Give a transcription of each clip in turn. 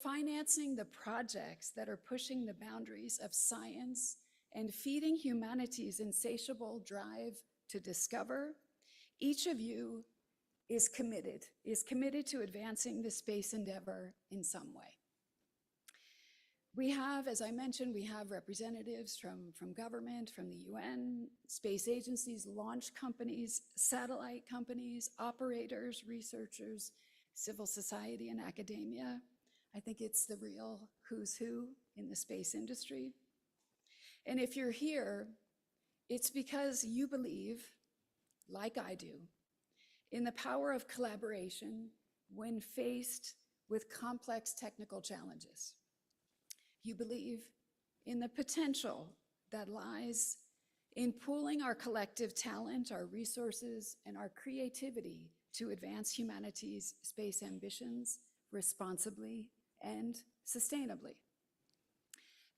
financing the projects that are pushing the boundaries of science and feeding humanity's insatiable drive to discover, each of you is committed to advancing the space endeavor in some way. We have, as I mentioned, we have representatives from government, from the UN, space agencies, launch companies, satellite companies, operators, researchers, civil society, and academia. I think it's the real who's who in the space industry. And if you're here, it's because you believe, like I do, in the power of collaboration when faced with complex technical challenges. You believe in the potential that lies in pooling our collective talent, our resources, and our creativity to advance humanity's space ambitions responsibly and sustainably.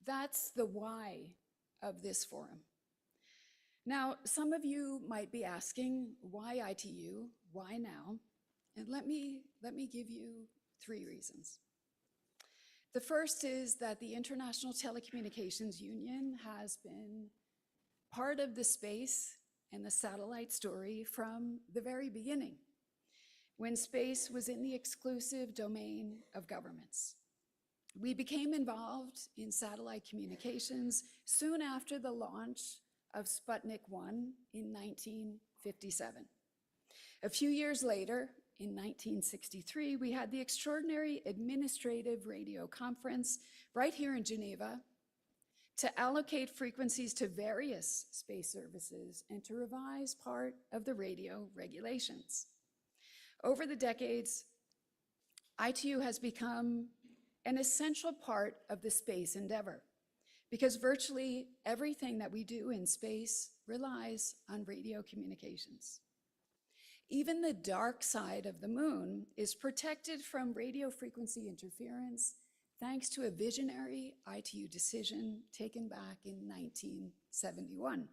That's the why of this forum. Now, some of you might be asking, why ITU? Why now? And let me give you 3 reasons. The first is that the International Telecommunications Union has been part of the space and the satellite story from the very beginning, when space was in the exclusive domain of governments. We became involved in satellite communications soon after the launch of Sputnik 1 in 1957. A few years later, in 1963, we had the extraordinary Administrative Radio Conference right here in Geneva to allocate frequencies to various space services and to revise part of the radio regulations. Over the decades, ITU has become an essential part of the space endeavor because virtually everything that we do in space relies on radio communications. Even the dark side of the moon is protected from radio frequency interference thanks to a visionary ITU decision taken back in 1971.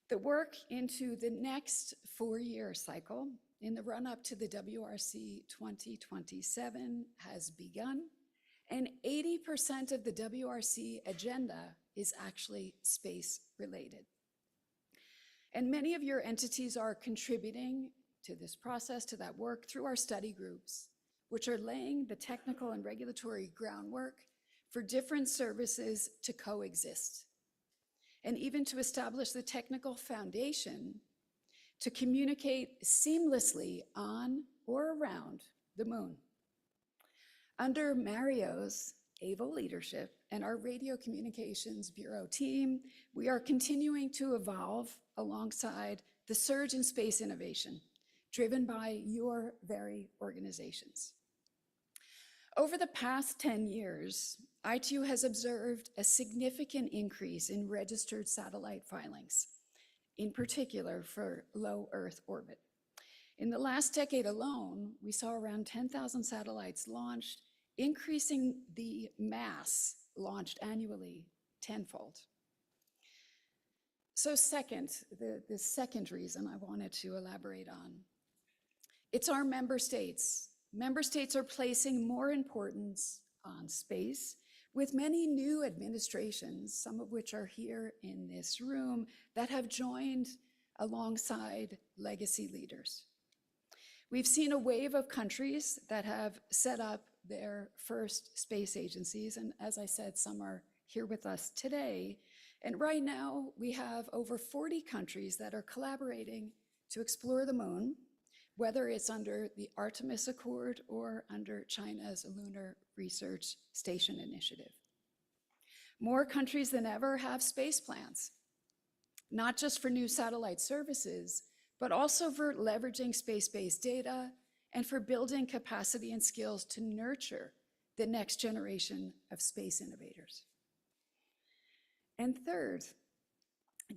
The work into the next 4-year cycle in the run-up to the WRC 2027 has begun, and 80% of the WRC agenda is actually space-related. And many of your entities are contributing to this process, to that work, through our study groups, which are laying the technical and regulatory groundwork for different services to coexist, and even to establish the technical foundation to communicate seamlessly on or around the moon. Under Mario's able leadership and our Radio Communications Bureau team, we are continuing to evolve alongside the surge in space innovation, driven by your very organizations. Over the past 10 years, ITU has observed a significant increase in registered satellite filings, in particular for low Earth orbit. In the last decade alone, we saw around 10,000 satellites launched, increasing the mass launched annually tenfold. So second, the second reason I wanted to elaborate on, it's our member states. Member states are placing more importance on space, with many new administrations, some of which are here in this room, that have joined alongside legacy leaders. We've seen a wave of countries that have set up their first space agencies, and as I said, some are here with us today. And right now, we have over 40 countries that are collaborating to explore the moon, whether it's under the Artemis Accord or under China's Lunar Research Station Initiative. More countries than ever have space plans, not just for new satellite services, but also for leveraging space-based data and for building capacity and skills to nurture the next generation of space innovators. And third,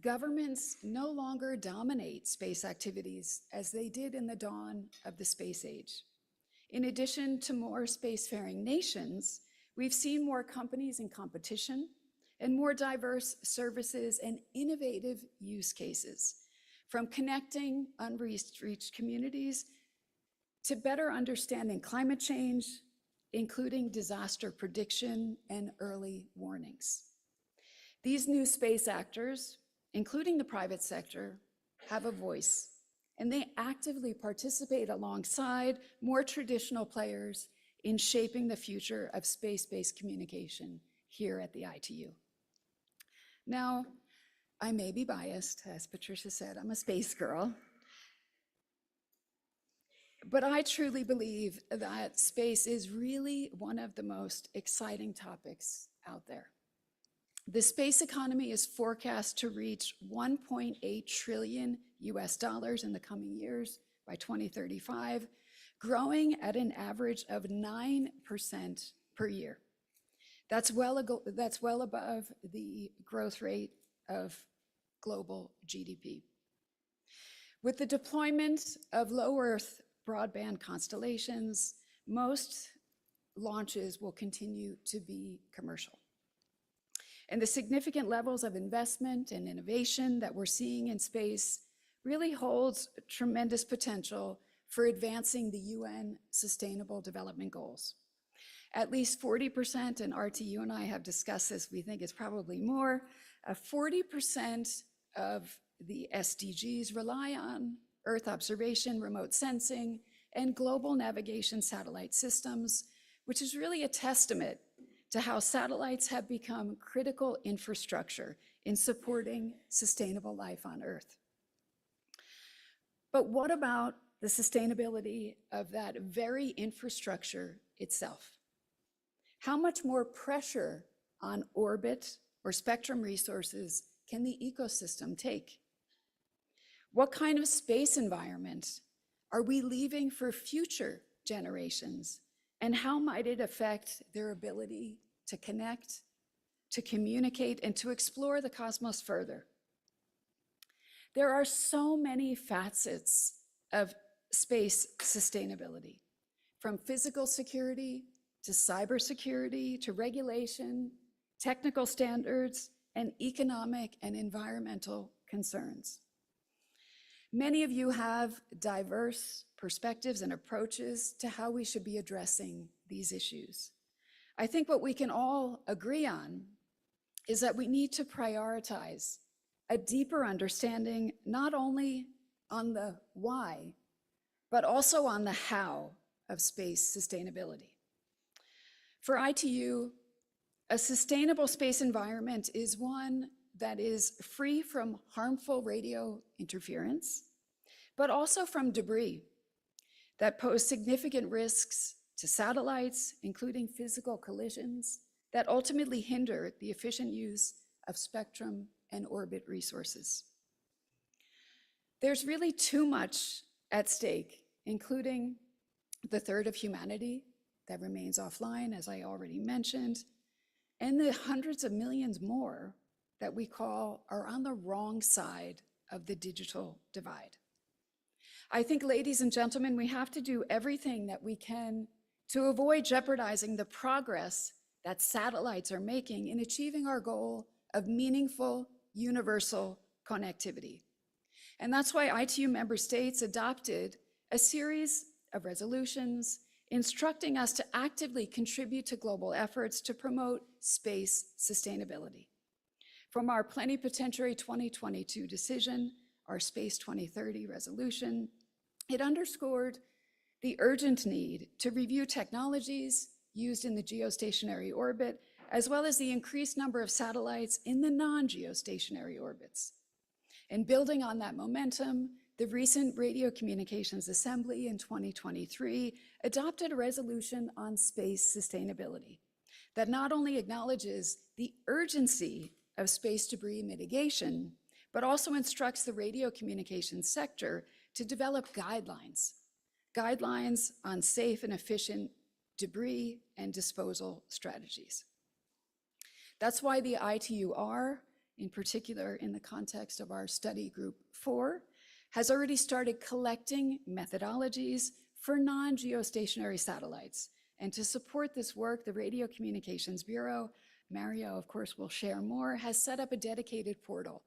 governments no longer dominate space activities as they did in the dawn of the space age. In addition to more spacefaring nations, we've seen more companies in competition and more diverse services and innovative use cases, from connecting unreached communities to better understanding climate change, including disaster prediction and early warnings. These new space actors, including the private sector, have a voice, and they actively participate alongside more traditional players in shaping the future of space-based communication here at the ITU. Now, I may be biased, as Patricia said, I'm a space girl, but I truly believe that space is really one of the most exciting topics out there. The space economy is forecast to reach $1.8 trillion in the coming years by 2035, growing at an average of 9% per year. That's well above the growth rate of global GDP. With the deployment of low Earth broadband constellations, most launches will continue to be commercial. And the significant levels of investment and innovation that we're seeing in space really holds tremendous potential for advancing the UN Sustainable Development Goals. At least 40%, and RTU and I have discussed this, we think it's probably more, 40% of the SDGs rely on Earth observation, remote sensing, and global navigation satellite systems, which is really a testament to how satellites have become critical infrastructure in supporting sustainable life on Earth. But what about the sustainability of that very infrastructure itself? How much more pressure on orbit or spectrum resources can the ecosystem take? What kind of space environment are we leaving for future generations? And how might it affect their ability to connect, to communicate, and to explore the cosmos further? There are so many facets of space sustainability, from physical security to cybersecurity to regulation, technical standards, and economic and environmental concerns. Many of you have diverse perspectives and approaches to how we should be addressing these issues. I think what we can all agree on is that we need to prioritize a deeper understanding, not only on the why, but also on the how of space sustainability. For ITU, a sustainable space environment is one that is free from harmful radio interference, but also from debris that pose significant risks to satellites, including physical collisions that ultimately hinder the efficient use of spectrum and orbit resources. There's really too much at stake, including the third of humanity that remains offline, as I already mentioned, and the hundreds of millions more that we call are on the wrong side of the digital divide. I think, ladies and gentlemen, we have to do everything that we can to avoid jeopardizing the progress that satellites are making in achieving our goal of meaningful, universal connectivity. And that's why ITU member states adopted a series of resolutions instructing us to actively contribute to global efforts to promote space sustainability. From our plenipotentiary 2022 decision, our Space 2030 resolution, it underscored the urgent need to review technologies used in the geostationary orbit, as well as the increased number of satellites in the non-geostationary orbits. And building on that momentum, the recent Radio Communications Assembly in 2023 adopted a resolution on space sustainability that not only acknowledges the urgency of space debris mitigation, but also instructs the radio communications sector to develop guidelines on safe and efficient debris and disposal strategies. That's why the ITUR, in particular in the context of our study group 4, has already started collecting methodologies for non-geostationary satellites. And to support this work, the Radio Communications Bureau, Mario, of course, will share more, has set up a dedicated portal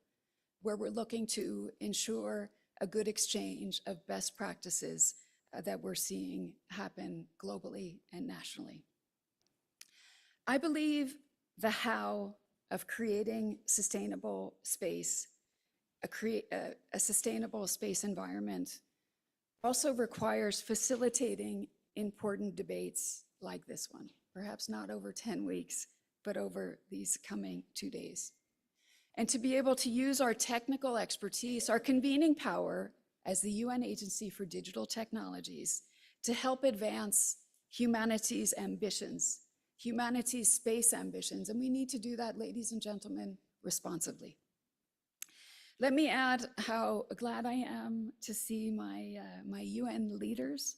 where we're looking to ensure a good exchange of best practices that we're seeing happen globally and nationally. I believe the how of creating sustainable space, a sustainable space environment, also requires facilitating important debates like this one, perhaps not over 10 weeks, but over these coming 2 days. And to be able to use our technical expertise, our convening power as the UN Agency for Digital Technologies to help advance humanity's ambitions, humanity's space ambitions. And we need to do that, ladies and gentlemen, responsibly. Let me add how glad I am to see my UN leaders.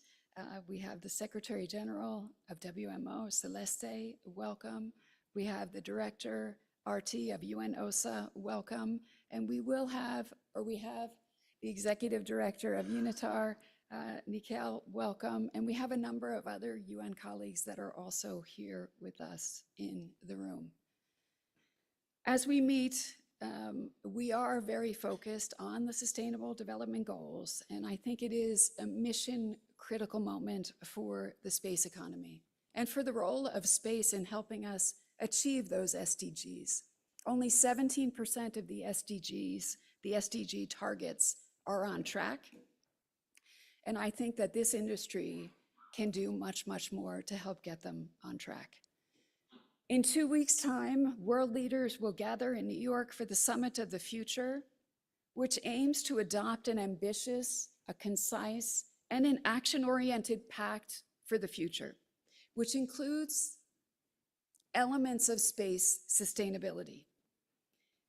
We have the Secretary General of WMO, Celeste, welcome. We have the Director, RT of UN OSA, welcome. And we have the Executive Director of UNITAR, Nikhil, welcome. And we have a number of other UN colleagues that are also here with us in the room. As we meet, we are very focused on the Sustainable Development Goals, and I think it is a mission critical moment for the space economy and for the role of space in helping us achieve those SDGs. Only 17% of the SDGs, the SDG targets, are on track. And I think that this industry can do much, much more to help get them on track. In 2 weeks' time, world leaders will gather in New York for the Summit of the Future, which aims to adopt an ambitious, a concise, and an action-oriented pact for the future, which includes elements of space sustainability.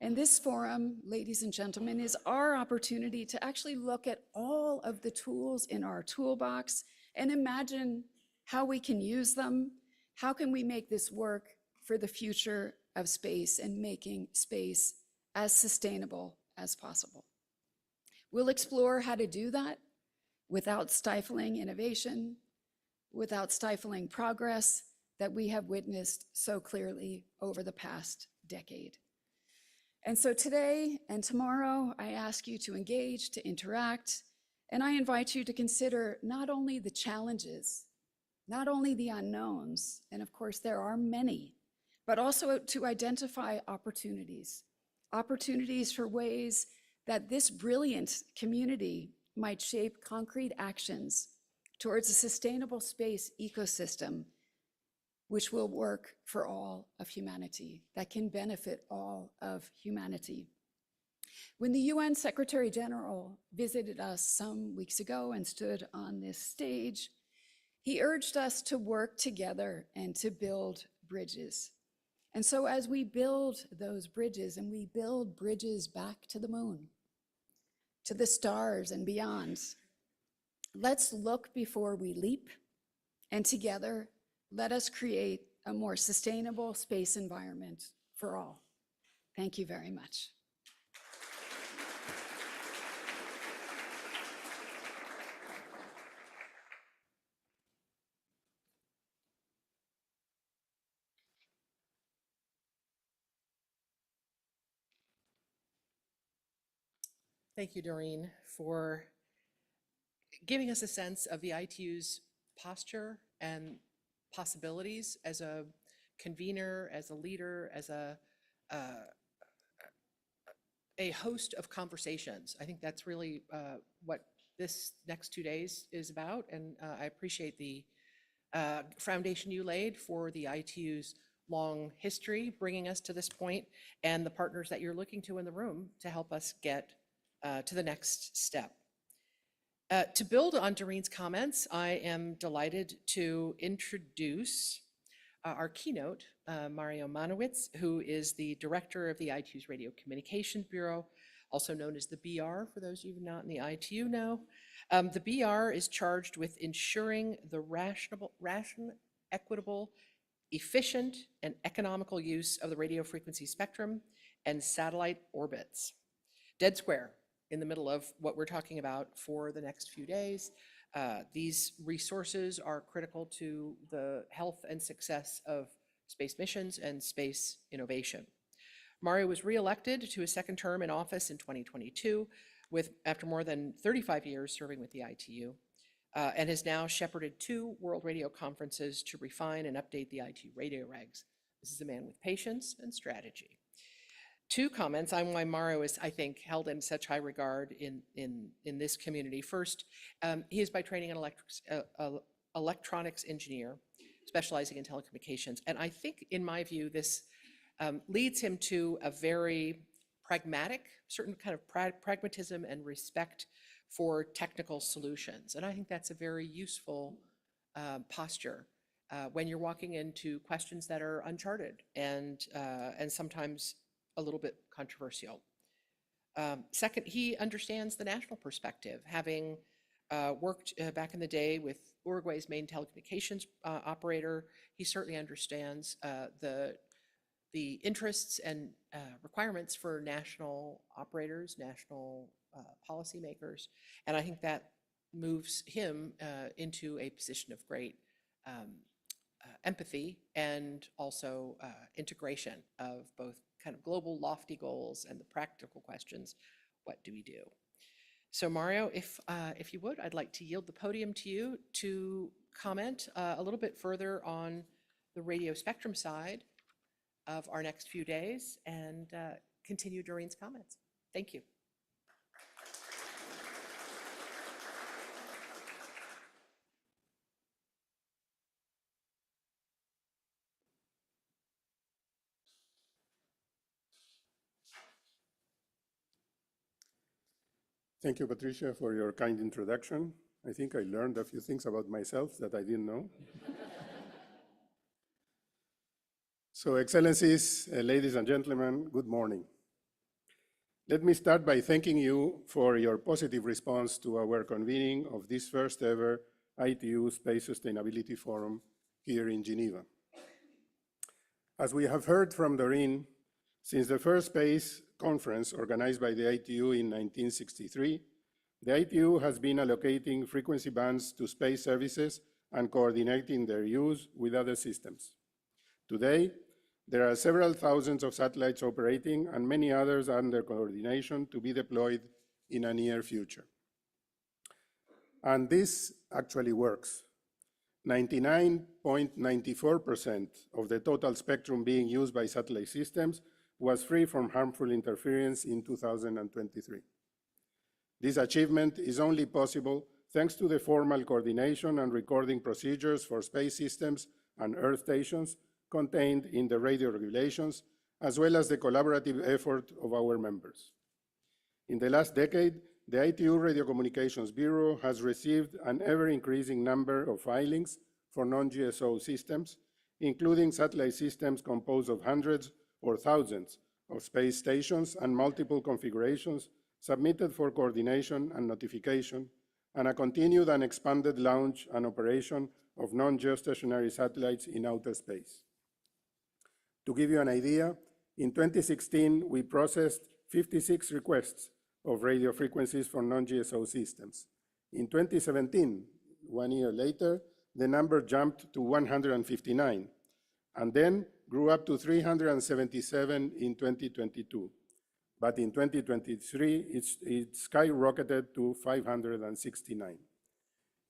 And this forum, ladies and gentlemen, is our opportunity to actually look at all of the tools in our toolbox and imagine how we can use them. How can we make this work for the future of space and making space as sustainable as possible? We'll explore how to do that without stifling innovation, without stifling progress that we have witnessed so clearly over the past decade. And so today and tomorrow, I ask you to engage, to interact, and I invite you to consider not only the challenges, not only the unknowns, and of course there are many, but also to identify opportunities for ways that this brilliant community might shape concrete actions towards a sustainable space ecosystem which will work for all of humanity, that can benefit all of humanity. When the UN Secretary General visited us some weeks ago and stood on this stage, he urged us to work together and to build bridges. And so as we build those bridges, and we build bridges back to the moon, to the stars and beyond, let's look before we leap, and together, let us create a more sustainable space environment for all. Thank you very much. Thank you, Doreen, for giving us a sense of the ITU's posture and possibilities as a convener, as a leader, as a host of conversations. I think that's really what this next 2 days is about, and I appreciate the foundation you laid for the ITU's long history, bringing us to this point, and the partners that you're looking to in the room to help us get to the next step. To build on Doreen's comments, I am delighted to introduce our keynote, Mario Manowitz, who is the director of the ITU's Radio Communications Bureau, also known as the BR, for those of you not in the ITU know. The BR is charged with ensuring the rational, equitable, efficient, and economical use of the radio frequency spectrum and satellite orbits. Dead square in the middle of what we're talking about for the next few days. These resources are critical to the health and success of space missions and space innovation. Mario was re-elected to his second term in office in 2022, after more than 35 years serving with the ITU, and has now shepherded 2 World Radio Conferences to refine and update the ITU radio regs. This is a man with patience and strategy. Two comments on why Mario is, I think, held in such high regard in this community. First, he is by training an electronics engineer, specializing in telecommunications. And I think, in my view, this leads him to a very pragmatic, certain kind of pragmatism and respect for technical solutions. And I think that's a very useful posture when you're walking into questions that are uncharted and sometimes a little bit controversial. Second, he understands the national perspective, having worked back in the day with Uruguay's main telecommunications operator. He certainly understands the interests and requirements for national operators, national policymakers, and I think that moves him into a position of great empathy and also integration of both kind of global lofty goals and the practical questions. What do we do? So Mario, if you would, I'd like to yield the podium to you to comment a little bit further on the radio spectrum side of our next few days and continue Doreen's comments. Thank you. Thank you, Patricia, for your kind introduction. I think I learned a few things about myself that I didn't know. So, Excellencies, ladies and gentlemen, good morning. Let me start by thanking you for your positive response to our convening of this first ever ITU Space Sustainability Forum here in Geneva. As we have heard from Doreen, since the first space conference organized by the ITU in 1963, the ITU has been allocating frequency bands to space services and coordinating their use with other systems. Today, there are several thousands of satellites operating and many others under coordination to be deployed in a near future. And this actually works. 99.94% of the total spectrum being used by satellite systems was free from harmful interference in 2023. This achievement is only possible thanks to the formal coordination and recording procedures for space systems and Earth stations contained in the radio regulations, as well as the collaborative effort of our members. In the last decade, the ITU Radio Communications Bureau has received an ever-increasing number of filings for non-GSO systems, including satellite systems composed of hundreds or thousands of space stations and multiple configurations submitted for coordination and notification, and a continued and expanded launch and operation of non-geostationary satellites in outer space. To give you an idea, in 2016, we processed 56 requests of radio frequencies for non-GSO systems. In 2017, 1 year later, the number jumped to 159, and then grew up to 377 in 2022. But in 2023, it skyrocketed to 569.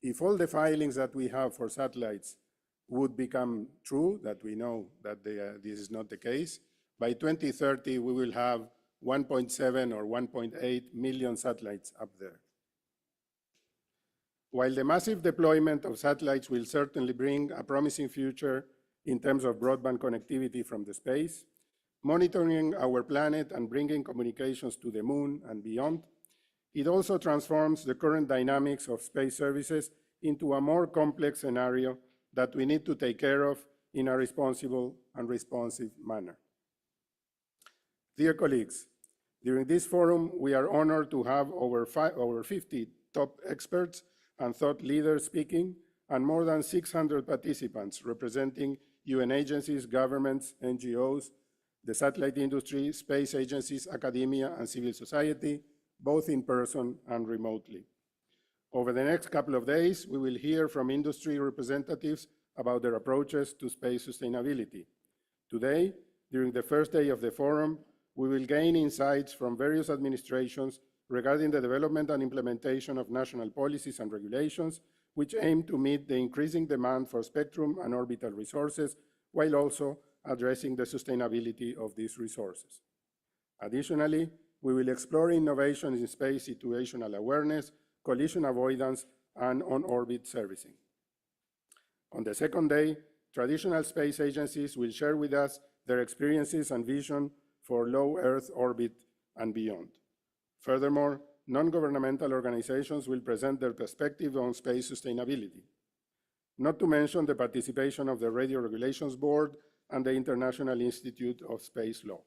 If all the filings that we have for satellites would become true, that we know that this is not the case, by 2030, we will have 1.7 or 1.8 million satellites up there. While the massive deployment of satellites will certainly bring a promising future in terms of broadband connectivity from the space, monitoring our planet and bringing communications to the moon and beyond, it also transforms the current dynamics of space services into a more complex scenario that we need to take care of in a responsible and responsive manner. Dear colleagues, during this forum, we are honored to have over 50 top experts and thought leaders speaking, and more than 600 participants representing UN agencies, governments, NGOs, the satellite industry, space agencies, academia, and civil society, both in person and remotely. Over the next couple of days, we will hear from industry representatives about their approaches to space sustainability. Today, during the first day of the forum, we will gain insights from various administrations regarding the development and implementation of national policies and regulations, which aim to meet the increasing demand for spectrum and orbital resources, while also addressing the sustainability of these resources. Additionally, we will explore innovations in space situational awareness, collision avoidance, and on-orbit servicing. On the second day, traditional space agencies will share with us their experiences and vision for low Earth orbit and beyond. Furthermore, non-governmental organizations will present their perspective on space sustainability, not to mention the participation of the Radio Regulations Board and the International Institute of Space Law.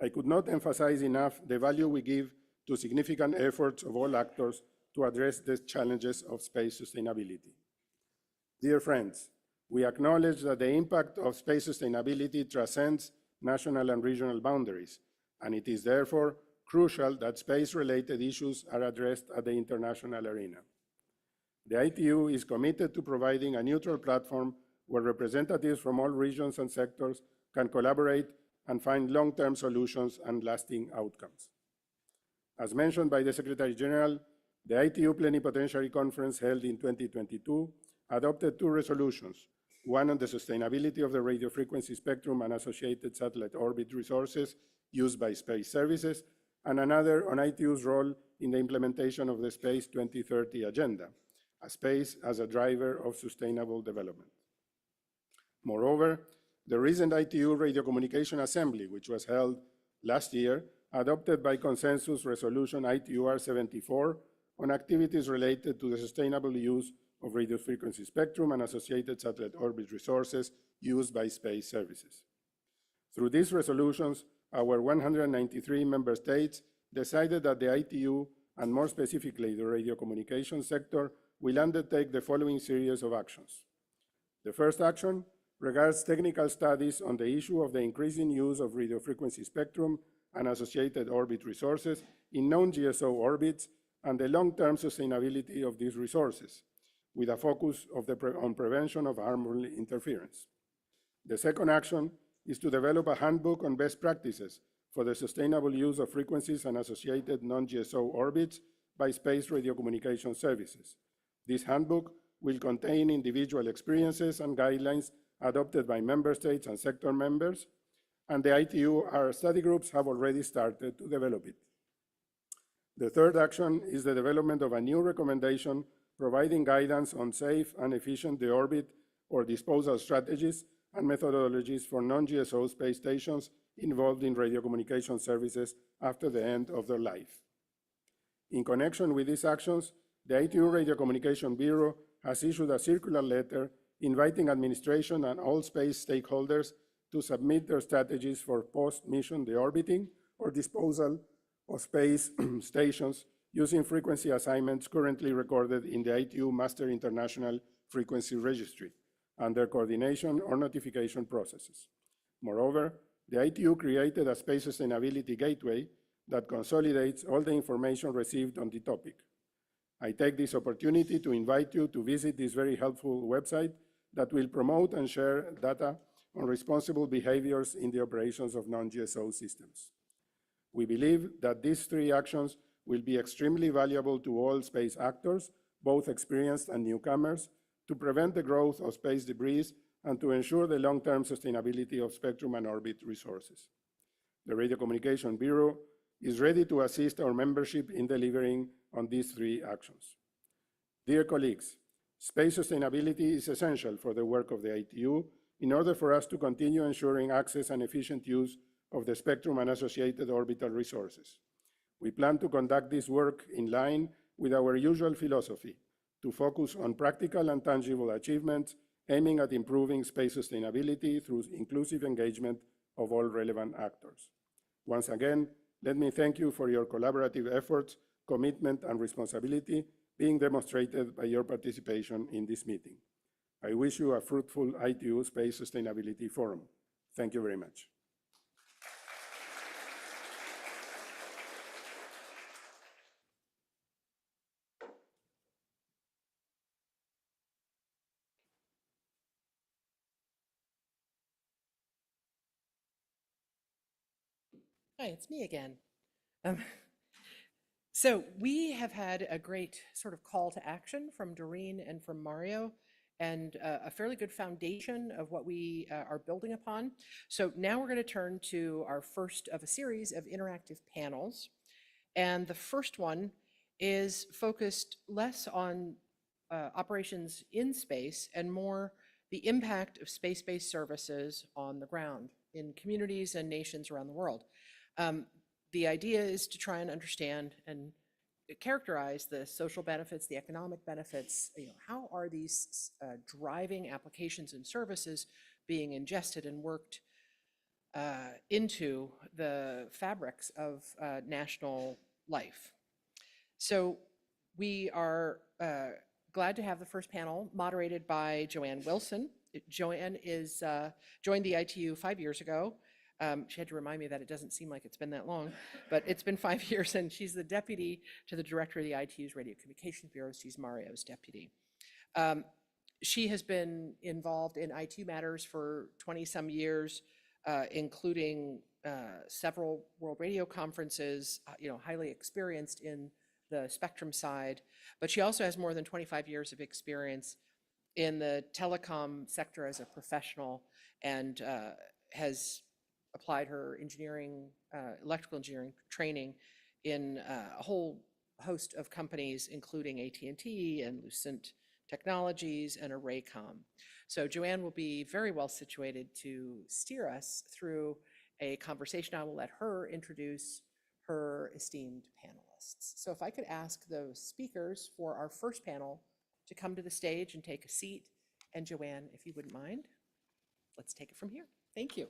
I could not emphasize enough the value we give to significant efforts of all actors to address the challenges of space sustainability. Dear friends, we acknowledge that the impact of space sustainability transcends national and regional boundaries, and it is therefore crucial that space-related issues are addressed at the international arena. The ITU is committed to providing a neutral platform where representatives from all regions and sectors can collaborate and find long-term solutions and lasting outcomes. As mentioned by the Secretary General, the ITU Plenipotentiary Conference held in 2022 adopted 2 resolutions, one on the sustainability of the radio frequency spectrum and associated satellite orbit resources used by space services, and another on ITU's role in the implementation of the Space 2030 Agenda, a space as a driver of sustainable development. Moreover, the recent ITU Radio Communication Assembly, which was held last year, adopted by consensus resolution ITUR 74 on activities related to the sustainable use of radio frequency spectrum and associated satellite orbit resources used by space services. Through these resolutions, our 193 member states decided that the ITU, and more specifically the radio communication sector, will undertake the following series of actions. The first action regards technical studies on the issue of the increasing use of radio frequency spectrum and associated orbit resources in non-GSO orbits and the long-term sustainability of these resources, with a focus on prevention of harmful interference. The second action is to develop a handbook on best practices for the sustainable use of frequencies and associated non-GSO orbits by space radio communication services. This handbook will contain individual experiences and guidelines adopted by member states and sector members, and the ITU, our study groups, have already started to develop it. The third action is the development of a new recommendation providing guidance on safe and efficient deorbit or disposal strategies and methodologies for non-GSO space stations involved in radio communication services after the end of their life. In connection with these actions, the ITU Radio Communication Bureau has issued a circular letter inviting administration and all space stakeholders to submit their strategies for post-mission deorbiting or disposal of space stations using frequency assignments currently recorded in the ITU Master International Frequency Registry and their coordination or notification processes. Moreover, the ITU created a space sustainability gateway that consolidates all the information received on the topic. I take this opportunity to invite you to visit this very helpful website that will promote and share data on responsible behaviors in the operations of non-GSO systems. We believe that these 3 actions will be extremely valuable to all space actors, both experienced and newcomers, to prevent the growth of space debris and to ensure the long-term sustainability of spectrum and orbit resources. The Radio Communication Bureau is ready to assist our membership in delivering on these 3 actions. Dear colleagues, space sustainability is essential for the work of the ITU in order for us to continue ensuring access and efficient use of the spectrum and associated orbital resources. We plan to conduct this work in line with our usual philosophy, to focus on practical and tangible achievements, aiming at improving space sustainability through inclusive engagement of all relevant actors. Once again, let me thank you for your collaborative efforts, commitment, and responsibility being demonstrated by your participation in this meeting. I wish you a fruitful ITU Space Sustainability Forum. Thank you very much. Hi, it's me again. So we have had a great sort of call to action from Doreen and from Mario, and a fairly good foundation of what we are building upon. So now we're going to turn to our first of a series of interactive panels. And the first one is focused less on operations in space and more the impact of space-based services on the ground in communities and nations around the world. The idea is to try and understand and characterize the social benefits, the economic benefits, how are these driving applications and services being ingested and worked into the fabrics of national life. So we are glad to have the first panel moderated by Joanne Wilson. Joanne joined the ITU 5 years ago. She had to remind me that it doesn't seem like it's been that long, but it's been 5 years, and she's the deputy to the director of the ITU's Radio Communications Bureau. She's Mario's deputy. She has been involved in ITU matters for 20-some years, including several World Radio conferences, highly experienced in the spectrum side, but she also has more than 25 years of experience in the telecom sector as a professional, and has applied her electrical engineering training in a whole host of companies, including AT&T and Lucent Technologies and Arraycom. So Joanne will be very well situated to steer us through a conversation. I will let her introduce her esteemed panelists. So if I could ask those speakers for our first panel to come to the stage and take a seat. And Joanne, if you wouldn't mind, let's take it from here. Thank you.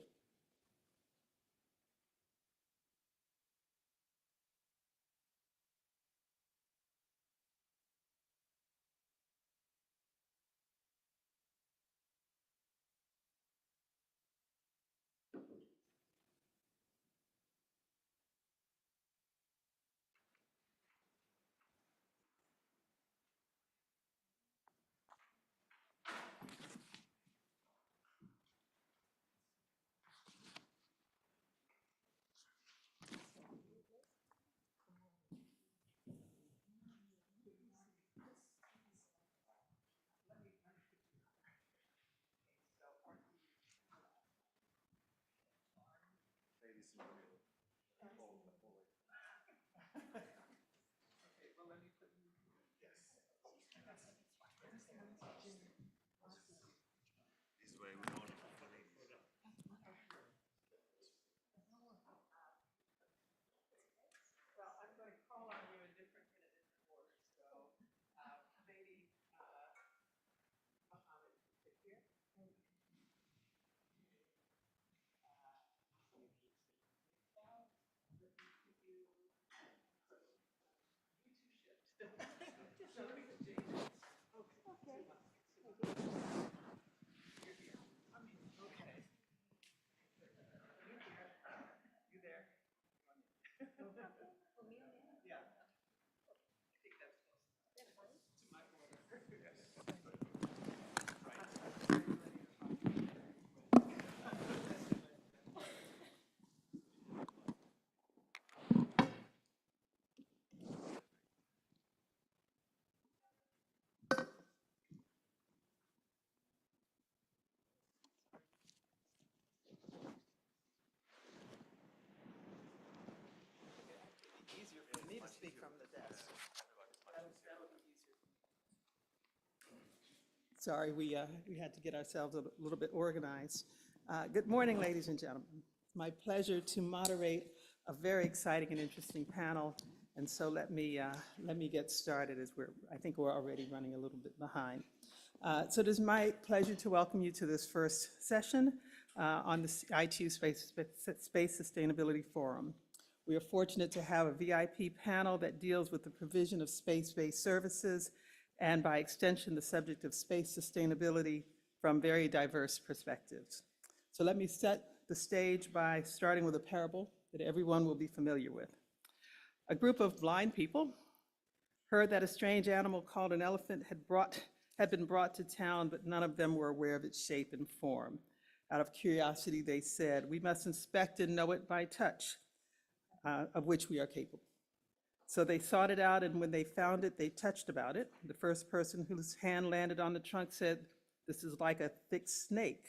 Easier for me to speak from the desk. That'll be easier. Sorry, we had to get ourselves a little bit organized. Good morning, ladies and gentlemen. It's my pleasure to moderate a very exciting and interesting panel. And so let me get started, as I think we're already running a little bit behind. So it is my pleasure to welcome you to this first session on the ITU Space Sustainability Forum. We are fortunate to have a VIP panel that deals with the provision of space-based services and, by extension, the subject of space sustainability from very diverse perspectives. So let me set the stage by starting with a parable that everyone will be familiar with. A group of blind people heard that a strange animal called an elephant had been brought to town, but none of them were aware of its shape and form. Out of curiosity, they said, "We must inspect and know it by touch, of which we are capable." So they sought it out, and when they found it, they touched about it. The first person whose hand landed on the trunk said, "This is like a thick snake."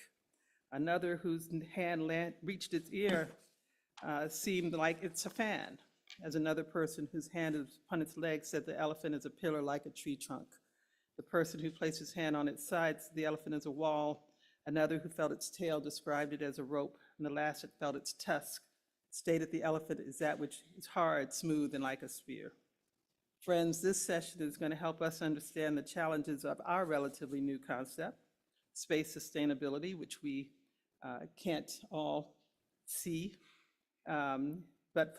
Another whose hand reached its ear seemed like it's a fan. As another person whose hand is upon its leg said, "The elephant is a pillar like a tree trunk." The person who placed his hand on its side said, "The elephant is a wall." Another who felt its tail described it as a rope, and the last that felt its tusk stated the elephant is that which is hard, smooth, and like a spear. Friends, this session is going to help us understand the challenges of our relatively new concept, space sustainability, which we can't all see, but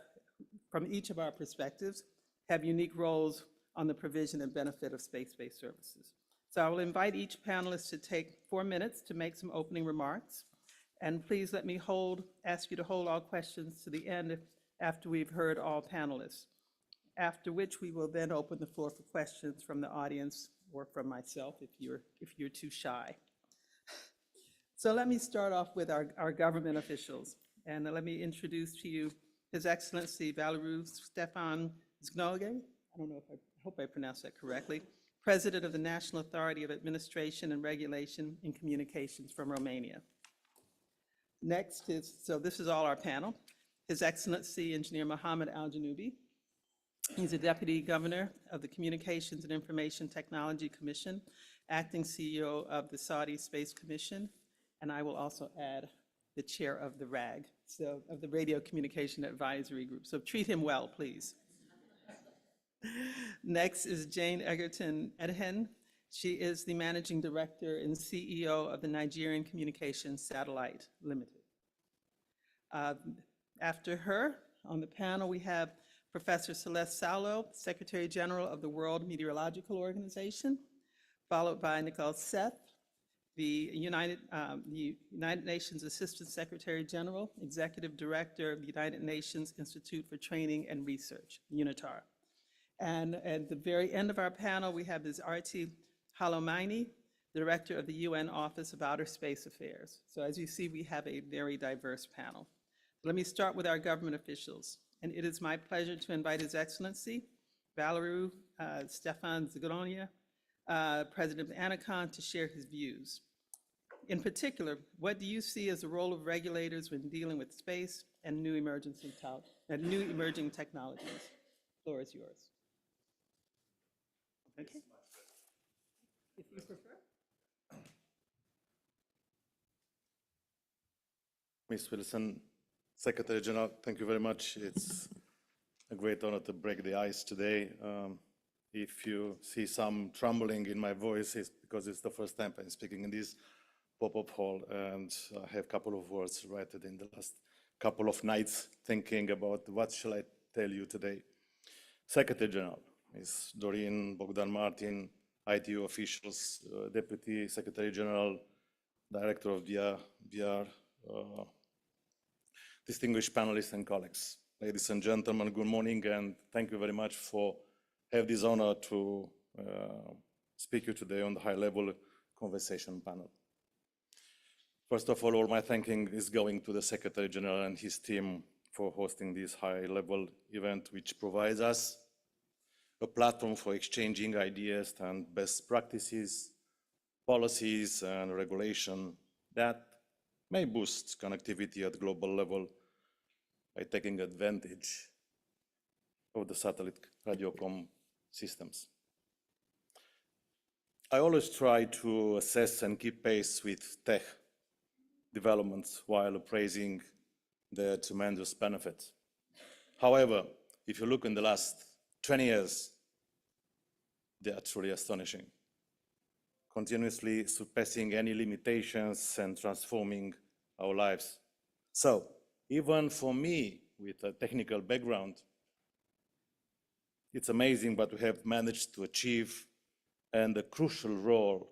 from each of our perspectives, have unique roles on the provision and benefit of space-based services. So I will invite each panelist to take 4 minutes to make some opening remarks. And please let me ask you to hold all questions to the end after we've heard all panelists, after which we will then open the floor for questions from the audience or from myself if you're too shy. So let me start off with our government officials. And let me introduce to you His Excellency Valeru Stefan Zgnoge. I hope I pronounced that correctly. President of the National Authority of Administration and Regulation in Communications from Romania. Next this is all our panel. His Excellency Engineer Mohammed Al-Janoubi. He's a Deputy Governor of the Communications and Information Technology Commission, Acting CEO of the Saudi Space Commission, and I will also add the chair of the RAG, so of the Radio Communication Advisory Group. So treat him well, please. Next is Jane Egerton Edhen. She is the Managing Director and CEO of the Nigerian Communications Satellite Limited. After her, on the panel, we have Professor Celeste Saulo, Secretary General of the World Meteorological Organization, followed by Nicole Seth, the United Nations Assistant Secretary General, Executive Director of the United Nations Institute for Training and Research, UNITAR. And at the very end of our panel, we have Ms. Arti Halomaini, Director of the UN Office of Outer Space Affairs. So as you see, we have a very diverse panel. Let me start with our government officials. And it is my pleasure to invite His Excellency Valeru Stefan Zgnoge, President of ANACON, to share his views. In particular, what do you see as the role of regulators when dealing with space and new emerging technologies? The floor is yours. Okay. If you prefer. Ms. Wilson, Secretary General, thank you very much. It's a great honor to break the ice today. If you see some trembling in my voice, it's because it's the first time I'm speaking in this pop-up hall, and I have a couple of words written in the last couple of nights thinking about what shall I tell you today. Secretary General, Ms. Doreen Bogdan-Martin, ITU officials, Deputy Secretary General, Director of VR, distinguished panelists and colleagues. Ladies and gentlemen, good morning, and thank you very much for having this honor to speak to you today on the high-level conversation panel. First of all my thanking is going to the Secretary General and his team for hosting this high-level event, which provides us a platform for exchanging ideas and best practices, policies, and regulation that may boost connectivity at global level by taking advantage of the satellite radiocom systems. I always try to assess and keep pace with tech developments while appraising their tremendous benefits. However, if you look in the last 20 years, they are truly astonishing, continuously surpassing any limitations and transforming our lives. So, even for me, with a technical background, it's amazing what we have managed to achieve and the crucial role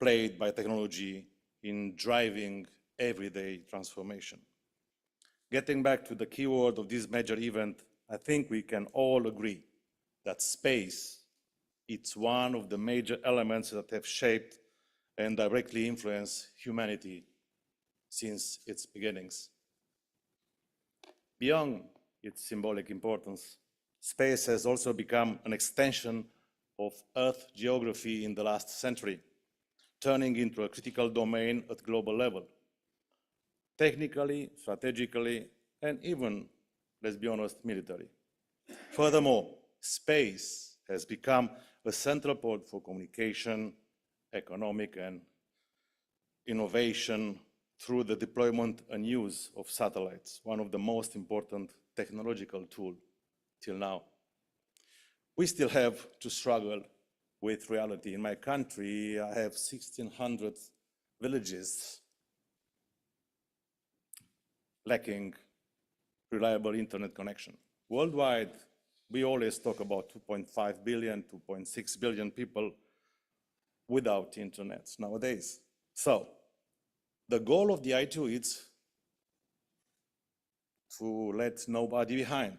played by technology in driving everyday transformation. Getting back to the keyword of this major event, I think we can all agree that space, it's one of the major elements that have shaped and directly influenced humanity since its beginnings. Beyond its symbolic importance, Space has also become an extension of Earth geography in the last century, turning into a critical domain at global level, technically, strategically, and even, let's be honest, military. Furthermore, space has become a central port for communication, economic, and innovation through the deployment and use of satellites, one of the most important technological tools till now. We still have to struggle with reality. In my country, I have 1,600 villages lacking reliable internet connection. Worldwide, we always talk about 2.5 billion, 2.6 billion people without internet nowadays. So the goal of the ITU is to let nobody behind.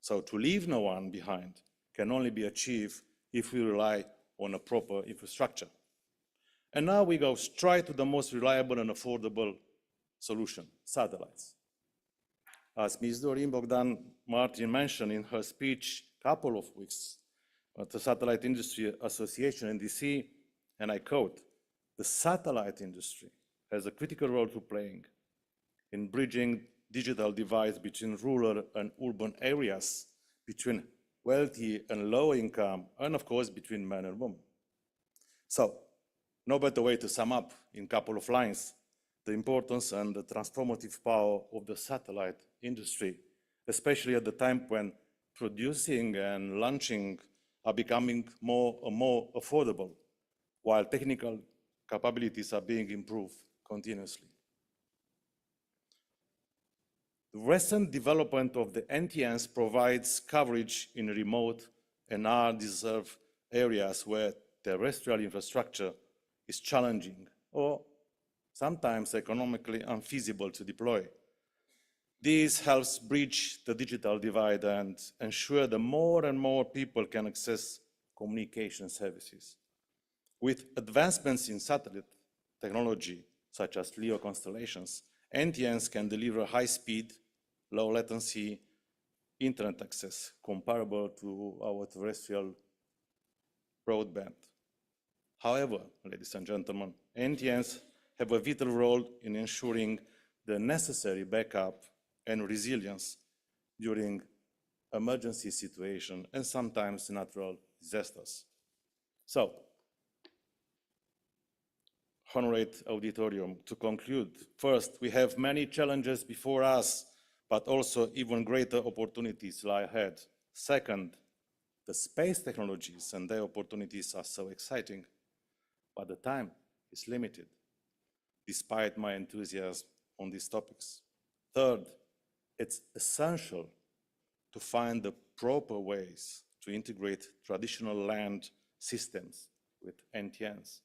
So to leave no one behind can only be achieved if we rely on a proper infrastructure. And now we go straight to the most reliable and affordable solution, satellites. As Ms. Doreen Bogdan Martin mentioned in her speech a couple of weeks at the Satellite Industry Association in DC, and I quote, "The satellite industry has a critical role to play in bridging digital divides between rural and urban areas, between wealthy and low income, and of course, between men and women." So, no better way to sum up in a couple of lines the importance and the transformative power of the satellite industry, especially at the time when producing and launching are becoming more and more affordable, while technical capabilities are being improved continuously. The recent development of the NTNs provides coverage in remote and undeserved areas where terrestrial infrastructure is challenging or sometimes economically unfeasible to deploy. This helps bridge the digital divide and ensure that more and more people can access communication services. With advancements in satellite technology, such as LEO constellations, NTNs can deliver high-speed, low-latency internet access comparable to our terrestrial broadband. However, ladies and gentlemen, NTNs have a vital role in ensuring the necessary backup and resilience during emergency situations and sometimes natural disasters. So, honorable auditorium, to conclude, first, we have many challenges before us, but also even greater opportunities lie ahead. Second, the space technologies and their opportunities are so exciting, but the time is limited, despite my enthusiasm on these topics. Third, it's essential to find the proper ways to integrate traditional land systems with NTNs.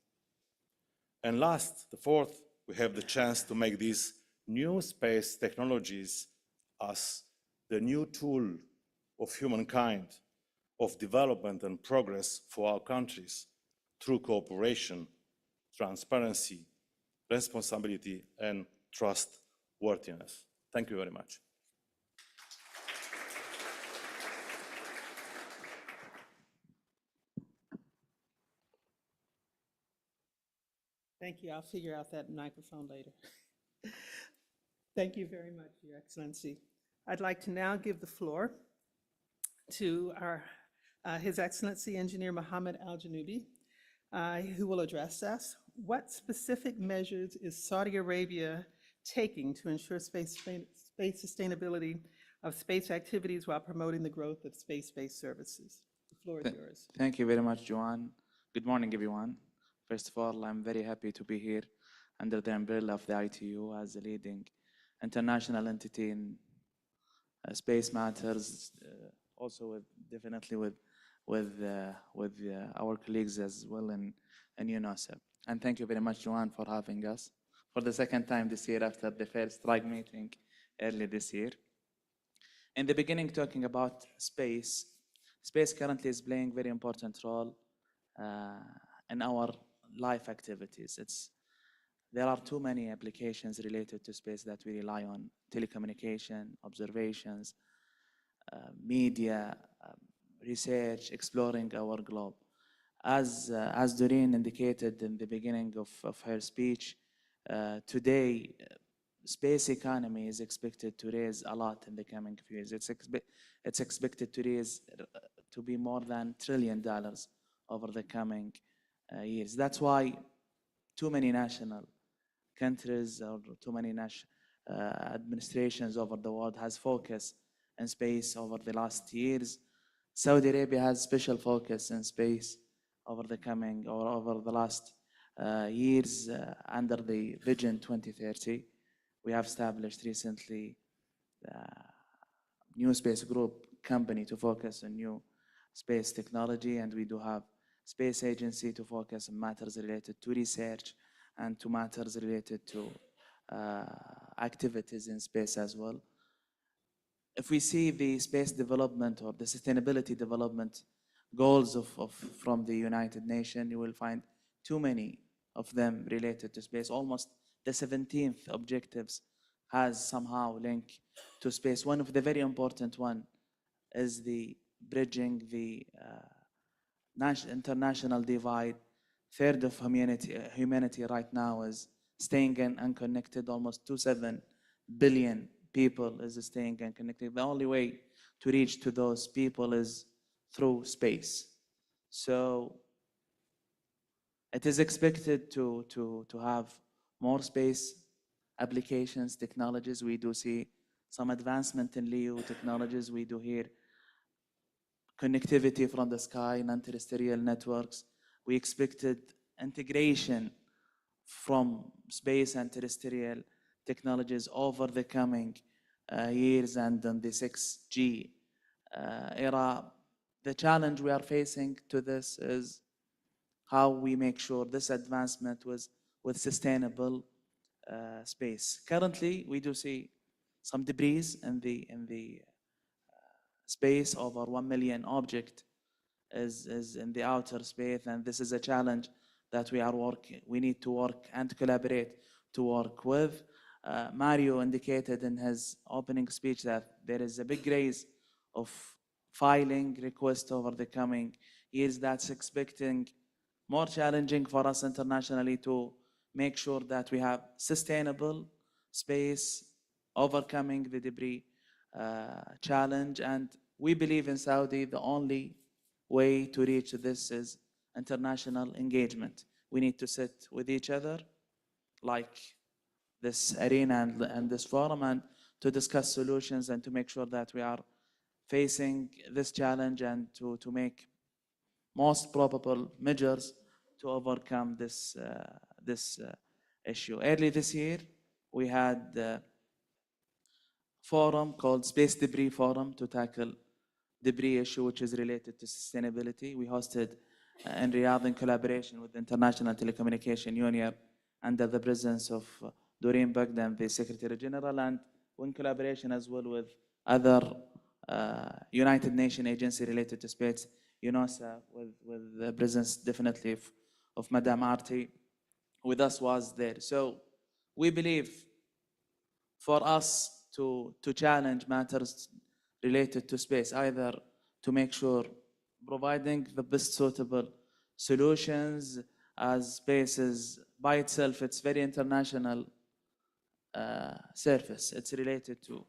And last, the fourth, we have the chance to make these new space technologies as the new tool of humankind, of development and progress for our countries through cooperation, transparency, responsibility, and trustworthiness. Thank you very much. Thank you. I'll figure out that microphone later. Thank you very much, Your Excellency. I'd like to now give the floor to His Excellency Engineer Mohammed Al-Janoubi, who will address us. What specific measures is Saudi Arabia taking to ensure space sustainability of space activities while promoting the growth of space-based services? The floor is yours. Thank you very much, Joanne. Good morning, everyone. First of all, I'm very happy to be here under the umbrella of the ITU as a leading international entity in space matters, also definitely with our colleagues as well in UNOSEP. And thank you very much, Joanne, for having us for the second time this year after the first strike meeting early this year. In the beginning, talking about space. Space currently is playing a very important role in our life activities. There are too many applications related to space that we rely on: telecommunication, observations, media, research, exploring our globe. As Doreen indicated in the beginning of her speech, today, space economy is expected to raise a lot in the coming few years. It's expected to raise to be more than $1 trillion over the coming years. That's why too many national countries or too many administrations over the world has focused in space over the last years. Saudi Arabia has special focus in space over the coming or over the last years under the Vision 2030. We have established recently new space group company to focus on new space technology, and we do have space agency to focus on matters related to research and to matters related to activities in space as well. If we see the space development or the sustainability development goals from the United Nations, you will find too many of them related to space. Almost the 17th objectives has somehow link to space. One of the very important one is the bridging the international divide. Third of humanity right now is staying unconnected. Almost 27 billion people is staying unconnected. The only way to reach to those people is through space. So it is expected to have more space applications, technologies. We do see some advancement in LEO technologies. We do hear connectivity from the sky, non-terrestrial networks. We expected integration from space and terrestrial technologies over the coming years and in the 6G era. The challenge we are facing to this is how we make sure this advancement with sustainable space. Currently, we do see some debris in the space. Over 1 million object is in the outer space, and this is a challenge that we need to work and collaborate to work with. Mario indicated in his opening speech that there is a big raise of filing requests over the coming years. That's expecting more challenging for us internationally to make sure that we have sustainable space, overcoming the debris challenge. And we believe in Saudi the only way to reach this is international engagement. We need to sit with each other like this arena and this forum and to discuss solutions and to make sure that we are facing this challenge and to make most probable measures to overcome this issue. Early this year, we had a forum called Space Debris Forum to tackle debris issue, which is related to sustainability. We hosted in Riyadh in collaboration with the International Telecommunication Union under the presence of Doreen Bagdan, the Secretary General, and in collaboration as well with other United Nations agency related to space, UNOSA, with the presence definitely of Madame Arti, with us was there. So we believe for us to challenge matters related to space, either to make sure providing the best suitable solutions, as space is by itself, it's very international service. It's related to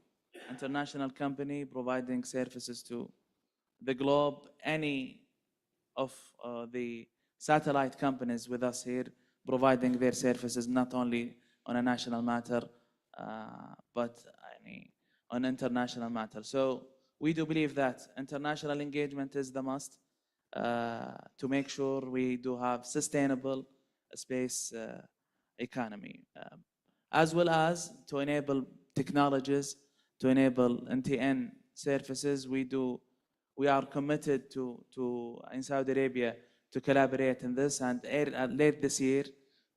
international company providing services to the globe. Any of the satellite companies with us here providing their services not only on a national matter, but on international matter. So we do believe that international engagement is the must to make sure we do have sustainable space economy, as well as to enable technologies, to enable NTN services. We are committed to in Saudi Arabia to collaborate in this, and late this year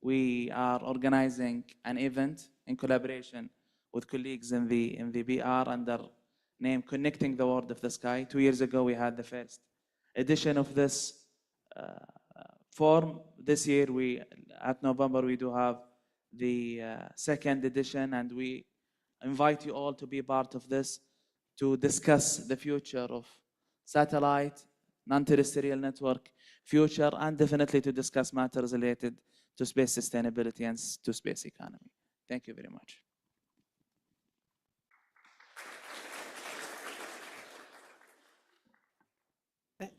we are organizing an event in collaboration with colleagues in the BR under name Connecting the World of the Sky. 2 years ago we had the first edition of this forum. This year at November we do have the second edition, and we invite you all to be part of this to discuss the future of satellite, non-terrestrial network future, and definitely to discuss matters related to space sustainability and to space economy. Thank you very much.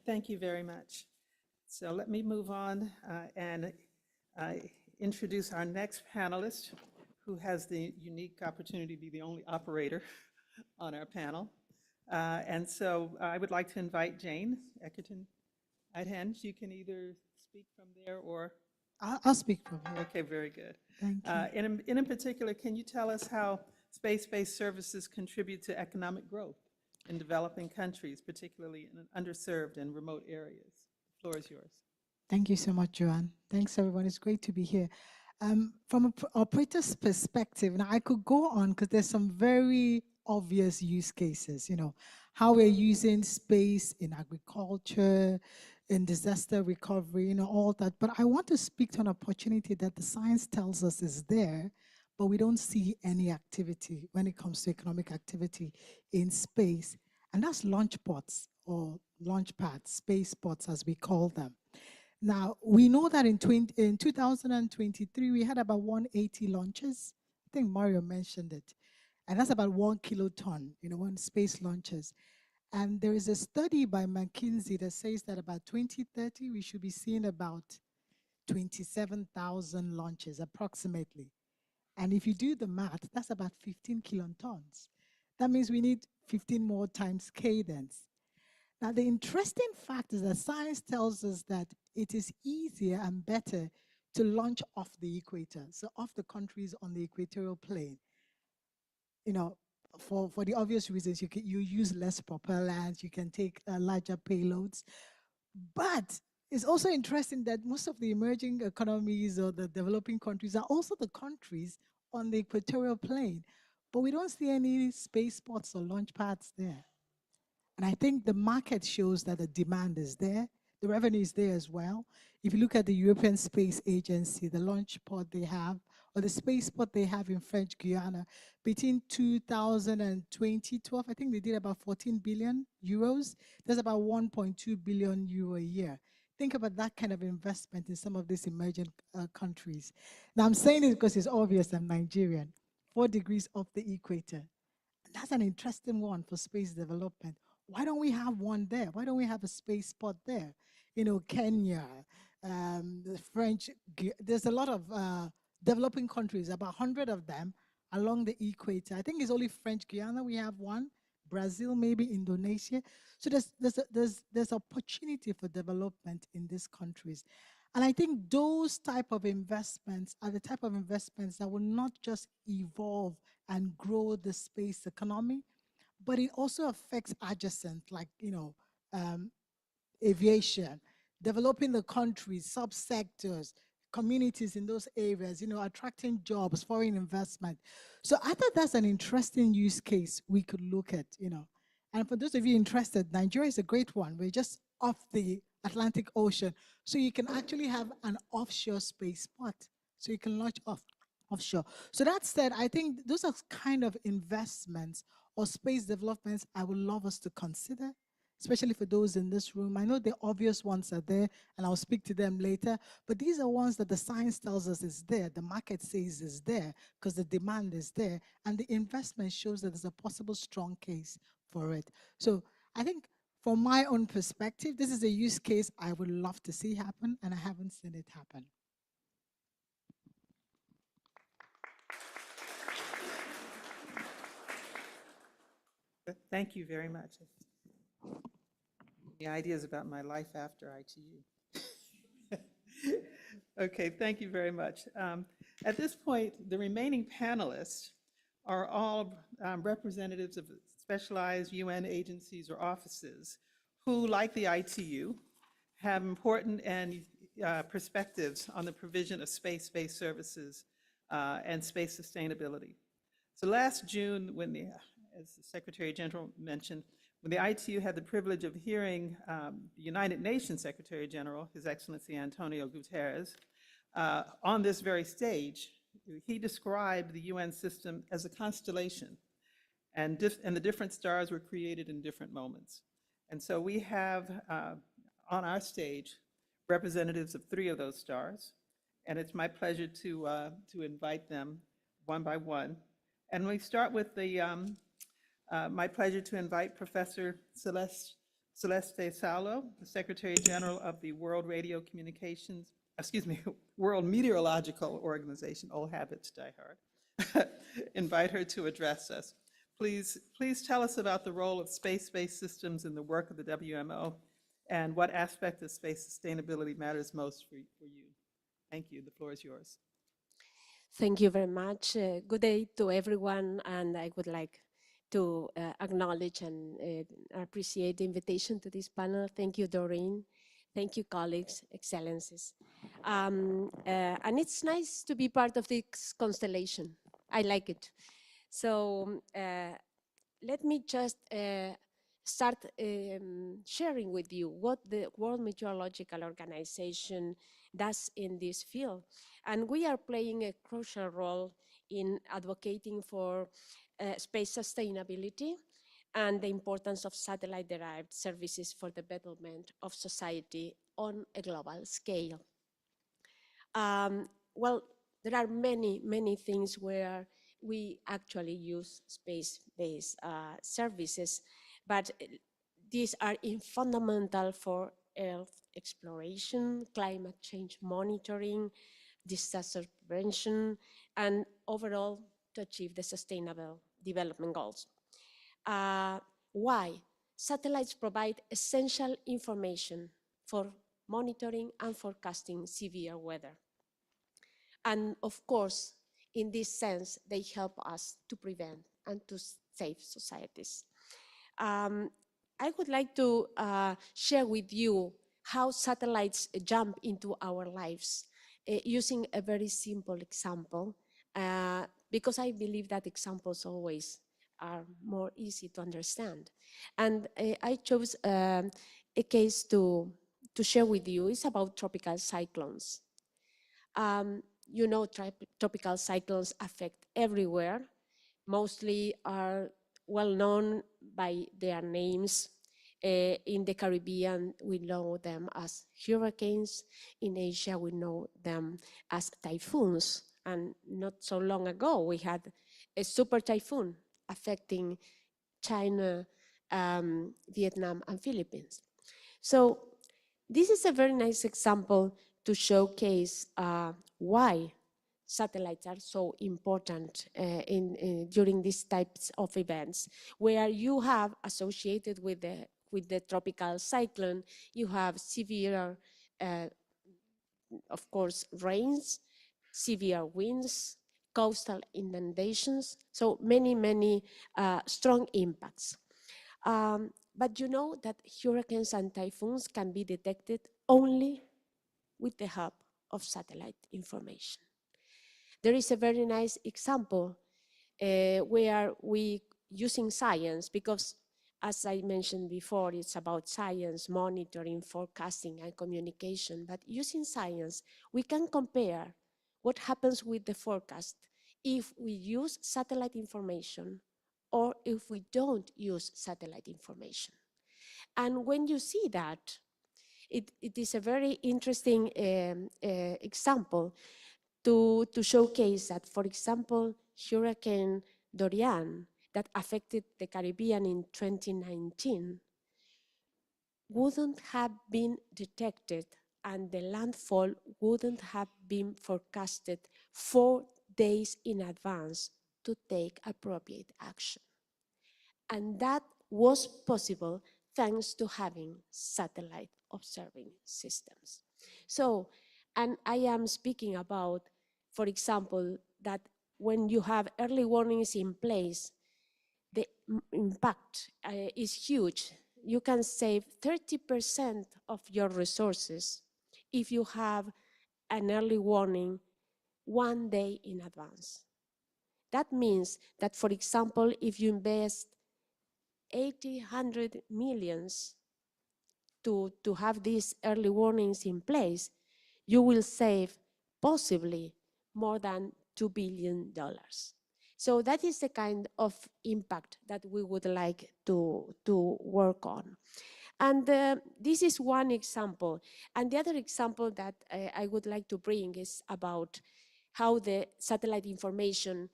Thank you very much. So let me move on and introduce our next panelist, who has the unique opportunity to be the only operator on our panel. And so I would like to invite Jane Eckerton Idhenge. You can either speak from there or... I'll speak from here. Okay, very good. Thank you. In particular, can you tell us how space-based services contribute to economic growth in developing countries, particularly in underserved and remote areas? The floor is yours. Thank you so much, Joanne. Thanks, everyone. It's great to be here. From an operator's perspective, now I could go on because there's some very obvious use cases, how we're using space in agriculture, in disaster recovery, all that. But I want to speak to an opportunity that the science tells us is there, but we don't see any activity when it comes to economic activity in space. And that's launch pods or launch pads, space pods as we call them. Now, we know that in 2023, we had about 180 launches. I think Mario mentioned it. And that's about 1 kiloton, when space launches. And there is a study by McKinsey that says that about 2030, we should be seeing about 27,000 launches approximately. And if you do the math, that's about 15 kilotons. That means we need 15 more times cadence. Now, the interesting fact is that science tells us that it is easier and better to launch off the equator, so off the countries on the equatorial plane. For the obvious reasons, you use less propellants, you can take larger payloads. But it's also interesting that most of the emerging economies or the developing countries are also the countries on the equatorial plane. But we don't see any space spots or launch pads there. And I think the market shows that the demand is there. The revenue is there as well. If you look at the European Space Agency, the launch pod they have, or the space pod they have in French Guiana, between 2000 and 2012, I think they did about 14 billion euros. That's about 1.2 billion euro a year. Think about that kind of investment in some of these emerging countries. Now, I'm saying it because it's obvious I'm Nigerian, 4 degrees off the equator. And that's an interesting one for space development. Why don't we have one there? Why don't we have a space spot there? Kenya, the French, there's a lot of developing countries, about 100 of them along the equator. I think it's only French Guiana we have one, Brazil, maybe Indonesia. So there's opportunity for development in these countries. And I think those type of investments are the type of investments that will not just evolve and grow the space economy, but it also affects adjacent, like, aviation, developing the countries, subsectors, communities in those areas, attracting jobs, foreign investment. So I thought that's an interesting use case we could look at, And for those of you interested, Nigeria is a great one. We're just off the Atlantic Ocean. So you can actually have an offshore space spot. So you can launch offshore. So that said, I think those are kind of investments or space developments I would love us to consider, especially for those in this room. I know the obvious ones are there, and I'll speak to them later, but these are ones that the science tells us is there, the market says is there, because the demand is there, and the investment shows that there's a possible strong case for it. So I think from my own perspective, this is a use case I would love to see happen, and I haven't seen it happen. Thank you very much. The ideas about my life after ITU. Okay, thank you very much. At this point, the remaining panelists are all representatives of specialized UN agencies or offices who, like the ITU, have important and perspectives on the provision of space-based services and space sustainability. So last June, when as the Secretary General mentioned, when the ITU had the privilege of hearing the United Nations Secretary General, His Excellency Antonio Guterres, on this very stage, he described the UN system as a constellation. and the different stars were created in different moments. And so we have on our stage representatives of 3 of those stars, and it's my pleasure to invite them one by one. And we start with my pleasure to invite Professor Celeste Saulo, the Secretary General of the World World Meteorological Organization. Old habits die hard. Invite her to address us. Please tell us about the role of space-based systems in the work of the WMO and what aspect of space sustainability matters most for you. Thank you. The floor is yours. Thank you very much. Good day to everyone, and I would like to acknowledge and appreciate the invitation to this panel. Thank you, Doreen. Thank you, colleagues, excellencies. And it's nice to be part of this constellation. I like it. So let me just start sharing with you what the World Meteorological Organization does in this field. And we are playing a crucial role in advocating for space sustainability and the importance of satellite-derived services for the betterment of society on a global scale. Well, there are many things where we actually use space-based services, but these are fundamental for Earth exploration, climate change monitoring, disaster prevention, and overall to achieve the Sustainable Development Goals. Why? Satellites provide essential information for monitoring and forecasting severe weather. And of course, in this sense, they help us to prevent and to save societies. I would like to share with you how satellites jump into our lives using a very simple example, because I believe that examples always are more easy to understand. And I chose a case to share with you. It's about tropical cyclones. You know, tropical cyclones affect everywhere. Mostly are well known by their names. In the Caribbean, we know them as hurricanes. In Asia, we know them as typhoons. And not so long ago, we had a super typhoon affecting China, Vietnam, and Philippines. So this is a very nice example to showcase why satellites are so important during these types of events, where you have associated with the tropical cyclone, you have severe, of course, rains, severe winds, coastal inundations, so many strong impacts. But you know that hurricanes and typhoons can be detected only with the help of satellite information. There is a very nice example where we using science, because as I mentioned before, it's about science, monitoring, forecasting, and communication. But using science, we can compare what happens with the forecast if we use satellite information or if we don't use satellite information. And when you see that, it is a very interesting example to showcase that, for example, Hurricane Dorian that affected the Caribbean in 2019 wouldn't have been detected and the landfall wouldn't have been forecasted 4 days in advance to take appropriate action. And that was possible thanks to having satellite observing systems. So, and I am speaking about, for example, that when you have early warnings in place, the impact is huge. You can save 30% of your resources if you have an early warning 1 day in advance. That means that, for example, if you invest 100 millions to have these early warnings in place, you will save possibly more than $2 billion. So that is the kind of impact that we would like to work on. And this is one example. And the other example that I would like to bring is about how the satellite information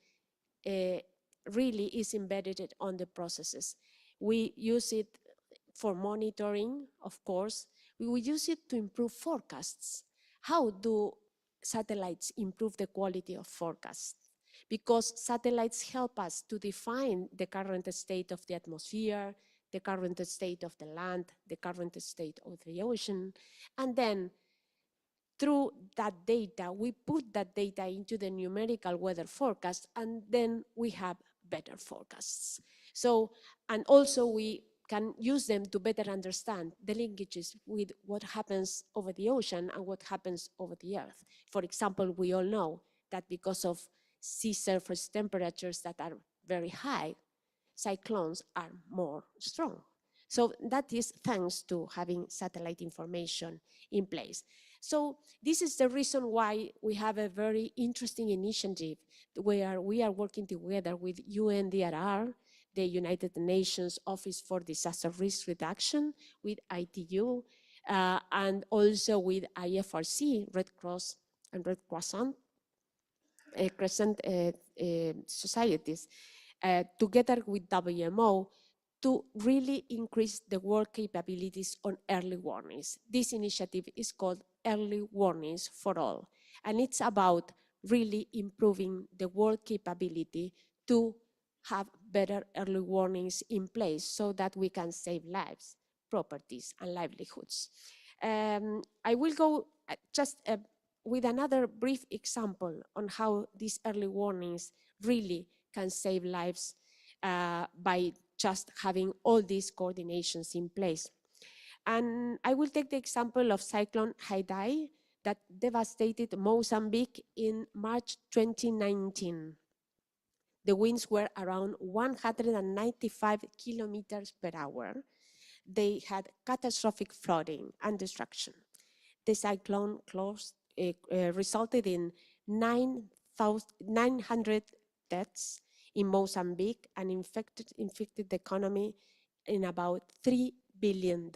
really is embedded on the processes. We use it for monitoring, of course. We will use it to improve forecasts. How do satellites improve the quality of forecasts? Because satellites help us to define the current state of the atmosphere, the current state of the land, the current state of the ocean, and then through that data, we put that data into the numerical weather forecast, and then we have better forecasts. So, and also we can use them to better understand the linkages with what happens over the ocean and what happens over the earth. For example, we all know that because of sea surface temperatures that are very high, cyclones are more strong. So that is thanks to having satellite information in place. So this is the reason why we have a very interesting initiative where we are working together with UNDRR, the United Nations Office for Disaster Risk Reduction, with ITU, and also with IFRC, Red Cross and Red Crescent societies, together with WMO, to really increase the work capabilities on early warnings. This initiative is called Early Warnings for All, and it's about really improving the work capability to have better early warnings in place so that we can save lives, properties, and livelihoods. I will go just with another brief example on how these early warnings really can save lives by just having all these coordinations in place. And I will take the example of Cyclone Haidai that devastated Mozambique in March 2019. The winds were around 195 kilometers per hour. They had catastrophic flooding and destruction. The cyclone resulted in 900 deaths in Mozambique and infected the economy in about $3 billion.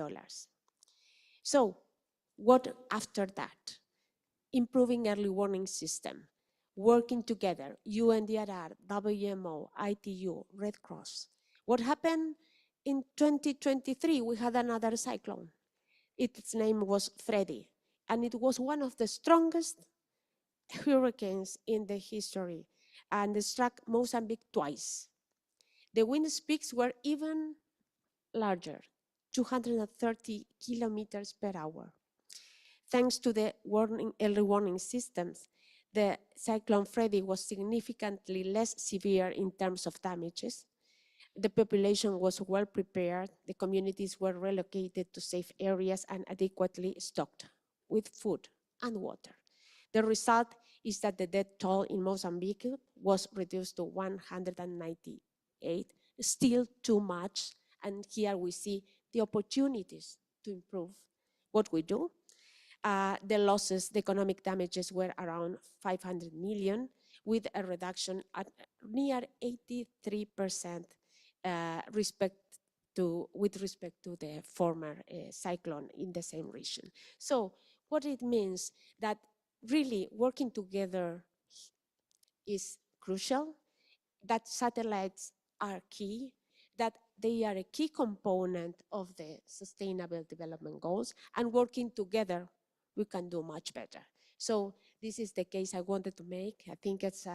So what after that? Improving early warning system, working together, UNDRR, WMO, ITU, Red Cross. What happened in 2023? We had another cyclone. Its name was Freddy, and it was one of the strongest hurricanes in the history, and it struck Mozambique twice. The wind speeds were even larger, 230 kilometers per hour. Thanks to the early warning systems, the Cyclone Freddy was significantly less severe in terms of damages. The population was well prepared. The communities were relocated to safe areas and adequately stocked with food and water. The result is that the death toll in Mozambique was reduced to 198, still too much. And here we see the opportunities to improve what we do. The losses, the economic damages were around 500 million, with a reduction at near 83% with respect to the former cyclone in the same region. So what it means that really working together is crucial, that satellites are key, that they are a key component of the Sustainable Development Goals, and working together, we can do much better. So this is the case I wanted to make. I think it's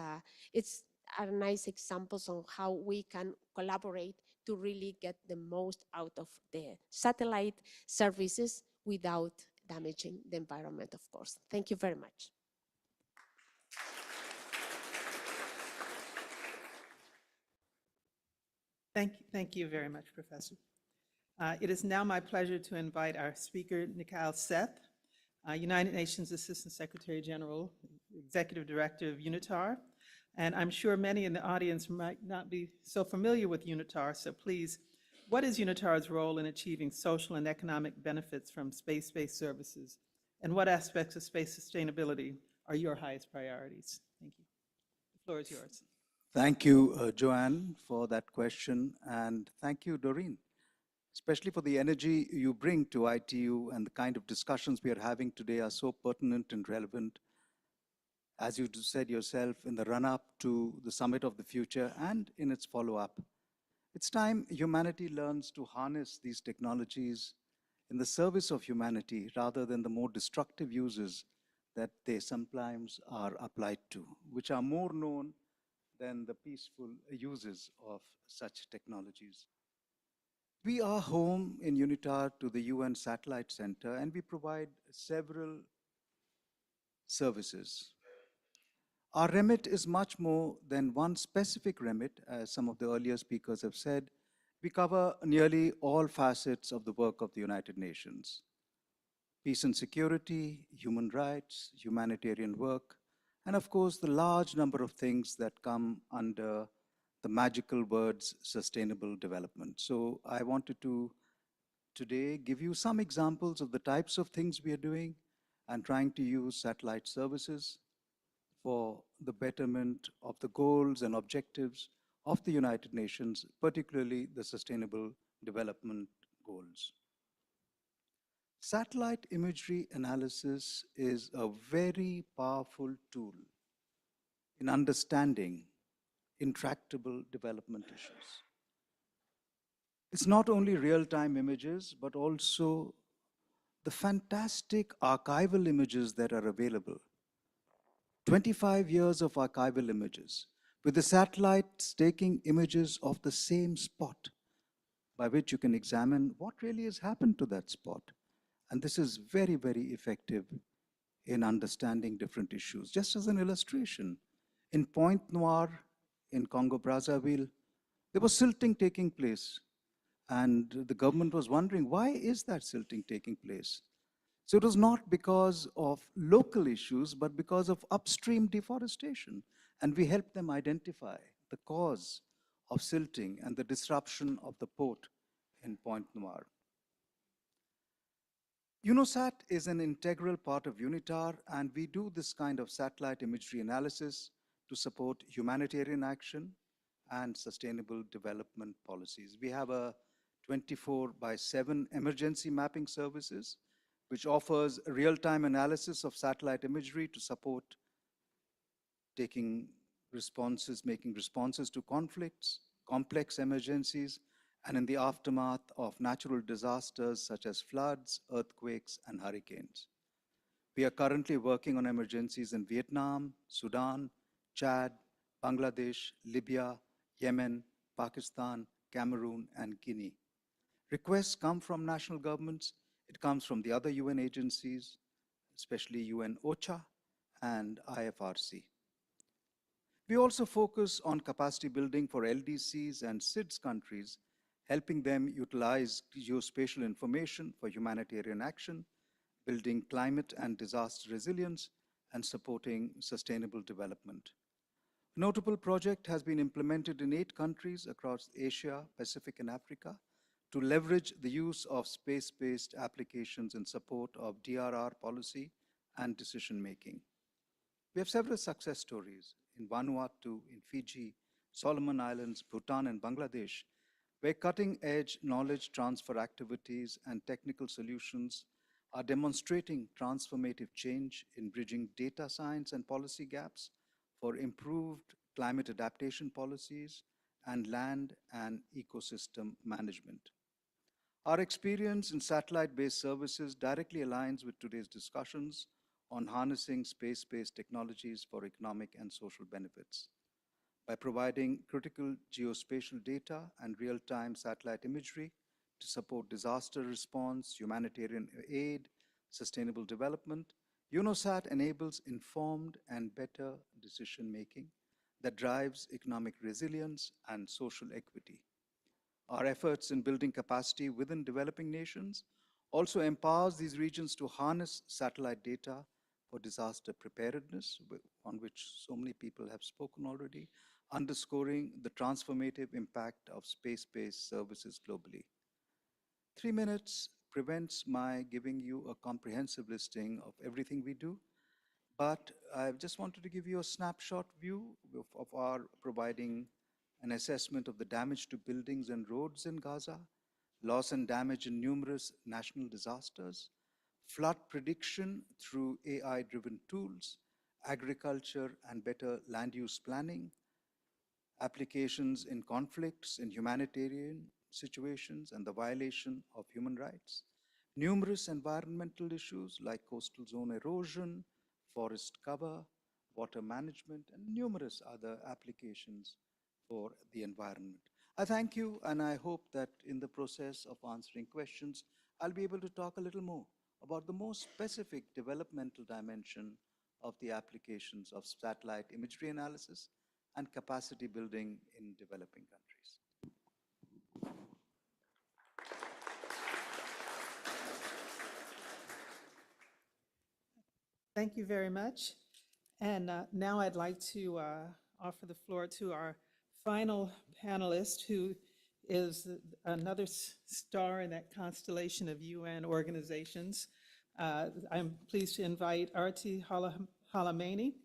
nice examples on how we can collaborate to really get the most out of the satellite services without damaging the environment, of course. Thank you very much. Thank you very much, Professor. It is now my pleasure to invite our speaker, Nikhil Seth, United Nations Assistant Secretary General, Executive Director of UNITAR. And I'm sure many in the audience might not be so familiar with UNITAR, so please, what is UNITAR's role in achieving social and economic benefits from space-based services? And what aspects of space sustainability are your highest priorities? Thank you. The floor is yours. Thank you, Joanne, for that question, and thank you, Doreen, especially for the energy you bring to ITU, and the kind of discussions we are having today are so pertinent and relevant, as you said yourself, in the run-up to the Summit of the Future and in its follow-up. It's time humanity learns to harness these technologies in the service of humanity rather than the more destructive uses that they sometimes are applied to, which are more known than the peaceful uses of such technologies. We are home in UNITAR to the UN Satellite Center, and we provide several services. Our remit is much more than one specific remit, as some of the earlier speakers have said. We cover nearly all facets of the work of the United Nations: peace and security, human rights, humanitarian work, and of course, the large number of things that come under the magical words sustainable development. So I wanted to today give you some examples of the types of things we are doing and trying to use satellite services for the betterment of the goals and objectives of the United Nations, particularly the Sustainable Development Goals. Satellite imagery analysis is a very powerful tool in understanding intractable development issues. It's not only real-time images, but also the fantastic archival images that are available. 25 years of archival images, with the satellites taking images of the same spot, by which you can examine what really has happened to that spot. And this is very, very effective in understanding different issues. Just as an illustration, in Point Noir in Congo-Brazzaville, there was silting taking place. And the government was wondering, why is that silting taking place? So it was not because of local issues, but because of upstream deforestation. And we helped them identify the cause of silting and the disruption of the port in Point Noir. UNOSAT is an integral part of UNITAR, and we do this kind of satellite imagery analysis to support humanitarian action and sustainable development policies. We have a 24/7 emergency mapping services, which offers real-time analysis of satellite imagery to support making responses to conflicts, complex emergencies, and in the aftermath of natural disasters such as floods, earthquakes, and hurricanes. We are currently working on emergencies in Vietnam, Sudan, Chad, Bangladesh, Libya, Yemen, Pakistan, Cameroon, and Guinea. Requests come from national governments. It comes from the other UN agencies, especially UN OCHA and IFRC. We also focus on capacity building for LDCs and SIDS countries, helping them utilize geospatial information for humanitarian action, building climate and disaster resilience, and supporting sustainable development. A notable project has been implemented in 8 countries across Asia, Pacific, and Africa to leverage the use of space-based applications in support of DRR policy and decision-making. We have several success stories in Vanuatu, in Fiji, Solomon Islands, Bhutan, and Bangladesh, where cutting-edge knowledge transfer activities and technical solutions are demonstrating transformative change in bridging data science and policy gaps for improved climate adaptation policies and land and ecosystem management. Our experience in satellite-based services directly aligns with today's discussions on harnessing space-based technologies for economic and social benefits. By providing critical geospatial data and real-time satellite imagery to support disaster response, humanitarian aid, sustainable development, UNOSAT enables informed and better decision-making that drives economic resilience and social equity. Our efforts in building capacity within developing nations also empowers these regions to harness satellite data for disaster preparedness, on which so many people have spoken already, underscoring the transformative impact of space-based services globally. 3 minutes prevents my giving you a comprehensive listing of everything we do, But I just wanted to give you a snapshot view of our providing an assessment of the damage to buildings and roads in Gaza, loss and damage in numerous national disasters, flood prediction through AI-driven tools, agriculture and better land use planning, applications in conflicts, in humanitarian situations, and the violation of human rights, numerous environmental issues like coastal zone erosion, forest cover, water management, and numerous other applications for the environment. I thank you, and I hope that in the process of answering questions, I'll be able to talk a little more about the more specific developmental dimension of the applications of satellite imagery analysis and capacity building in developing countries. Thank you very much. And now I'd like to offer the floor to our final panelist, who is another star in that constellation of UN organizations. I'm pleased to invite Arti Halamani,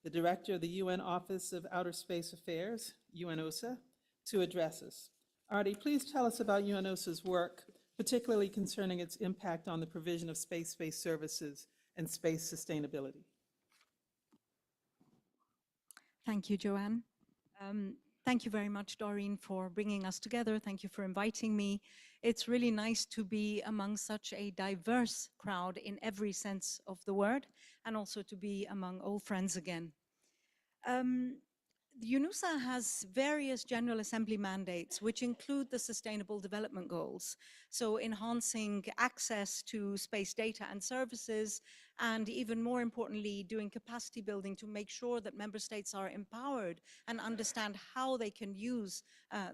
the Director of the UN Office of Outer Space Affairs, UNOSA, to address us. Arti, please tell us about UNOSA's work, particularly concerning its impact on the provision of space-based services and space sustainability. Thank you, Joanne. Thank you very much, Doreen, for bringing us together. Thank you for inviting me. It's really nice to be among such a diverse crowd in every sense of the word, and also to be among old friends again. The UNOSA has various General Assembly mandates, which include the Sustainable Development Goals. So enhancing access to space data and services, and even more importantly, doing capacity building to make sure that member states are empowered and understand how they can use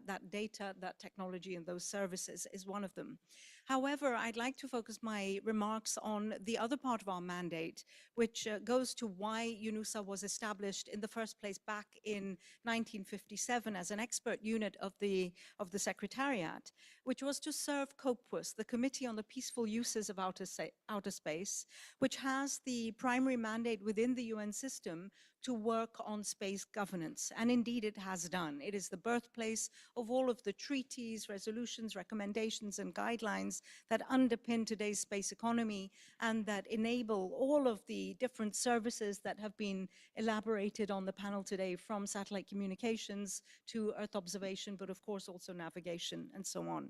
that data, that technology, and those services is one of them. However, I'd like to focus my remarks on the other part of our mandate, which goes to why UNOSA was established in the first place back in 1957 as an expert unit of the Secretariat, which was to serve COPUS, the Committee on the Peaceful Uses of Outer Space, which has the primary mandate within the UN system to work on space governance. And indeed it has done. It is the birthplace of all of the treaties, resolutions, recommendations, and guidelines that underpin today's space economy and that enable all of the different services that have been elaborated on the panel today, from satellite communications to Earth observation, but of course also navigation and so on.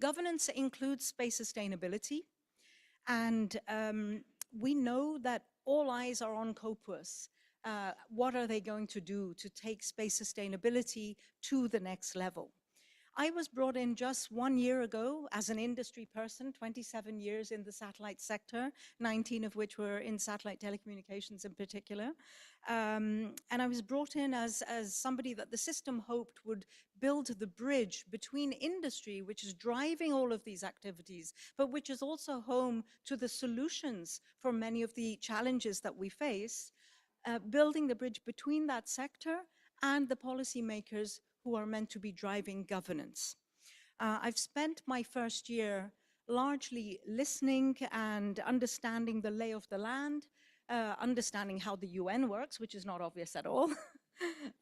Governance includes space sustainability, and we know that all eyes are on COPUS. What are they going to do to take space sustainability to the next level? I was brought in just 1 year ago as an industry person, 27 years in the satellite sector, 19 of which were in satellite telecommunications in particular. And I was brought in as somebody that the system hoped would build the bridge between industry, which is driving all of these activities, but which is also home to the solutions for many of the challenges that we face, building the bridge between that sector and the policymakers who are meant to be driving governance. I've spent my first year largely listening and understanding the lay of the land, understanding how the UN works, which is not obvious at all,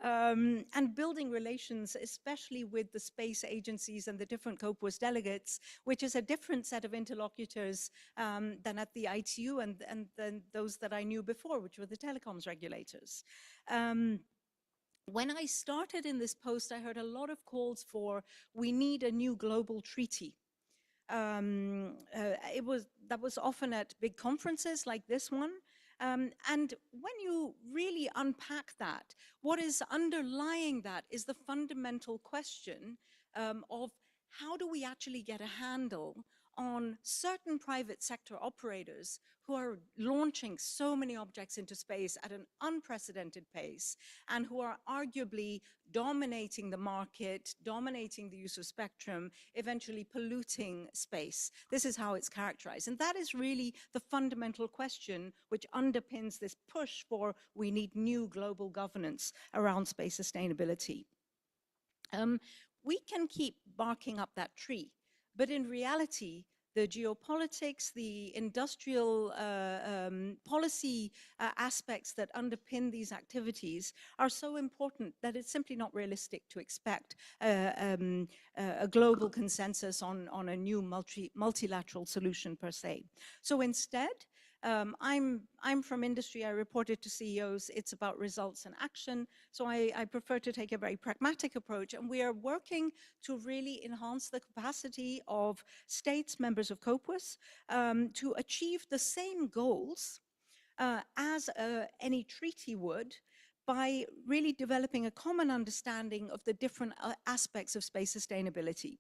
and building relations, especially with the space agencies and the different COPUS delegates, which is a different set of interlocutors than at the ITU and than those that I knew before, which were the telecoms regulators. When I started in this post, I heard a lot of calls for, we need a new global treaty. That was often at big conferences like this one. And when you really unpack that, what is underlying that is the fundamental question of how do we actually get a handle on certain private sector operators who are launching so many objects into space at an unprecedented pace, and who are arguably dominating the market, dominating the use of spectrum, eventually polluting space. This is how it's characterized. And that is really the fundamental question which underpins this push for we need new global governance around space sustainability. We can keep barking up that tree, but in reality, the geopolitics, the industrial policy aspects that underpin these activities are so important that it's simply not realistic to expect a global consensus on a new multilateral solution per se. So instead, I'm from industry, I reported to CEOs, it's about results and action. So I prefer to take a very pragmatic approach, and we are working to really enhance the capacity of states, members of COPUS, to achieve the same goals as any treaty would, by really developing a common understanding of the different aspects of space sustainability.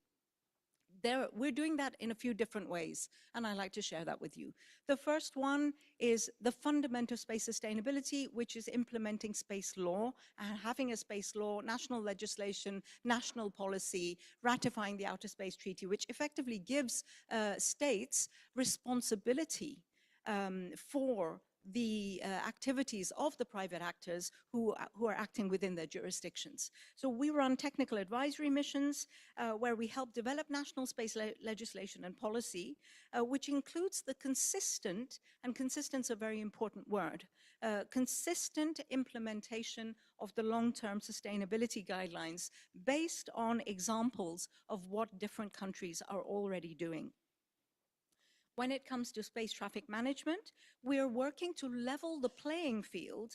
We're doing that in a few different ways, and I'd like to share that with you. The first one is the fundament of space sustainability, which is implementing space law and having a space law, national legislation, national policy, ratifying the Outer Space Treaty, which effectively gives states responsibility for the activities of the private actors who are acting within their jurisdictions. So we run technical advisory missions where we help develop national space legislation and policy, which includes the consistent, and consistent's a very important word, consistent implementation of the long-term sustainability guidelines based on examples of what different countries are already doing. When it comes to space traffic management, we are working to level the playing field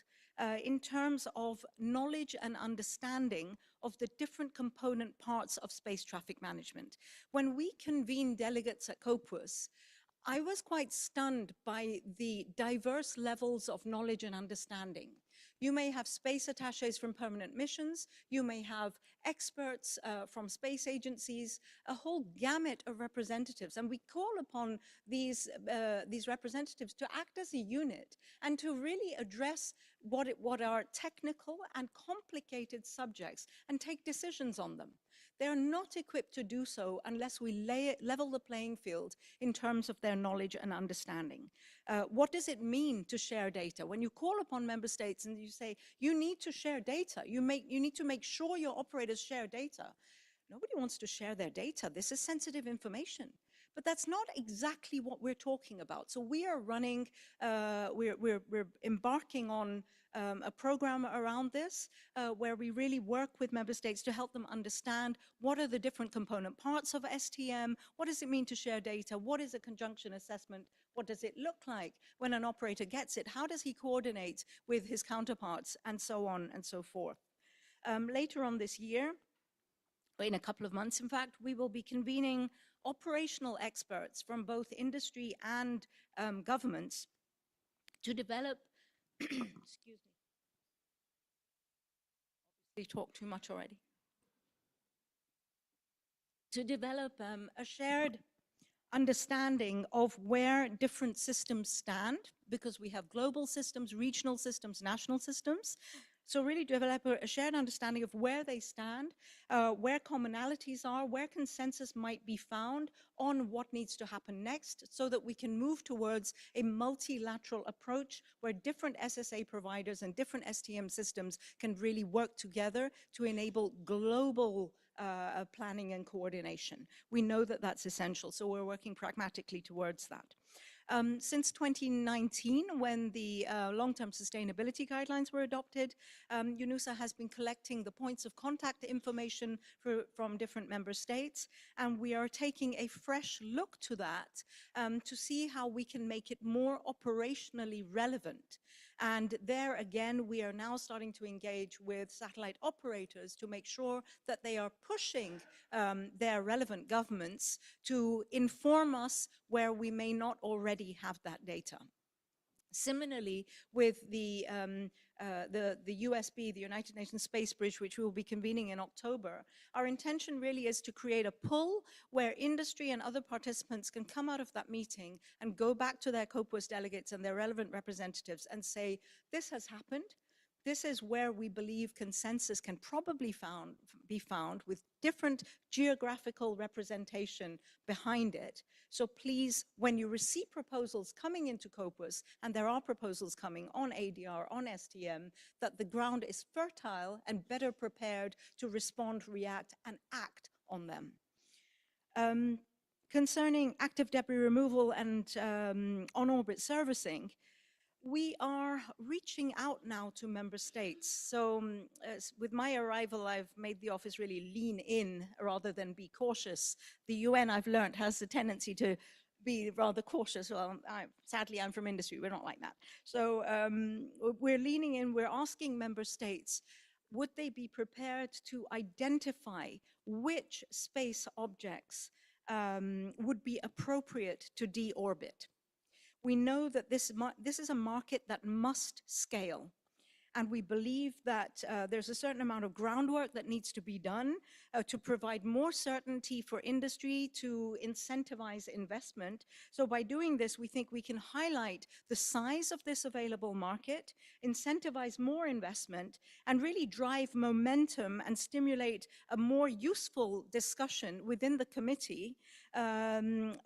in terms of knowledge and understanding of the different component parts of space traffic management. When we convene delegates at COPUS, I was quite stunned by the diverse levels of knowledge and understanding. You may have space attaches from permanent missions, you may have experts from space agencies, a whole gamut of representatives, and we call upon these representatives to act as a unit and to really address what are technical and complicated subjects and take decisions on them. They're not equipped to do so unless we level the playing field in terms of their knowledge and understanding. What does it mean to share data? When you call upon member states and you say, you need to share data, you need to make sure your operators share data. Nobody wants to share their data. This is sensitive information. But that's not exactly what we're talking about. So we are running, we're embarking on a program around this where we really work with member states to help them understand what are the different component parts of STM, what does it mean to share data, what is a conjunction assessment, what does it look like when an operator gets it, how does he coordinate with his counterparts, and so on and so forth. Later on this year, in a couple of months, in fact, we will be convening operational experts from both industry and governments to develop, excuse me, obviously talked too much already, to develop a shared understanding of where different systems stand, because we have global systems, regional systems, national systems. So really develop a shared understanding of where they stand, where commonalities are, where consensus might be found on what needs to happen next, so that we can move towards a multilateral approach where different SSA providers and different STM systems can really work together to enable global planning and coordination. We know that that's essential, so we're working pragmatically towards that. Since 2019, when the long-term sustainability guidelines were adopted, UNUSA has been collecting the points of contact information from different member states, and we are taking a fresh look to that to see how we can make it more operationally relevant. And there again, we are now starting to engage with satellite operators to make sure that they are pushing their relevant governments to inform us where we may not already have that data. Similarly, with the USB, the United Nations Space Bridge, which we will be convening in October, our intention really is to create a pull where industry and other participants can come out of that meeting and go back to their COPUS delegates and their relevant representatives and say, this has happened. This is where we believe consensus can probably be found with different geographical representation behind it. So please, when you receive proposals coming into COPUS, and there are proposals coming on ADR, on STM, that the ground is fertile and better prepared to respond, react, and act on them. concerning active debris removal and on-orbit servicing, we are reaching out now to member states. So with my arrival, I've made the office really lean in rather than be cautious. The UN, I've learned, has a tendency to be rather cautious. Well, sadly, I'm from industry. We're not like that. So we're leaning in. We're asking member states, would they be prepared to identify which space objects would be appropriate to deorbit? We know that this is a market that must scale. And we believe that there's a certain amount of groundwork that needs to be done to provide more certainty for industry, to incentivize investment. So by doing this, we think we can highlight the size of this available market, incentivize more investment, and really drive momentum and stimulate a more useful discussion within the committee,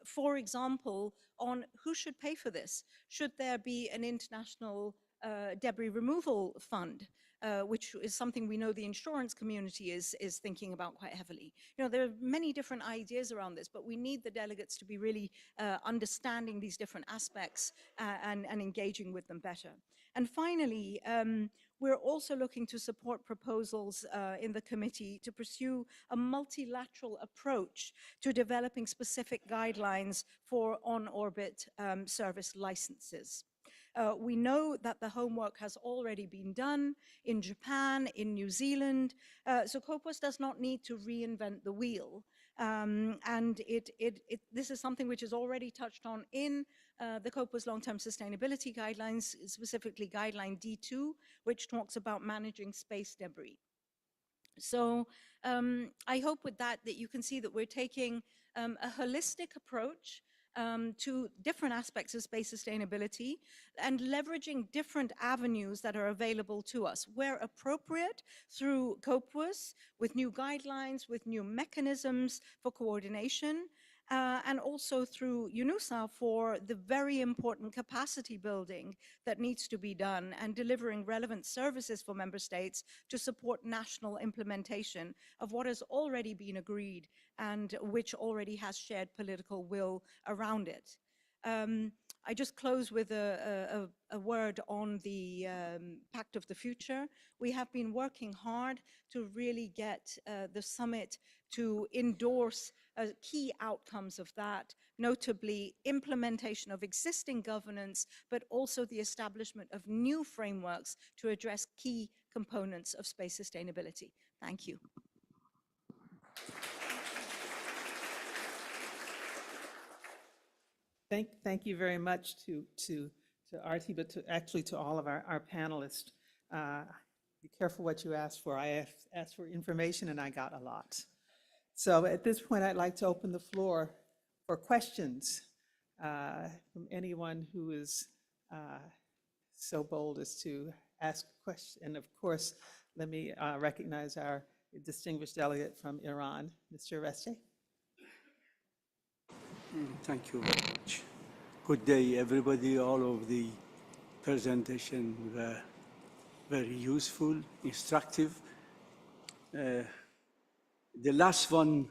for example, on who should pay for this. Should there be an international debris removal fund, which is something we know the insurance community is thinking about quite heavily. You know, there are many different ideas around this, but we need the delegates to be really understanding these different aspects and engaging with them better. And finally, we're also looking to support proposals in the committee to pursue a multilateral approach to developing specific guidelines for on-orbit service licenses. We know that the homework has already been done in Japan, in New Zealand, so COPUS does not need to reinvent the wheel. And this is something which is already touched on in the COPUS long-term sustainability guidelines, specifically guideline D2, which talks about managing space debris. So I hope with that you can see that we're taking a holistic approach to different aspects of space sustainability and leveraging different avenues that are available to us, where appropriate, through COPUS, with new guidelines, with new mechanisms for coordination, and also through UNUSA for the very important capacity building that needs to be done and delivering relevant services for member states to support national implementation of what has already been agreed and which already has shared political will around it. I just close with a word on the Pact of the Future. We have been working hard to really get the summit to endorse key outcomes of that, notably implementation of existing governance, but also the establishment of new frameworks to address key components of space sustainability. Thank you. Thank you very much to Arti, but actually to all of our panelists. Be careful what you ask for. I asked for information and I got a lot. So at this point, I'd like to open the floor for questions from anyone who is so bold as to ask a question. And of course, let me recognize our distinguished delegate from Iran, Mr. Reste. Thank you very much. Good day, everybody. All of the presentation were very useful, instructive. The last one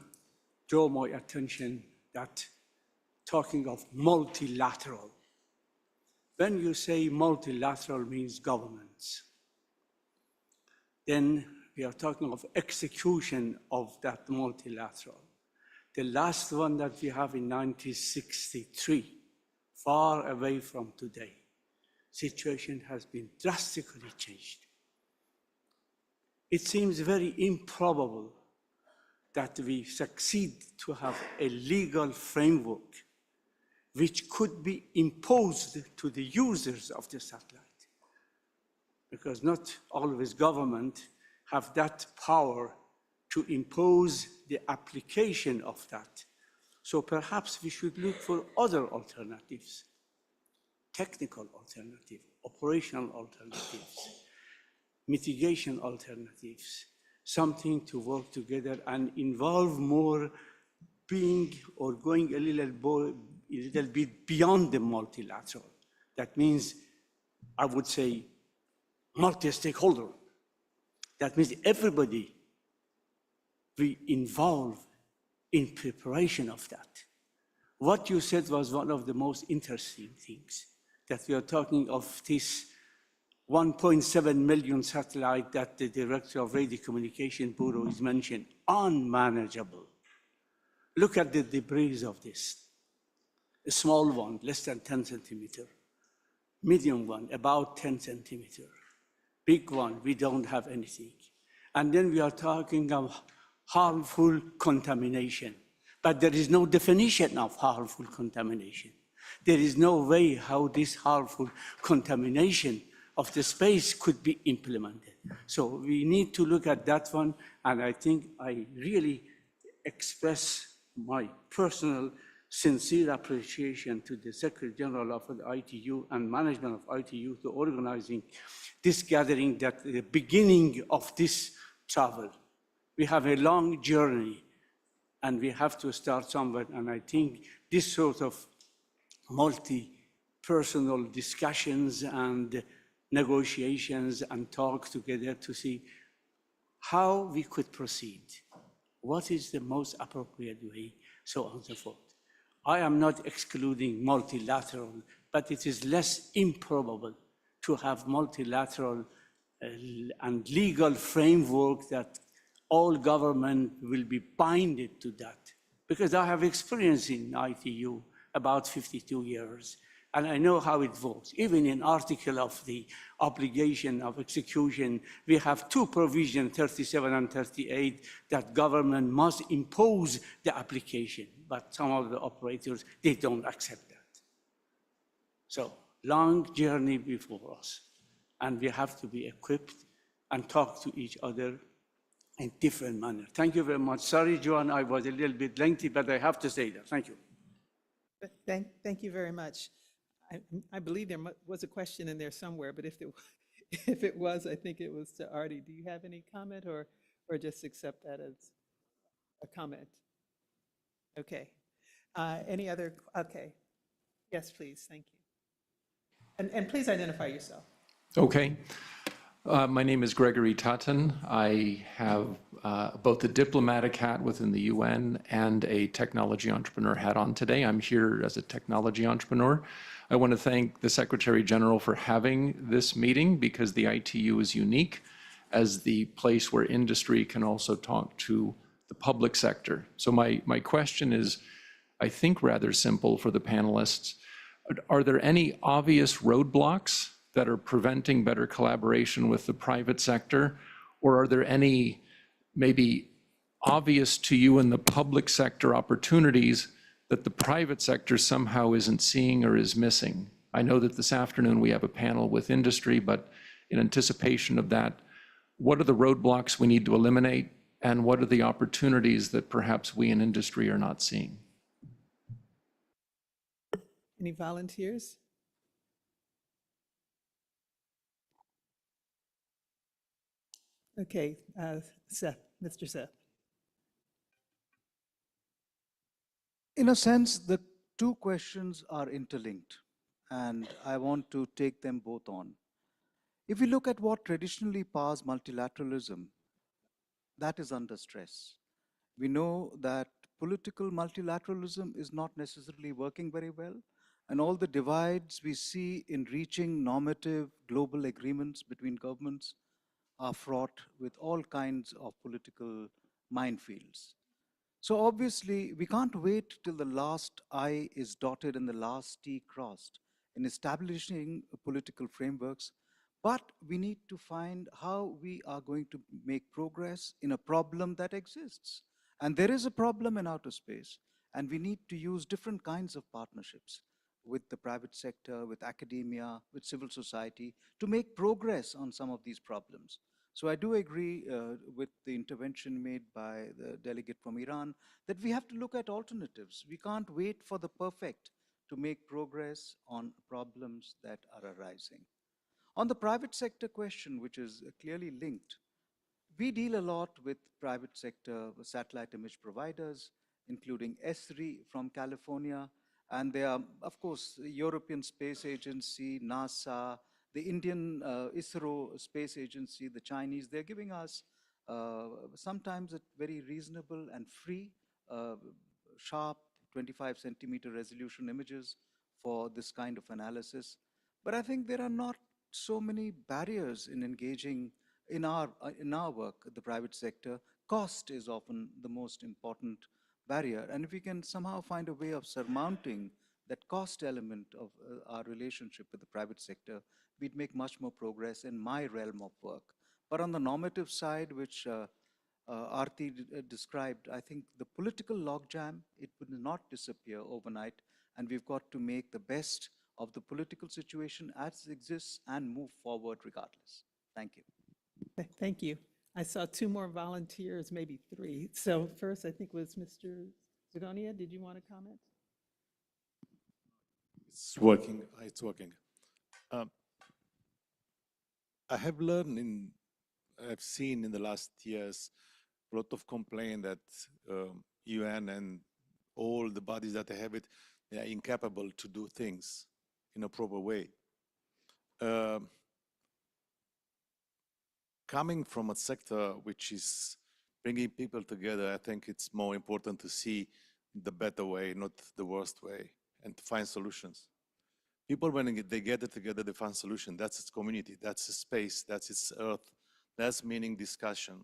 drew my attention that talking of multilateral. When you say multilateral means governments, then we are talking of execution of that multilateral. The last one that we have in 1963, far away from today, situation has been drastically changed. It seems very improbable that we succeed to have a legal framework which could be imposed to the users of the satellite, because not always government have that power to impose the application of that. So perhaps we should look for other alternatives, technical alternatives, operational alternatives, mitigation alternatives, something to work together and involve more being or going a little bit beyond the multilateral. That means, I would say, multi-stakeholder. That means everybody we involve in preparation of that. What you said was one of the most interesting things, that we are talking of this 1.7 million satellite that the Director of Radio Communication Bureau is mentioned, unmanageable. Look at the debris of this. A small one, less than 10 centimeter. Medium one, about 10 centimeter. Big one, we don't have anything. And then we are talking of harmful contamination. But there is no definition of harmful contamination. There is no way how this harmful contamination of the space could be implemented. So we need to look at that one, and I think I really express my personal sincere appreciation to the Secretary General of the ITU and management of ITU to organizing this gathering, that the beginning of this travel. We have a long journey and we have to start somewhere, and I think this sort of multi-personal discussions and negotiations and talk together to see how we could proceed, what is the most appropriate way, so on and so forth. I am not excluding multilateral, but it is less improbable to have multilateral and legal framework that all government will be binded to that. Because I have experience in ITU about 52 years, and I know how it works. Even in article of the obligation of execution, we have two provisions, 37 and 38, that government must impose the application, but some of the operators, they don't accept that. So, long journey before us, and we have to be equipped and talk to each other in different manner. Thank you very much. Sorry, Joan, I was a little bit lengthy, but I have to say that. Thank you. Thank you very much. I believe there was a question in there somewhere, but if it was, I think it was to Artie. Do you have any comment or just accept that as a comment? Okay. Any other, okay. Yes, please, thank you. And please identify yourself. Okay. My name is Gregory Tutton. I have both a diplomatic hat within the UN and a technology entrepreneur hat on today. I'm here as a technology entrepreneur. I want to thank the Secretary General for having this meeting, because the ITU is unique as the place where industry can also talk to the public sector. So my question is, I think, rather simple for the panelists. Are there any obvious roadblocks that are preventing better collaboration with the private sector? Or are there any maybe obvious to you in the public sector opportunities that the private sector somehow isn't seeing or is missing? I know that this afternoon we have a panel with industry, but in anticipation of that, what are the roadblocks we need to eliminate, and what are the opportunities that perhaps we in industry are not seeing? Any volunteers? Okay, Seth, Mr. Seth. In a sense, the two questions are interlinked, and I want to take them both on. If we look at what traditionally powers multilateralism, that is under stress. We know that political multilateralism is not necessarily working very well, and all the divides we see in reaching normative global agreements between governments are fraught with all kinds of political minefields. So obviously, we can't wait till the last I is dotted and the last T crossed in establishing political frameworks, but we need to find how we are going to make progress in a problem that exists. And there is a problem in outer space, and we need to use different kinds of partnerships with the private sector, with academia, with civil society, to make progress on some of these problems. So I do agree with the intervention made by the delegate from Iran that we have to look at alternatives. We can't wait for the perfect to make progress on problems that are arising. On the private sector question, which is clearly linked, we deal a lot with private sector satellite image providers, including ESRI from California, and there are, of course, the European Space Agency, NASA, the Indian ISRO Space Agency, the Chinese. They're giving us sometimes a very reasonable and free, sharp 25 centimeter resolution images for this kind of analysis. But I think there are not so many barriers in engaging in our work, the private sector. Cost is often the most important barrier. And if we can somehow find a way of surmounting that cost element of our relationship with the private sector, we'd make much more progress in my realm of work. But on the normative side, which Aarti described, I think the political logjam, it would not disappear overnight, and we've got to make the best of the political situation as it exists and move forward regardless. Thank you. Thank you. I saw two more volunteers, maybe three. So first, I think was Mr. Zagonia. Did you want to comment? It's working. It's working. I have learned I've seen in the last years a lot of complaint that UN and all the bodies that have it, they are incapable to do things in a proper way. Coming from a sector which is bringing people together, I think it's more important to see the better way, not the worst way, and to find solutions. People, when they get it together, they find solution. That's its community, that's its space, that's its earth. That's meaning discussion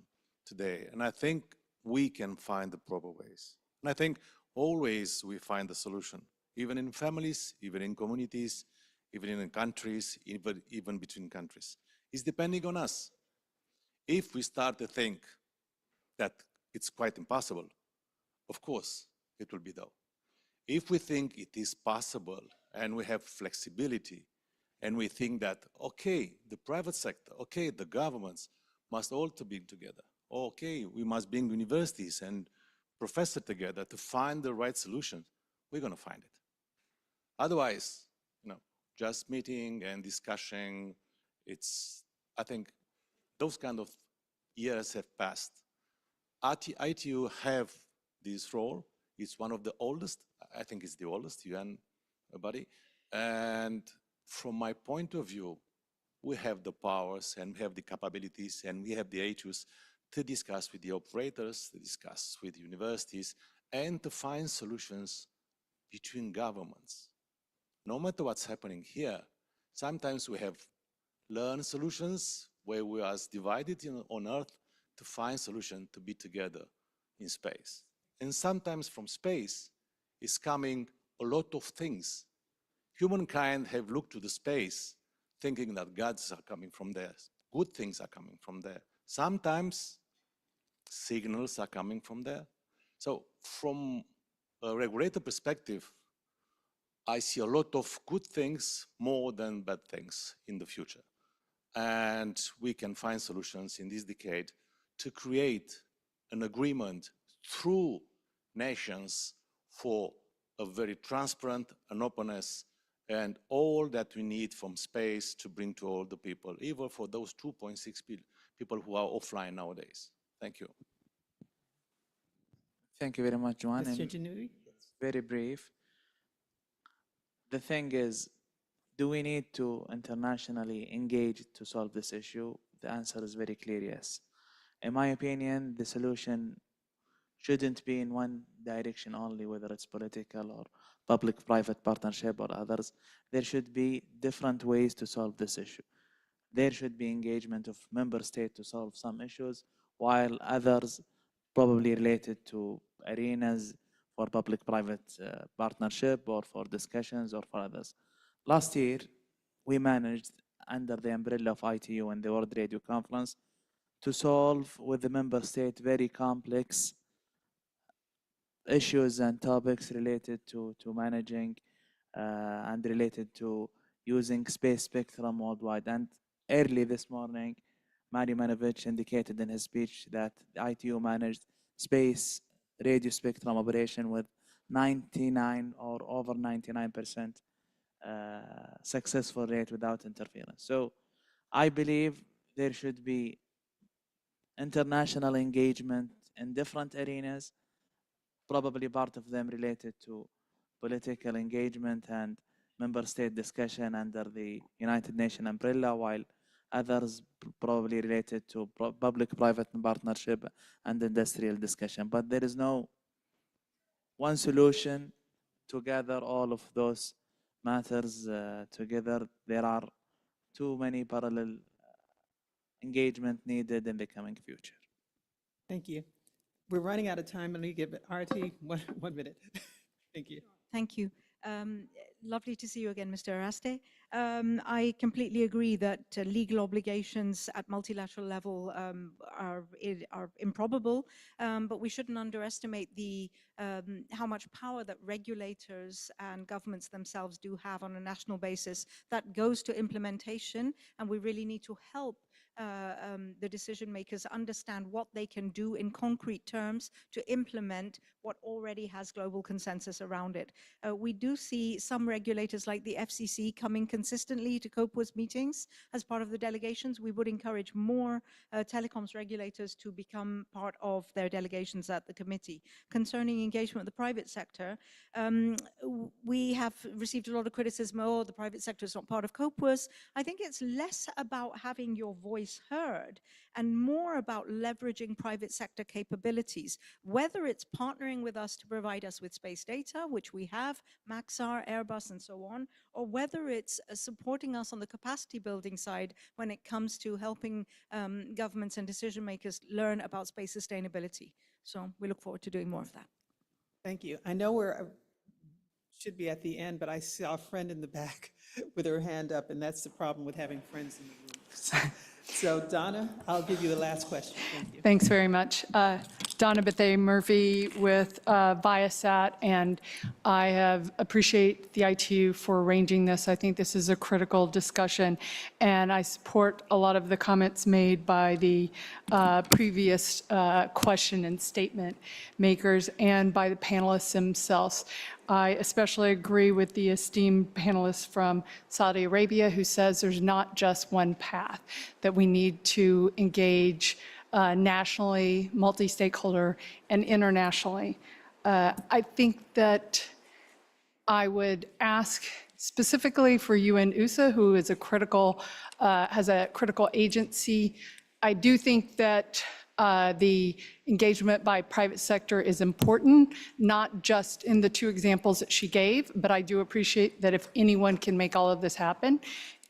today. And I think we can find the proper ways. And I think always we find the solution, even in families, even in communities, even in countries, even between countries. It's depending on us. If we start to think that it's quite impossible, of course, it will be though. If we think it is possible and we have flexibility and we think that, okay, the private sector, okay, the governments must all to be together. Okay, we must bring universities and professors together to find the right solutions. We're going to find it. Otherwise, just meeting and discussing, I think those kind of years have passed. ITU have this role. It's one of the oldest, I think it's the oldest UN body. And from my point of view, we have the powers and we have the capabilities and we have the issues to discuss with the operators, to discuss with universities, and to find solutions between governments. No matter what's happening here, sometimes we have learned solutions where we are divided on Earth to find solutions to be together in space. And sometimes from space is coming a lot of things. Humankind have looked to the space thinking that gods are coming from there, good things are coming from there. Sometimes signals are coming from there. So from a regulator perspective, I see a lot of good things more than bad things in the future. And we can find solutions in this decade to create an agreement through nations for a very transparent and openness and all that we need from space to bring to all the people, even for those 2.6 billion people who are offline nowadays. Thank you. Thank you very much, Juan. Mr. And Janui? very brief. The thing is, do we need to internationally engage to solve this issue? The answer is very clear, yes. In my opinion, the solution shouldn't be in one direction only, whether it's political or public-private partnership or others. There should be different ways to solve this issue. There should be engagement of member states to solve some issues, while others probably related to arenas for public-private partnership or for discussions or for others. Last year, we managed, under the umbrella of ITU and the World Radio Conference, to solve with the member state very complex issues and topics related to managing and related to using space spectrum worldwide. And early this morning, Mari Manovich indicated in his speech that the ITU managed space radio spectrum operation with 99 or over 99% successful rate without interference. So I believe there should be international engagement in different arenas, probably part of them related to political engagement and member state discussion under the United Nations umbrella, while others probably related to public-private partnership and industrial discussion. But there is no one solution together all of those matters together, there are too many parallel engagement needed in the coming future. Thank you. We're running out of time. Let me give RT one minute. Thank you. Thank you. Lovely to see you again, Mr. Araste. I completely agree that legal obligations at multilateral level are improbable, but we shouldn't underestimate how much power that regulators and governments themselves do have on a national basis. That goes to implementation, and we really need to help the decision makers understand what they can do in concrete terms to implement what already has global consensus around it. We do see some regulators like the FCC coming consistently to COPUOS meetings as part of the delegations. We would encourage more telecoms regulators to become part of their delegations at the committee. Concerning engagement with the private sector, we have received a lot of criticism, oh, the private sector is not part of COPUOS. I think it's less about having your voice heard and more about leveraging private sector capabilities, whether it's partnering with us to provide us with space data, which we have, Maxar, Airbus, and so on, or whether it's supporting us on the capacity building side when it comes to helping governments and decision makers learn about space sustainability. So we look forward to doing more of that. Thank you. I know should be at the end, but I saw a friend in the back with her hand up, and that's the problem with having friends in the room. So Donna, I'll give you the last question. Thank you. Thanks very much. Donna Bethea-Murphy with Viasat, and I appreciate the ITU for arranging this. I think this is a critical discussion, and I support a lot of the comments made by the previous question and statement makers and by the panelists themselves. I especially agree with the esteemed panelist from Saudi Arabia who says there's not just one path, that we need to engage nationally, multi-stakeholder, and internationally. I think that I would ask specifically for UN-USA, who is has a critical agency. I do think that the engagement by private sector is important, not just in the two examples that she gave, but I do appreciate that if anyone can make all of this happen,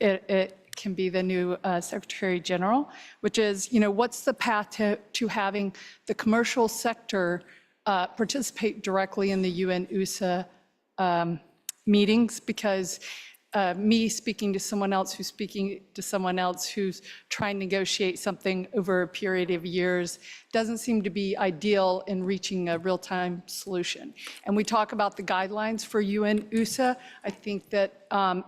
it can be the new Secretary General, which is, what's the path to having the commercial sector participate directly in the UN-USA meetings? Because me speaking to someone else who's speaking to someone else who's trying to negotiate something over a period of years doesn't seem to be ideal in reaching a real-time solution. And we talk about the guidelines for UN-USA. I think that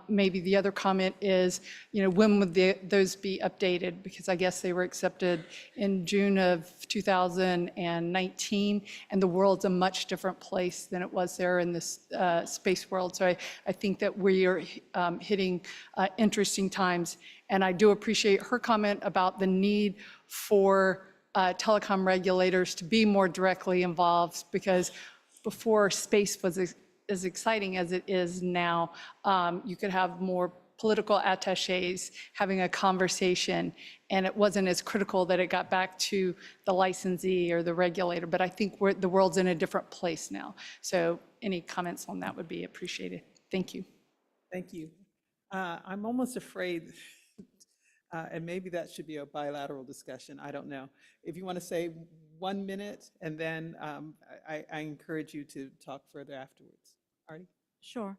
maybe the other comment is, when would those be updated? Because I guess they were accepted in June of 2019, and the world's a much different place than it was there in this space world. So I think that we are hitting interesting times. And I do appreciate her comment about the need for telecom regulators to be more directly involved, because before space was as exciting as it is now, you could have more political attachés having a conversation, and it wasn't as critical that it got back to the licensee or the regulator. But I think the world's in a different place now. So any comments on that would be appreciated. Thank you. Thank you. I'm almost afraid, and maybe that should be a bilateral discussion, I don't know. If you want to say 1 minute, and then I encourage you to talk further afterwards. Artie? Sure.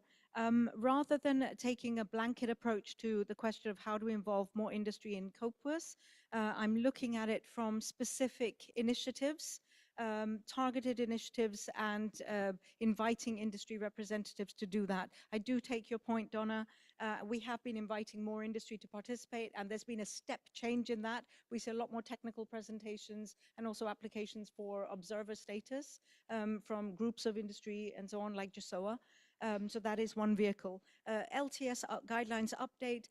Rather than taking a blanket approach to the question of how to involve more industry in COPUOS, I'm looking at it from specific initiatives, targeted initiatives, and inviting industry representatives to do that. I do take your point, Donna. We have been inviting more industry to participate, and there's been a step change in that. We see a lot more technical presentations and also applications for observer status from groups of industry and so on, like JSOA. So that is one vehicle. LTS guidelines update.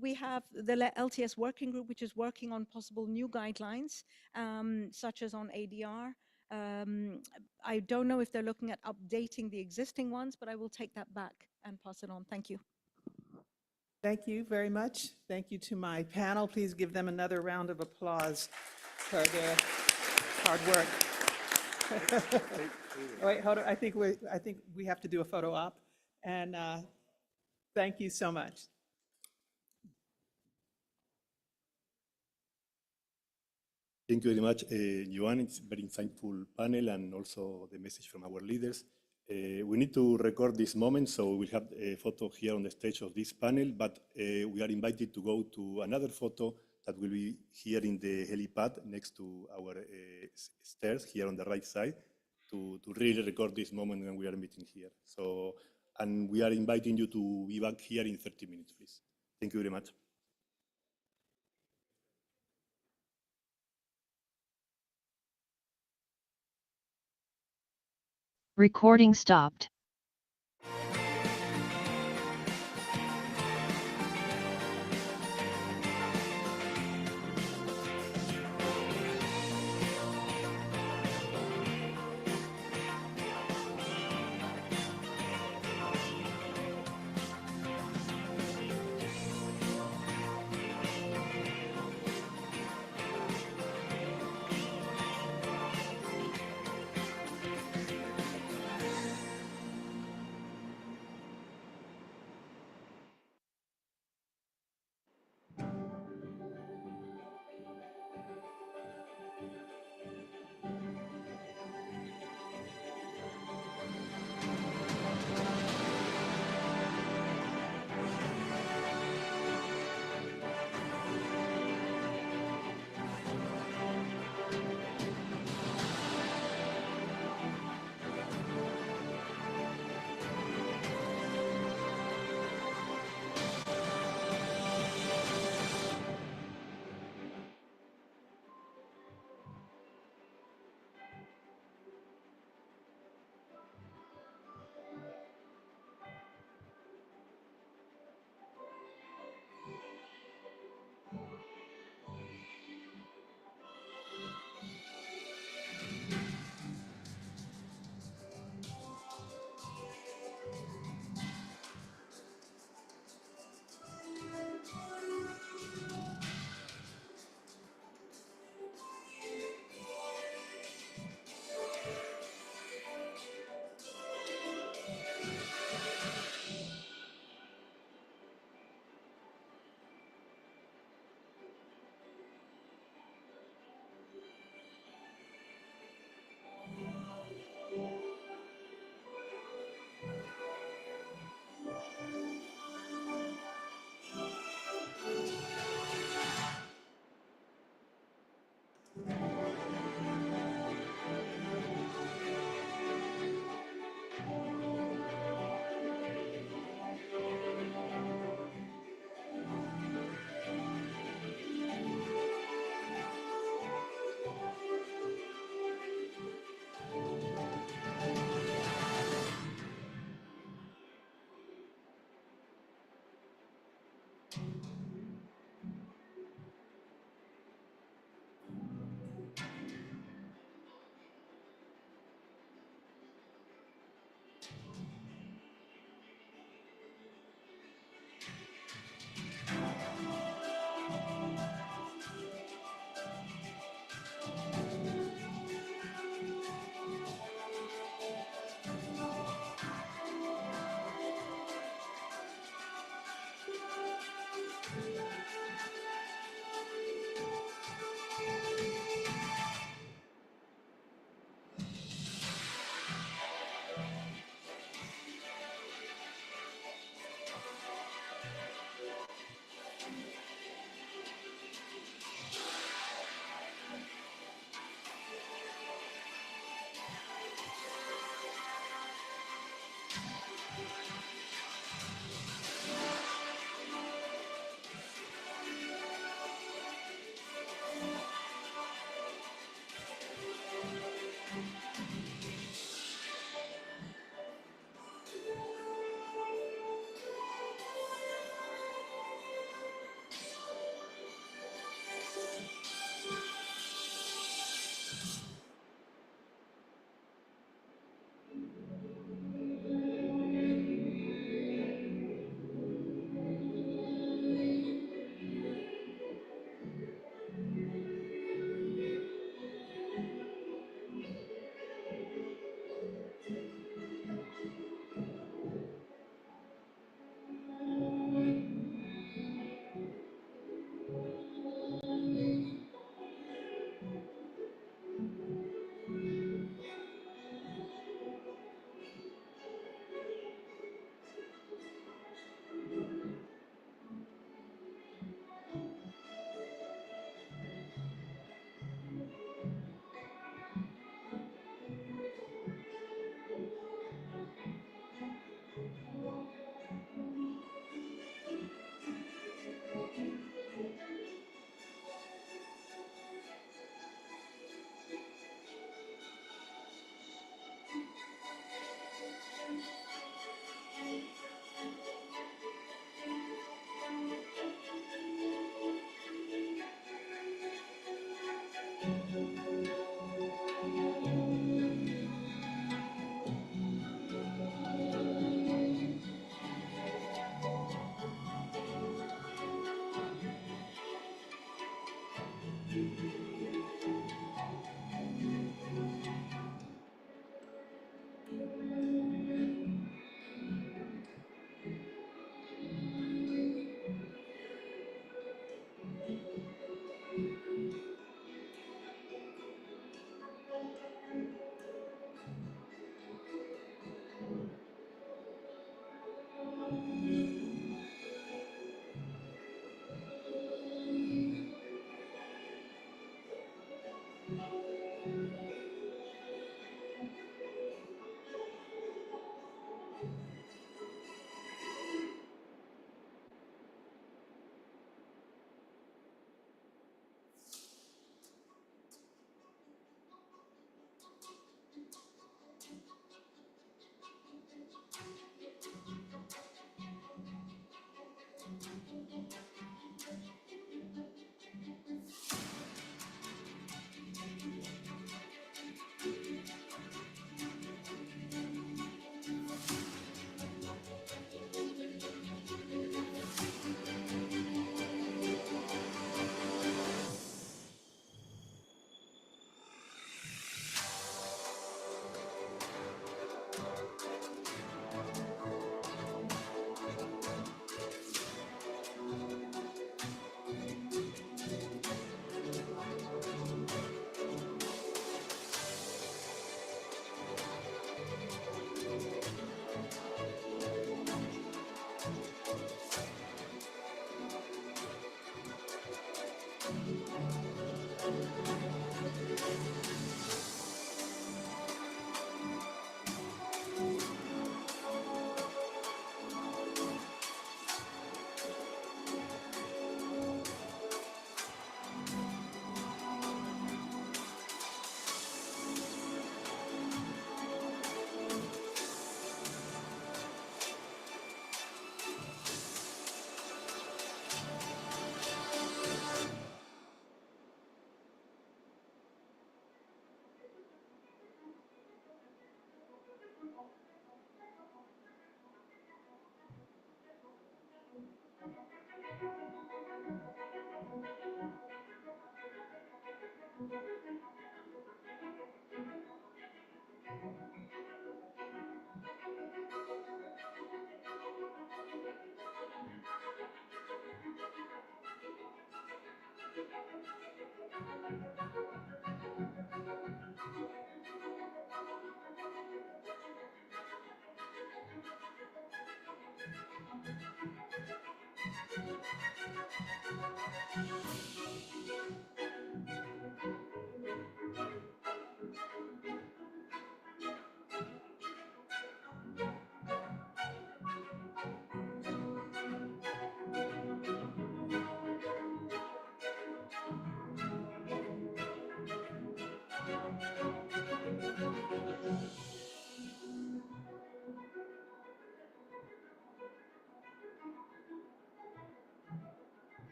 We have the LTS working group, which is working on possible new guidelines, such as on ADR. I don't know if they're looking at updating the existing ones, but I will take that back and pass it on. Thank you. Thank you very much. Thank you to my panel. Please give them another round of applause for their hard work. Wait, hold on. I think we have to do a photo op. And thank you so much. Thank you very much, Joan. It's a very insightful panel and also the message from our leaders. We need to record this moment, so we'll have a photo here on the stage of this panel, but we are invited to go to another photo that will be here in the helipad next to our stairs here on the right side to really record this moment when we are meeting here. So, and we are inviting you to be back here in 30 minutes, please. Thank you very much. Recording stopped.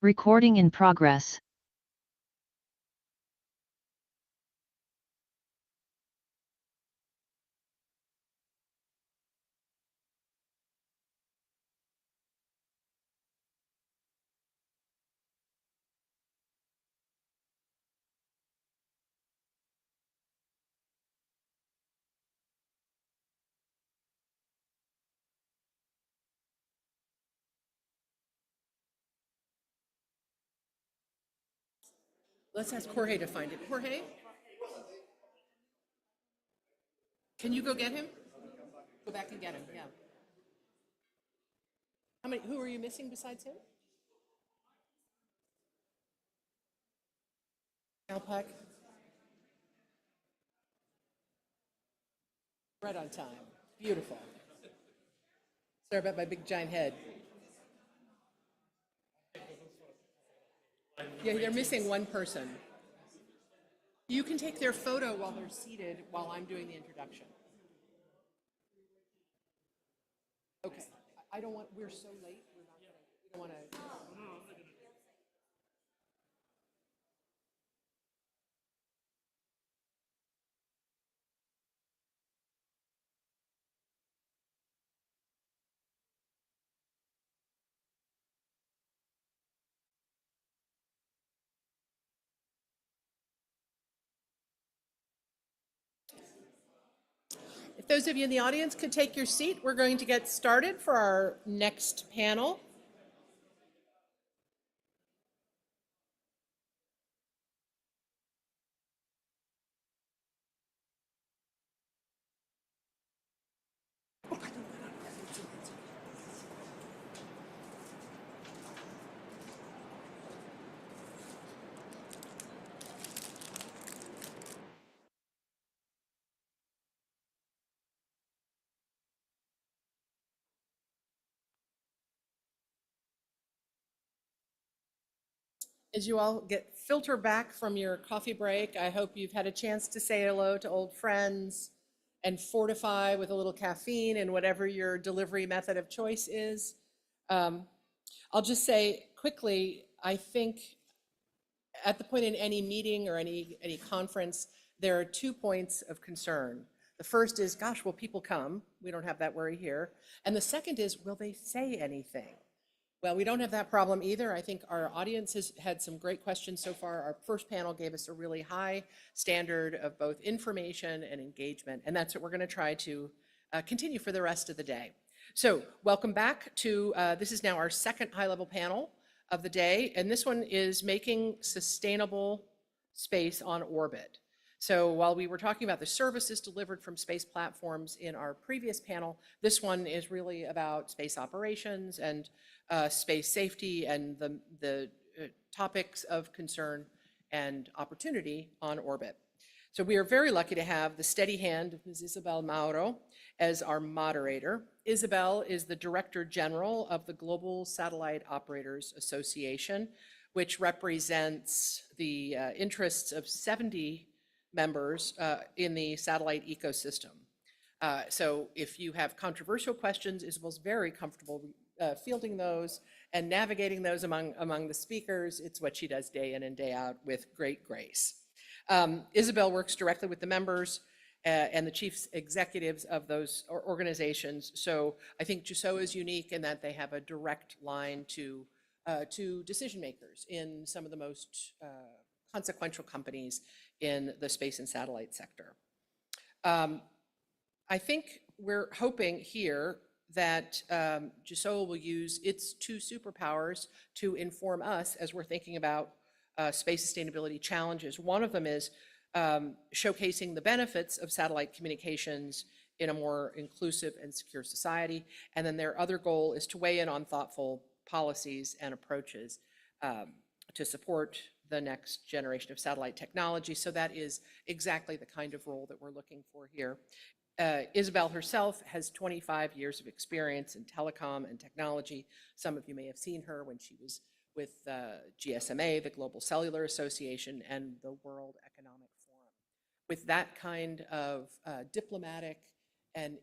Recording in progress. Let's ask Jorge to find it. Jorge? Can you go get him? Go back and get him, yeah. Who are you missing besides him? Alpac? Right on time. Beautiful. Sorry about my big giant head. Yeah, they're missing one person. You can take their photo while they're seated while I'm doing the introduction. Okay. I don't want, we're so late. We don't want to. If those of you in the audience could take your seat, we're going to get started for our next panel. As you all filter back from your coffee break, I hope you've had a chance to say hello to old friends and fortify with a little caffeine and whatever your delivery method of choice is. I'll just say quickly, I think at the point in any meeting or any conference, there are 2 points of concern. The first is, gosh, will people come? We don't have that worry here. And the second is, will they say anything? Well, we don't have that problem either. I think our audience has had some great questions so far. Our first panel gave us a really high standard of both information and engagement, and that's what we're going to try to continue for the rest of the day. So welcome back to, this is now our second high-level panel of the day, and this one is making sustainable space on orbit. So while we were talking about the services delivered from space platforms in our previous panel, this one is really about space operations and space safety and the topics of concern and opportunity on orbit. So we are very lucky to have the steady hand of Ms. Isabel Mauro as our moderator. Isabel is the Director General of the Global Satellite Operators Association, which represents the interests of 70 members in the satellite ecosystem. So if you have controversial questions, Isabel's very comfortable fielding those and navigating those among the speakers. It's what she does day in and day out with great grace. Isabel works directly with the members and the chief executives of those organizations. So I think JSO is unique in that they have a direct line to decision makers in some of the most consequential companies in the space and satellite sector. I think we're hoping here that JSO will use its 2 superpowers to inform us as we're thinking about space sustainability challenges. One of them is showcasing the benefits of satellite communications in a more inclusive and secure society. And then their other goal is to weigh in on thoughtful policies and approaches to support the next generation of satellite technology. So that is exactly the kind of role that we're looking for here. Isabel herself has 25 years of experience in telecom and technology. Some of you may have seen her when she was with GSMA, the Global Cellular Association, and the World Economic Forum. With that kind of diplomatic and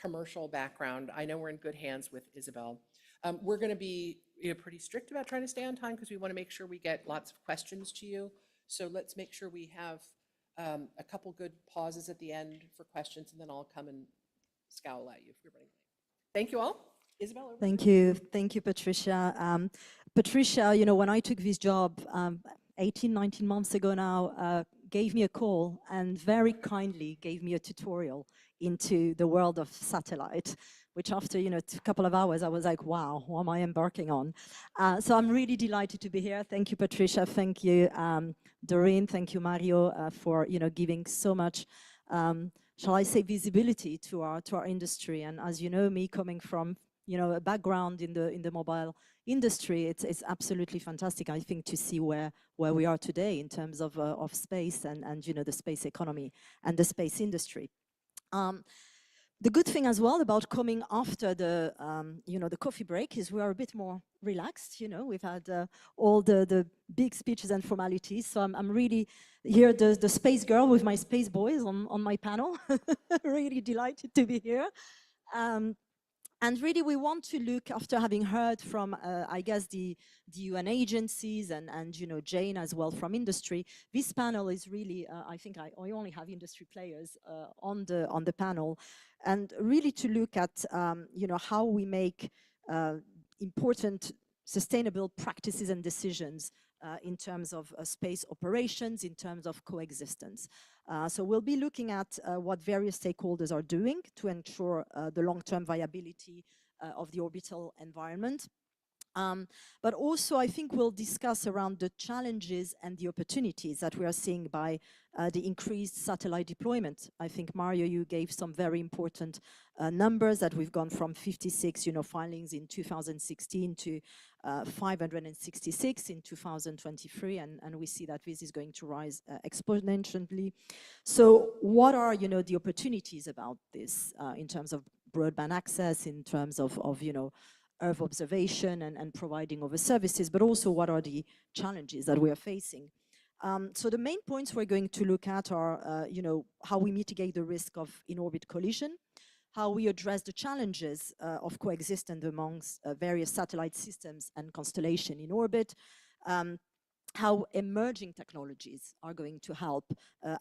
commercial background, I know we're in good hands with Isabel. We're going to be pretty strict about trying to stay on time because we want to make sure we get lots of questions to you. So let's make sure we have a couple good pauses at the end for questions, and then I'll come and scowl at you if you're running late. Thank you all. Isabel, over to you. Thank you, Patricia. Patricia, you know, when I took this job 18, 19 months ago now, gave me a call and very kindly gave me a tutorial into the world of satellite, which after, you know, a couple of hours, I was like, wow, what am I embarking on? So I'm really delighted to be here. Thank you, Patricia. Thank you, Doreen. Thank you, Mario, for, you know, giving so much, shall I say, visibility to our industry. And as you know, me coming from, you know, a background in the mobile industry, it's absolutely fantastic, I think, to see where we are today in terms of space and you know, the space economy and the space industry. The good thing as well about coming after the you know, the coffee break is we are a bit more relaxed. You know, we've had all the big speeches and formalities, so I'm really here, the space girl with my space boys on my panel. Really delighted to be here. And really, we want to look, after having heard from, I guess, the UN agencies and you know, Jane as well from industry. This panel is really, I think I only have industry players on the panel, and really to look at, you know, how we make important sustainable practices and decisions in terms of space operations, in terms of coexistence. So we'll be looking at what various stakeholders are doing to ensure the long-term viability of the orbital environment. But also, I think we'll discuss around the challenges and the opportunities that we are seeing by the increased satellite deployment. I think, Mario, you gave some very important numbers that we've gone from 56, you know, filings in 2016 to 566 in 2023, and we see that this is going to rise exponentially. So what are, you know, the opportunities about this in terms of broadband access, in terms of you know, Earth observation and providing of services, but also what are the challenges that we are facing. So the main points we're going to look at are, you know, how we mitigate the risk of in-orbit collision, how we address the challenges of coexistence amongst various satellite systems and constellation in orbit, how emerging technologies are going to help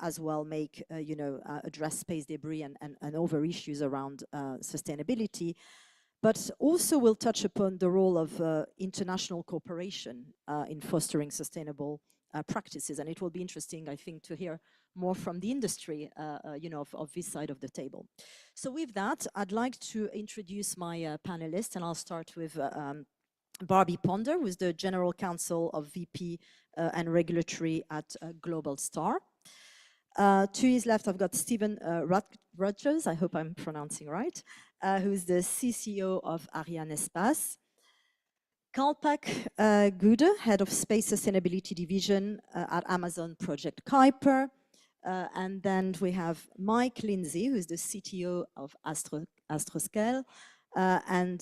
as well make, you know, address space debris and other issues around sustainability. But also we'll touch upon the role of international cooperation in fostering sustainable practices. And it will be interesting, I think, to hear more from the industry, you know, of this side of the table. So with that, I'd like to introduce my panelists, and I'll start with Barbie Ponder, who is the General Counsel of VP and Regulatory at Global Star. To his left, I've got Stephen Rogers, I hope I'm pronouncing right, who's the CCO of Arianespace. Kalpak Gude, Head of Space Sustainability Division at Amazon Project Kuiper. And then we have Mike Lindsay, who's the CTO of Astroscale. And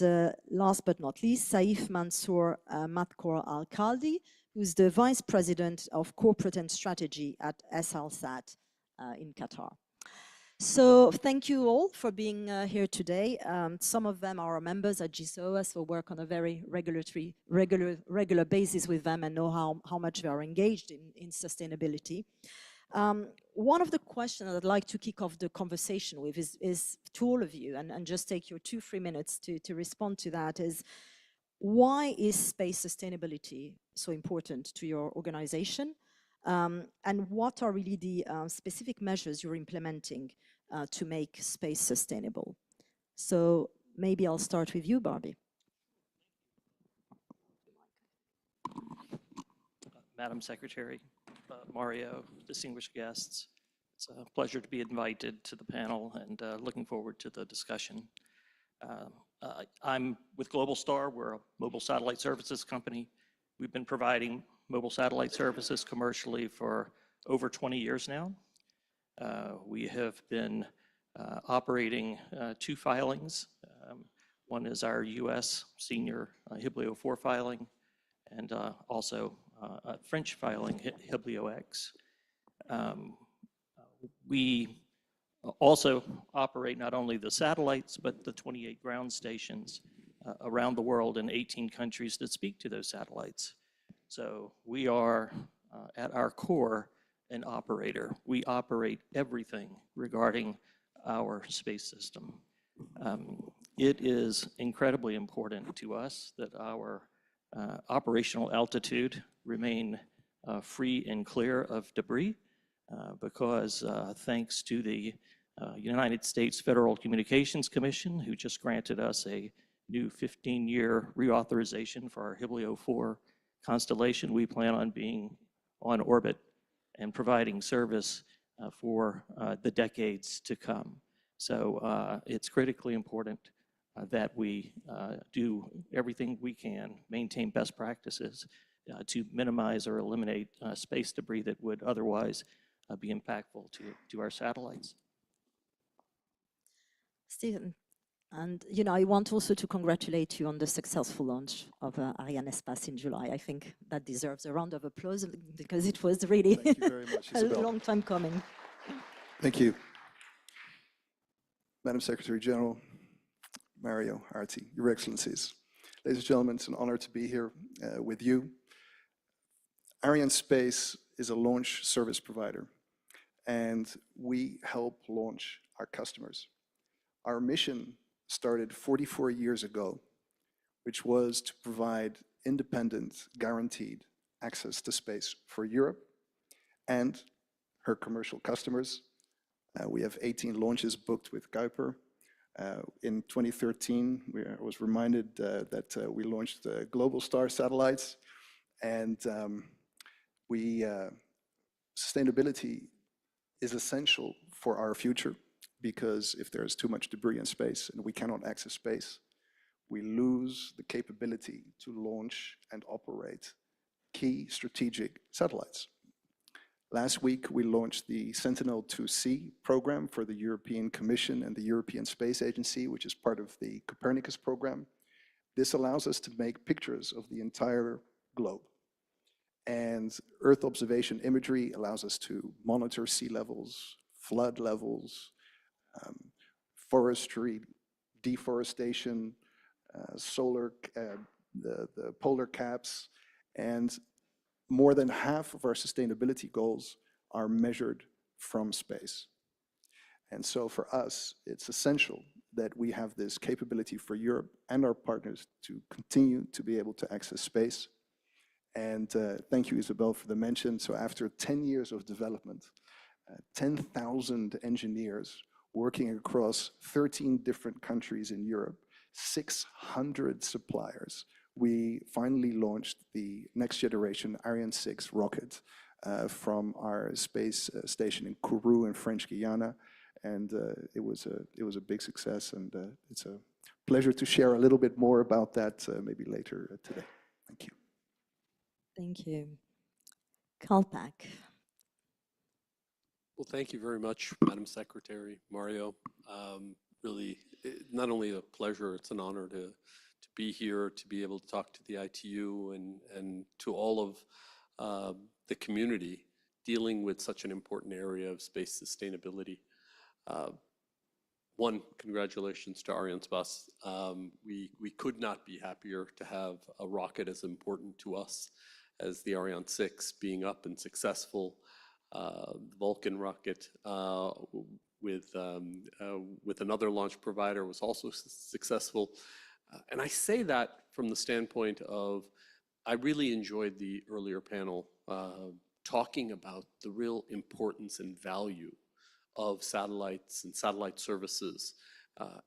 last but not least, Saif Mansour Matkor Al-Khaldi, who's the Vice President of Corporate and Strategy at SLSat in Qatar. So thank you all for being here today. Some of them are members at GSOA, so work on a very regular basis with them and know how much they are engaged in sustainability. One of the questions I'd like to kick off the conversation with is to all of you, and just take your 2-3 minutes to respond to that, is why is space sustainability so important to your organization? And what are really the specific measures you're implementing to make space sustainable? So maybe I'll start with you, Barbie. Madam Secretary, Mario, distinguished guests, it's a pleasure to be invited to the panel and looking forward to the discussion. I'm with Global Star. We're a mobile satellite services company. We've been providing mobile satellite services commercially for over 20 years now. We have been operating 2 filings. One is our US senior Hiblio 4 filing, and also a French filing, Hiblio X. We also operate not only the satellites, but the 28 ground stations around the world in 18 countries that speak to those satellites. So we are, at our core, an operator. We operate everything regarding our space system. It is incredibly important to us that our operational altitude remain free and clear of debris because thanks to the United States Federal Communications Commission, who just granted us a new 15-year reauthorization for our Hiblio 4 constellation, we plan on being on orbit and providing service for the decades to come. So it's critically important that we do everything we can, maintain best practices to minimize or eliminate space debris that would otherwise be impactful to our satellites. Stephen, and you know, I want also to congratulate you on the successful launch of Arianespace in July. I think that deserves a round of applause because it was really Thank you very much, a Isabel. long time coming. Thank you. Madam Secretary General, Mario, Arti, Your Excellencies. Ladies and gentlemen, it's an honor to be here with you. Arianespace is a launch service provider, and we help launch our customers. Our mission started 44 years ago, which was to provide independent, guaranteed access to space for Europe and her commercial customers. We have 18 launches booked with Kuiper. In 2013, I was reminded that we launched Global Star satellites, and sustainability is essential for our future, because if there is too much debris in space and we cannot access space, we lose the capability to launch and operate key strategic satellites. Last week, we launched the Sentinel-2C program for the European Commission and the European Space Agency, which is part of the Copernicus program. This allows us to make pictures of the entire globe. And Earth observation imagery allows us to monitor sea levels, flood levels, forestry, deforestation, the polar caps, and more than half of our sustainability goals are measured from space. And so for us, it's essential that we have this capability for Europe and our partners to continue to be able to access space. And thank you, Isabel, for the mention. So after 10 years of development, 10,000 engineers working across 13 different countries in Europe, 600 suppliers, we finally launched the next generation Ariane 6 rocket from our space station in Kourou in French Guiana. And it was a big success, and it's a pleasure to share a little bit more about that maybe later today. Thank you. Thank you. Kalpak. Well, thank you very much, Madam Secretary, Mario. Really, not only a pleasure, it's an honor to be here, to be able to talk to the ITU and to all of the community dealing with such an important area of space sustainability. One, congratulations to Arianespace. We could not be happier to have a rocket as important to us as the Ariane 6 being up and successful. The Vulcan rocket with another launch provider was also successful. And I say that from the standpoint of, I really enjoyed the earlier panel talking about the real importance and value of satellites and satellite services,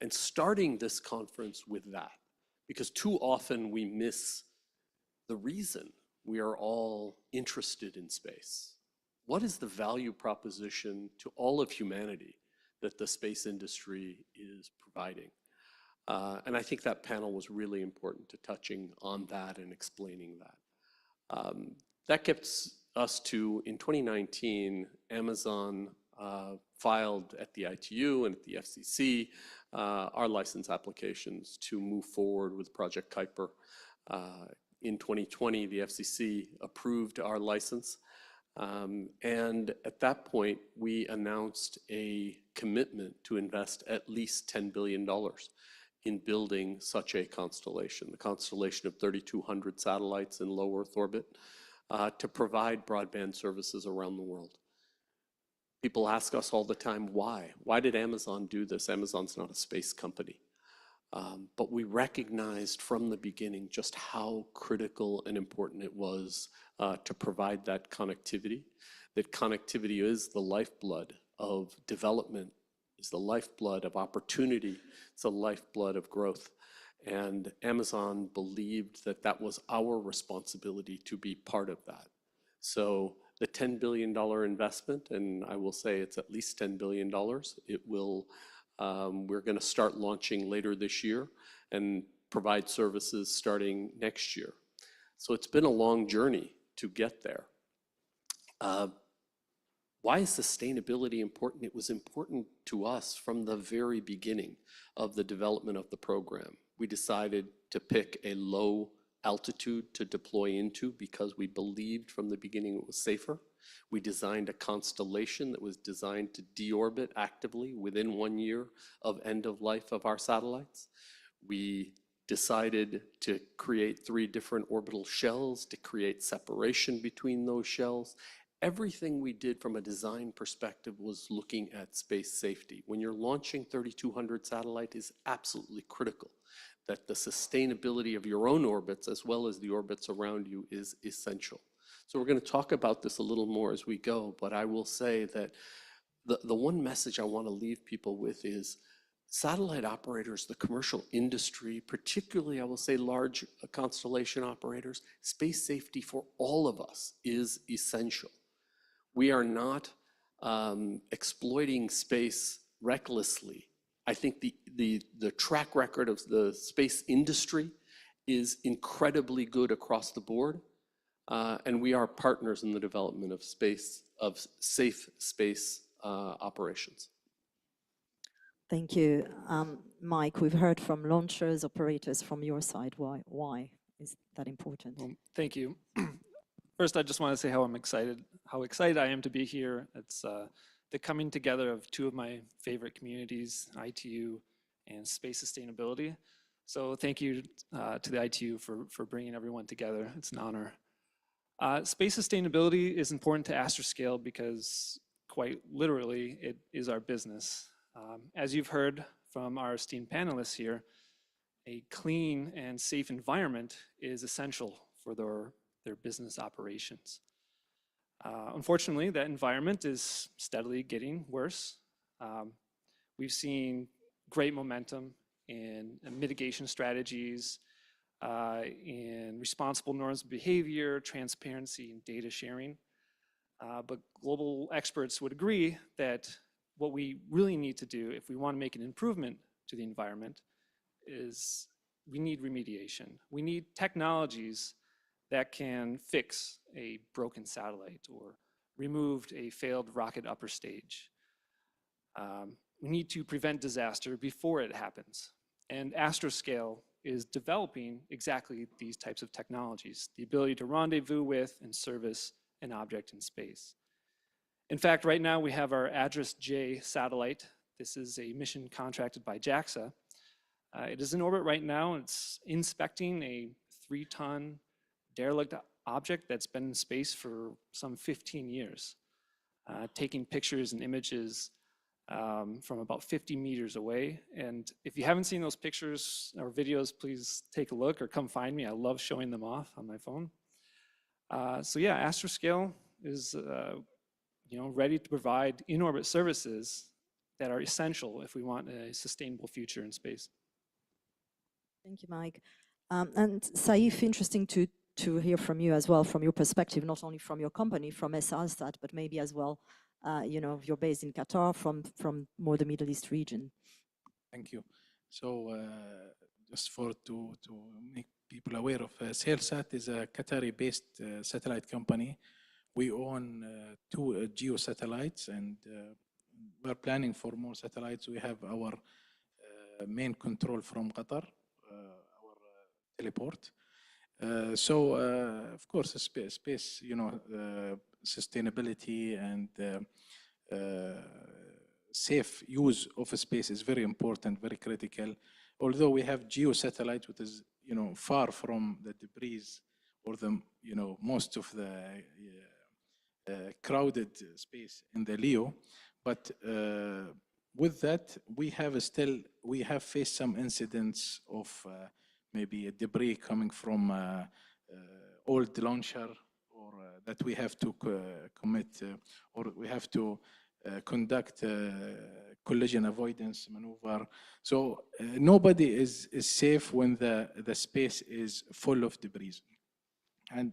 and starting this conference with that, because too often we miss the reason we are all interested in space. What is the value proposition to all of humanity that the space industry is providing? And I think that panel was really important to touching on that and explaining that. That gets us to, in 2019, Amazon filed at the ITU and at the FCC our license applications to move forward with Project Kuiper. In 2020, the FCC approved our license. And at that point, we announced a commitment to invest at least $10 billion in building such a constellation, the constellation of 3,200 satellites in low Earth orbit, to provide broadband services around the world. People ask us all the time, why? Why did Amazon do this? Amazon's not a space company. But we recognized from the beginning just how critical and important it was to provide that connectivity. That connectivity is the lifeblood of development, is the lifeblood of opportunity, it's the lifeblood of growth. And Amazon believed that that was our responsibility to be part of that. So the $10 billion investment, and I will say it's at least $10 billion, it will, we're going to start launching later this year and provide services starting next year. So it's been a long journey to get there. Why is sustainability important? It was important to us from the very beginning of the development of the program. We decided to pick a low altitude to deploy into because we believed from the beginning it was safer. We designed a constellation that was designed to deorbit actively within 1 year of end of life of our satellites. We decided to create 3 different orbital shells to create separation between those shells. Everything we did from a design perspective was looking at space safety. When you're launching 3,200 satellites, is absolutely critical that the sustainability of your own orbits as well as the orbits around you is essential. So we're going to talk about this a little more as we go, but I will say that the one message I want to leave people with is satellite operators, the commercial industry, particularly I will say large constellation operators, space safety for all of us is essential. We are not exploiting space recklessly. I think the track record of the space industry is incredibly good across the board, and we are partners in the development of safe space operations. Thank you. Mike, we've heard from launchers, operators from your side. Why is that important? Well, thank you. First, I just want to say how excited I am to be here. It's the coming together of 2 of my favorite communities, ITU and space sustainability. So thank you to the ITU for bringing everyone together. It's an honor. Space sustainability is important to Astroscale because quite literally it is our business. As you've heard from our esteemed panelists here, a clean and safe environment is essential for their business operations. Unfortunately, that environment is steadily getting worse. We've seen great momentum in mitigation strategies, in responsible norms of behavior, transparency, and data sharing. But global experts would agree that what we really need to do if we want to make an improvement to the environment is we need remediation. We need technologies that can fix a broken satellite or removed a failed rocket upper stage. We need to prevent disaster before it happens. And Astroscale is developing exactly these types of technologies, the ability to rendezvous with and service an object in space. In fact, right now we have our ADRAS-J satellite. This is a mission contracted by JAXA. It is in orbit right now. It's inspecting a 3-ton derelict object that's been in space for some 15 years, taking pictures and images from about 50 meters away. And if you haven't seen those pictures or videos, please take a look or come find me. I love showing them off on my phone. So yeah, Astroscale is ready to provide in-orbit services that are essential if we want a sustainable future in space. Thank you, Mike. And Saif, interesting to hear from you as well, from your perspective, not only from your company, from SRSat, but maybe as well, you're based in Qatar, from more the Middle East region. Thank you. So just to make people aware of, SailSat is a Qatari-based satellite company. We own 2 geo satellites, and we're planning for more satellites. We have our main control from Qatar, our teleport. So of course, space, sustainability and safe use of space is very important, very critical. although we have geosatellite, which is, far from the debris or the, most of the crowded space in the LEO, but with that, we have faced some incidents of maybe a debris coming from old launcher, or that we have to commit, or we have to conduct collision avoidance maneuver. So nobody is safe when the space is full of debris. And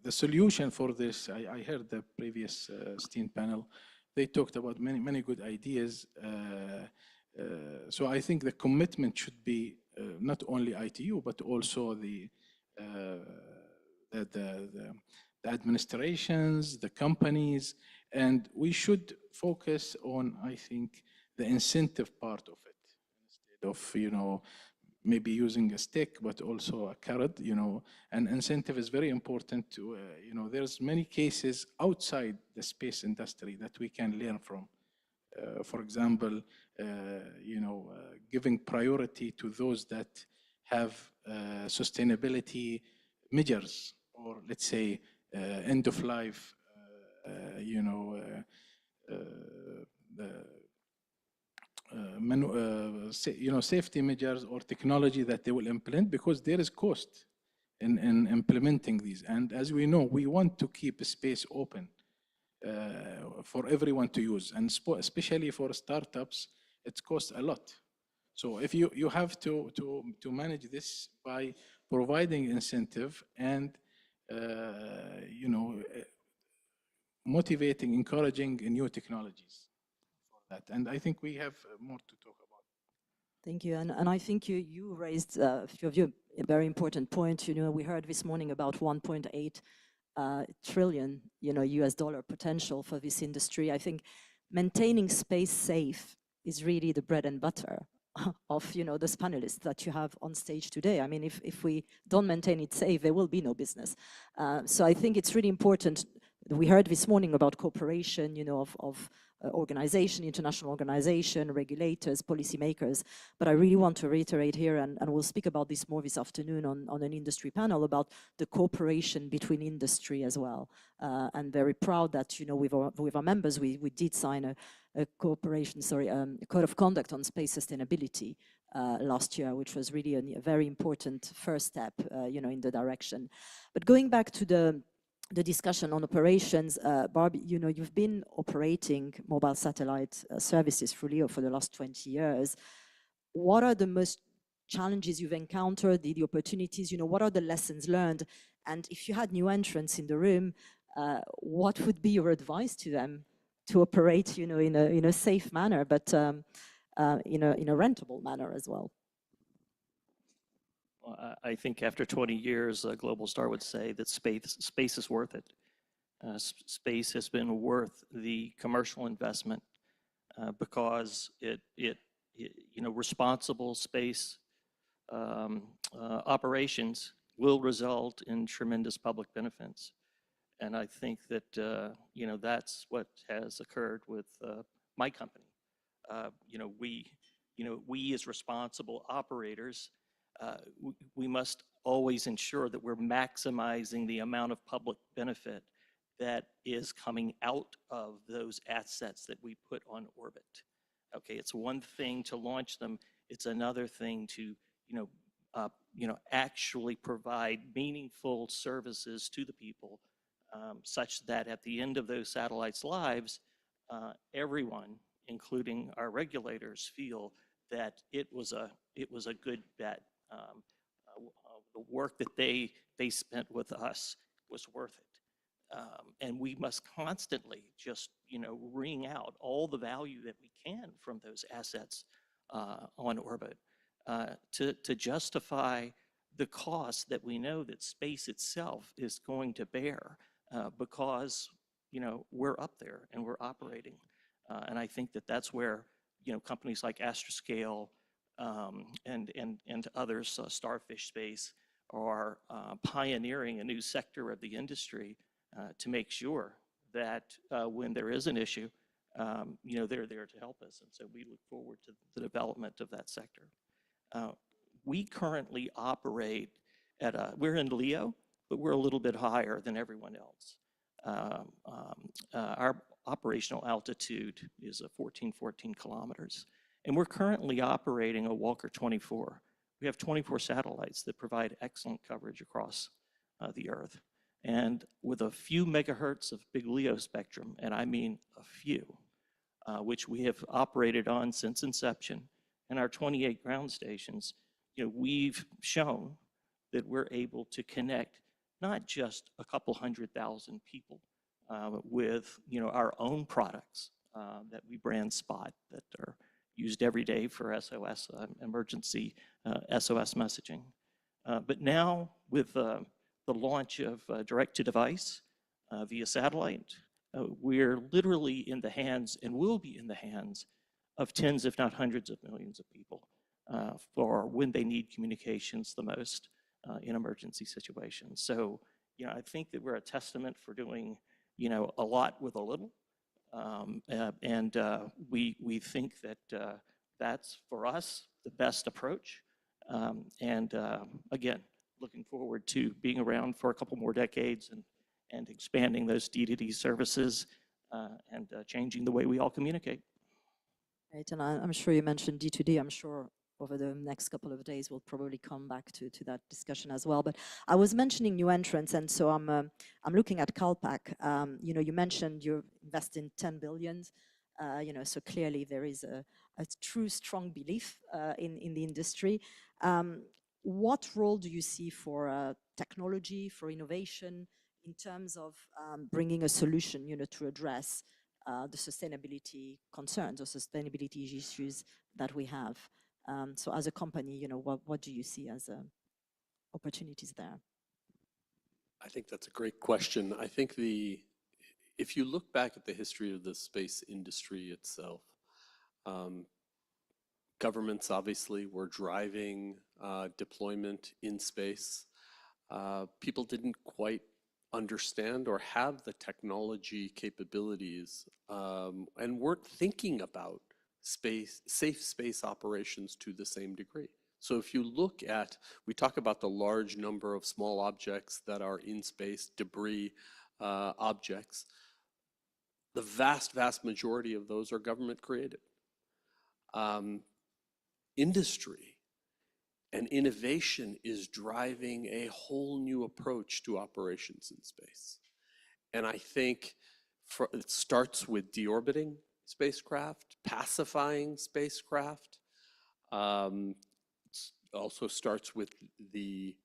the solution for this, I heard the previous STEAM panel, they talked about many good ideas. So I think the commitment should be not only ITU, but also the administrations, the companies, and we should focus on, I think, the incentive part of it, instead of, maybe using a stick, but also a carrot, and incentive is very important to, there's many cases outside the space industry that we can learn from. For example, giving priority to those that have sustainability measures, or let's say end of life, safety measures or technology that they will implement, because there is cost in implementing these. And as we know, we want to keep space open for everyone to use, and especially for startups, it costs a lot. So if you have to manage this by providing incentive and motivating, encouraging new technologies for that. And I think we have more to talk about. Thank you. And I think you raised a few of you a very important point. We heard this morning about 1.8 trillion, US dollar potential for this industry. I think maintaining space safe is really the bread and butter of, those panelists that you have on stage today. I mean, if we don't maintain it safe, there will be no business. So I think it's really important. We heard this morning about cooperation, of organization, international organization, regulators, policymakers. But I really want to reiterate here, and we'll speak about this more this afternoon on an industry panel, about the cooperation between industry as well. And very proud that, with our members, we did sign a code of conduct on space sustainability last year, which was really a very important first step, in the direction. But going back to the discussion on operations, Barbie, you've been operating mobile satellite services for LEO for the last 20 years. What are the most challenges you've encountered, the opportunities, what are the lessons learned? And if you had new entrants in the room, what would be your advice to them to operate, in a safe manner, but in a rentable manner as well? I think after 20 years, Global Star would say that space is worth it. Space has been worth the commercial investment because responsible space operations will result in tremendous public benefits. And I think that that's what has occurred with my company. We as responsible operators, we must always ensure that we're maximizing the amount of public benefit that is coming out of those assets that we put on orbit. Okay, it's one thing to launch them, it's another thing to actually provide meaningful services to the people, such that at the end of those satellites' lives, everyone, including our regulators, feel that it was a good bet. The work that they spent with us was worth it. And we must constantly just, wring out all the value that we can from those assets on orbit to justify the cost that we know that space itself is going to bear because, we're up there and we're operating. And I think that that's where, companies like Astroscale and others, Starfish Space, are pioneering a new sector of the industry to make sure that when there is an issue, they're there to help us. And so we look forward to the development of that sector. We currently operate we're in LEO, but we're a little bit higher than everyone else. Our operational altitude is 14 kilometers. And we're currently operating a Walker 24. We have 24 satellites that provide excellent coverage across the Earth. And with a few megahertz of big LEO spectrum, and I mean a few, which we have operated on since inception, and our 28 ground stations, we've shown that we're able to connect not just a couple 100,000 people with our own products that we brand Spot, that are used every day for SOS, emergency SOS messaging. But now with the launch of direct-to-device via satellite, we're literally in the hands, and will be in the hands, of tens, if not hundreds of millions of people for when they need communications the most in emergency situations. So, I think that we're a testament for doing, a lot with a little. We think that that's, for us, the best approach. Again, looking forward to being around for a couple more decades and expanding those D2D services and changing the way we all communicate. Right, and I'm sure you mentioned D2D. I'm sure over the next couple of days we'll probably come back to that discussion as well. But I was mentioning new entrants, and so I'm looking at Calpac. You mentioned you invest in 10 billion. So clearly there is a true strong belief in the industry. What role do you see for technology, for innovation, in terms of bringing a solution, to address the sustainability concerns or sustainability issues that we have? So as a company, what do you see as opportunities there? I think that's a great question. I think if you look back at the history of the space industry itself, governments obviously were driving deployment in space. People didn't quite understand or have the technology capabilities and weren't thinking about safe space operations to the same degree. So if you look at, we talk about the large number of small objects that are in space, debris objects, the vast majority of those are government created. Industry and innovation is driving a whole new approach to operations in space. And I think it starts with deorbiting spacecraft, pacifying spacecraft. Also starts with the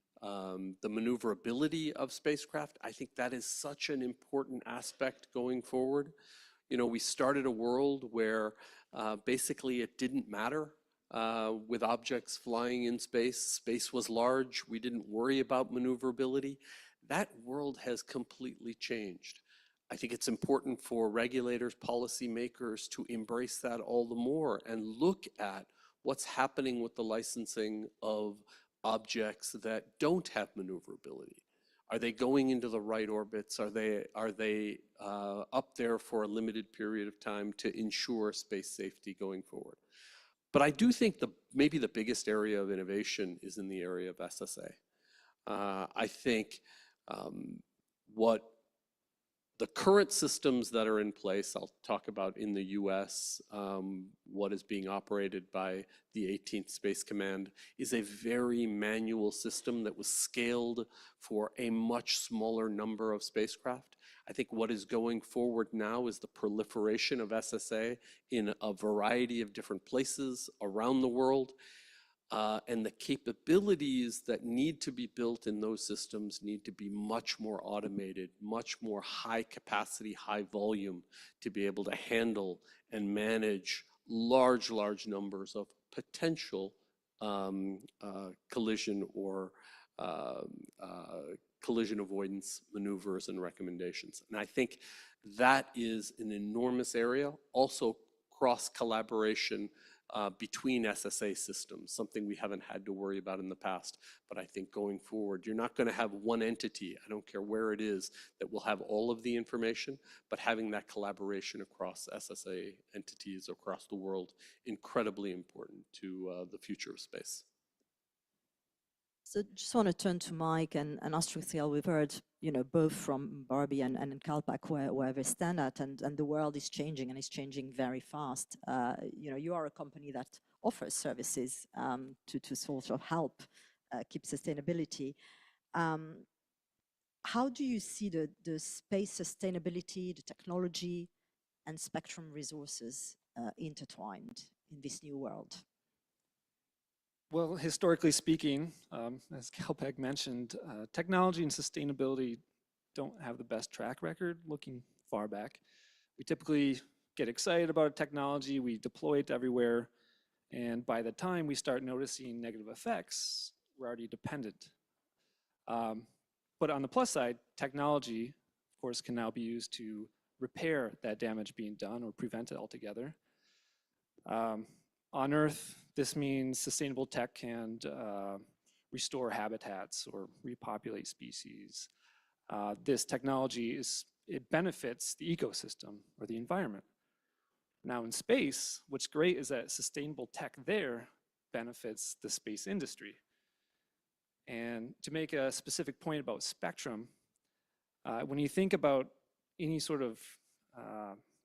maneuverability of spacecraft. I think that is such an important aspect going forward. We started a world where basically it didn't matter with objects flying in space. Space was large. We didn't worry about maneuverability. That world has completely changed. I think it's important for regulators, policymakers to embrace that all the more and look at what's happening with the licensing of objects that don't have maneuverability. Are they going into the right orbits? Are they up there for a limited period of time to ensure space safety going forward? But I do think maybe the biggest area of innovation is in the area of SSA. I think what the current systems that are in place, I'll talk about in the US, what is being operated by the 18th Space Command, is a very manual system that was scaled for a much smaller number of spacecraft. I think what is going forward now is the proliferation of SSA in a variety of different places around the world. And the capabilities that need to be built in those systems need to be much more automated, much more high capacity, high volume to be able to handle and manage large numbers of potential collision or collision avoidance maneuvers and recommendations. And I think that is an enormous area. Also cross collaboration between SSA systems, something we haven't had to worry about in the past. But I think going forward, you're not going to have one entity, I don't care where it is, that will have all of the information, but having that collaboration across SSA entities across the world, incredibly important to the future of space. So just want to turn to Mike and Astructiel. We've heard, both from Barbie and Kalpak where they stand at, and the world is changing and is changing very fast. You are a company that offers services to sort of help keep sustainability. How do you see the space sustainability, the technology, and spectrum resources intertwined in this new world? Well, historically speaking, as Kalpak mentioned, technology and sustainability don't have the best track record looking far back. We typically get excited about a technology, we deploy it everywhere, and by the time we start noticing negative effects, we're already dependent. But on the plus side, technology, of course, can now be used to repair that damage being done or prevent it altogether. On Earth, this means sustainable tech can restore habitats or repopulate species. This technology it benefits the ecosystem or the environment. Now in space, what's great is that sustainable tech there benefits the space industry. And to make a specific point about spectrum, when you think about any sort of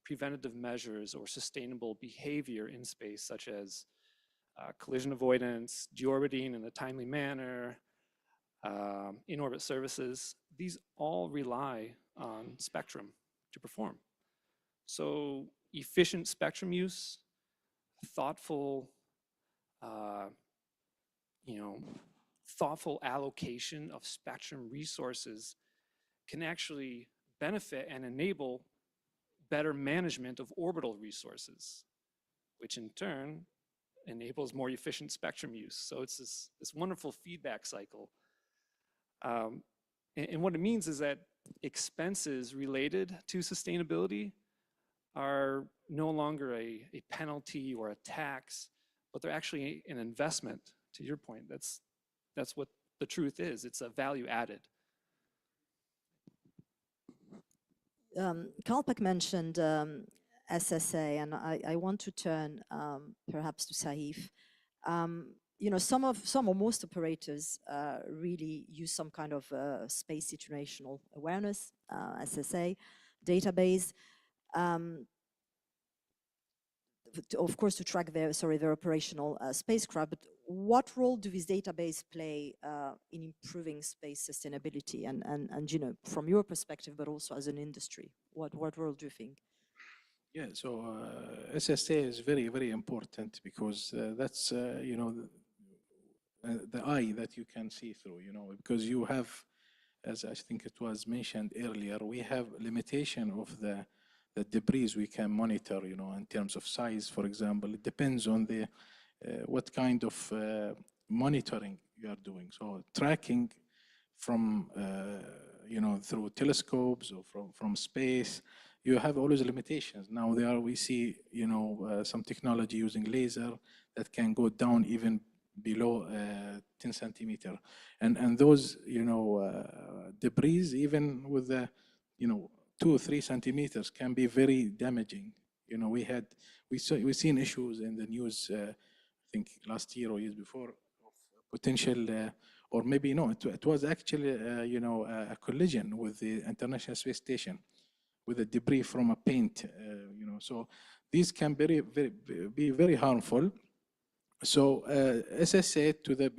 preventative measures or sustainable behavior in space, such as collision avoidance, deorbiting in a timely manner, in-orbit services, these all rely on spectrum to perform. So efficient spectrum use, thoughtful, thoughtful allocation of spectrum resources can actually benefit and enable better management of orbital resources, which in turn enables more efficient spectrum use. So it's this wonderful feedback cycle. And what it means is that expenses related to sustainability are no longer a penalty or a tax, but they're actually an investment. To your point, that's what the truth is. It's a value added. Kalpak mentioned SSA, and I want to turn perhaps to Saif. Some or most operators really use some kind of space situational awareness, SSA database, of course to track their operational spacecraft. But what role do this database play in improving space sustainability and from your perspective, but also as an industry? What role do you think? Yeah, so SSA is very, very important because that's, the eye that you can see through, because you have, as I think it was mentioned earlier, we have limitation of the debris we can monitor, in terms of size, for example. It depends on the what kind of monitoring you are doing. So tracking from, through telescopes or from space, you have always limitations. Now we see, some technology using laser that can go down even below 10 centimeter. And those, debris, even with the, 2 or 3 centimeters can be very damaging. We've seen issues in the news, I think last year or years before, of potential, or maybe no, it was actually, a collision with the International Space Station with the debris from a paint, so these can be very harmful. So SSA to the,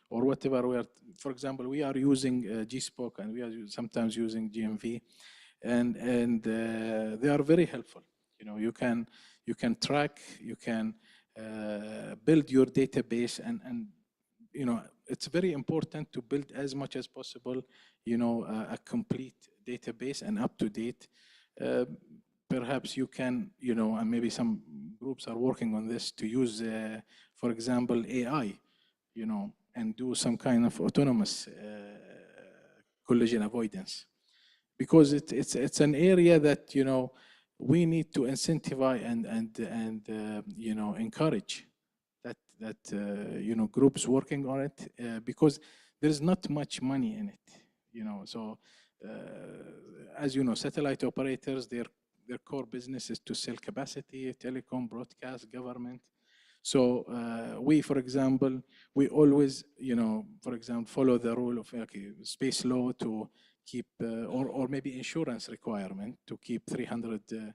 or whatever for example, we are using GSPOC and we are sometimes using GMV, and they are very helpful. You can track, you can build your database, and it's very important to build as much as possible, a complete database and up to date. Perhaps you can, and maybe some groups are working on this to use, for example, AI, and do some kind of autonomous collision avoidance. Because it's an area that, we need to incentivize and you know, encourage that you know, groups working on it because there's not much money in it, you know. So as you know, satellite operators, their core business is to sell capacity, telecom, broadcast, government. So we, for example, we always, you know, for example, follow the rule of space law to keep, or maybe insurance requirement to keep 300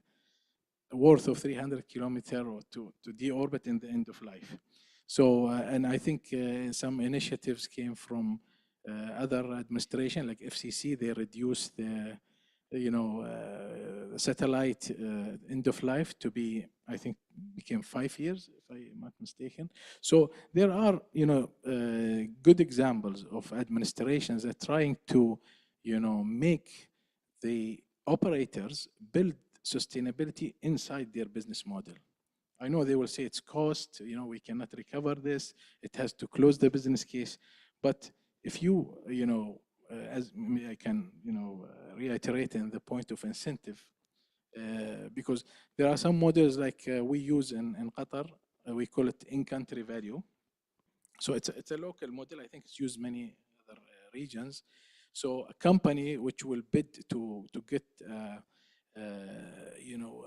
worth of 300 kilometer or to deorbit in the end of life. So, and I think some initiatives came from other administration like FCC. They reduced the, you know, satellite end of life to be, I think, became 5 years, if I'm not mistaken. So there are, you know, good examples of administrations that are trying to, you know, make the operators build sustainability inside their business model. I know they will say it's cost, you know, we cannot recover this, it has to close the business case. But if you, you know, as I can, you know, reiterate in the point of incentive, because there are some models like we use in Qatar, we call it in-country value. So it's a local model, I think it's used many other regions. So a company which will bid to get, you know,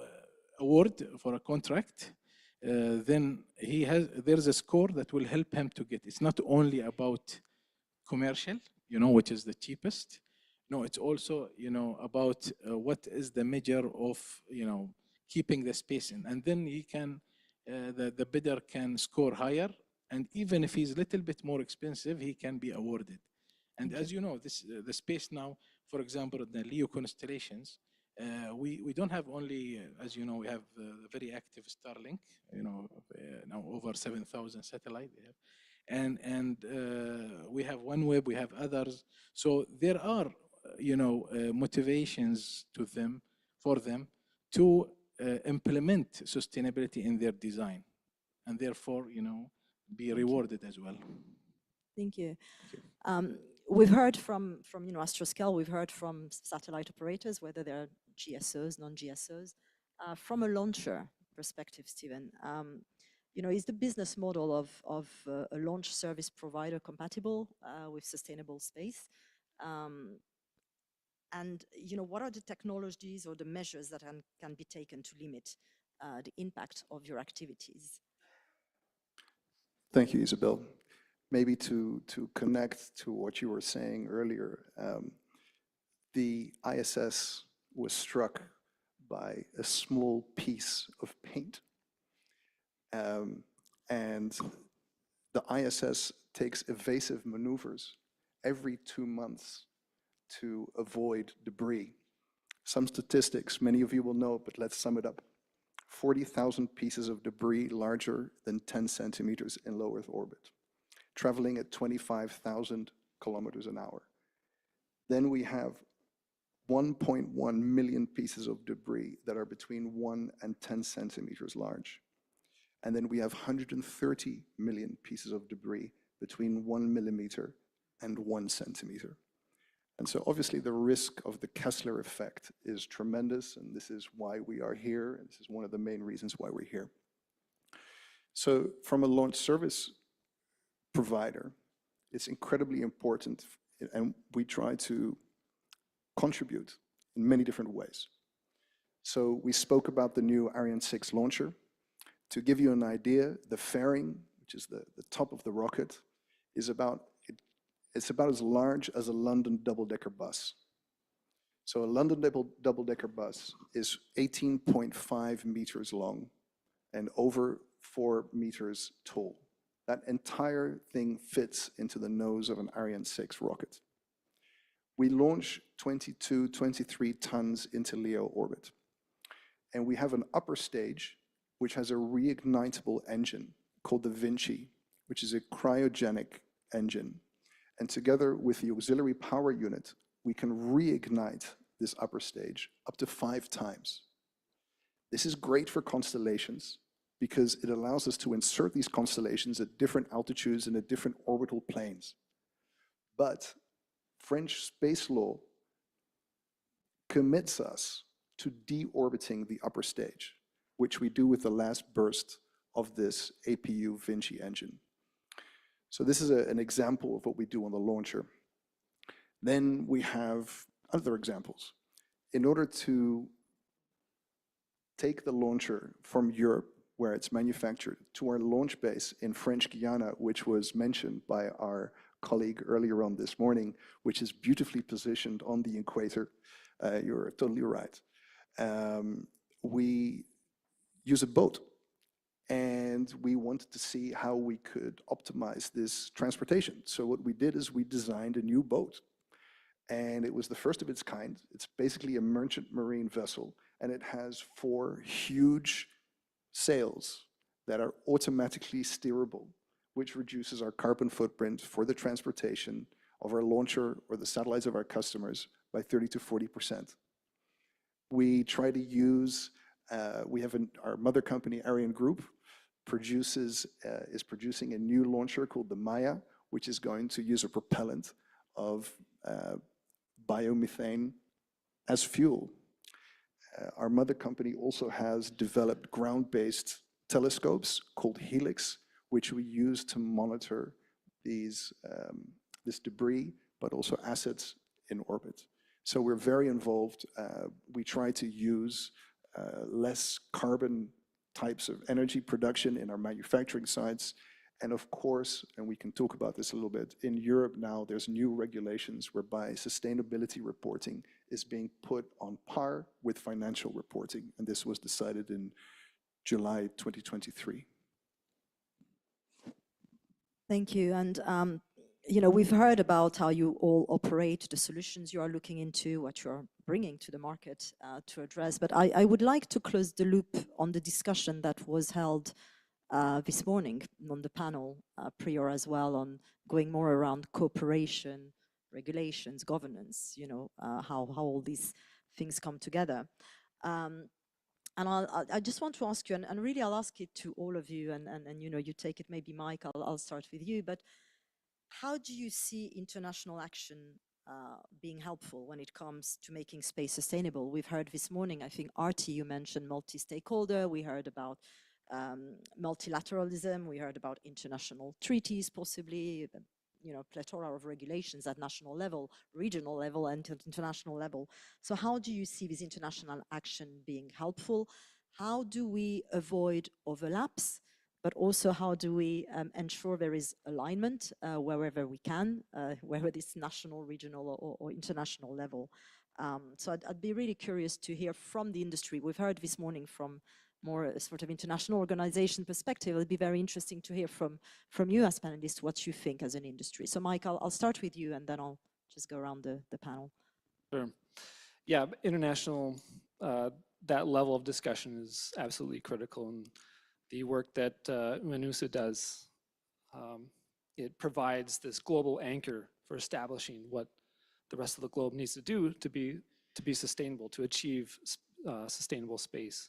award for a contract, then there's a score that will help him to get. It's not only about commercial, you know, which is the cheapest. No, it's also, you know, about what is the measure of, you know, keeping the space in. And then he can, the bidder can score higher. And even if he's a little bit more expensive, he can be awarded. And as you know, the space now, for example, the LEO constellations, we don't have only, as you know, we have the very active Starlink, you know, now over 7,000 satellites. And we have OneWeb, we have others. So there are, you know, motivations to them, for them to implement sustainability in their design, and therefore, you know, be rewarded as well. Thank you. We've heard from you know, Astroscale, we've heard from satellite operators, whether they're GSOs, non-GSOs. From a launcher perspective, Stephen, you know, is the business model of a launch service provider compatible with sustainable space? And you know, what are the technologies or the measures that can be taken to limit the impact of your activities? Thank you, Isabel. Maybe to connect to what you were saying earlier, the ISS was struck by a small piece of paint. And the ISS takes evasive maneuvers every 2 months to avoid debris. Some statistics, many of you will know, but let's sum it up. 40,000 pieces of debris larger than 10 centimeters in low Earth orbit, traveling at 25,000 kilometers an hour. Then we have 1.1 million pieces of debris that are between 1 and 10 centimeters large. And then we have 130 million pieces of debris between 1 millimeter and 1 centimeter. And so obviously the risk of the Kessler effect is tremendous, and this is why we are here, and this is one of the main reasons why we're here. So from a launch service provider, it's incredibly important, and we try to contribute in many different ways. So we spoke about the new Ariane 6 launcher. To give you an idea, the fairing, which is the top of the rocket, is about as large as a London double-decker bus. So a London double-decker bus is 18.5 meters long and over 4 meters tall. That entire thing fits into the nose of an Ariane 6 rocket. We launch 22, 23 tons into LEO orbit. And we have an upper stage which has a reignitable engine called the Vinci, which is a cryogenic engine. And together with the auxiliary power unit, we can reignite this upper stage up to 5 times. This is great for constellations because it allows us to insert these constellations at different altitudes and at different orbital planes. But French space law commits us to deorbiting the upper stage, which we do with the last burst of this APU Vinci engine. So this is an example of what we do on the launcher. Then we have other examples. In order to take the launcher from Europe, where it's manufactured, to our launch base in French Guiana, which was mentioned by our colleague earlier on this morning, which is beautifully positioned on the equator. You're totally right. We use a boat, and we wanted to see how we could optimize this transportation. So what we did is we designed a new boat, and it was the first of its kind. It's basically a merchant marine vessel, and it has 4 huge sails that are automatically steerable, which reduces our carbon footprint for the transportation of our launcher or the satellites of our customers by 30 to 40%. We try to use, our mother company, Ariane Group, is producing a new launcher called the Maya, which is going to use a propellant of biomethane as fuel. Our mother company also has developed ground-based telescopes called Helix, which we use to monitor this debris, but also assets in orbit. So we're very involved. We try to use less carbon types of energy production in our manufacturing sites. And of course, and we can talk about this a little bit, in Europe now there's new regulations whereby sustainability reporting is being put on par with financial reporting. And this was decided in July 2023. Thank you. And we've heard about how you all operate, the solutions you are looking into, what you're bringing to the market to address. But I would like to close the loop on the discussion that was held this morning on the panel, prior as well, on going more around cooperation, regulations, governance, how all these things come together. And I just want to ask you, and really I'll ask it to all of you, and you take it, maybe Mike, I'll start with you, but how do you see international action being helpful when it comes to making space sustainable? We've heard this morning, I think, Artie, you mentioned multi-stakeholder, we heard about multilateralism, we heard about international treaties, possibly, plethora of regulations at national level, regional level, and international level. So how do you see this international action being helpful? How do we avoid overlaps? But also, how do we ensure there is alignment wherever we can, whether it's national, regional, or international level? So I'd be really curious to hear from the industry. We've heard this morning from more a sort of international organization perspective. It'd be very interesting to hear from you as panelists what you think as an industry. So Mike, I'll start with you, and then I'll just go around the panel. Sure. Yeah, international, that level of discussion is absolutely critical. And the work that UNUSA does, it provides this global anchor for establishing what the rest of the globe needs to do to be sustainable, to achieve sustainable space.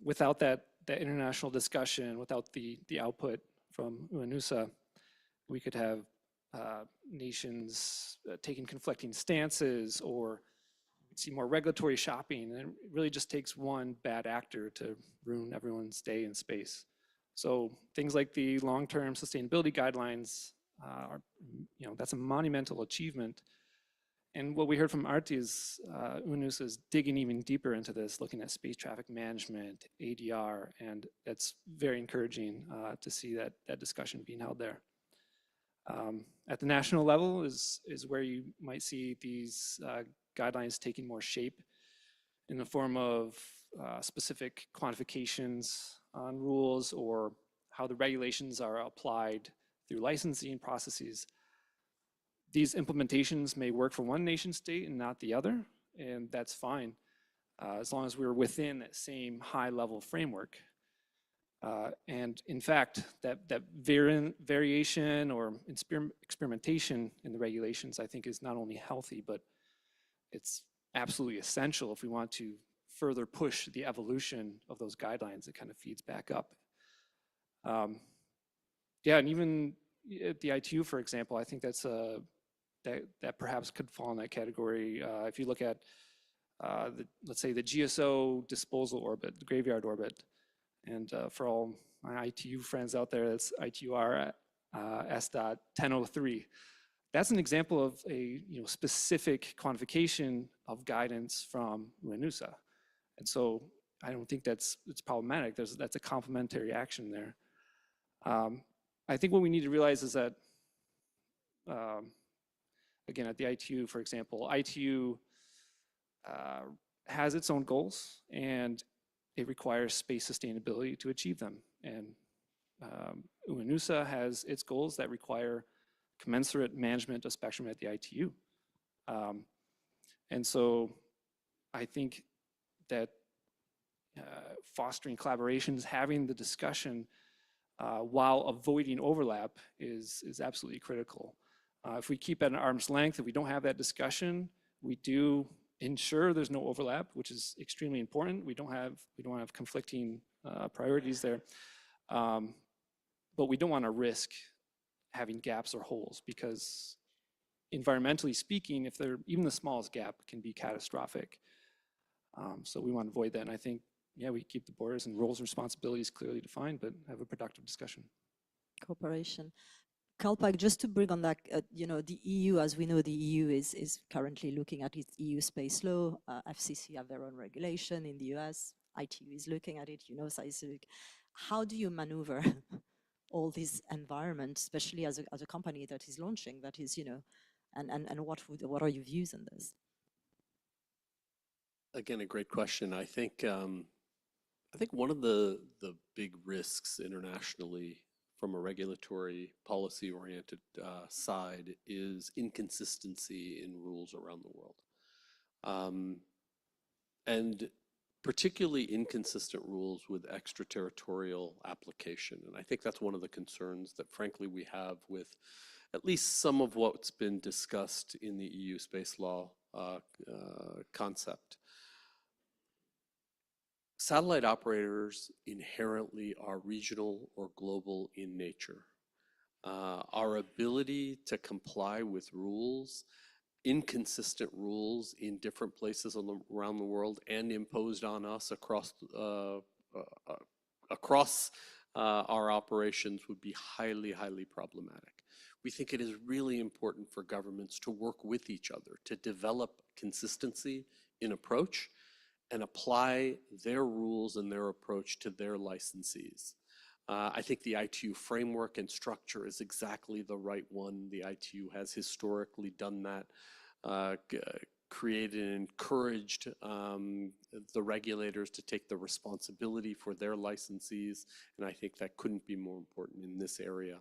Without that international discussion, without the output from UNUSA, we could have nations taking conflicting stances, or see more regulatory shopping, and it really just takes one bad actor to ruin everyone's day in space. So things like the long-term sustainability guidelines are, that's a monumental achievement. And what we heard from Artie is UNUSA is digging even deeper into this, looking at space traffic management, ADR, and it's very encouraging to see that discussion being held there. At the national level is where you might see these guidelines taking more shape in the form of specific quantifications on rules, or how the regulations are applied through licensing processes. These implementations may work for one nation state and not the other, and that's fine, as long as we're within that same high level framework. And in fact, that variation or experimentation in the regulations, I think, is not only healthy, but it's absolutely essential if we want to further push the evolution of those guidelines. It kind of feeds back up. Yeah, and even at the ITU, for example, I think that's that perhaps could fall in that category. If you look at let's say the GSO disposal orbit, the graveyard orbit. And for all my ITU friends out there, that's ITUR S.1003. That's an example of a specific quantification of guidance from UNUSA. And so I don't think it's problematic. That's a complementary action there. I think what we need to realize is that, again, at the ITU, for example, ITU has its own goals, and it requires space sustainability to achieve them. And UNUSA has its goals that require commensurate management of spectrum at the ITU. And so I think that fostering collaborations, having the discussion while avoiding overlap is absolutely critical. If we keep at an arm's length, if we don't have that discussion, we do ensure there's no overlap, which is extremely important. We don't have conflicting priorities there. But we don't want to risk having gaps or holes, because environmentally speaking, if they're even the smallest gap can be catastrophic. So we want to avoid that. And I think, yeah, we keep the borders and roles and responsibilities clearly defined, but have a productive discussion. Cooperation. Kalpak, just to bring on that, the EU, as we know, the EU is currently looking at its EU space law. FCC have their own regulation in the US. ITU is looking at it, How do you maneuver all these environments, especially as a company that is launching, that is, and what are your views on this? Again, a great question. I think one of the big risks internationally from a regulatory policy-oriented side is inconsistency in rules around the world. And particularly inconsistent rules with extraterritorial application. And I think that's one of the concerns that frankly we have with at least some of what's been discussed in the EU space law concept. Satellite operators inherently are regional or global in nature. Our ability to comply with rules, inconsistent rules in different places around the world and imposed on us across our operations would be highly, highly problematic. We think it is really important for governments to work with each other to develop consistency in approach and apply their rules and their approach to their licensees. I think the ITU framework and structure is exactly the right one. The ITU has historically done that, created and encouraged the regulators to take the responsibility for their licensees, and I think that couldn't be more important in this area.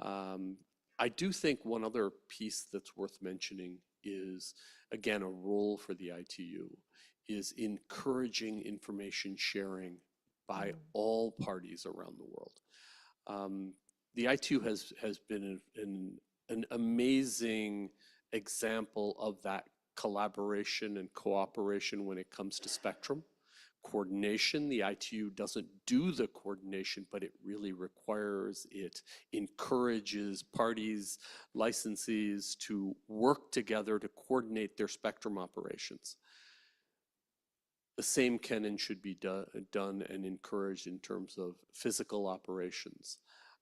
I do think one other piece that's worth mentioning is, again, a role for the ITU is encouraging information sharing by all parties around the world. The ITU has been an amazing example of that collaboration and cooperation when it comes to spectrum. Coordination, the ITU doesn't do the coordination, but it really requires it, encourages parties, licensees to work together to coordinate their spectrum operations. The same can and should be done and encouraged in terms of physical operations.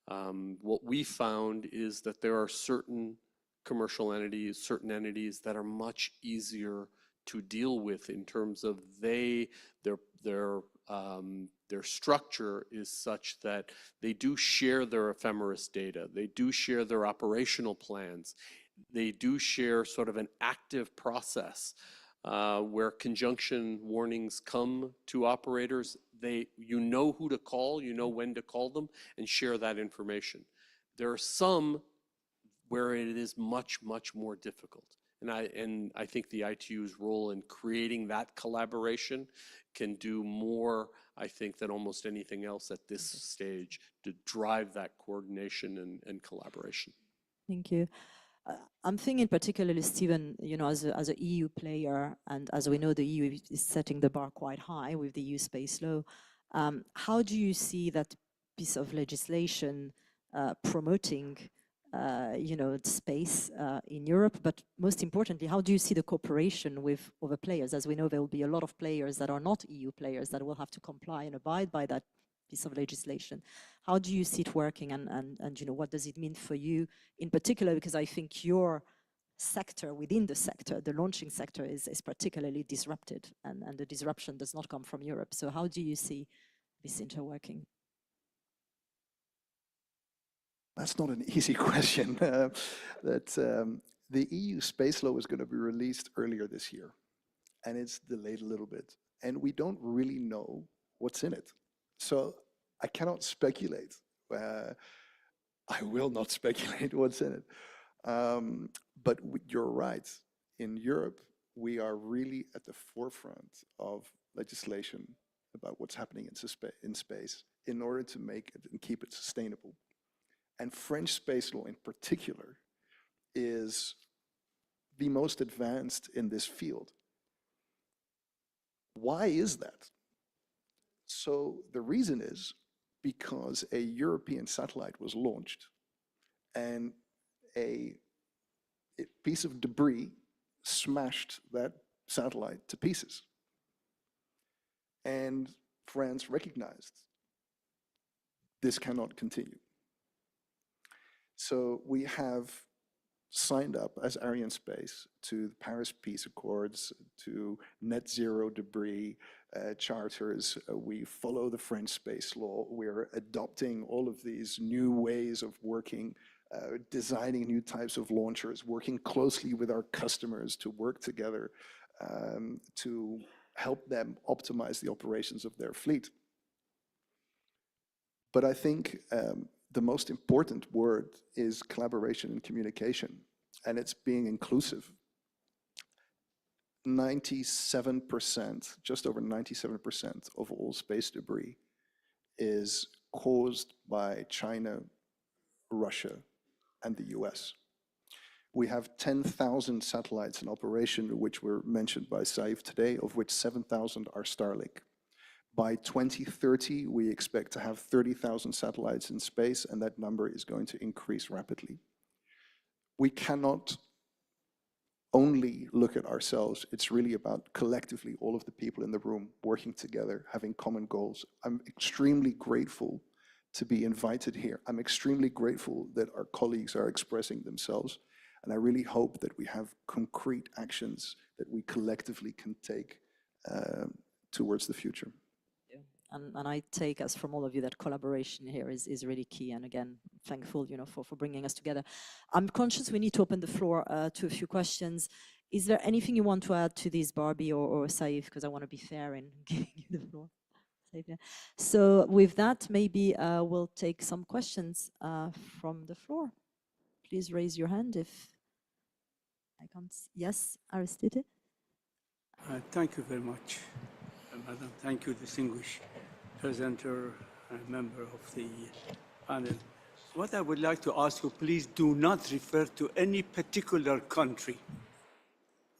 What we found is that there are certain commercial entities, certain entities that are much easier to deal with in terms of their structure is such that they do share their ephemeris data, they do share their operational plans, they do share sort of an active process where conjunction warnings come to operators. You know who to call, you know when to call them, and share that information. There are some where it is much, much more difficult. And I think the ITU's role in creating that collaboration can do more, I think, than almost anything else at this stage to drive that coordination and collaboration. Thank you. I'm thinking particularly, Stephen, as an EU player, and as we know, the EU is setting the bar quite high with the EU space law. How do you see that piece of legislation promoting space in Europe? But most importantly, how do you see the cooperation with other players? As we know, there will be a lot of players that are not EU players that will have to comply and abide by that piece of legislation. How do you see it working, and what does it mean for you in particular? Because I think your sector within the sector, the launching sector, is particularly disrupted, and the disruption does not come from Europe. So how do you see this interworking? That's not an easy question. The EU space law is going to be released earlier this year, and it's delayed a little bit. And we don't really know what's in it. So I cannot speculate. I will not speculate what's in it. But you're right. In Europe, we are really at the forefront of legislation about what's happening in space in order to make it and keep it sustainable. And French space law in particular is the most advanced in this field. Why is that? So the reason is because a European satellite was launched and a piece of debris smashed that satellite to pieces. And France recognized this cannot continue. So we have signed up as Arianespace to the Paris Peace Accords, to net zero debris charters. We follow the French space law. We're adopting all of these new ways of working, designing new types of launchers, working closely with our customers to work together to help them optimize the operations of their fleet. But I think the most important word is collaboration and communication, and it's being inclusive. 97%, just over 97% of all space debris is caused by China, Russia, and the US. We have 10,000 satellites in operation, which were mentioned by Saif today, of which 7,000 are Starlink. By 2030, we expect to have 30,000 satellites in space, and that number is going to increase rapidly. We cannot only look at ourselves. It's really about collectively all of the people in the room working together, having common goals. I'm extremely grateful to be invited here. I'm extremely grateful that our colleagues are expressing themselves, and I really hope that we have concrete actions that we collectively can take towards the future. And I take as from all of you that collaboration here is really key. And again, thankful, for bringing us together. I'm conscious we need to open the floor to a few questions. Is there anything you want to add to this, Barbie or Saif? Because I want to be fair in giving you the floor. Saif, yeah. So with that, maybe we'll take some questions from the floor. Please raise your hand if I can't. Yes, Aristide? Thank you very much, Madam. Thank you, distinguished presenter and member of the panel. What I would like to ask you, please do not refer to any particular country,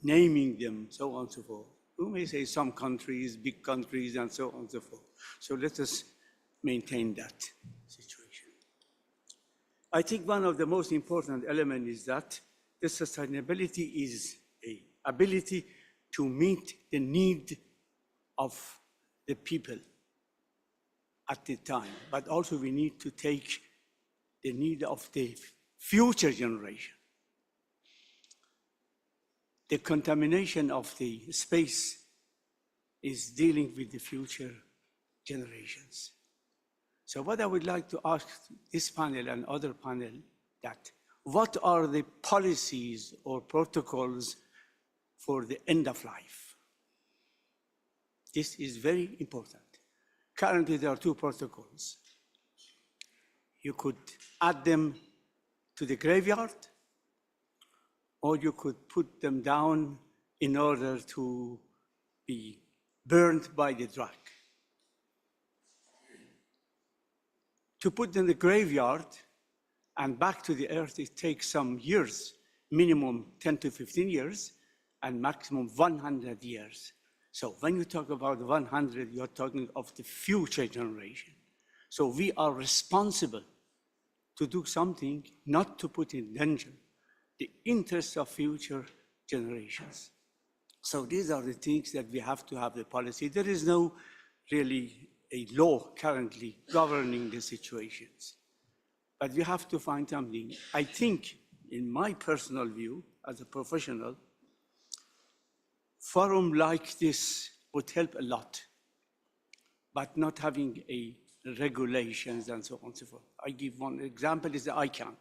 naming them, so on and so forth. We may say some countries, big countries, and so on and so forth. So let us maintain that situation. I think one of the most important elements is that the sustainability is an ability to meet the need of the people at the time, but also we need to take the need of the future generation. The contamination of the space is dealing with the future generations. So what I would like to ask this panel and other panel that what are the policies or protocols for the end of life? This is very important. Currently, there are two protocols. You could add them to the graveyard, or you could put them down in order to be burned by the drug. To put them in the graveyard and back to the earth, it takes some years, minimum 10 to 15 years, and maximum 100 years. So when you talk about 100, you're talking of the future generation. So we are responsible to do something not to put in danger the interests of future generations. So these are the things that we have to have the policy. There is no really a law currently governing the situations. But we have to find something. I think, in my personal view, as a professional, forum like this would help a lot, but not having a regulations and so on and so forth. I give one example is the ICANN.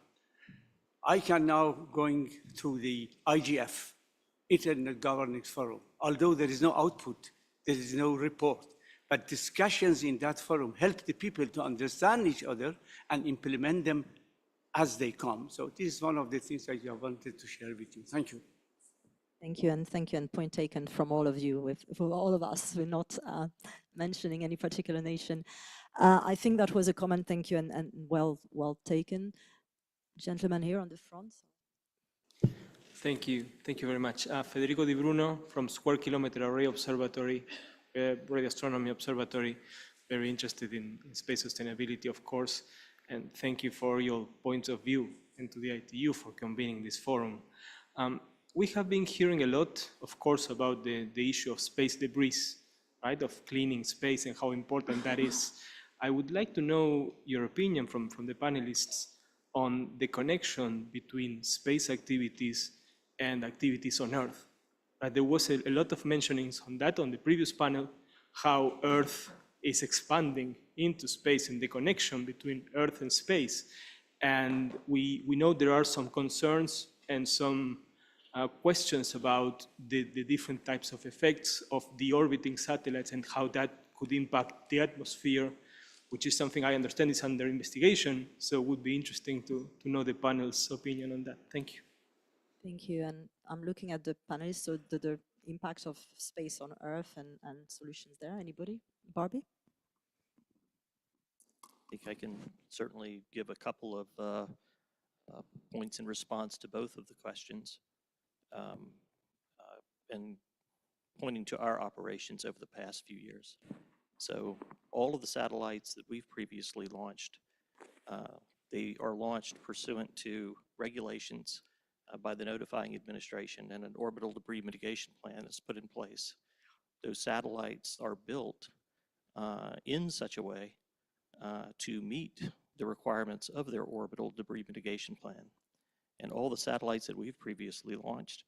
ICANN now going to the IGF, Internet Governance Forum. Although there is no output, there is no report, but discussions in that forum help the people to understand each other and implement them as they come. So this is one of the things that I wanted to share with you. Thank you. Thank you, and point taken from all of you, for all of us. We're not mentioning any particular nation. I think that was a comment, thank you, and well taken. Gentleman here on the front. Thank you very much. Federico Di Bruno from Square Kilometer Array Observatory, Radio Astronomy Observatory, very interested in space sustainability, of course, and thank you for your points of view and to the ITU for convening this forum. We have been hearing a lot, of course, about the issue of space debris, right, of cleaning space and how important that is. I would like to know your opinion from the panelists on the connection between space activities and activities on Earth. There was a lot of mentionings on that on the previous panel, how Earth is expanding into space and the connection between Earth and space. And we know there are some concerns and some questions about the different types of effects of deorbiting satellites and how that could impact the atmosphere, which is something I understand is under investigation. So it would be interesting to know the panel's opinion on that. Thank you. Thank you, and I'm looking at the panelists, so the impacts of space on Earth and solutions there. Anybody? Barbie? I think I can certainly give a couple of points in response to both of the questions, and pointing to our operations over the past few years. So all of the satellites that we've previously launched, they are launched pursuant to regulations by the notifying administration, and an orbital debris mitigation plan is put in place. Those satellites are built in such a way to meet the requirements of their orbital debris mitigation plan. And all the satellites that we've previously launched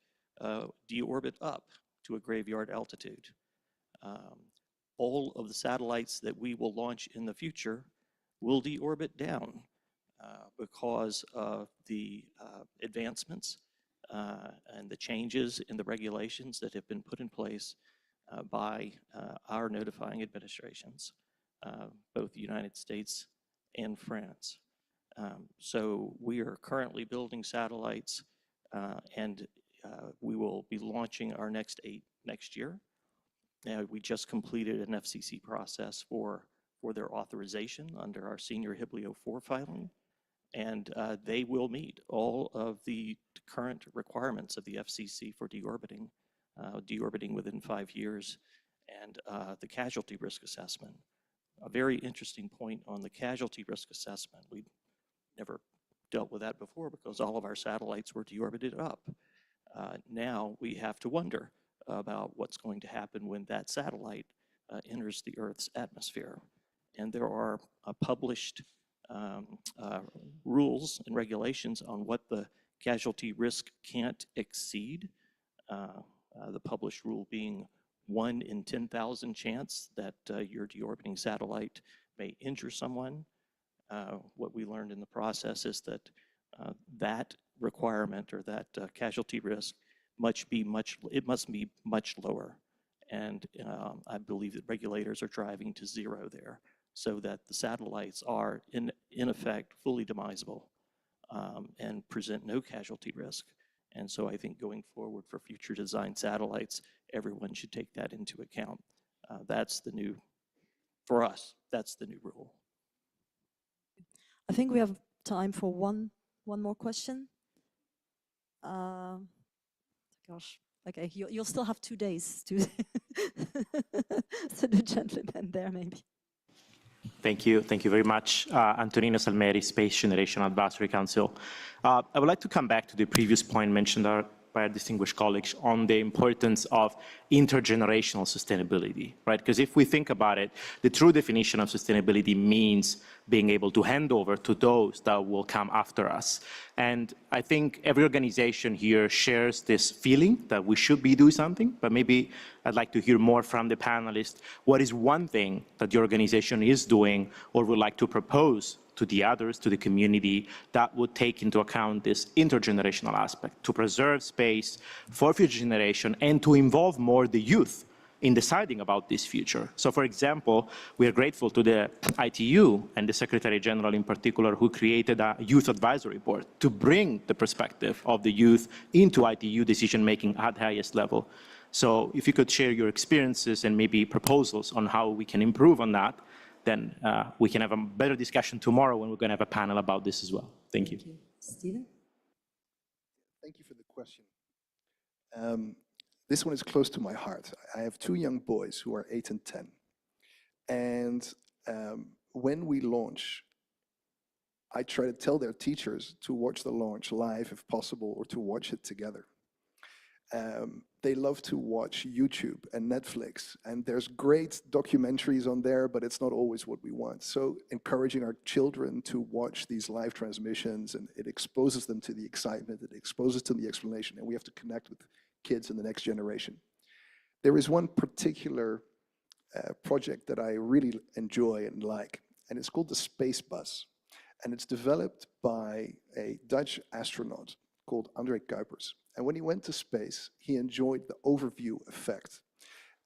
deorbit up to a graveyard altitude. All of the satellites that we will launch in the future will deorbit down because of the advancements and the changes in the regulations that have been put in place by our notifying administrations, both the United States and France. So we are currently building satellites, and we will be launching our next 8 next year. We just completed an FCC process for their authorization under our senior Hiblio 4 filing, and they will meet all of the current requirements of the FCC for deorbiting, deorbiting within 5 years, and the casualty risk assessment. A very interesting point on the casualty risk assessment. We never dealt with that before because all of our satellites were deorbited up. Now we have to wonder about what's going to happen when that satellite enters the Earth's atmosphere. And there are published rules and regulations on what the casualty risk can't exceed. The published rule being 1 in 10,000 chance that your deorbiting satellite may injure someone. What we learned in the process is that that requirement or that casualty risk must be much lower. And I believe that regulators are driving to 0 there, so that the satellites are in effect fully demisable and present no casualty risk. And so I think going forward for future design satellites, everyone should take that into account. That's the new, for us, that's the new rule. I think we have time for one more question. Gosh, okay, you'll still have 2 days to, to the gentleman there, maybe. Thank you. Thank you very much. Antonino Salmeri, Space Generation Advisory Council. I would like to come back to the previous point mentioned by our distinguished colleagues on the importance of intergenerational sustainability, right? Because if we think about it, the true definition of sustainability means being able to hand over to those that will come after us. And I think every organization here shares this feeling that we should be doing something, but maybe I'd like to hear more from the panelists. What is one thing that the organization is doing or would like to propose to the others, to the community, that would take into account this intergenerational aspect, to preserve space for future generation and to involve more the youth in deciding about this future. So for example, we are grateful to the ITU and the Secretary General in particular who created a youth advisory board to bring the perspective of the youth into ITU decision-making at highest level. So if you could share your experiences and maybe proposals on how we can improve on that, then we can have a better discussion tomorrow when we're going to have a panel about this as well. Thank you. Stephen? Thank you for the question. This one is close to my heart. I have two young boys who are 8 and 10. And when we launch, I try to tell their teachers to watch the launch live if possible or to watch it together. They love to watch YouTube and Netflix, and there's great documentaries on there, but it's not always what we want. So encouraging our children to watch these live transmissions, and it exposes them to the excitement, it exposes them to the explanation, and we have to connect with kids in the next generation. There is one particular project that I really enjoy and like, and it's called the Space Bus. And it's developed by a Dutch astronaut called André Kuipers. And when he went to space, he enjoyed the overview effect.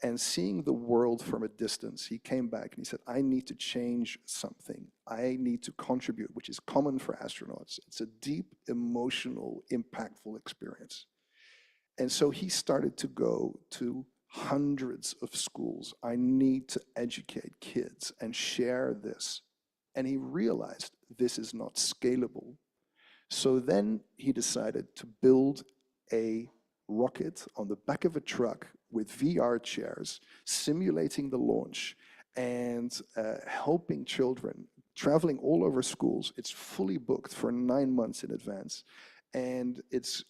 And seeing the world from a distance, he came back and he said, I need to change something. I need to contribute, which is common for astronauts. It's a deep, emotional, impactful experience. And so he started to go to hundreds of schools. I need to educate kids and share this. And he realized this is not scalable. So then he decided to build a rocket on the back of a truck with VR chairs, simulating the launch and helping children, traveling all over schools. It's fully booked for 9 months in advance. And it's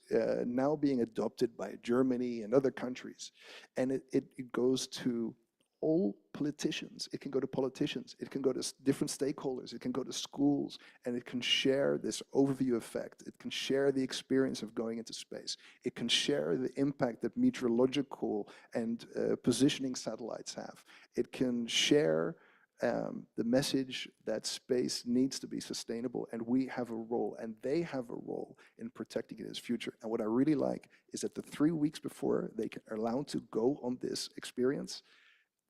now being adopted by Germany and other countries. And it goes to all politicians. It can go to politicians. It can go to different stakeholders. It can go to schools. And it can share this overview effect. It can share the experience of going into space. It can share the impact that meteorological and positioning satellites have. It can share the message that space needs to be sustainable, and we have a role, and they have a role in protecting it as future. And what I really like is that the 3 weeks before they are allowed to go on this experience,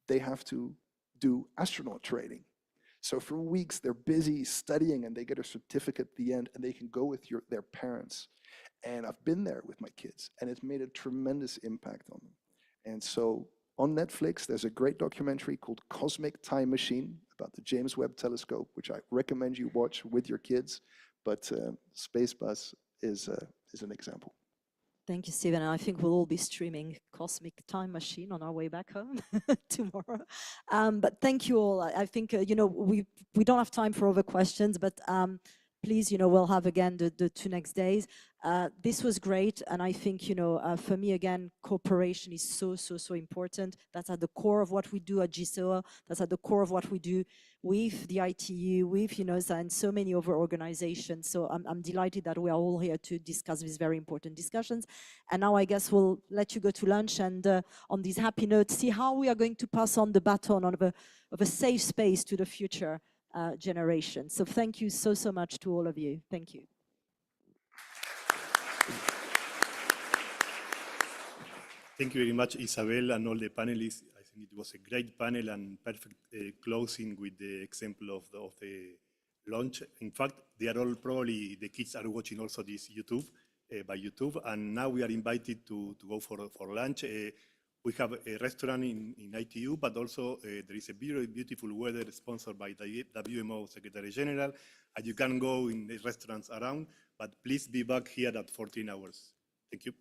they have to do astronaut training. So for weeks, they're busy studying, and they get a certificate at the end, and they can go with their parents. And I've been there with my kids, and it's made a tremendous impact on them. And so on Netflix, there's a great documentary called Cosmic Time Machine about the James Webb Telescope, which I recommend you watch with your kids. But Space Bus is an example. Thank you, Stephen. And I think we'll all be streaming Cosmic Time Machine on our way back home tomorrow. But thank you all. I think, we don't have time for other questions, but please, we'll have again the 2 next days. This was great. And I think, for me, again, cooperation is so important. That's at the core of what we do at GSOA. That's at the core of what we do with the ITU, with UNOSA, and so many other organizations. So I'm delighted that we are all here to discuss these very important discussions. And now I guess we'll let you go to lunch and on these happy notes, see how we are going to pass on the baton of a safe space to the future generation. So thank you so much to all of you. Thank you. Thank you very much, Isabel, and all the panelists. I think it was a great panel and perfect closing with the example of the launch. In fact, they are all probably, the kids are watching also this by YouTube, and now we are invited to go for lunch. We have a restaurant in ITU, but also there is a very beautiful weather sponsored by the WMO Secretary General, and you can go in the restaurants around, but please be back here at 14 hours. Thank you.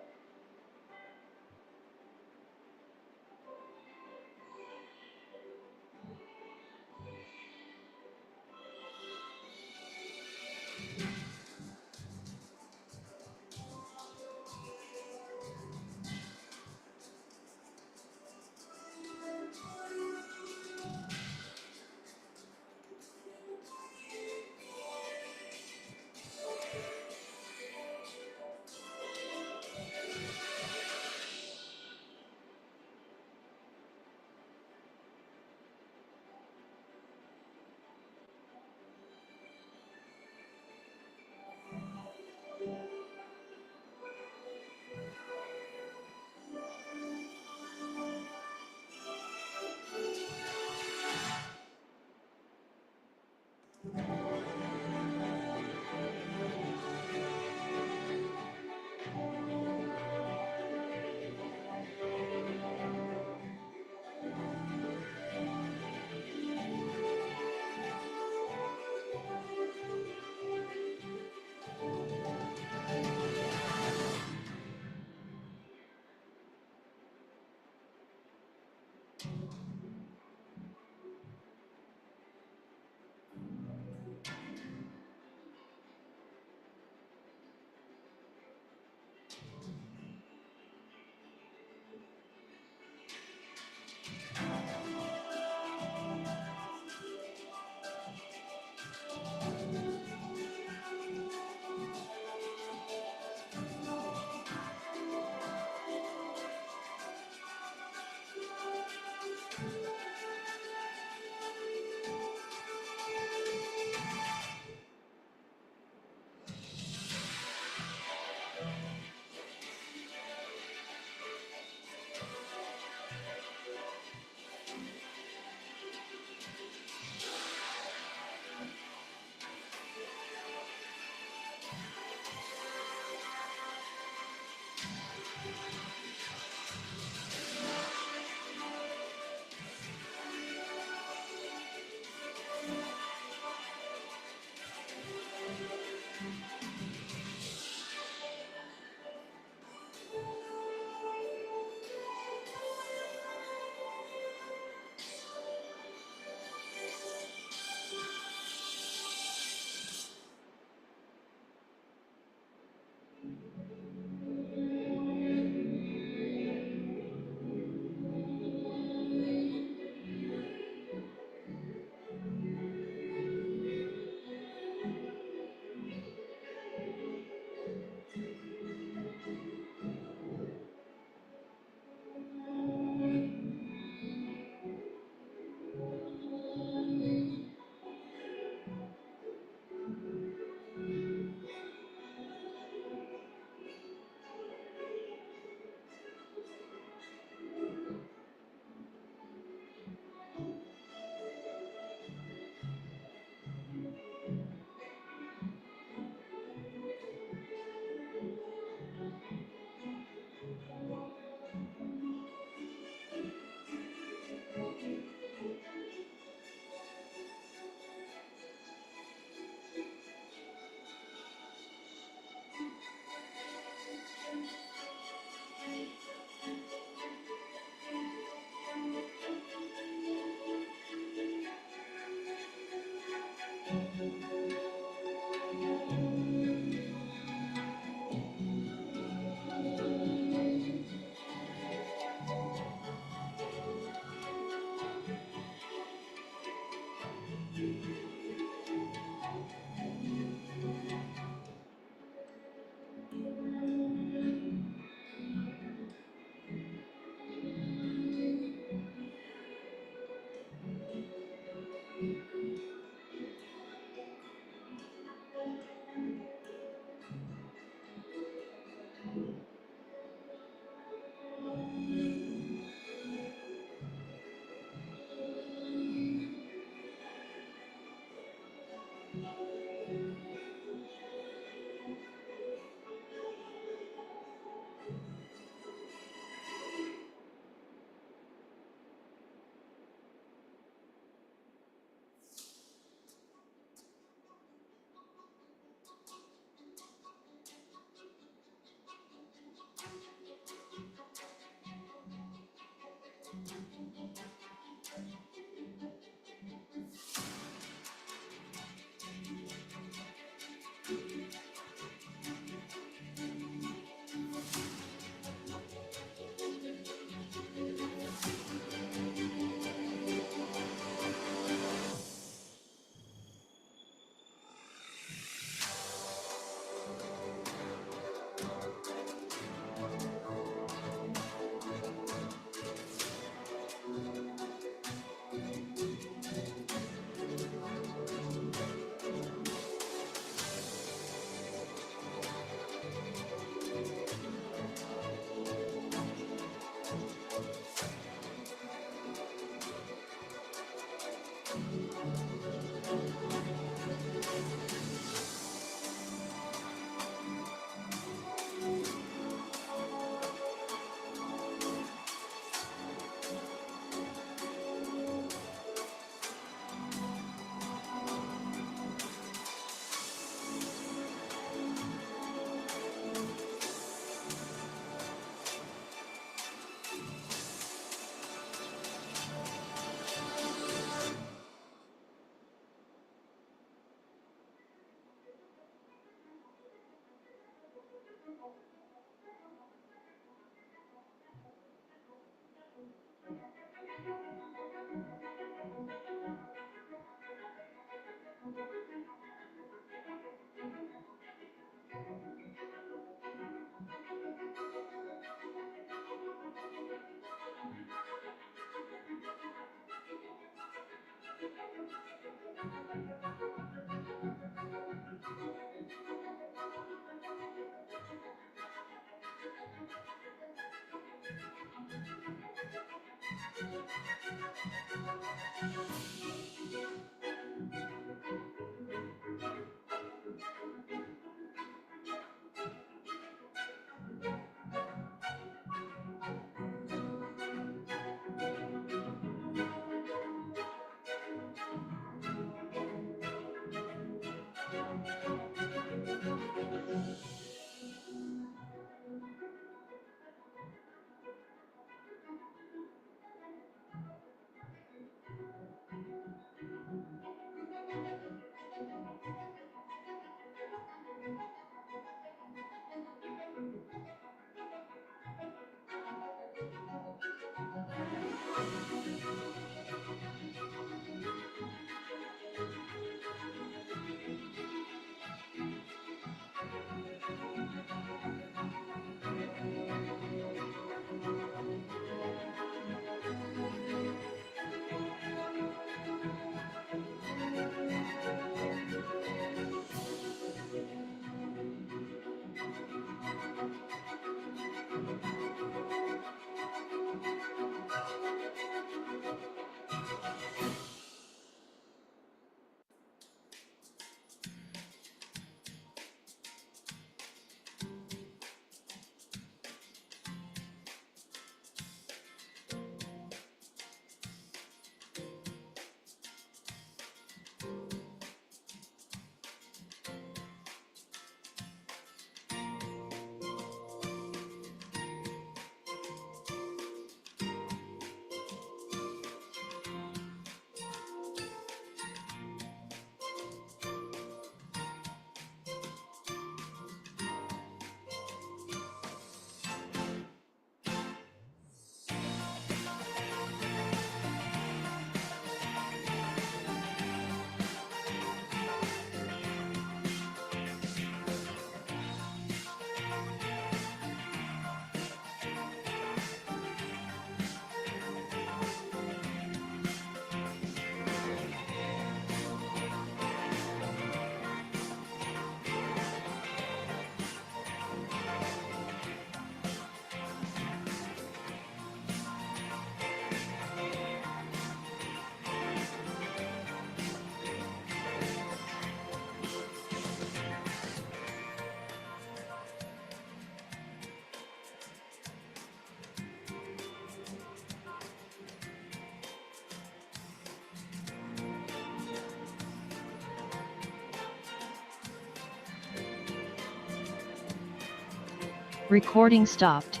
Recording stopped.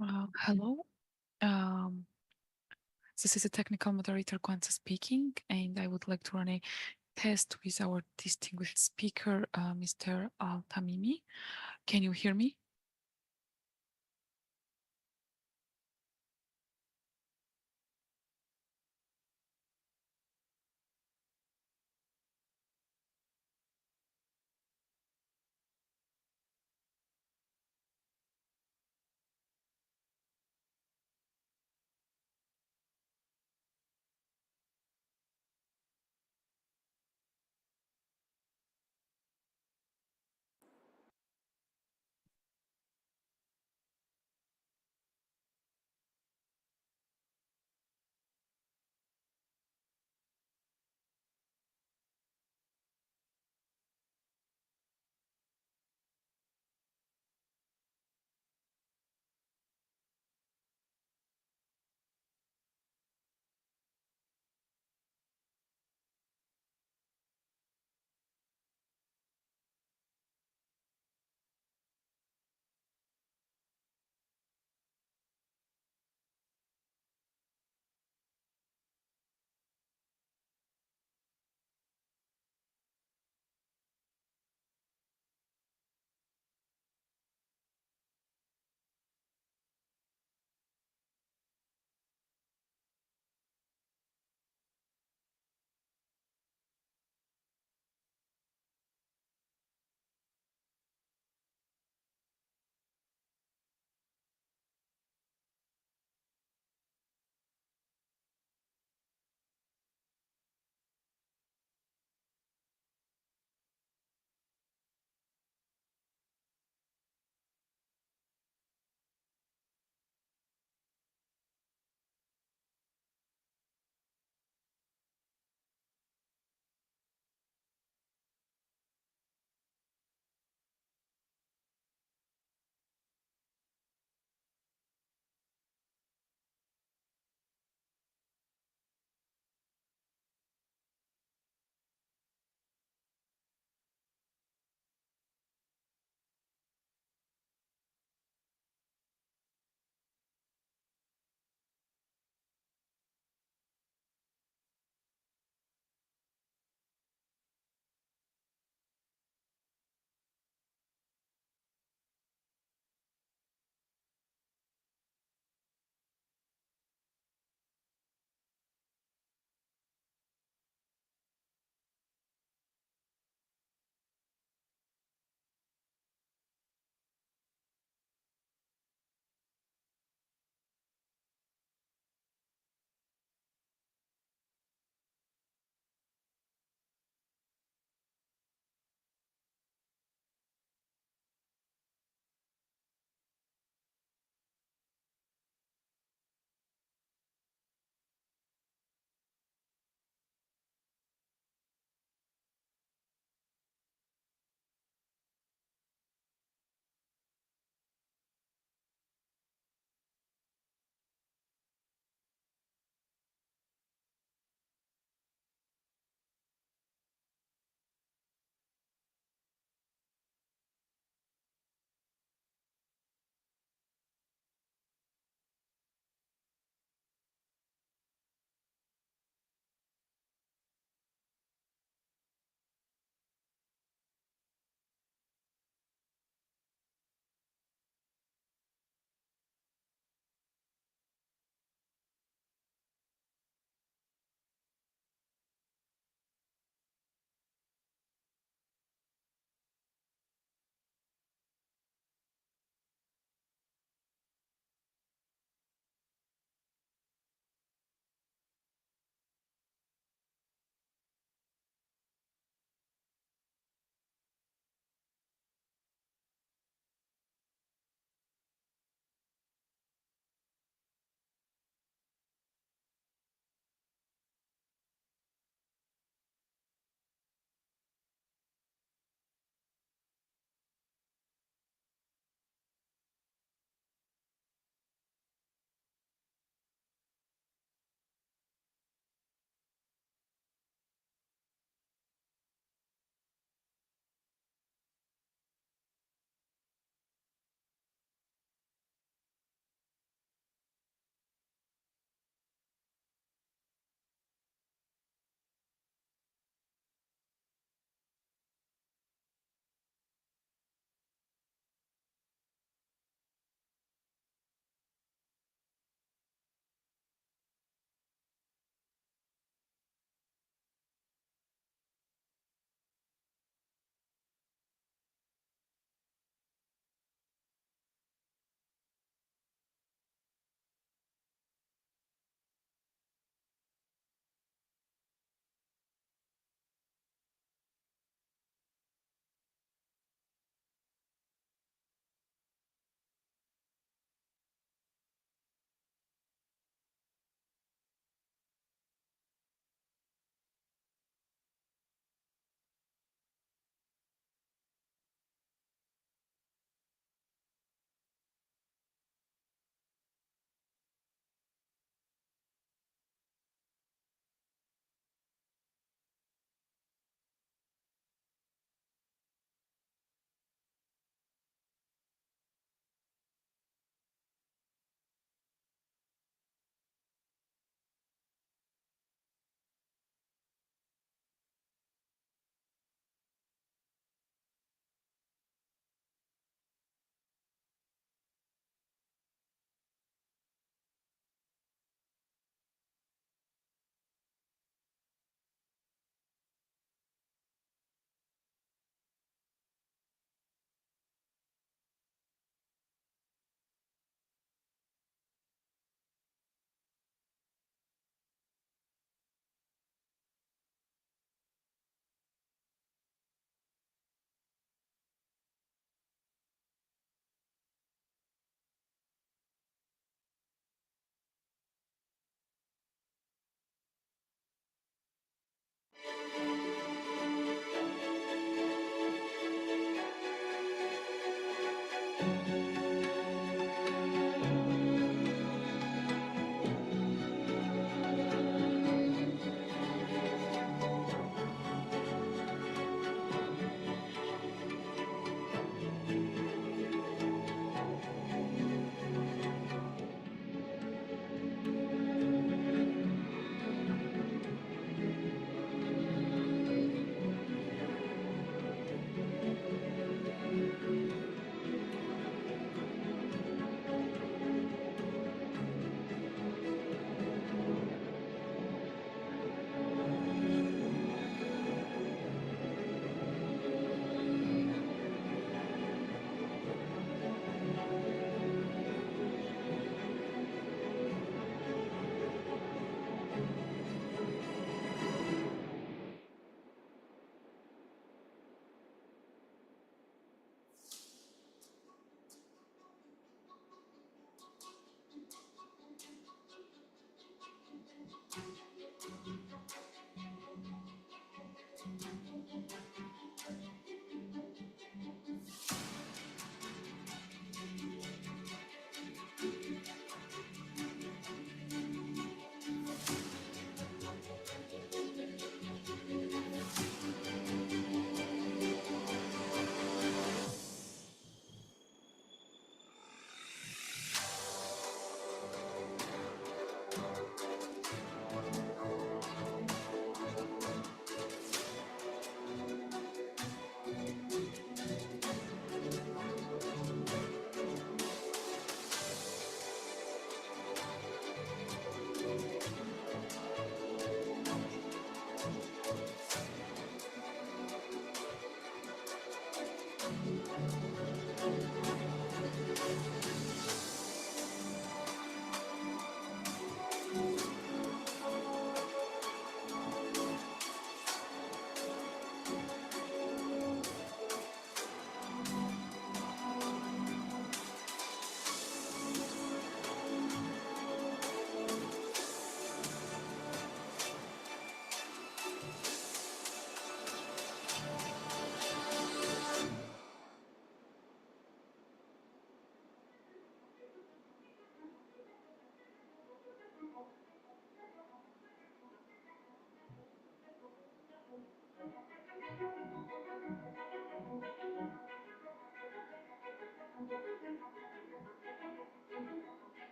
Hello. This is a technical moderator, Kwanzaa speaking, and I would like to run a test with our distinguished speaker, Mr. Al-Tamimi. Can you hear me?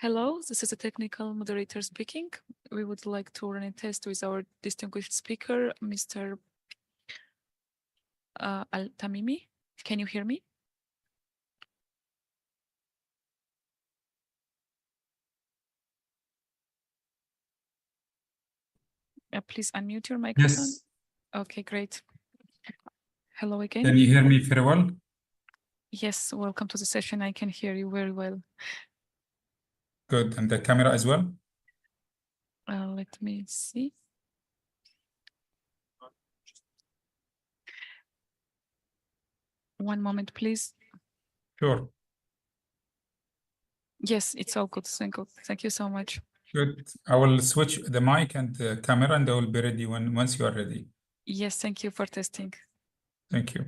Hello, this is a technical moderator speaking. We would like to run a test with our distinguished speaker, Mr. Al-Tamimi. Can you hear me? Please unmute your microphone. Yes. Okay, great. Hello again. Can you hear me very well? Yes, welcome to the session. I can hear you very well. Good. And the camera as well? Let me see. One moment, please. Sure. Yes, it's all good. Thank you so much. Good. I will switch the mic and the camera, and I will be ready once you are ready. Yes, thank you for testing. Thank you.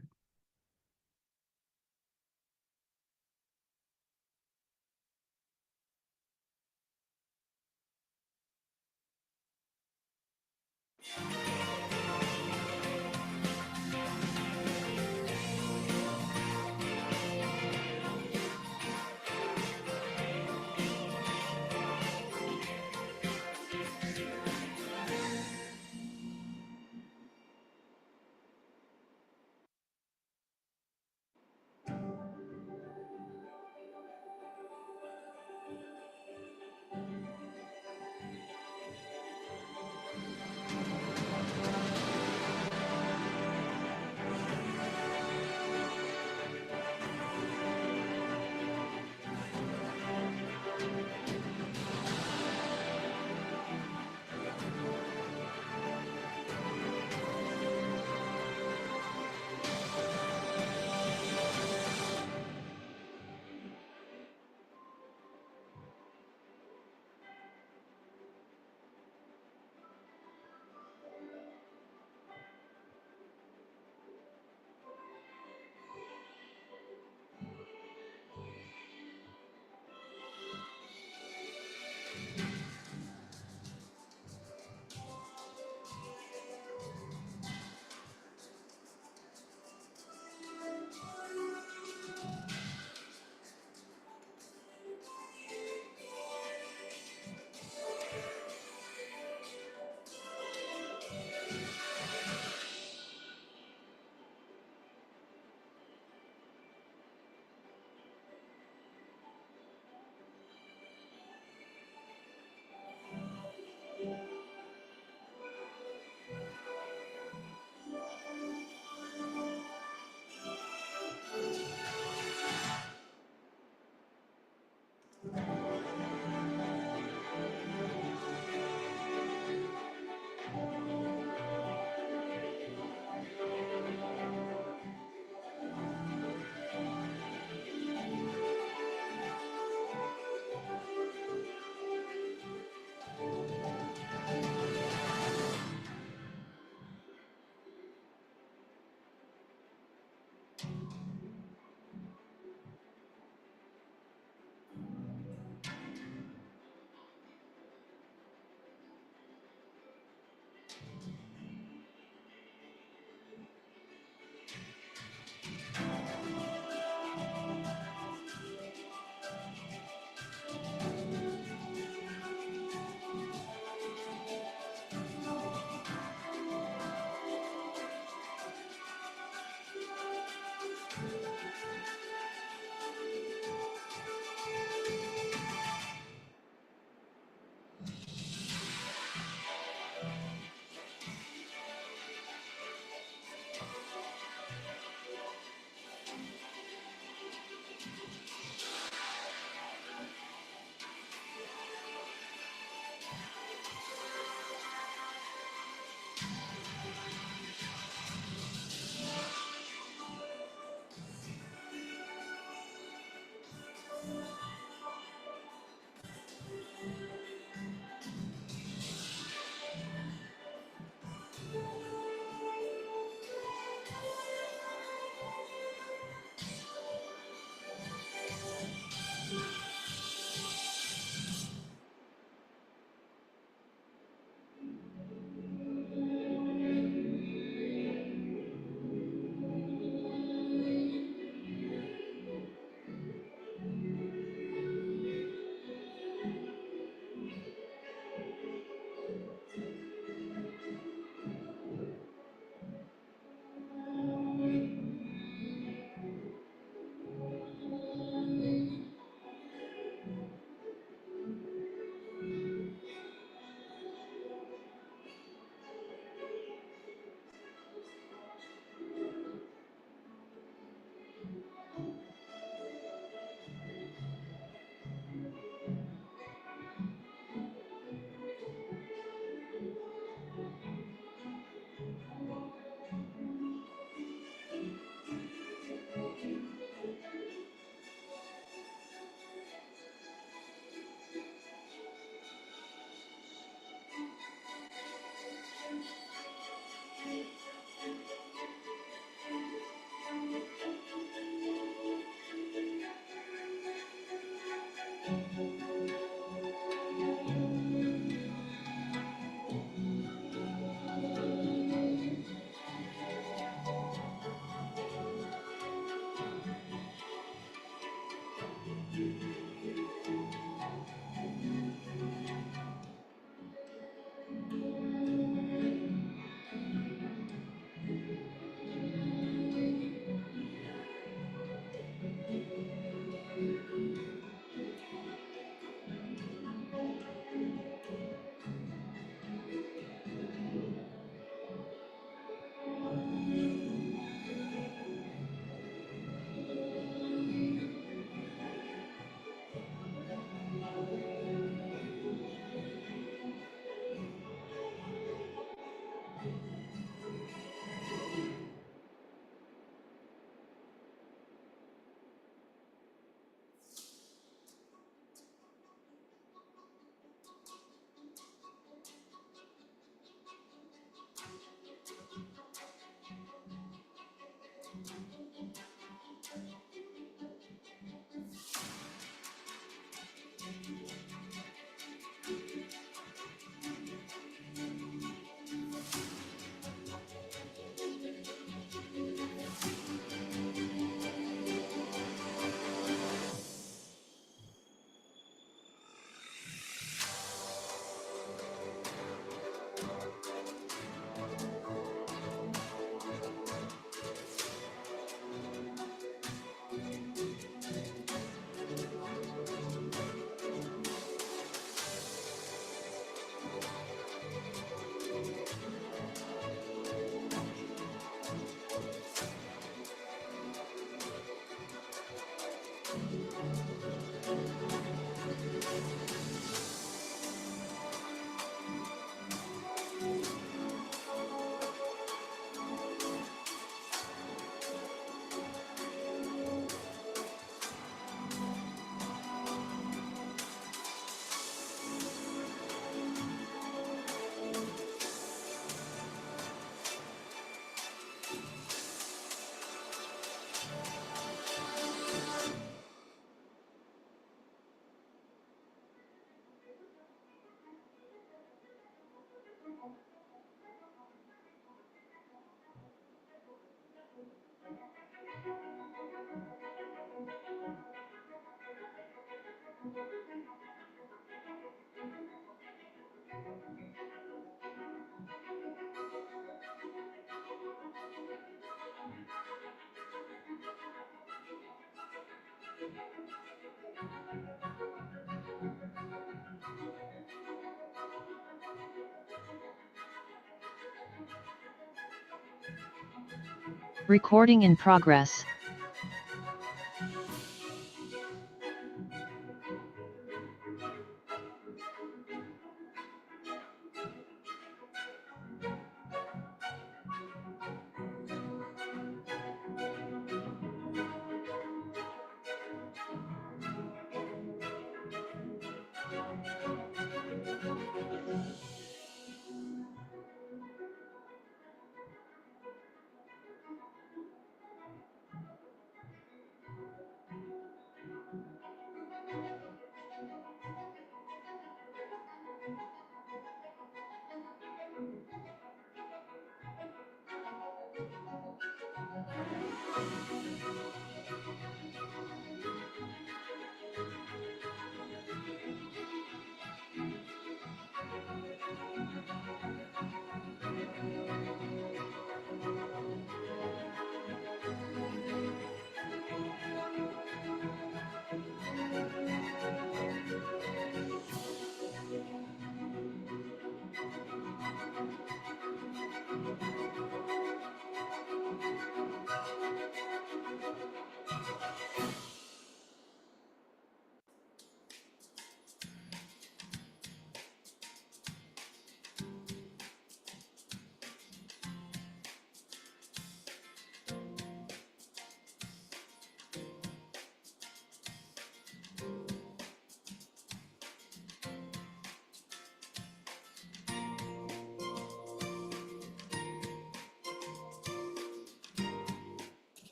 Recording in progress.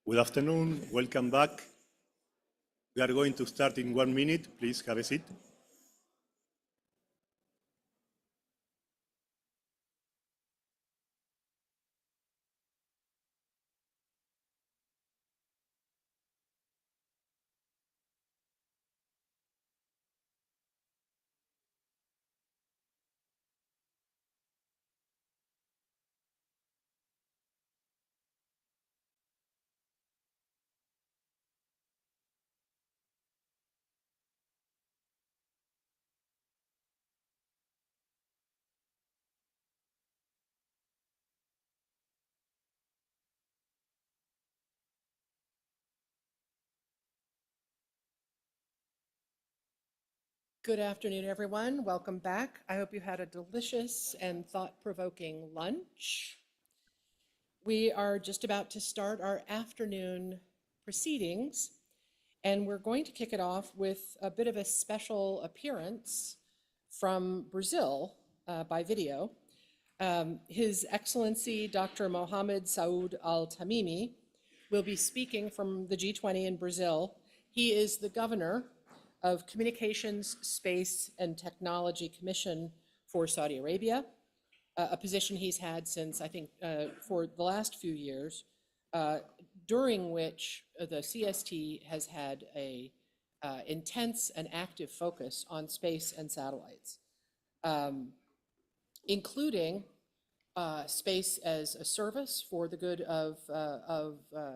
Good afternoon, welcome back. We are going to start in 1 minute. Please have a seat. Good afternoon, everyone. Welcome back. I hope you had a delicious and thought-provoking lunch. We are just about to start our afternoon proceedings, and we're going to kick it off with a bit of a special appearance from Brazil by video. His Excellency Dr. Mohamed Saud Al-Tamimi will be speaking from the G20 in Brazil. He is the governor of Communications, Space, and Technology Commission for Saudi Arabia, a position he's had since, I think, for the last few years, during which the CST has had a intense and active focus on space and satellites, including space as a service for the good of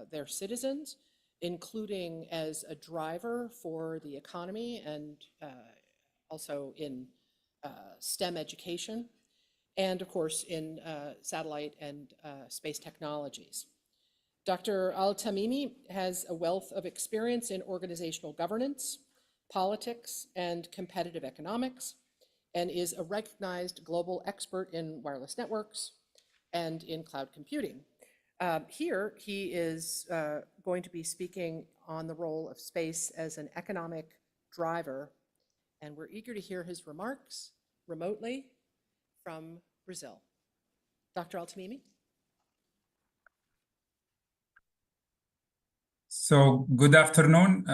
their citizens, including as a driver for the economy and also in STEM education, and of course in satellite and space technologies. Dr. Al-Tamimi has a wealth of experience in organizational governance, politics, and competitive economics, and is a recognized global expert in wireless networks and in cloud computing. Here, he is going to be speaking on the role of space as an economic driver, and we're eager to hear his remarks remotely from Brazil. Dr. Al-Tamimi? So, good afternoon.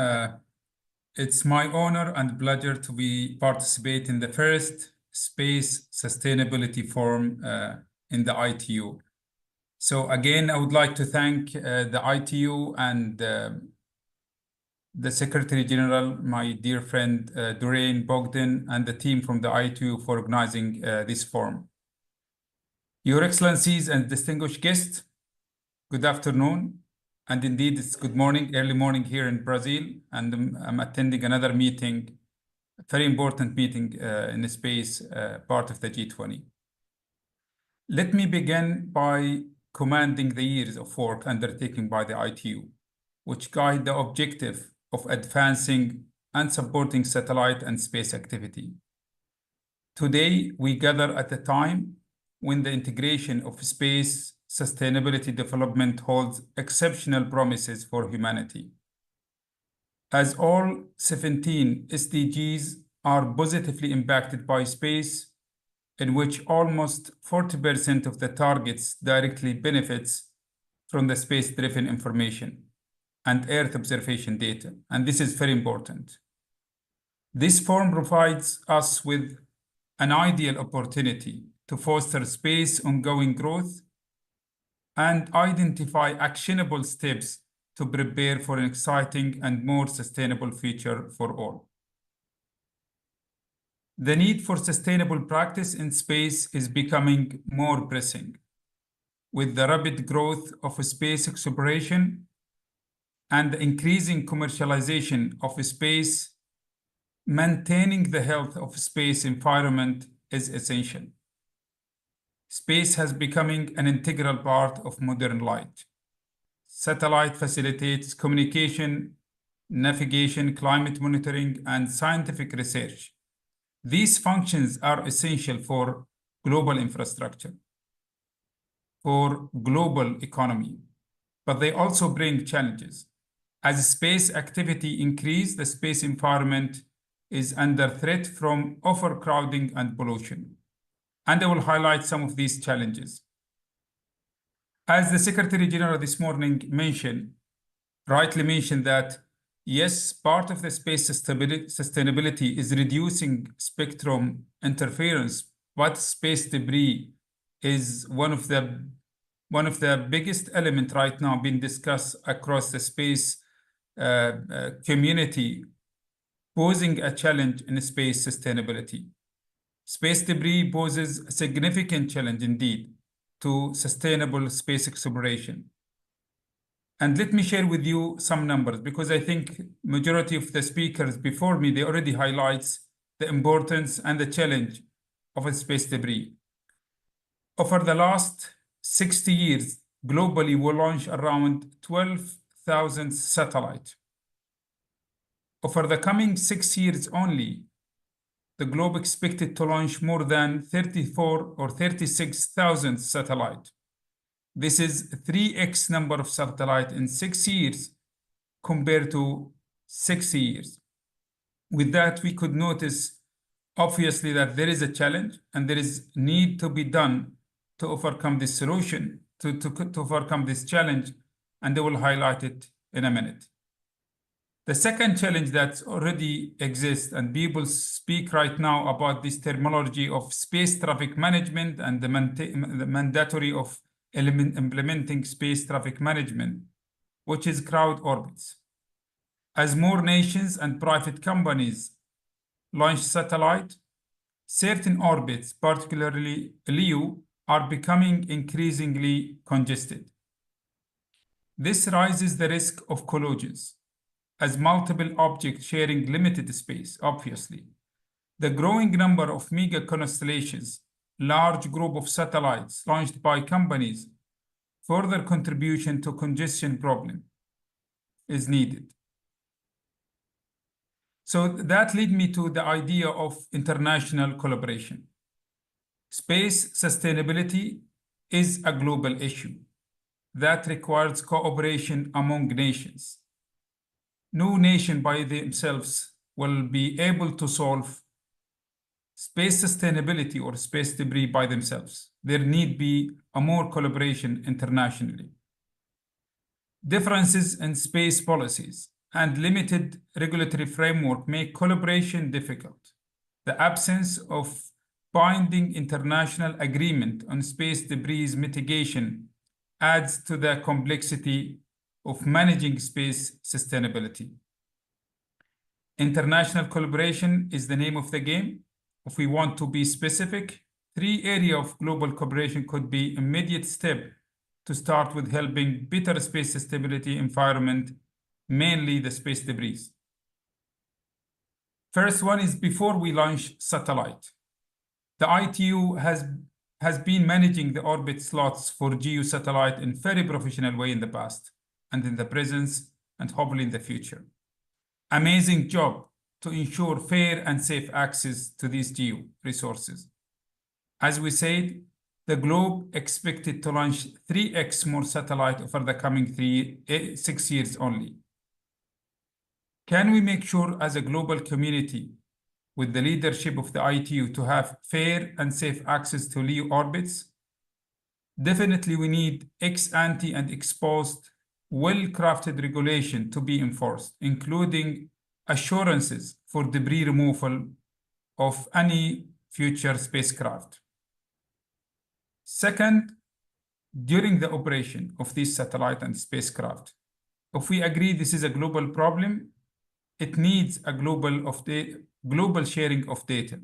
It's my honor and pleasure to participate in the first Space Sustainability Forum in the ITU. So again, I would like to thank the ITU and the Secretary General, my dear friend Doreen Bogdan, and the team from the ITU for organizing this forum. Your Excellencies and distinguished guests, good afternoon. And indeed, it's good morning, early morning here in Brazil, and I'm attending another meeting, a very important meeting in the space, part of the G20. Let me begin by commanding the years of work undertaken by the ITU, which guide the objective of advancing and supporting satellite and space activity. Today, we gather at a time when the integration of space sustainability development holds exceptional promises for humanity. As all 17 SDGs are positively impacted by space, in which almost 40% of the targets directly benefits from the space-driven information and Earth observation data, and this is very important. This forum provides us with an ideal opportunity to foster space ongoing growth and identify actionable steps to prepare for an exciting and more sustainable future for all. The need for sustainable practice in space is becoming more pressing. With the rapid growth of space exploration and the increasing commercialization of space, maintaining the health of space environment is essential. Space has becoming an integral part of modern life. Satellite facilitates communication, navigation, climate monitoring, and scientific research. These functions are essential for global infrastructure, for global economy, but they also bring challenges. As space activity increases, the space environment is under threat from overcrowding and pollution. And I will highlight some of these challenges. As the Secretary General this morning rightly mentioned that, yes, part of the space sustainability is reducing spectrum interference, but space debris is one of the biggest elements right now being discussed across the space community, posing a challenge in space sustainability. Space debris poses a significant challenge indeed to sustainable space exploration. And let me share with you some numbers, because I think majority of the speakers before me, they already highlights the importance and the challenge of space debris. Over the last 60 years, globally, we launched around 12,000 satellites. Over the coming 6 years only, the globe expected to launch more than 34 or 36,000 satellites. This is 3x number of satellites in 6 years compared to 60 years. With that, we could notice, obviously, that there is a challenge and there is need to be done to overcome this solution, to overcome this challenge, and I will highlight it in a minute. The second challenge that already exists, and people speak right now about this terminology of space traffic management and the mandatory of implementing space traffic management, which is crowd orbits. As more nations and private companies launch satellite, certain orbits, particularly LEO, are becoming increasingly congested. This raises the risk of collisions, as multiple objects sharing limited space, obviously. The growing number of mega constellations, large group of satellites launched by companies, further contribution to congestion problem is needed. So that leads me to the idea of international collaboration. Space sustainability is a global issue that requires cooperation among nations. No nation by themselves will be able to solve space sustainability or space debris by themselves. There need be a more collaboration internationally. Differences in space policies and limited regulatory framework make collaboration difficult. The absence of binding international agreement on space debris mitigation adds to the complexity of managing space sustainability. International collaboration is the name of the game. If we want to be specific, 3 areas of global cooperation could be immediate step to start with helping better space stability environment, mainly the space debris. First one is before we launch satellite. The ITU has has been managing the orbit slots for GEO satellite in very professional way in the past and in the present and hopefully in the future. Amazing job to ensure fair and safe access to these GEO resources. As we said, the globe expected to launch 3x more satellite over the coming 6 years only. Can we make sure as a global community with the leadership of the ITU to have fair and safe access to LEO orbits? Definitely we need ex-ante and ex-post well-crafted regulation to be enforced, including assurances for debris removal of any future spacecraft. Second, during the operation of these satellite and spacecraft, if we agree this is a global problem, it needs a global sharing of data.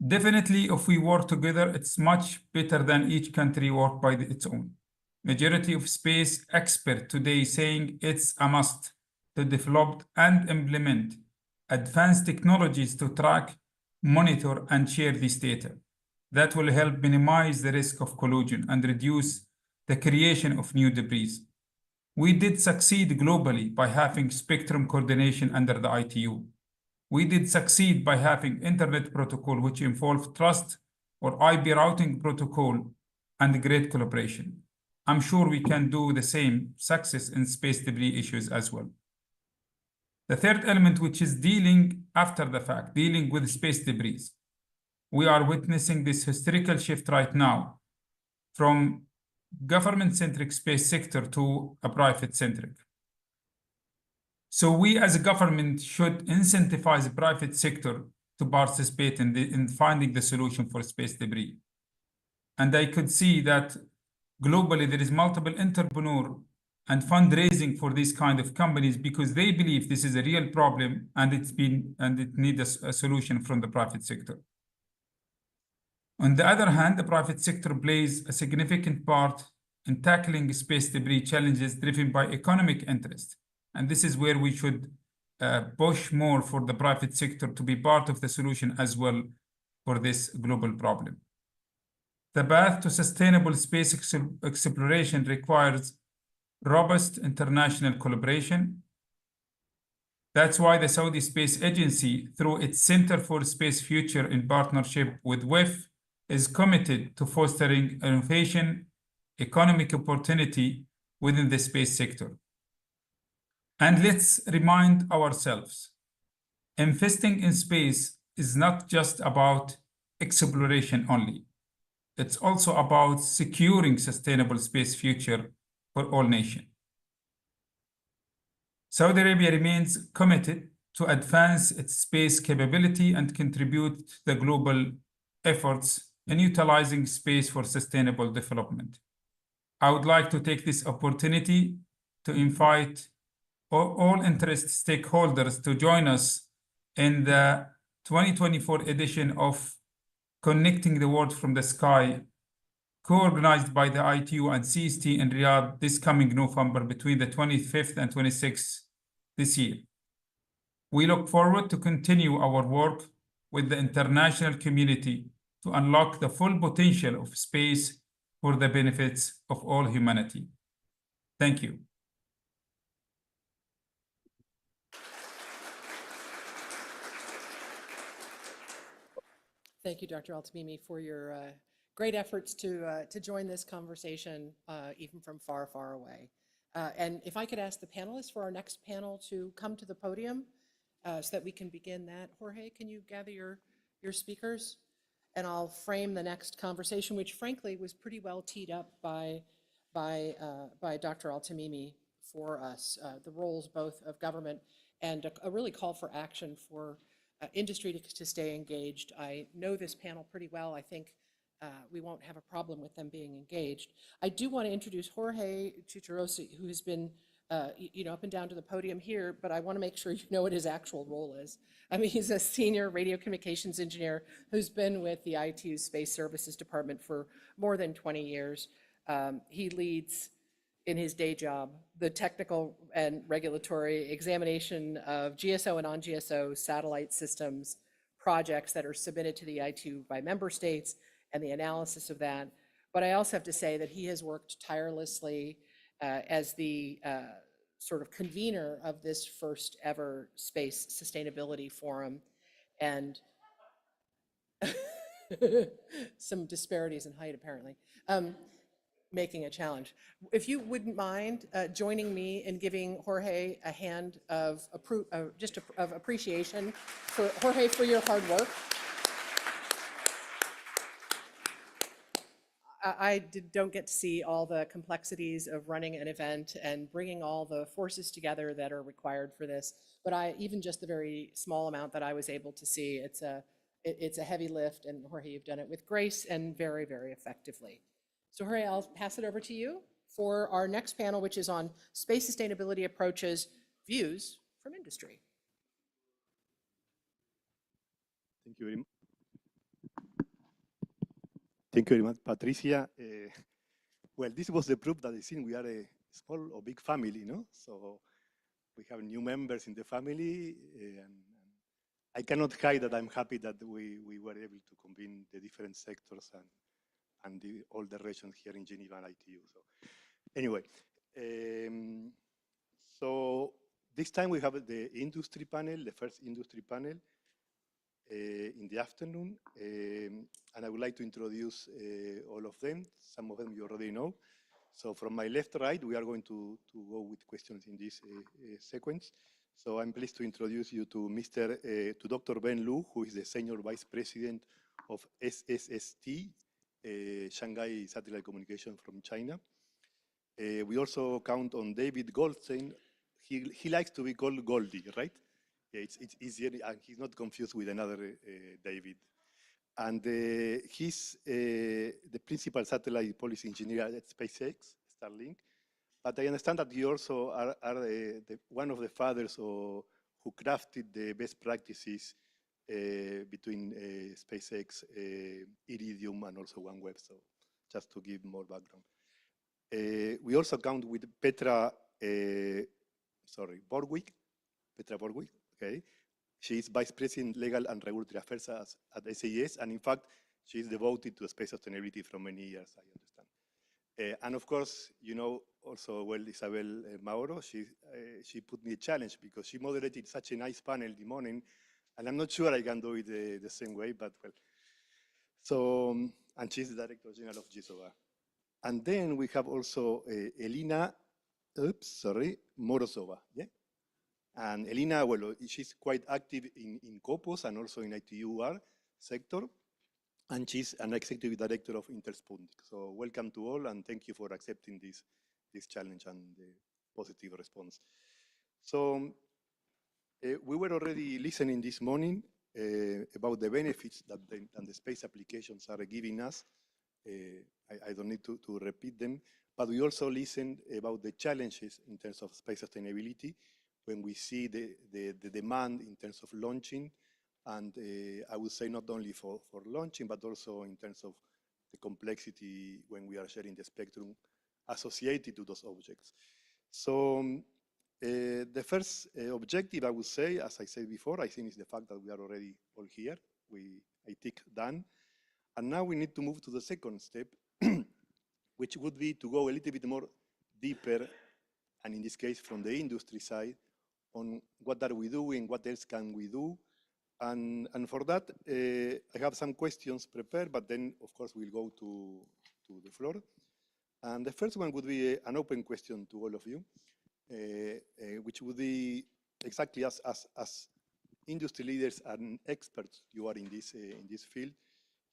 Definitely, if we work together, it's much better than each country work by its own. Majority of space experts today saying it's a must to develop and implement advanced technologies to track, monitor, and share this data. That will help minimize the risk of collision and reduce the creation of new debris. We did succeed globally by having spectrum coordination under the ITU. We did succeed by having internet protocol which involved trust or IP routing protocol and great collaboration. I'm sure we can do the same success in space debris issues as well. The third element, which is dealing after the fact, dealing with space debris. We are witnessing this historical shift right now from government-centric space sector to a private-centric. So we as a government should incentivize the private sector to participate in finding the solution for space debris. And I could see that globally there is multiple entrepreneur and fundraising for these kind of companies because they believe this is a real problem and it needs a solution from the private sector. On the other hand, the private sector plays a significant part in tackling space debris challenges driven by economic interest. And this is where we should push more for the private sector to be part of the solution as well for this global problem. The path to sustainable space exploration requires robust international collaboration. That's why the Saudi Space Agency, through its Center for Space Future in partnership with WIF, is committed to fostering innovation, economic opportunity within the space sector. And let's remind ourselves, investing in space is not just about exploration only. It's also about securing sustainable space future for all nations. Saudi Arabia remains committed to advance its space capability and contribute to the global efforts in utilizing space for sustainable development. I would like to take this opportunity to invite all interested stakeholders to join us in the 2024 edition of Connecting the World from the Sky, co-organized by the ITU and CST in Riyadh this coming November between the 25th and 26th this year. We look forward to continue our work with the international community to unlock the full potential of space for the benefits of all humanity. Thank you. Thank you, Dr. Al-Tamimi, for your great efforts to join this conversation, even from far, far away. And if I could ask the panelists for our next panel to come to the podium so that we can begin that. Jorge, can you gather your speakers? And I'll frame the next conversation, which frankly was pretty well teed up by Dr. Al-Tamimi for us, the roles both of government and a really call for action for industry to stay engaged. I know this panel pretty well. I think we won't have a problem with them being engaged. I do want to introduce Jorge Chucharosa, who has been up and down to the podium here, but I want to make sure you know what his actual role is. I mean, he's a senior radio communications engineer who's been with the ITU Space Services Department for more than 20 years. He leads, in his day job, the technical and regulatory examination of GSO and non-GSO satellite systems projects that are submitted to the ITU by member states and the analysis of that. But I also have to say that he has worked tirelessly as the sort of convener of this first ever space sustainability forum. And some disparities in height, apparently, making a challenge. If you wouldn't mind joining me in giving Jorge a hand of appreciation for Jorge for your hard work. I don't get to see all the complexities of running an event and bringing all the forces together that are required for this. But even just the very small amount that I was able to see, it's a heavy lift, and Jorge, you've done it with grace and very, very effectively. So Jorge, I'll pass it over to you for our next panel, which is on space sustainability approaches, views from industry. Thank you very much. Thank you very much, Patricia. Well, this was the proof that I think we are a small or big family, no? So we have new members in the family, and I cannot hide that I'm happy that we were able to convene the different sectors and all the regions here in Geneva and ITU. So anyway, so this time we have the industry panel, the first industry panel in the afternoon, and I would like to introduce all of them. Some of them you already know. So from my left to right, we are going to go with questions in this sequence. So I'm pleased to introduce you to Dr. Ben Lu, who is the Senior Vice President of SSST, Shanghai Satellite Communication from China. We also count on David Goldstein. He likes to be called Goldie, right? Yeah, it's easier, and he's not confused with another David. And he's the principal satellite policy engineer at SpaceX, Starlink. But I understand that you also are one of the fathers who crafted the best practices between SpaceX, Iridium, and also OneWeb. So just to give more background. We also count with Petra Borgwig. Petra Borgwig, okay. She is Vice President, Legal and Regulatory Affairs at SAS, and in fact, she is devoted to space sustainability for many years, I understand. And of course, you know also well Isabel Mauro. She put me a challenge because she moderated such a nice panel the morning, and I'm not sure I can do it the same way, but well. So, and she's the Director General of GISOVA. And then we have also Elina, Morozova, yeah? And Elina, well, she's quite active in COPOS and also in ITUR sector, and she's an executive director of Intersputnik. So welcome to all, and thank you for accepting this challenge and the positive response. So we were already listening this morning about the benefits that the space applications are giving us. I don't need to repeat them, but we also listened about the challenges in terms of space sustainability when we see the demand in terms of launching, and I would say not only for launching, but also in terms of the complexity when we are sharing the spectrum associated to those objects. So the first objective, I would say, as I said before, I think is the fact that we are already all here. I tick done. And now we need to move to the second step, which would be to go a little bit more deeper, and in this case from the industry side, on what are we doing, what else can we do. And for that, I have some questions prepared, but then of course we'll go to the floor. And the first one would be an open question to all of you, which would be exactly as industry leaders and experts you are in this field,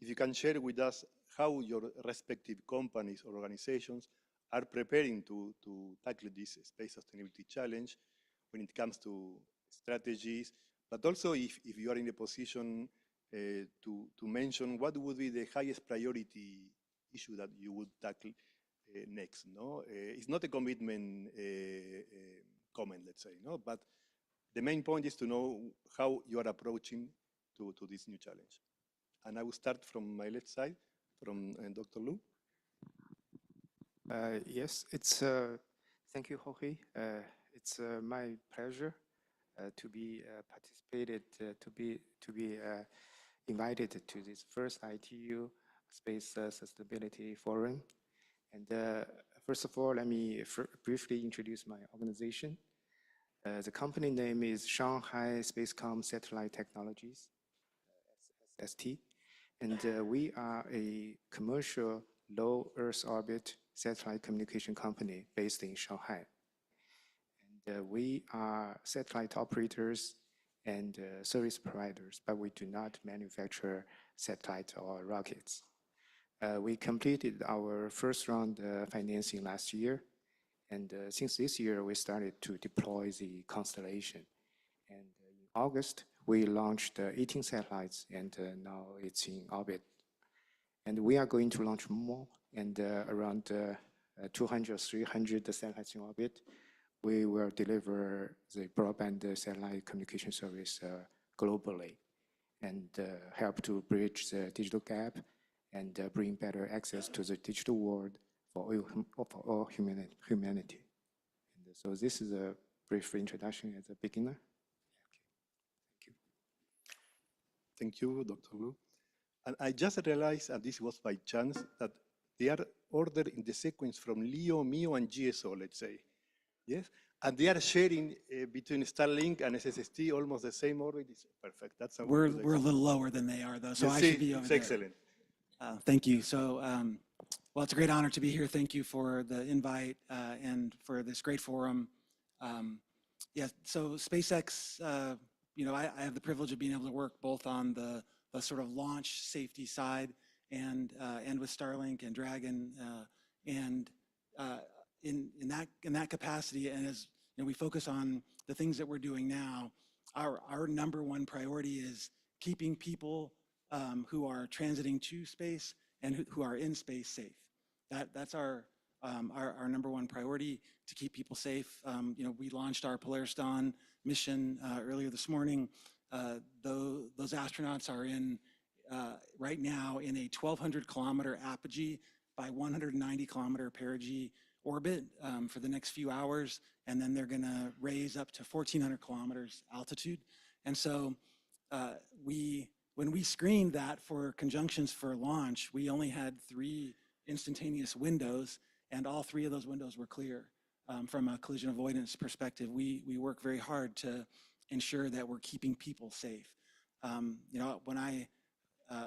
if you can share with us how your respective companies or organizations are preparing to tackle this space sustainability challenge when it comes to strategies, but also if you are in a position to mention what would be the highest priority issue that you would tackle next. No, it's not a commitment comment, let's say, no, but the main point is to know how you are approaching to this new challenge. And I will start from my left side, from Dr. Lu. Yes, thank you, Jorge. It's my pleasure to be invited to this first ITU Space Sustainability Forum. And first of all, let me briefly introduce my organization. The company name is Shanghai Spacecom Satellite Technologies, ST. And we are a commercial low Earth orbit satellite communication company based in Shanghai. And we are satellite operators and service providers, but we do not manufacture satellite or rockets. We completed our first round financing last year. And since this year, we started to deploy the constellation. And in August, we launched 18 satellites, and now it's in orbit. And we are going to launch more, and around 200, 300 satellites in orbit. We will deliver the broadband satellite communication service globally and help to bridge the digital gap and bring better access to the digital world for all humanity. And so this is a brief introduction as a beginner. Thank you, Dr. Wu. And I just realized, and this was by chance, that they are ordered in the sequence from LEO, MEO, and GSO, let's say. Yes? And they are sharing between Starlink and SST almost the same orbit. It's perfect. That's we're a little lower than they are, though, so I should be over it's there. excellent. Thank you. So, well, it's a great honor to be here. Thank you for the invite and for this great forum. Yeah, so SpaceX, you know, I have the privilege of being able to work both on the sort of launch safety side and with Starlink and Dragon, and in that capacity, and as you know, we focus on the things that we're doing now. Our number one priority is keeping people who are transiting to space and who are in space safe. That's our number one priority, to keep people safe. You know, we launched our Polaris Dawn mission earlier this morning. Those astronauts are in right now in a 1,200 kilometer apogee by 190 kilometer perigee orbit for the next few hours, and then they're going to raise up to 1,400 kilometers altitude. And so when we screened that for conjunctions for launch, we only had 3 instantaneous windows, and all 3 of those windows were clear. From a collision avoidance perspective, we work very hard to ensure that we're keeping people safe. You know, when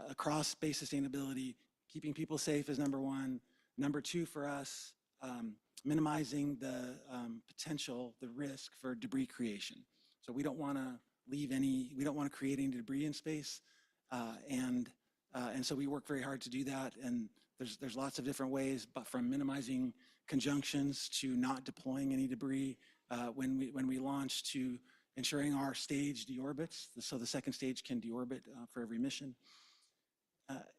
across space sustainability, keeping people safe is number 1. Number 2 for us, minimizing the potential, the risk for debris creation. So we don't want to create any debris in space, and so we work very hard to do that. And there's lots of different ways, but from minimizing conjunctions to not deploying any debris when we launch, to ensuring our stage deorbits, so the second stage can deorbit for every mission.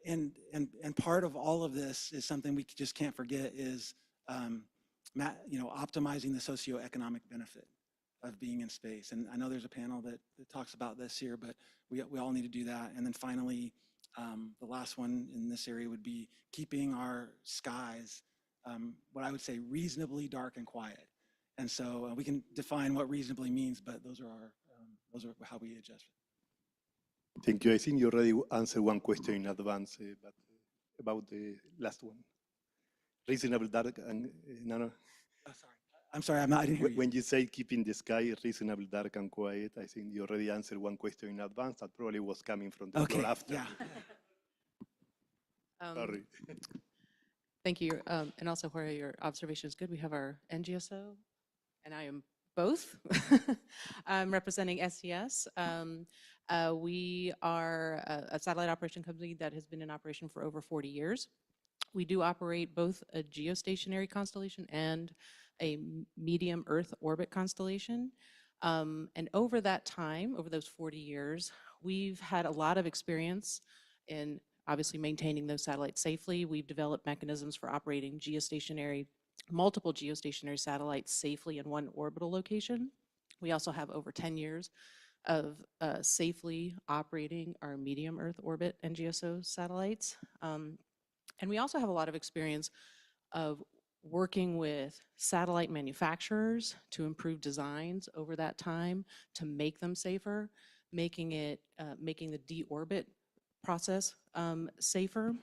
And part of all of this is something we just can't forget is you know, optimizing the socioeconomic benefit of being in space. And I know there's a panel that talks about this here, but we all need to do that. And then finally, the last one in this area would be keeping our skies, what I would say, reasonably dark and quiet. And so we can define what reasonably means, but those are how we adjust it. Thank you. I think you already answered one question in advance, but about the last one. Reasonable dark and no. Sorry. I'm sorry, I didn't hear you. When you say keeping the sky reasonable dark and quiet, I think you already answered one question in advance that probably was coming from the floor after. Yeah. Sorry. Thank you. And also, Jorge, your observation is good. We have our NGSO, and I am both. I'm representing SES. We are a satellite operation company that has been in operation for over 40 years. We do operate both a geostationary constellation and a medium Earth orbit constellation. And over that time, over those 40 years, we've had a lot of experience in obviously maintaining those satellites safely. We've developed mechanisms for operating multiple geostationary satellites safely in one orbital location. We also have over 10 years of safely operating our medium Earth orbit NGSO satellites. And we also have a lot of experience of working with satellite manufacturers to improve designs over that time to make them safer, making the deorbit process safer.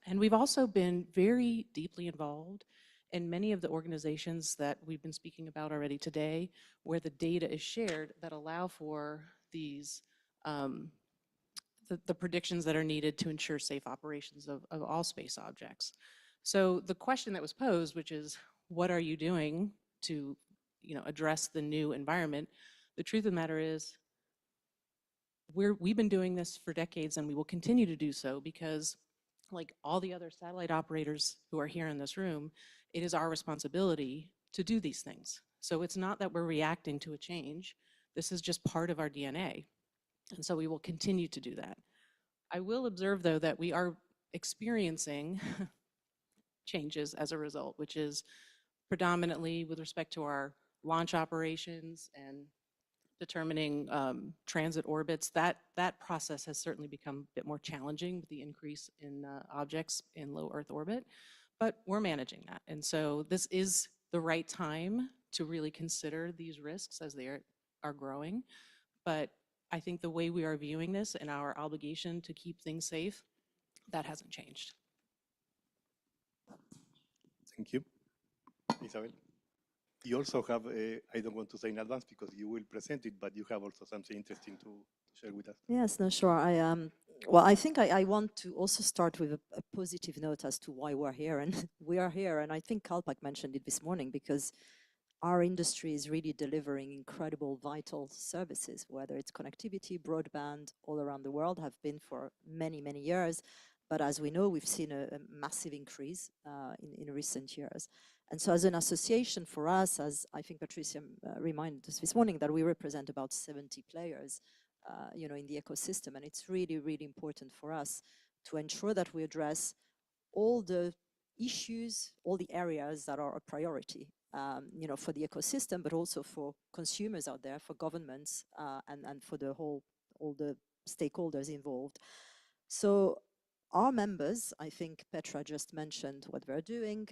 And we've also been very deeply involved in many of the organizations that we've been speaking about already today, where the data is shared that allow for these, the predictions that are needed to ensure safe operations of all space objects. So the question that was posed, which is, what are you doing to address the new environment? The truth of the matter is, we've been doing this for decades, and we will continue to do so because, like all the other satellite operators who are here in this room, it is our responsibility to do these things. So it's not that we're reacting to a change. This is just part of our DNA. And so we will continue to do that. I will observe, though, that we are experiencing changes as a result, which is predominantly with respect to our launch operations and determining transit orbits. That process has certainly become a bit more challenging with the increase in objects in low Earth orbit, but we're managing that. And so this is the right time to really consider these risks as they are growing. But I think the way we are viewing this and our obligation to keep things safe, that hasn't changed. Thank you. Isabel? You also have, I don't want to say in advance because you will present it, but you have also something interesting to share with us. Yes, no, sure. Well, I think I want to also start with a positive note as to why we're here. And we are here, and I think Kalpak mentioned it this morning, because our industry is really delivering incredible, vital services, whether it's connectivity, broadband, all around the world, have been for many, many years. But as we know, we've seen a massive increase in recent years. And so as an association for us, as I think Patricia reminded us this morning, that we represent about 70 players in the ecosystem. And it's really, really important for us to ensure that we address all the issues, all the areas that are a priority, for the ecosystem, but also for consumers out there, for governments, and for all the stakeholders involved. So our members, I think Petra just mentioned what they're doing.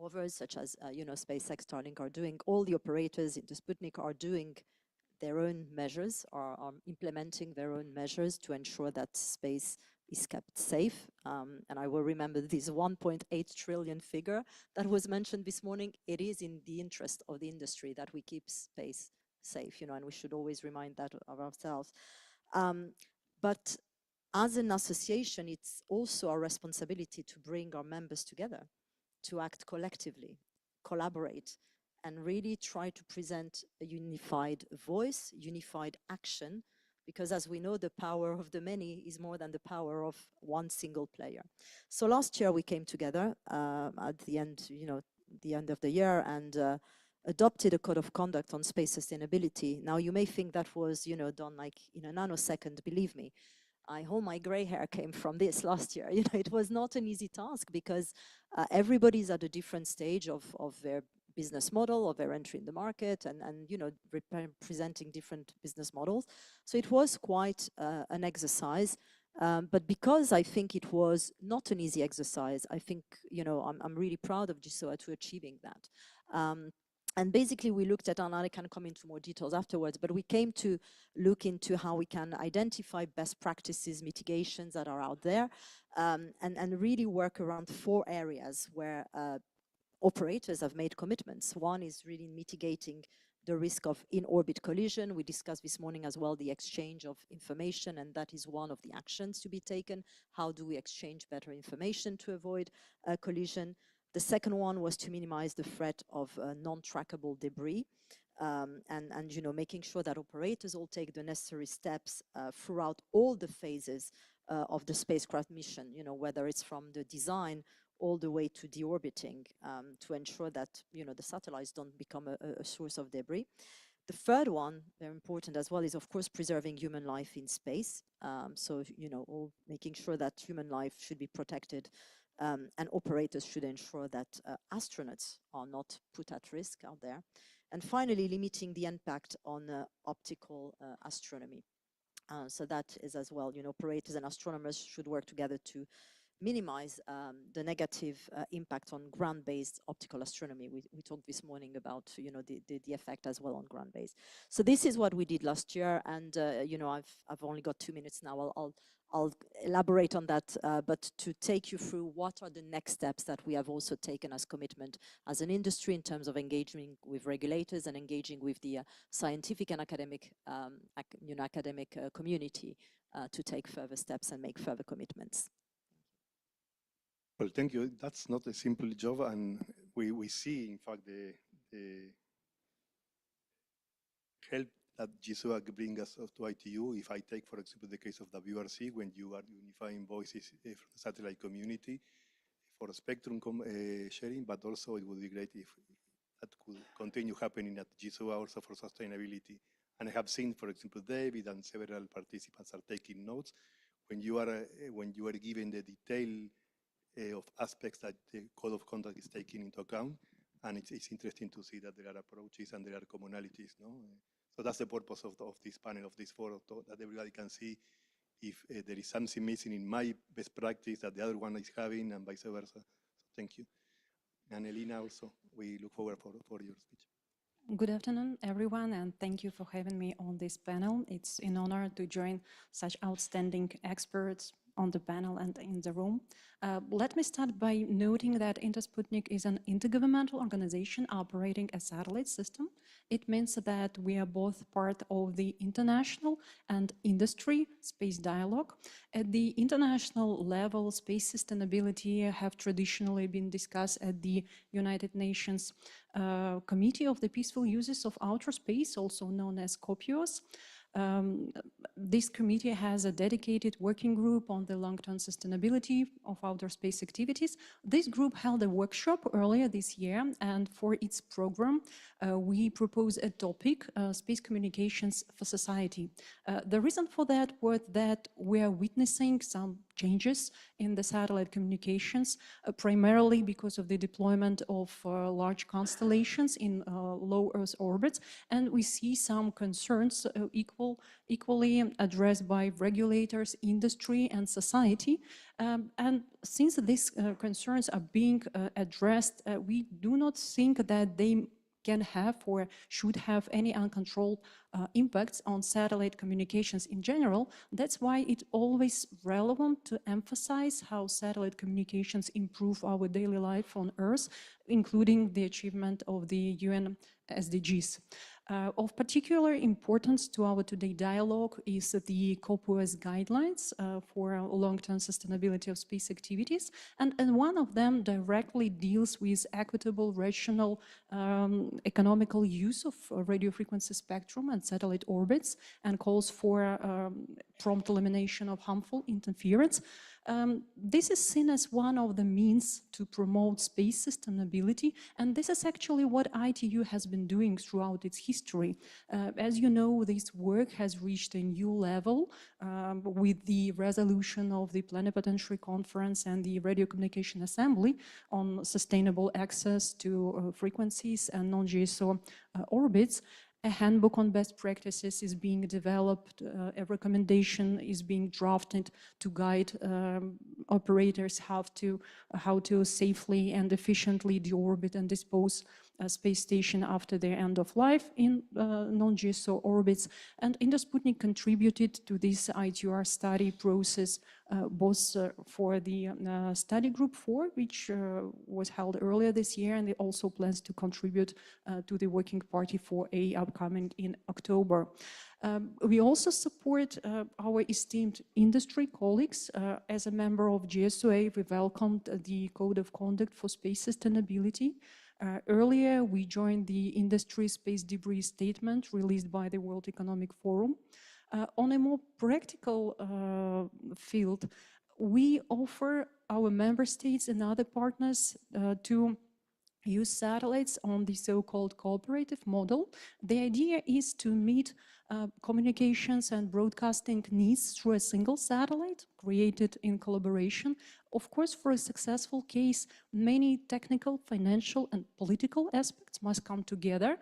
Others, such as SpaceX, Starlink, are doing. All the operators into Sputnik are doing their own measures, are implementing their own measures to ensure that space is kept safe. And I will remember this 1.8 trillion figure that was mentioned this morning. It is in the interest of the industry that we keep space safe, and we should always remind that of ourselves. But as an association, it's also our responsibility to bring our members together, to act collectively, collaborate, and really try to present a unified voice, unified action, because as we know, the power of the many is more than the power of one single player. So last year we came together at the end, the end of the year, and adopted a code of conduct on space sustainability. Now you may think that was, done like in a nanosecond. Believe me, all my gray hair came from this last year. It was not an easy task because everybody's at a different stage of their business model, of their entry in the market, and representing different business models. So it was quite an exercise. But because I think it was not an easy exercise, I think, I'm really proud of GSOA to achieving that. And basically we looked at, and I can come into more details afterwards, but we came to look into how we can identify best practices, mitigations that are out there, and really work around 4 areas where operators have made commitments. One is really mitigating the risk of in-orbit collision. We discussed this morning as well the exchange of information, and that is one of the actions to be taken. How do we exchange better information to avoid collision? The second one was to minimize the threat of non-trackable debris, and making sure that operators all take the necessary steps throughout all the phases of the spacecraft mission, whether it's from the design all the way to deorbiting, to ensure that the satellites don't become a source of debris. The third one, very important as well, is of course preserving human life in space. So all making sure that human life should be protected, and operators should ensure that astronauts are not put at risk out there. And finally, limiting the impact on optical astronomy. So that is as well, operators and astronomers should work together to minimize the negative impact on ground-based optical astronomy. We talked this morning about, you know, the effect as well on ground-based. So this is what we did last year, and you know, I've only got 2 minutes now. I'll elaborate on that, but to take you through what are the next steps that we have also taken as commitment as an industry in terms of engaging with regulators and engaging with the scientific and academic, community to take further steps and make further commitments. Well, thank you. That's not a simple job, and we see, in fact, the help that GSOA brings us to ITU. If I take, for example, the case of the WRC, when you are unifying voices from the satellite community for spectrum sharing, but also it would be great if that could continue happening at GSOA also for sustainability. And I have seen, for example, David and several participants are taking notes. When you are given the detail of aspects that the code of conduct is taking into account, and it's interesting to see that there are approaches and there are commonalities. No? So that's the purpose of this panel, of this forum, that everybody can see if there is something missing in my best practice that the other one is having, and vice versa. So thank you. And Elena also, we look forward for your speech. Good afternoon, everyone, and thank you for having me on this panel. It's an honor to join such outstanding experts on the panel and in the room. Let me start by noting that Intersputnik is an intergovernmental organization operating a satellite system. It means that we are both part of the international and industry space dialogue. At the international level, space sustainability have traditionally been discussed at the United Nations Committee of the Peaceful Uses of Outer Space, also known as COPUOS. This committee has a dedicated working group on the long-term sustainability of outer space activities. This group held a workshop earlier this year, and for its program, we proposed a topic, space communications for society. The reason for that was that we are witnessing some changes in the satellite communications, primarily because of the deployment of large constellations in low Earth orbits, and we see some concerns equally addressed by regulators, industry, and society. And since these concerns are being addressed, we do not think that they can have or should have any uncontrolled impacts on satellite communications in general. That's why it's always relevant to emphasize how satellite communications improve our daily life on Earth, including the achievement of the UN SDGs. Of particular importance to our today dialogue is the COPUOS guidelines for long-term sustainability of space activities, and one of them directly deals with equitable, rational, economical use of radio frequency spectrum and satellite orbits, and calls for prompt elimination of harmful interference. This is seen as one of the means to promote space sustainability, and this is actually what ITU has been doing throughout its history. As you know, this work has reached a new level with the resolution of the Plenipotentiary Conference and the Radio Communication Assembly on sustainable access to frequencies and non-GSO orbits. A handbook on best practices is being developed, a recommendation is being drafted to guide operators how to safely and efficiently deorbit and dispose a space station after their end of life in non-GSO orbits. And Intersputnik contributed to this ITUR study process, both for the study group 4, which was held earlier this year, and it also plans to contribute to the working party 4A upcoming in October. We also support our esteemed industry colleagues. As a member of GSOA, we welcomed the Code of Conduct for Space Sustainability. Earlier, we joined the industry space debris statement released by the World Economic Forum. On a more practical field, we offer our member states and other partners to use satellites on the so-called cooperative model. The idea is to meet communications and broadcasting needs through a single satellite created in collaboration. Of course, for a successful case, many technical, financial, and political aspects must come together.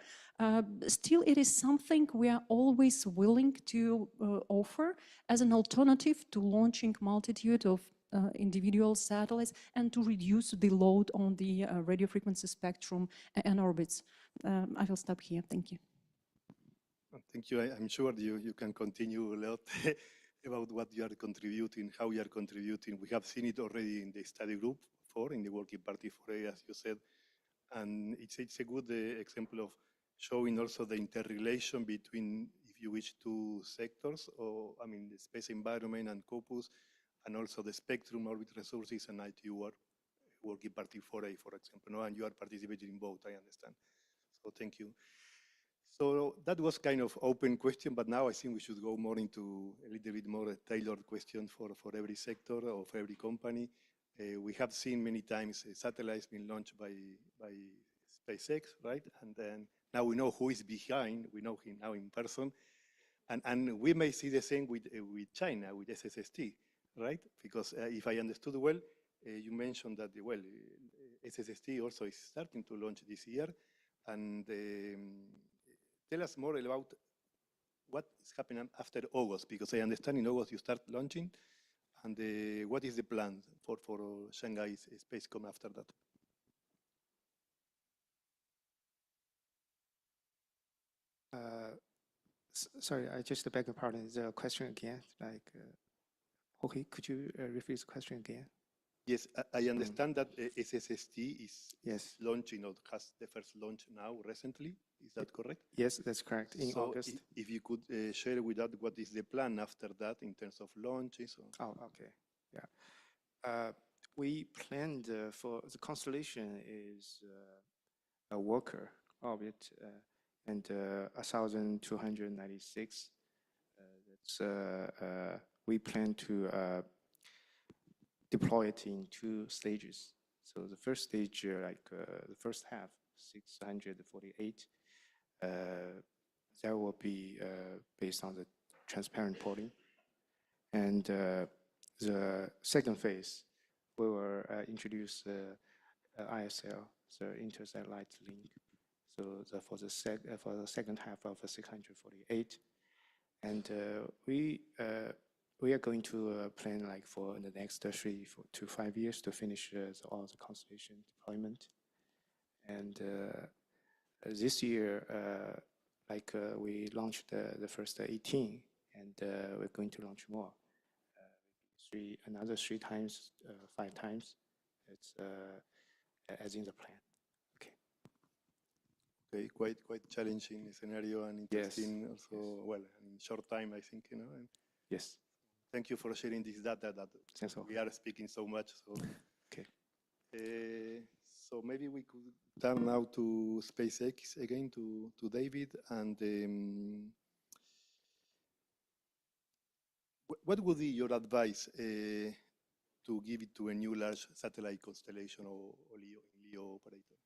Still, it is something we are always willing to offer as an alternative to launching multitude of individual satellites and to reduce the load on the radio frequency spectrum and orbits. I will stop here. Thank you. Thank you. I'm sure you can continue a lot about what you are contributing, how you are contributing. We have seen it already in the study group 4, in the working party 4A, as you said. And it's a good example of showing also the interrelation between, if you wish, two sectors, or I mean, the space environment and Corpus, and also the spectrum, orbit resources, and ITU working party 4A, for example. No? And you are participating in both, I understand. So thank you. So that was kind of open question, but now I think we should go more into a little bit more tailored question for every sector or for every company. We have seen many times satellites being launched by SpaceX, right? And then now we know who is behind. We know him now in person. And we may see the same with China, with SSST, right? Because if I understood well, you mentioned that, well, SSST also is starting to launch this year. And tell us more about what is happening after August, because I understand in August you start launching, and what is the plan for Shanghai Spacecom after that? Sorry, I just beg your pardon. Is there a question again? Like, okay, could you rephrase the question again? Yes, I understand that SSST is launching, or has the first launch now recently. Is that correct? Yes, that's correct, in August. If you could share with us what is the plan after that in terms of launches? Or... Oh, okay, yeah. We planned for the constellation is a worker orbit and 1,296. We plan to deploy it in 2 stages. So the first stage, the first half, 648, that will be based on the transparent porting. And the second phase, we will introduce ISL, the inter-satellite link. So for the second half of 648, and we are going to plan like for the next 3 to 5 years to finish all the constellation deployment. And this year, we launched the first 18, and we're going to launch more. Another 3 times, 5 times. It's as in the plan. Okay, quite challenging scenario and interesting also, well, in short time, I think, you know. And yes. Thank you for sharing this data that we are speaking so much. So, okay. So maybe we could turn now to SpaceX again, to David. And what would be your advice to give it to a new large satellite constellation or LEO operator?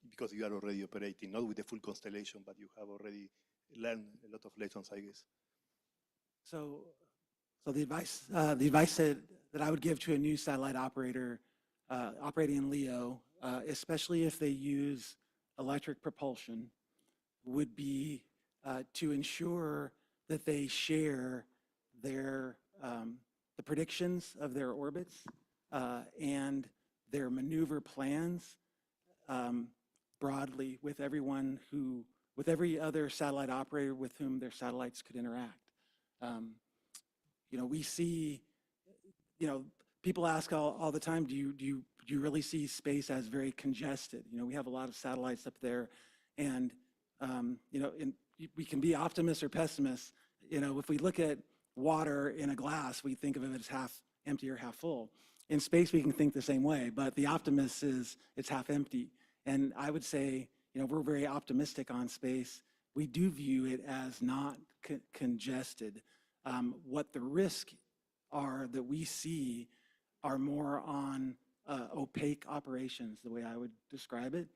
Because you are already operating, not with the full constellation, but you have already learned a lot of lessons, I guess. So the advice that I would give to a new satellite operator operating in LEO, especially if they use electric propulsion, would be to ensure that they share their the predictions of their orbits and their maneuver plans broadly with every other satellite operator with whom their satellites could interact. You know, we see, you know, people ask all the time, do you really see space as very congested? You know, we have a lot of satellites up there, and you know, we can be optimists or pessimists. You know, if we look at water in a glass, we think of it as half empty or half full. In space, we can think the same way, but the optimist is it's half empty. And I would say, you know, we're very optimistic on space. We do view it as not congested. What the risks are that we see are more on opaque operations, the way I would describe it.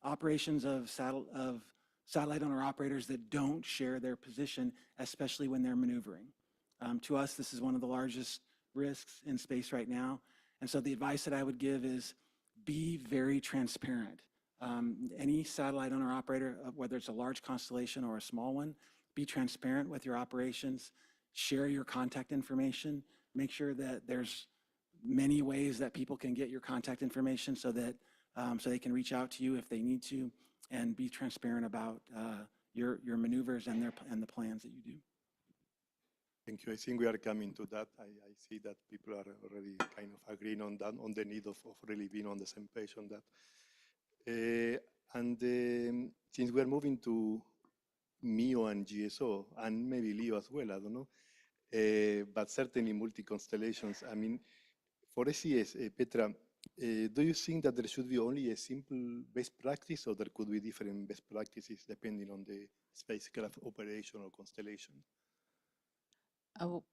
Operations of satellite owner operators that don't share their position, especially when they're maneuvering. To us, this is one of the largest risks in space right now. And so the advice that I would give is be very transparent. Any satellite owner operator, whether it's a large constellation or a small one, be transparent with your operations, share your contact information, make sure that there's many ways that people can get your contact information so that so they can reach out to you if they need to, and be transparent about your maneuvers and the plans that you do. Thank you. I think we are coming to that. I see that people are already kind of agreeing on that, on the need of really being on the same page on that. Since we are moving to MEO and GSO, and maybe LEO as well, I don't know, but certainly multi-constellations. I mean, for SES, Petra, do you think that there should be only a simple best practice, or there could be different best practices depending on the spacecraft operation or constellation?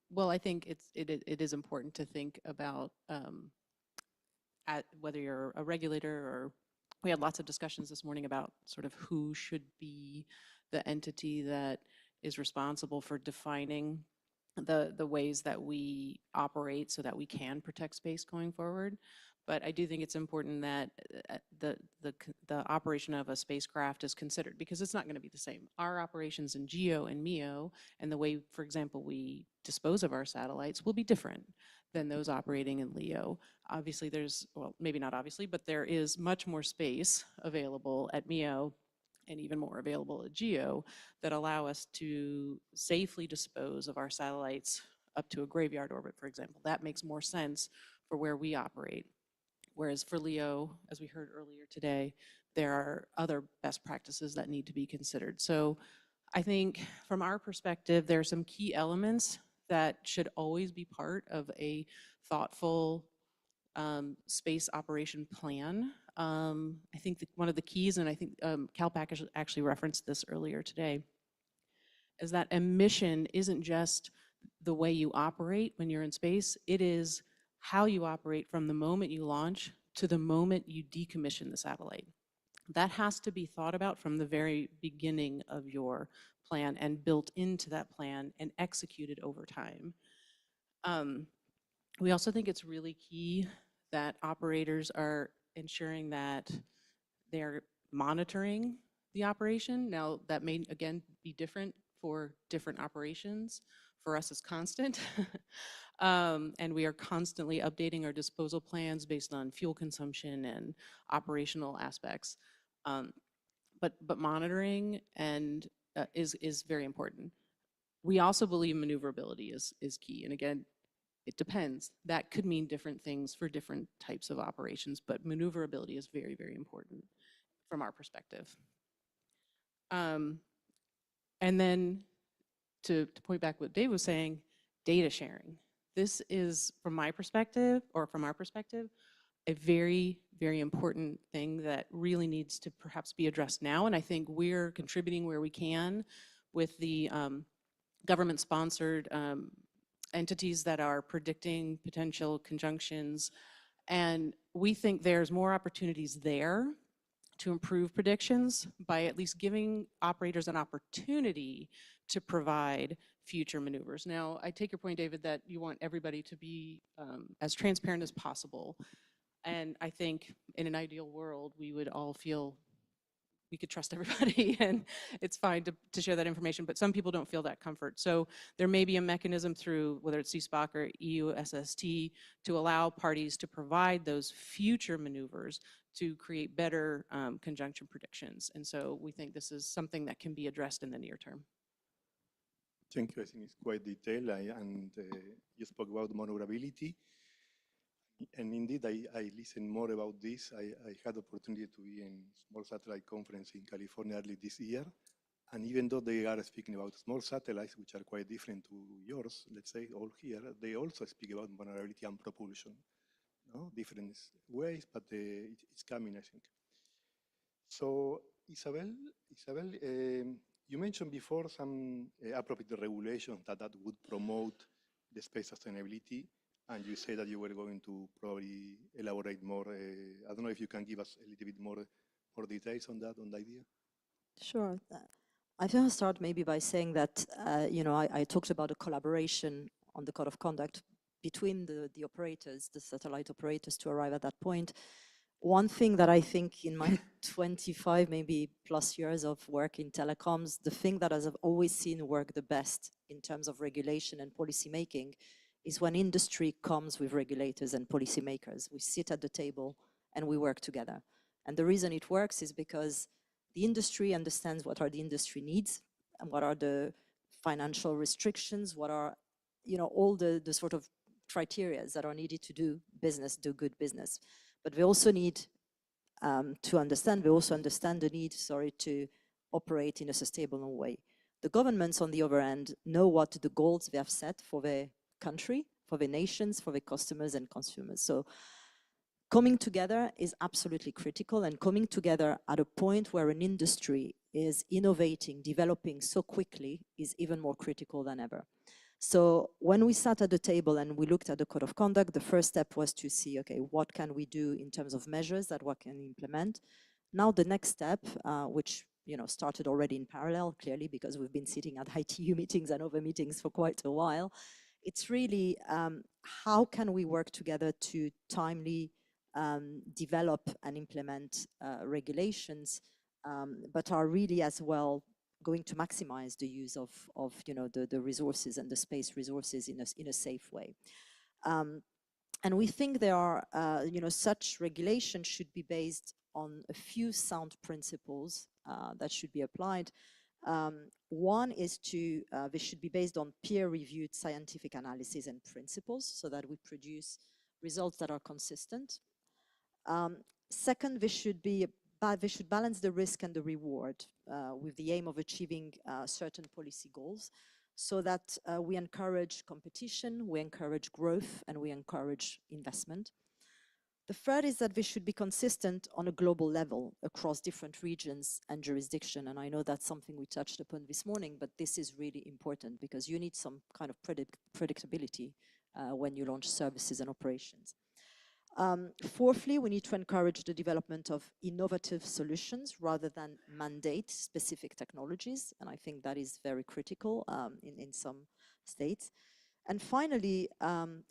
Well, I think it is important to think about whether you're a regulator or we had lots of discussions this morning about sort of who should be the entity that is responsible for defining the ways that we operate so that we can protect space going forward. But I do think it's important that the operation of a spacecraft is considered, because it's not going to be the same. Our operations in GEO and MEO and the way, for example, we dispose of our satellites will be different than those operating in LEO. Obviously there's, well, maybe not obviously, but there is much more space available at MEO and even more available at GEO that allow us to safely dispose of our satellites up to a graveyard orbit, for example. That makes more sense for where we operate. Whereas for LEO, as we heard earlier today, there are other best practices that need to be considered. So I think from our perspective, there are some key elements that should always be part of a thoughtful space operation plan. I think one of the keys, and I think CalPAC actually referenced this earlier today, is that a mission isn't just the way you operate when you're in space, it is how you operate from the moment you launch to the moment you decommission the satellite. That has to be thought about from the very beginning of your plan and built into that plan and executed over time. We also think it's really key that operators are ensuring that they're monitoring the operation. Now, that may, again, be different for different operations. For us, it's constant. And we are constantly updating our disposal plans based on fuel consumption and operational aspects. But monitoring and is very important. We also believe maneuverability is key. And again, it depends. That could mean different things for different types of operations, but maneuverability is very, very important from our perspective. And then to point back what Dave was saying, data sharing. This is, from my perspective, or from our perspective, a very, very important thing that really needs to perhaps be addressed now. And I think we're contributing where we can with the government-sponsored entities that are predicting potential conjunctions. And we think there's more opportunities there to improve predictions by at least giving operators an opportunity to provide future maneuvers. Now, I take your point, David, that you want everybody to be as transparent as possible. And I think in an ideal world, we would all feel we could trust everybody and it's fine to share that information, but some people don't feel that comfort. So there may be a mechanism through, whether it's CSPOC or EU SST, to allow parties to provide those future maneuvers to create better conjunction predictions. And so we think this is something that can be addressed in the near term. Thank you. I think it's quite detailed, and you spoke about maneuverability. And indeed, I listened more about this. I had the opportunity to be in small satellite conference in California early this year. And even though they are speaking about small satellites, which are quite different to yours, let's say all here, they also speak about vulnerability and propulsion. No? Different ways, but it's coming, I think. So, Isabel, you mentioned before some appropriate regulations that would promote the space sustainability. And you say that you were going to probably elaborate more. I don't know if you can give us a little bit more details on that, on the idea. Sure. I think I'll start maybe by saying that, you know, I talked about a collaboration on the code of conduct between the operators, the satellite operators, to arrive at that point. One thing that I think in my 25, maybe plus years of work in telecoms, the thing that I've always seen work the best in terms of regulation and policy making is when industry comes with regulators and policymakers. We sit at the table and we work together. And the reason it works is because the industry understands what are the industry needs and what are the financial restrictions, what are, you know, all the sort of criteria that are needed to do business, do good business. But we also need to understand, we also understand the need, to operate in a sustainable way. The governments, on the other hand, know what the goals they have set for their country, for their nations, for their customers and consumers. So coming together is absolutely critical, and coming together at a point where an industry is innovating, developing so quickly is even more critical than ever. So when we sat at the table and we looked at the code of conduct, the first step was to see, okay, what can we do in terms of measures that we can implement? Now the next step, which started already in parallel, clearly, because we've been sitting at ITU meetings and other meetings for quite a while, it's really how can we work together to timely develop and implement regulations, but are really as well going to maximize the use of the resources and the space resources in a safe way. And we think there are, such regulation should be based on a few sound principles that should be applied. One is they should be based on peer-reviewed scientific analysis and principles so that we produce results that are consistent. Second, they should balance the risk and the reward with the aim of achieving certain policy goals so that we encourage competition, we encourage growth, and we encourage investment. The third is that they should be consistent on a global level across different regions and jurisdiction. And I know that's something we touched upon this morning, but this is really important because you need some kind of predictability when you launch services and operations. Fourthly, we need to encourage the development of innovative solutions rather than mandate specific technologies. And I think that is very critical in some states. And finally,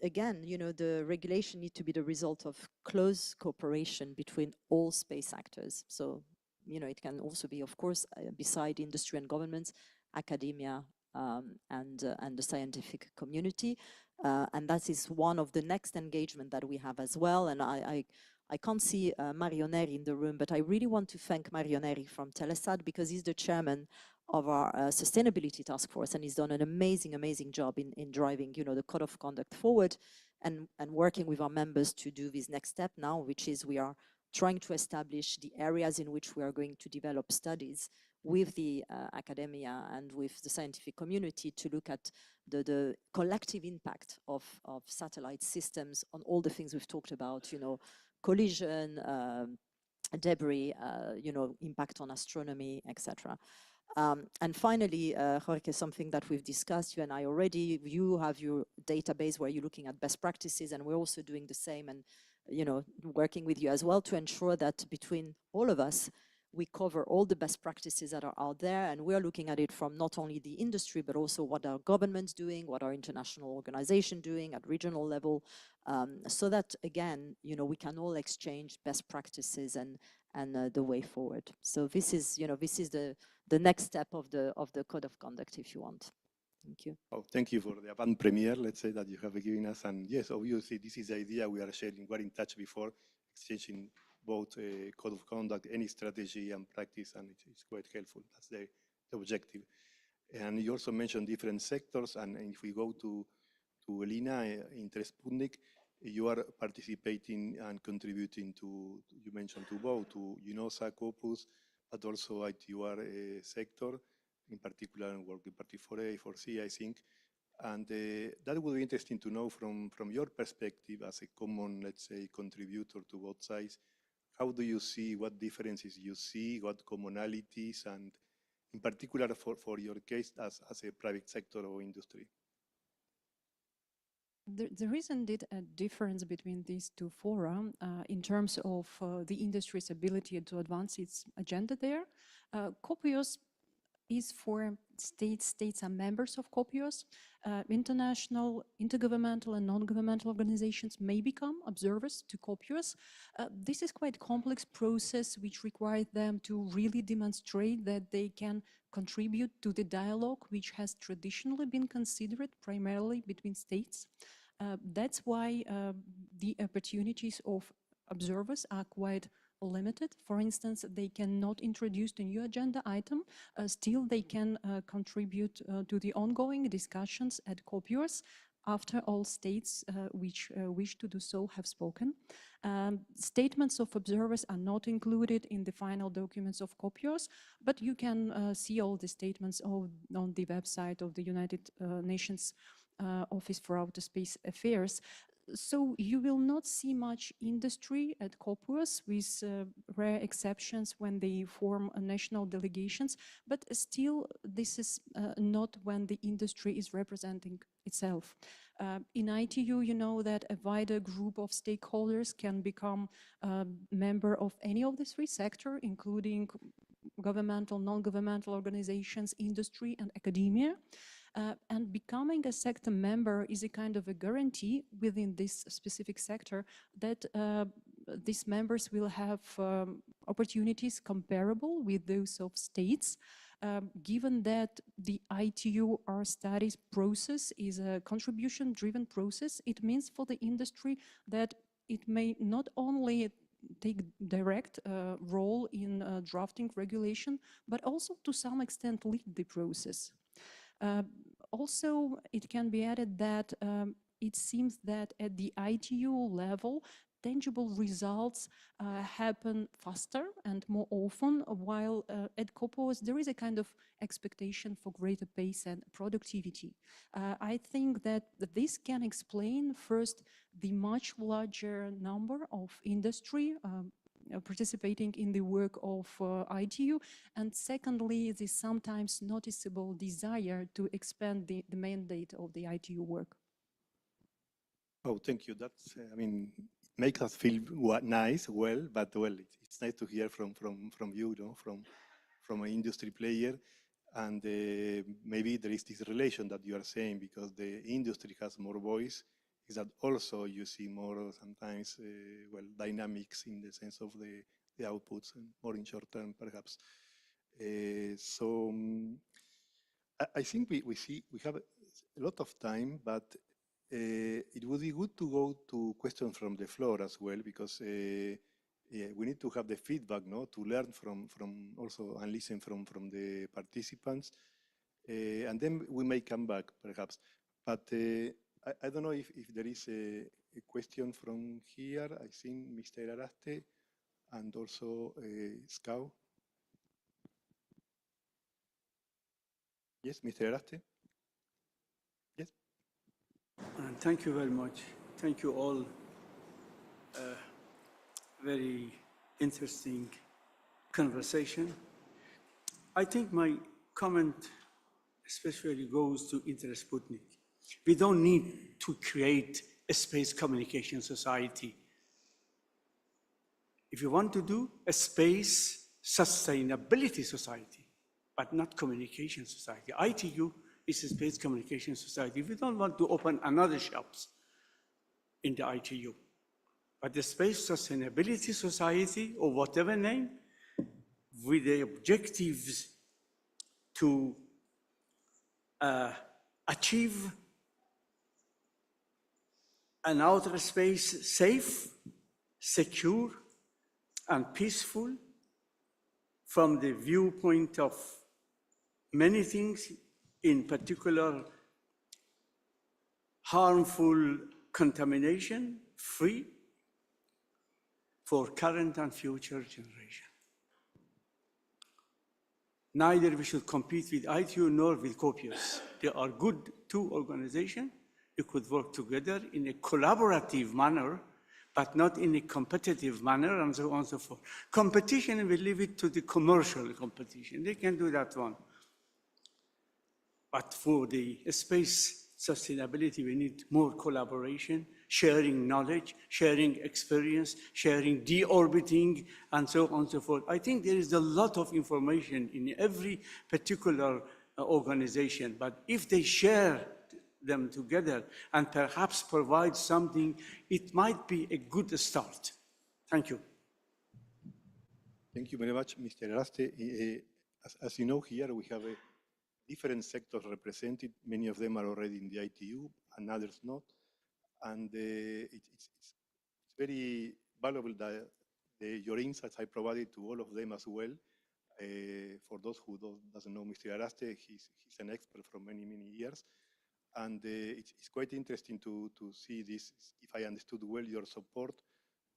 again, the regulation needs to be the result of close cooperation between all space actors. So, it can also be, of course, beside industry and governments, academia and the scientific community. And that is one of the next engagement that we have as well. And I can't see Mario Neri in the room, but I really want to thank Mario Neri from Telesat because he's the chairman of our sustainability task force, and he's done an amazing job in driving, the code of conduct forward and working with our members to do this next step now, which is we are trying to establish the areas in which we are going to develop studies with the academia and with the scientific community to look at the collective impact of satellite systems on all the things we've talked about, collision, debris, impact on astronomy, etc. And finally, Jorge, something that we've discussed, you and I already, you have your database where you're looking at best practices, and we're also doing the same and, working with you as well to ensure that between all of us, we cover all the best practices that are out there, and we're looking at it from not only the industry, but also what our government's doing, what our international organization doing at regional level, so that, again, we can all exchange best practices and the way forward. So this is the next step of the code of conduct, if you want. Thank you. Oh, thank you for the avant premiere, let's say, that you have given us. And yes, obviously, this is the idea we are sharing. We're in touch before, exchanging both code of conduct, any strategy and practice, and it's quite helpful. That's the objective. And you also mentioned different sectors, and if we go to Elina, Intersputnik, you are participating and contributing to, you mentioned to both, to UNOSA, Corpus, but also ITUR sector, in particular, working party 4A, 4C, I think. And that would be interesting to know from your perspective as a common, let's say, contributor to both sides. How do you see, what differences you see, what commonalities, and in particular for your case as a private sector or industry? There is indeed a difference between these two fora in terms of the industry's ability to advance its agenda there. COPIOS is for states. States are members of COPIOS. International, intergovernmental and non-governmental organizations may become observers to COPIOS. This is quite a complex process which requires them to really demonstrate that they can contribute to the dialogue which has traditionally been considered primarily between states. That's why the opportunities of observers are quite limited. For instance, they cannot introduce a new agenda item. Still, they can contribute to the ongoing discussions at COPUOS after all states which wish to do so have spoken. Statements of observers are not included in the final documents of COPUOS, but you can see all the statements on the website of the United Nations Office for Outer Space Affairs. So you will not see much industry at COPUOS, with rare exceptions when they form national delegations, but still this is not when the industry is representing itself. In ITU, you know that a wider group of stakeholders can become a member of any of the three sectors, including governmental, non-governmental organizations, industry, and academia. And becoming a sector member is a kind of a guarantee within this specific sector that these members will have opportunities comparable with those of states. Given that the ITU studies process is a contribution-driven process, it means for the industry that it may not only take direct role in drafting regulation, but also to some extent lead the process. Also, it can be added that it seems that at the ITU level, tangible results happen faster and more often, while at COPUOS there is a kind of expectation for greater pace and productivity. I think that this can explain first the much larger number of industry participating in the work of ITU, and secondly, the sometimes noticeable desire to expand the mandate of the ITU work. Oh, thank you. That's, I mean, makes us feel nice, but it's nice to hear from you, from an industry player, and maybe there is this relation that you are saying, because the industry has more voice, is that also you see more sometimes, dynamics in the sense of the outputs, and more in short term, perhaps. I think we have a lot of time, but it would be good to go to questions from the floor as well, because we need to have the feedback, no, to learn from also and listen from the participants, and then we may come back perhaps. But I don't know if there is a question from here. I think Mr. Araste and also Scow. Yes, Mr. Araste. Yes. Thank you very much. Thank you all. Very interesting conversation. I think my comment especially goes to Intersputnik. We don't need to create a space communication society. If you want to do a space sustainability society, but not communication society. ITU is a space communication society. We don't want to open another shops in the ITU. But the Space Sustainability Society, or whatever name, with the objectives to achieve an outer space safe, secure, and peaceful from the viewpoint of many things, in particular harmful contamination, free for current and future generation. Neither we should compete with ITU nor with COPUOS. They are good two organizations. You could work together in a collaborative manner, but not in a competitive manner, and so on and so forth. Competition, we leave it to the commercial competition. They can do that one. But for the space sustainability, we need more collaboration, sharing knowledge, sharing experience, sharing deorbiting, and so on and so forth. I think there is a lot of information in every particular organization, but if they share them together and perhaps provide something, it might be a good start. Thank you. Thank you very much, Mr. Araste. As you know, here we have different sectors represented. Many of them are already in the ITU and others not. And it's very valuable that your insights I provided to all of them as well. For those who doesn't know Mr. Araste, he's an expert for many, many years. And it's quite interesting to see this, if I understood well your support,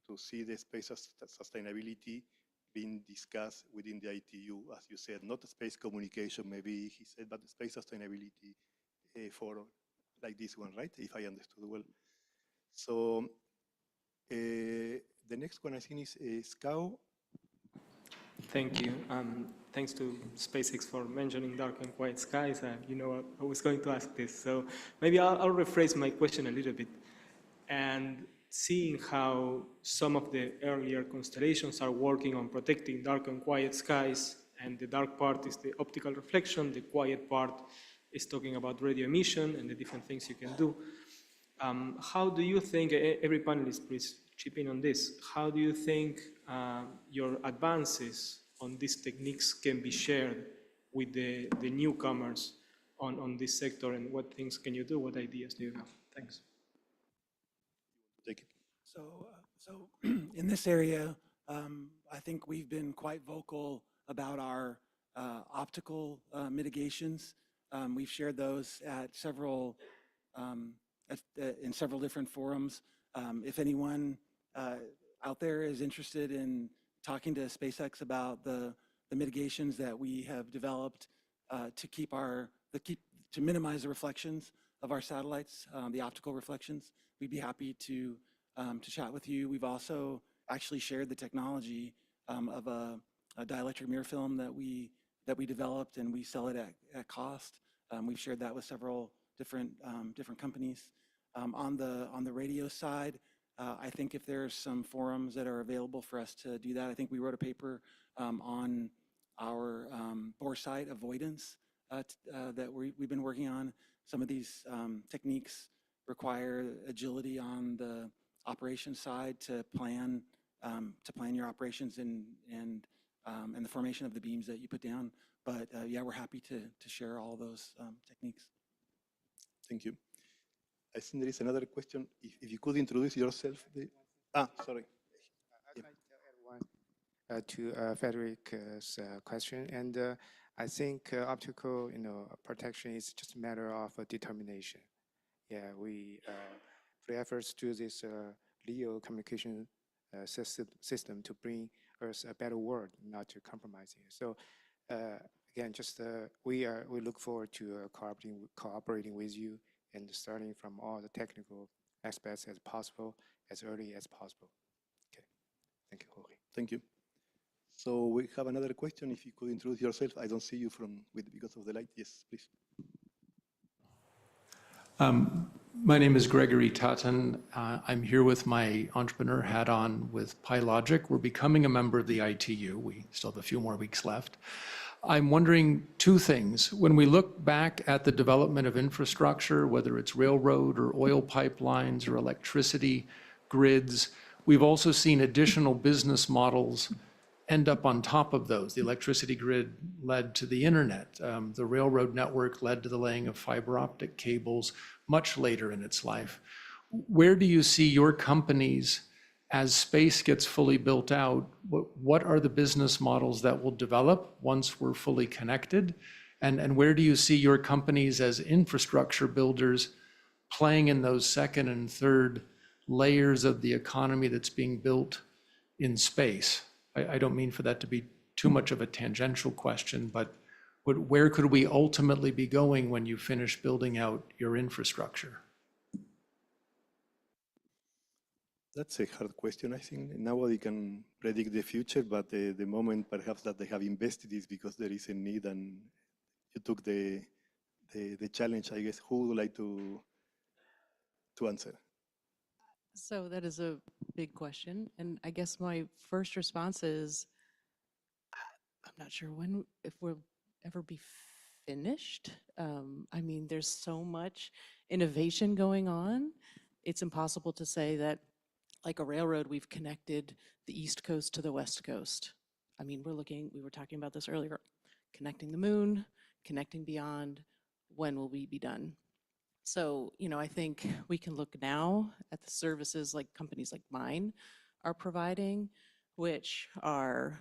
to see the space sustainability being discussed within the ITU, as you said, not space communication, maybe he said, but space sustainability for like this one, right? If I understood well. So the next one I think is Kao. Thank you. Thanks to SpaceX for mentioning dark and quiet skies. You know, I was going to ask this, so maybe I'll rephrase my question a little bit. And seeing how some of the earlier constellations are working on protecting dark and quiet skies, and the dark part is the optical reflection, the quiet part is talking about radio emission and the different things you can do. How do you think, every panelist please chip in on this, how do you think your advances on these techniques can be shared with the newcomers on this sector, and what things can you do, what ideas do you have? Thanks. Take it. So in this area, I think we've been quite vocal about our optical mitigations. We've shared those at several, in several different forums. If anyone out there is interested in talking to SpaceX about the mitigations that we have developed to keep to minimize the reflections of our satellites, the optical reflections, we'd be happy to chat with you. We've also actually shared the technology of a dielectric mirror film that we developed, and we sell it at cost. We've shared that with several different companies. On the radio side, I think if there's some forums that are available for us to do that, I think we wrote a paper on our bore site avoidance that we've been working on. Some of these techniques require agility on the operations side to plan your operations and the formation of the beams that you put down. But yeah, we're happy to share all those techniques. Thank you. I think there is another question. If you could introduce yourself. Sorry. I'd like to add one to Frederick's question. And I think optical, protection is just a matter of determination. Yeah, we put efforts to this LEO communication system to bring us a better world, not to compromise it. So again, just we look forward to cooperating with you and starting from all the technical aspects as possible, as early as possible. Okay, thank you, Jorge. Thank you. So we have another question. If you could introduce yourself. I don't see you because of the light. Yes, please. My name is Gregory Tutton. I'm here with my entrepreneur hat on with PyLogic. We're becoming a member of the ITU. We still have a few more weeks left. I'm wondering two things. When we look back at the development of infrastructure, whether it's railroad or oil pipelines or electricity grids, we've also seen additional business models end up on top of those. The electricity grid led to the internet. The railroad network led to the laying of fiber optic cables much later in its life. Where do you see your companies, as space gets fully built out, what are the business models that will develop once we're fully connected? And where do you see your companies as infrastructure builders playing in those second and third layers of the economy that's being built in space? I don't mean for that to be too much of a tangential question, but where could we ultimately be going when you finish building out your infrastructure? That's a hard question, I think. Nobody can predict the future, but the moment perhaps that they have invested is because there is a need, and you took the challenge, I guess. Who would like to answer? So that is a big question. And I guess my first response is, I'm not sure if we'll ever be finished. I mean, there's so much innovation going on. It's impossible to say that, like a railroad, we've connected the East Coast to the West Coast. I mean, we were talking about this earlier, connecting the moon, connecting beyond. When will we be done? So, I think we can look now at the services like companies like mine are providing, which are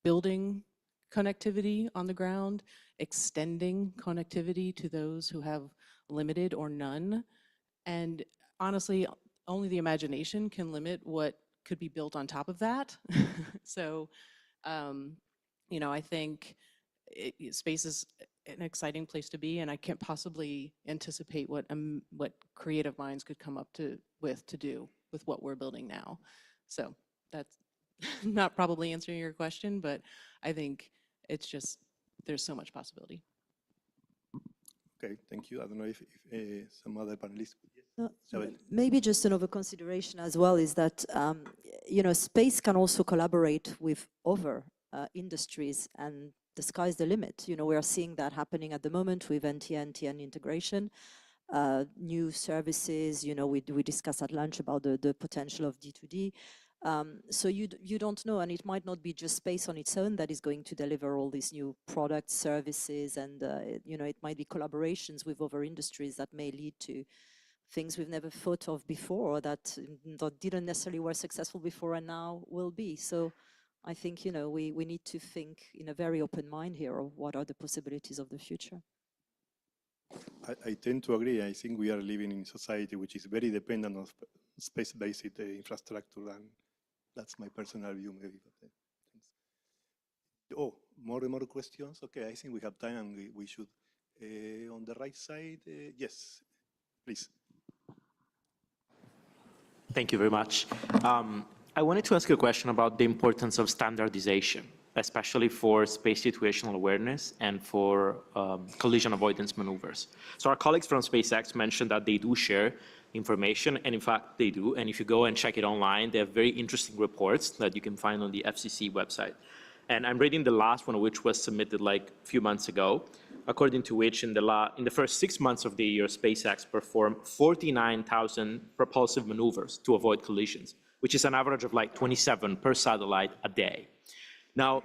building connectivity on the ground, extending connectivity to those who have limited or none. And honestly, only the imagination can limit what could be built on top of that. So, I think space is an exciting place to be, and I can't possibly anticipate what creative minds could come up with to do with what we're building now. So that's not probably answering your question, but I think it's just there's so much possibility. Okay, thank you. I don't know if some other panelists. Maybe just another consideration as well is that, space can also collaborate with other industries, and the sky's the limit. We are seeing that happening at the moment with NTN integration, new services. We discussed at lunch about the potential of D2D. So you don't know, and it might not be just space on its own that is going to deliver all these new products, services, and it might be collaborations with other industries that may lead to things we've never thought of before, that didn't necessarily were successful before and now will be. So I think, we need to think in a very open mind here of what are the possibilities of the future. I tend to agree. I think we are living in a society which is very dependent on space-based infrastructure, and that's my personal view, maybe. But, oh, more questions? Okay, I think we have time, and we should. On the right side, yes, please. Thank you very much. I wanted to ask you a question about the importance of standardization, especially for space situational awareness and for collision avoidance maneuvers. So our colleagues from SpaceX mentioned that they do share information, and in fact they do. And if you go and check it online, they have very interesting reports that you can find on the FCC website. And I'm reading the last one, which was submitted like a few months ago, according to which in the first 6 months of the year, SpaceX performed 49,000 propulsive maneuvers to avoid collisions, which is an average of like 27 per satellite a day. Now,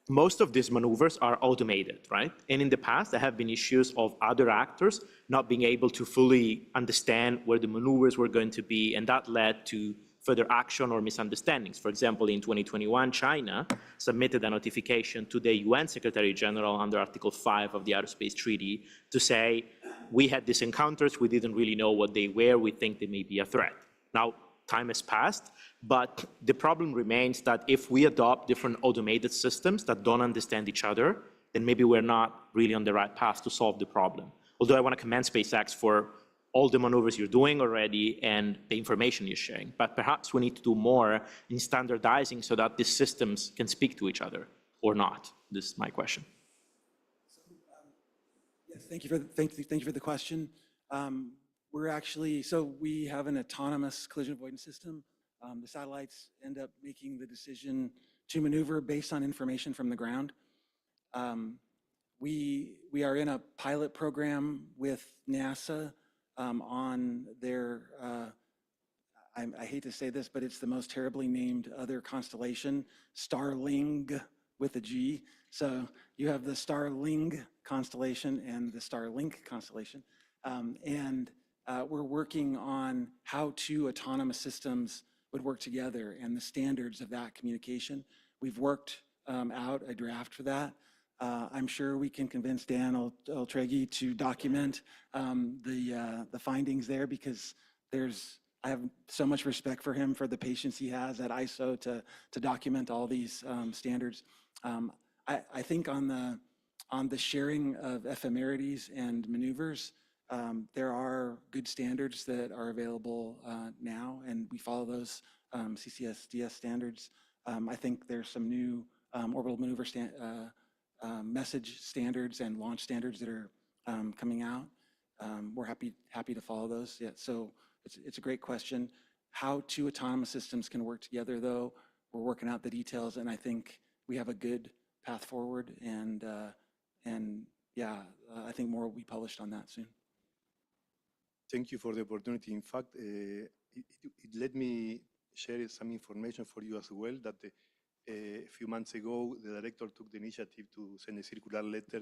most of these maneuvers are automated, right? And in the past, there have been issues of other actors not being able to fully understand where the maneuvers were going to be, and that led to further action or misunderstandings. For example, in 2021, China submitted a notification to the UN Secretary General under Article 5 of the Aerospace Treaty to say, we had these encounters, we didn't really know what they were, we think they may be a threat. Now, time has passed, but the problem remains that if we adopt different automated systems that don't understand each other, then maybe we're not really on the right path to solve the problem. Although I want to commend SpaceX for all the maneuvers you're doing already and the information you're sharing. But perhaps we need to do more in standardizing so that these systems can speak to each other, or not. This is my question. Yes, thank you for the question. We have an autonomous collision avoidance system. The satellites end up making the decision to maneuver based on information from the ground. We are in a pilot program with NASA on their, I hate to say this, but it's the most terribly named other constellation, Starling with a G. So you have the Starling constellation and the Starlink constellation. We're working on how two autonomous systems would work together and the standards of that communication. We've worked out a draft for that. I'm sure we can convince Dan Oltregui to document the findings there, because I have so much respect for him, for the patience he has at ISO to document all these standards. I think on the sharing of ephemerides and maneuvers, there are good standards that are available now, and we follow those CCSDS standards. I think there's some new orbital maneuver message standards and launch standards that are coming out. We're happy to follow those. Yeah, so it's a great question. How two autonomous systems can work together, though, we're working out the details, and I think we have a good path forward. And I think more will be published on that soon. Thank you for the opportunity. In fact, it let me share some information for you as well, that a few months ago, the director took the initiative to send a circular letter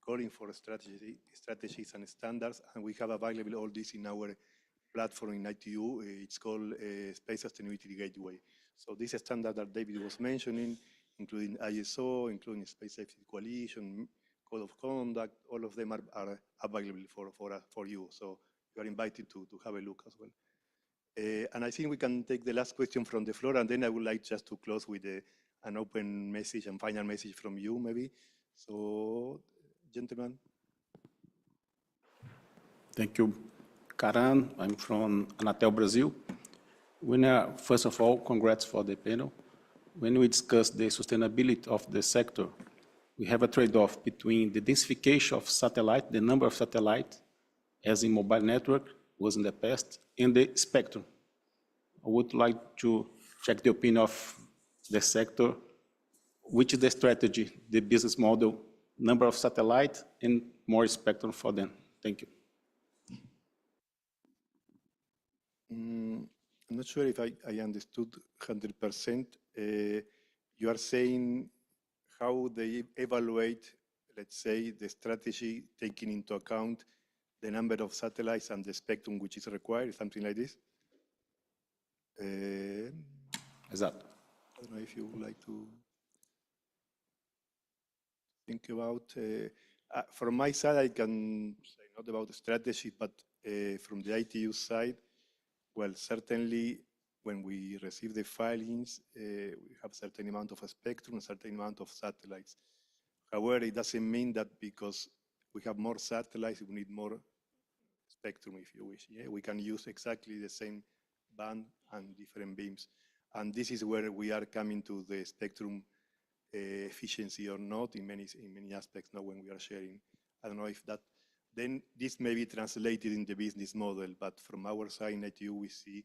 calling for strategies and standards, and we have available all this in our platform in ITU. It's called Space Sustainability Gateway. So this standard that David was mentioning, including ISO, including Space Safety Coalition, Code of Conduct, all of them are available for you. So you are invited to have a look as well. And I think we can take the last question from the floor, and then I would like just to close with an open message and final message from you, maybe. So, gentlemen. Thank you, Karan. I'm from Anatel, Brazil. First of all, congrats for the panel. When we discuss the sustainability of the sector, we have a trade-off between the densification of satellite, the number of satellites, as in mobile network was in the past, and the spectrum. I would like to check the opinion of the sector. Which is the strategy, the business model, number of satellites, and more spectrum for them? Thank you. I'm not sure if I understood 100%. You are saying how they evaluate, let's say, the strategy taking into account the number of satellites and the spectrum which is required, something like this? Exactly. I don't know if you would like to think about. From my side, I can say not about the strategy, but from the ITU side, well, certainly when we receive the filings, we have a certain amount of a spectrum, a certain amount of satellites. However, it doesn't mean that because we have more satellites, we need more spectrum, if you wish. Yeah? We can use exactly the same band and different beams. And this is where we are coming to the spectrum efficiency or not in many aspects now when we are sharing. I don't know if that, then this may be translated in the business model, but from our side in ITU, we see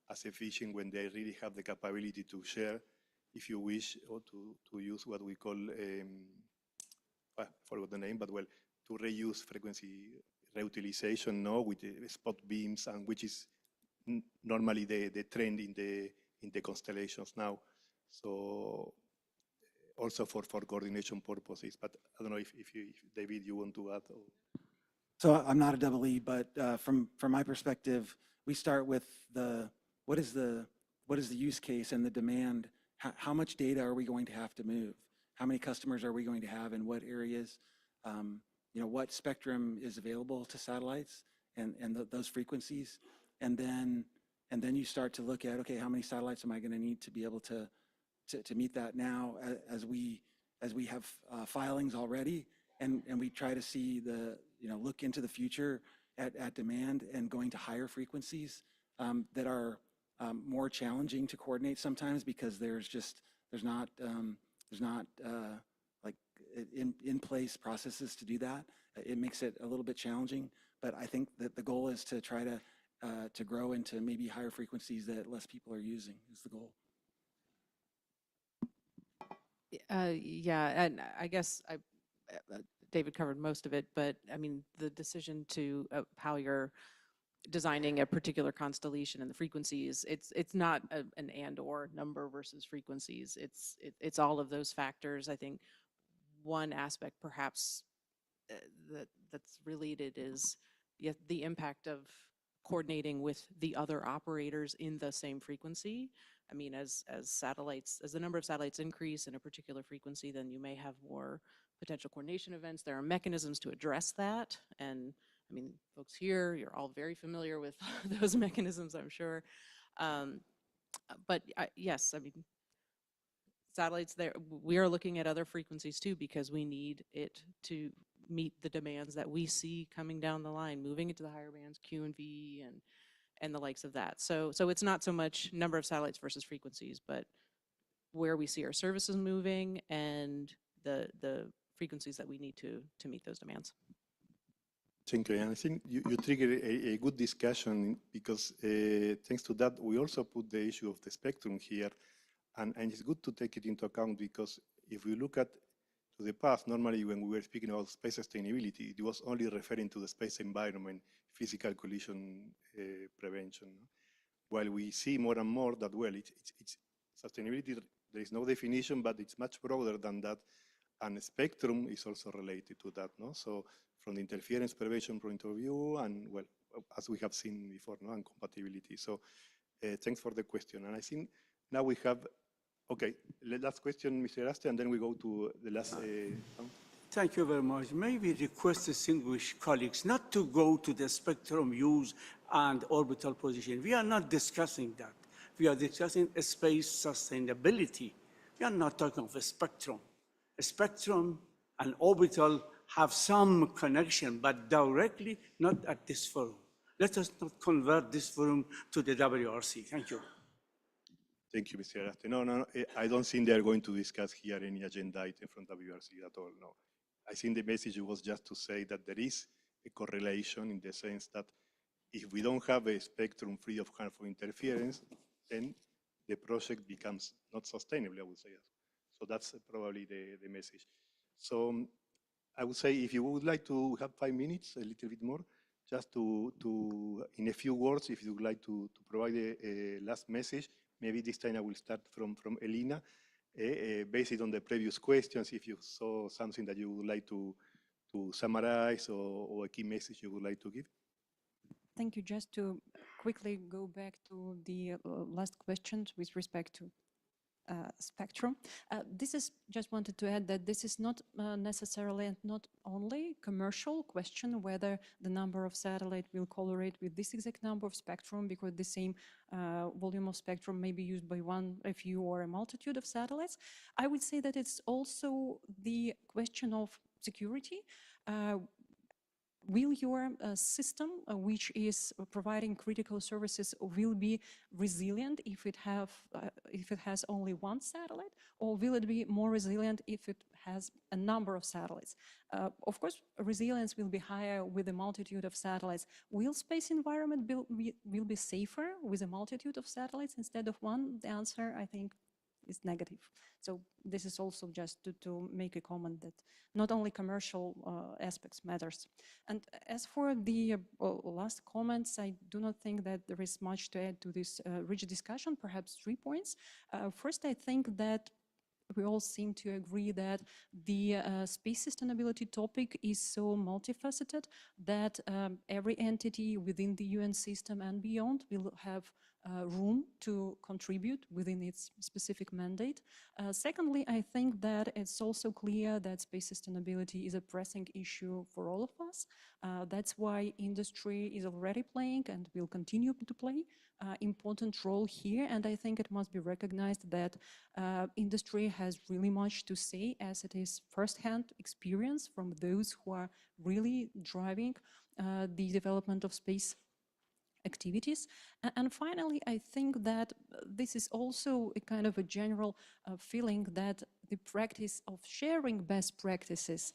as efficient when they really have the capability to share, if you wish, or to use what we call, I forgot the name, but well, to reuse frequency reutilization, no, with the spot beams, and which is normally the trend in the constellations now. So also for coordination purposes, but I don't know if David, you want to add? Or... So I'm not a EE, but from my perspective, we start with what is the use case and the demand? How much data are we going to have to move? How many customers are we going to have in what areas? What spectrum is available to satellites and those frequencies? And then you start to look at, okay, how many satellites am I going to need to be able to meet that now as we have filings already, and we try to see look into the future at demand and going to higher frequencies that are more challenging to coordinate sometimes because there's not like in place processes to do that. It makes it a little bit challenging, but I think that the goal is to try to grow into maybe higher frequencies that less people are using is the goal. Yeah, and I guess David covered most of it, but I mean, the decision to how you're designing a particular constellation and the frequencies, it's not an and/or number versus frequencies. It's all of those factors. I think one aspect perhaps that's related is the impact of coordinating with the other operators in the same frequency. I mean, as the number of satellites increase in a particular frequency, then you may have more potential coordination events. There are mechanisms to address that. And I mean, folks here, you're all very familiar with those mechanisms, I'm sure. But yes, I mean, satellites there, we are looking at other frequencies too, because we need it to meet the demands that we see coming down the line, moving into the higher bands, Q and V and the likes of that. So it's not so much number of satellites versus frequencies, but where we see our services moving and the frequencies that we need to meet those demands. Thank you. And I think you triggered a good discussion because thanks to that, we also put the issue of the spectrum here. And it's good to take it into account because if we look at to the past, normally when we were speaking about space sustainability, it was only referring to the space environment, physical collision prevention. While we see more and more that, well, it's sustainability, there is no definition, but it's much broader than that. And spectrum is also related to that, no? So from the interference prevention point of view, and well, as we have seen before, no, and compatibility. So thanks for the question. And I think now we have, okay, last question, Mr. Aste, and then we go to the last. Thank you very much. May we request distinguished colleagues not to go to the spectrum use and orbital position. We are not discussing that. We are discussing space sustainability. We are not talking of a spectrum. A spectrum and orbital have some connection, but directly not at this forum. Let us not convert this forum to the WRC. Thank you. Thank you, Mr. Aste. No, I don't think they are going to discuss here any agenda item from WRC at all, no. I think the message was just to say that there is a correlation in the sense that if we don't have a spectrum free of harmful interference, then the project becomes not sustainable, I would say. So that's probably the message. So I would say if you would like to have 5 minutes, a little bit more, just to in a few words, if you would like to provide a last message, maybe this time I will start from Elina, based on the previous questions, if you saw something that you would like to summarize or a key message you would like to give. Thank you. Just to quickly go back to the last questions with respect to spectrum. This is just wanted to add that this is not necessarily and not only commercial question whether the number of satellite will correlate with this exact number of spectrum, because the same volume of spectrum may be used by one, a few, or a multitude of satellites. I would say that it's also the question of security. Will your system, which is providing critical services, will be resilient if it has only one satellite, or will it be more resilient if it has a number of satellites? Of course, resilience will be higher with a multitude of satellites. Will space environment will be safer with a multitude of satellites instead of one? The answer, I think, is negative. So this is also just to make a comment that not only commercial aspects matters. And as for the last comments, I do not think that there is much to add to this rich discussion, perhaps 3 points. First, I think that we all seem to agree that the space sustainability topic is so multifaceted that every entity within the UN system and beyond will have room to contribute within its specific mandate. Secondly, I think that it's also clear that space sustainability is a pressing issue for all of us. That's why industry is already playing and will continue to play important role here. And I think it must be recognized that industry has really much to say, as it is first-hand experience from those who are really driving the development of space activities. And finally, I think that this is also a kind of a general feeling that the practice of sharing best practices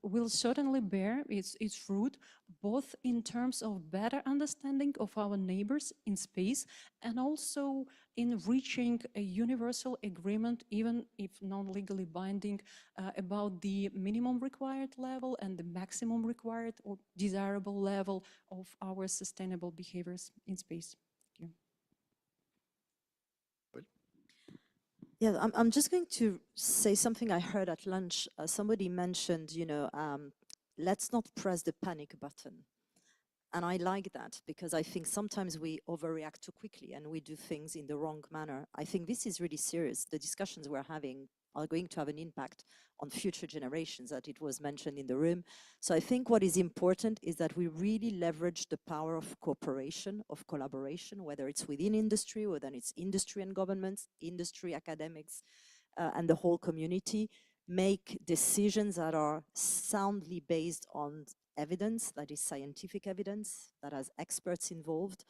will certainly bear its fruit, both in terms of better understanding of our neighbors in space and also in reaching a universal agreement, even if non-legally binding, about the minimum required level and the maximum required or desirable level of our sustainable behaviors in space. Thank you. Yeah, I'm just going to say something I heard at lunch. Somebody mentioned, let's not press the panic button. And I like that because I think sometimes we overreact too quickly and we do things in the wrong manner. I think this is really serious. The discussions we're having are going to have an impact on future generations, that it was mentioned in the room. So I think what is important is that we really leverage the power of cooperation, of collaboration, whether it's within industry, whether it's industry and governments, industry, academics, and the whole community, make decisions that are soundly based on evidence, that is scientific evidence, that has experts involved,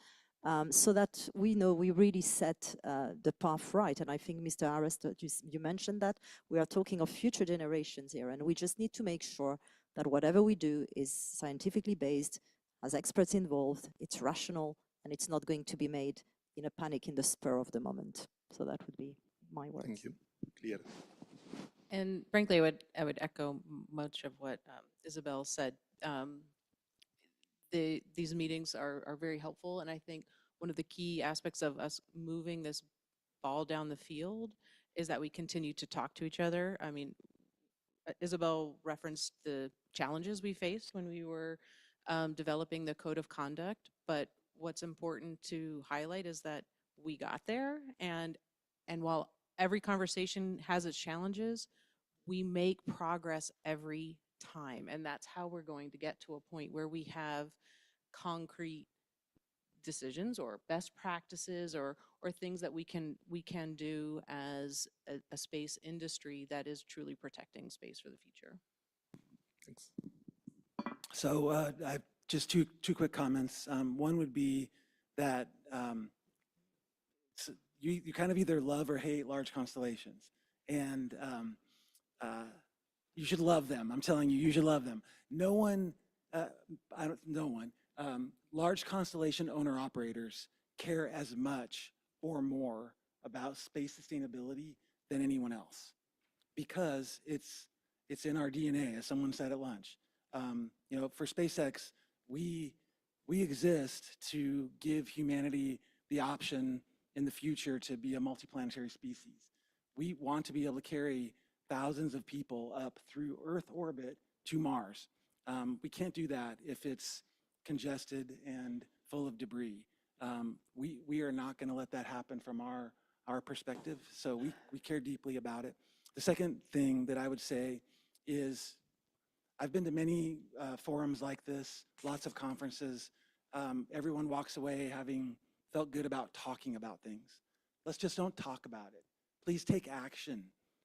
so that we know we really set the path right. And I think, Mr. Arrest, you mentioned that we are talking of future generations here, and we just need to make sure that whatever we do is scientifically based, has experts involved, it's rational, and it's not going to be made in a panic in the spur of the moment. So that would be my words. Thank you. Clear. And frankly, I would echo much of what Isabel said. These meetings are very helpful, and I think one of the key aspects of us moving this ball down the field is that we continue to talk to each other. I mean, Isabel referenced the challenges we faced when we were developing the code of conduct, but what's important to highlight is that we got there, and while every conversation has its challenges, we make progress every time, and that's how we're going to get to a point where we have concrete decisions or best practices or things that we can do as a space industry that is truly protecting space for the future. Thanks. So I have just two quick comments. One would be that you kind of either love or hate large constellations, and you should love them. I'm telling you, you should love them. No one, no one. Large constellation owner operators care as much or more about space sustainability than anyone else, because it's in our DNA, as someone said at lunch. You know, for SpaceX, we exist to give humanity the option in the future to be a multiplanetary species. We want to be able to carry thousands of people up through Earth orbit to Mars. We can't do that if it's congested and full of debris. We are not going to let that happen from our perspective, so we care deeply about it. The second thing that I would say is I've been to many forums like this, lots of conferences. Everyone walks away having felt good about talking about things. Let's just don't talk about it. Please take action.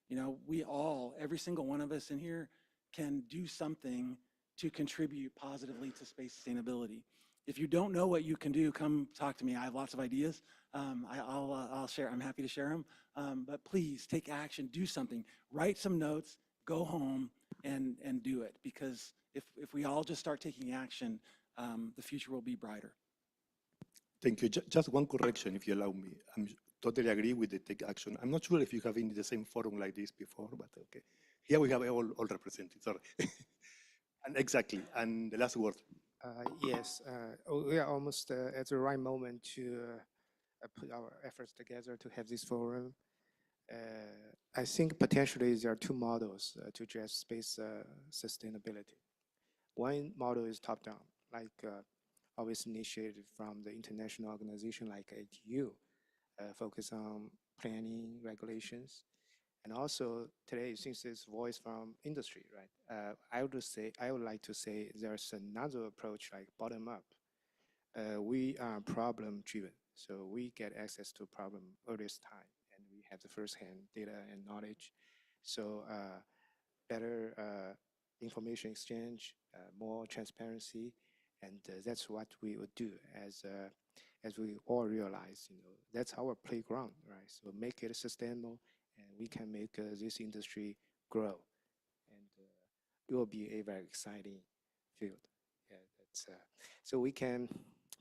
You know, we all, every single one of us in here, can do something to contribute positively to space sustainability. If you don't know what you can do, come talk to me. I have lots of ideas. I'll share. I'm happy to share them. But please take action. Do something. Write some notes. Go home and do it. Because if we all just start taking action, the future will be brighter. Thank you. Just one correction, if you allow me. I totally agree with the take action. I'm not sure if you have been in the same forum like this before, but okay. Here we have all represented. Sorry. And exactly. And the last word. Yes, we are almost at the right moment to put our efforts together to have this forum. I think potentially there are two models to address space sustainability. One model is top-down, like always initiated from the international organization like ATU, focus on planning, regulations, and also today, since it's voice from industry, right? I would like to say there's another approach like bottom up. We are problem driven, so we get access to problem earliest time, and we have the first-hand data and knowledge. So better information exchange, more transparency, and that's what we would do as we all realize. You know, that's our playground, right? So make it sustainable, and we can make this industry grow, and it will be a very exciting field. Yeah, that's so we can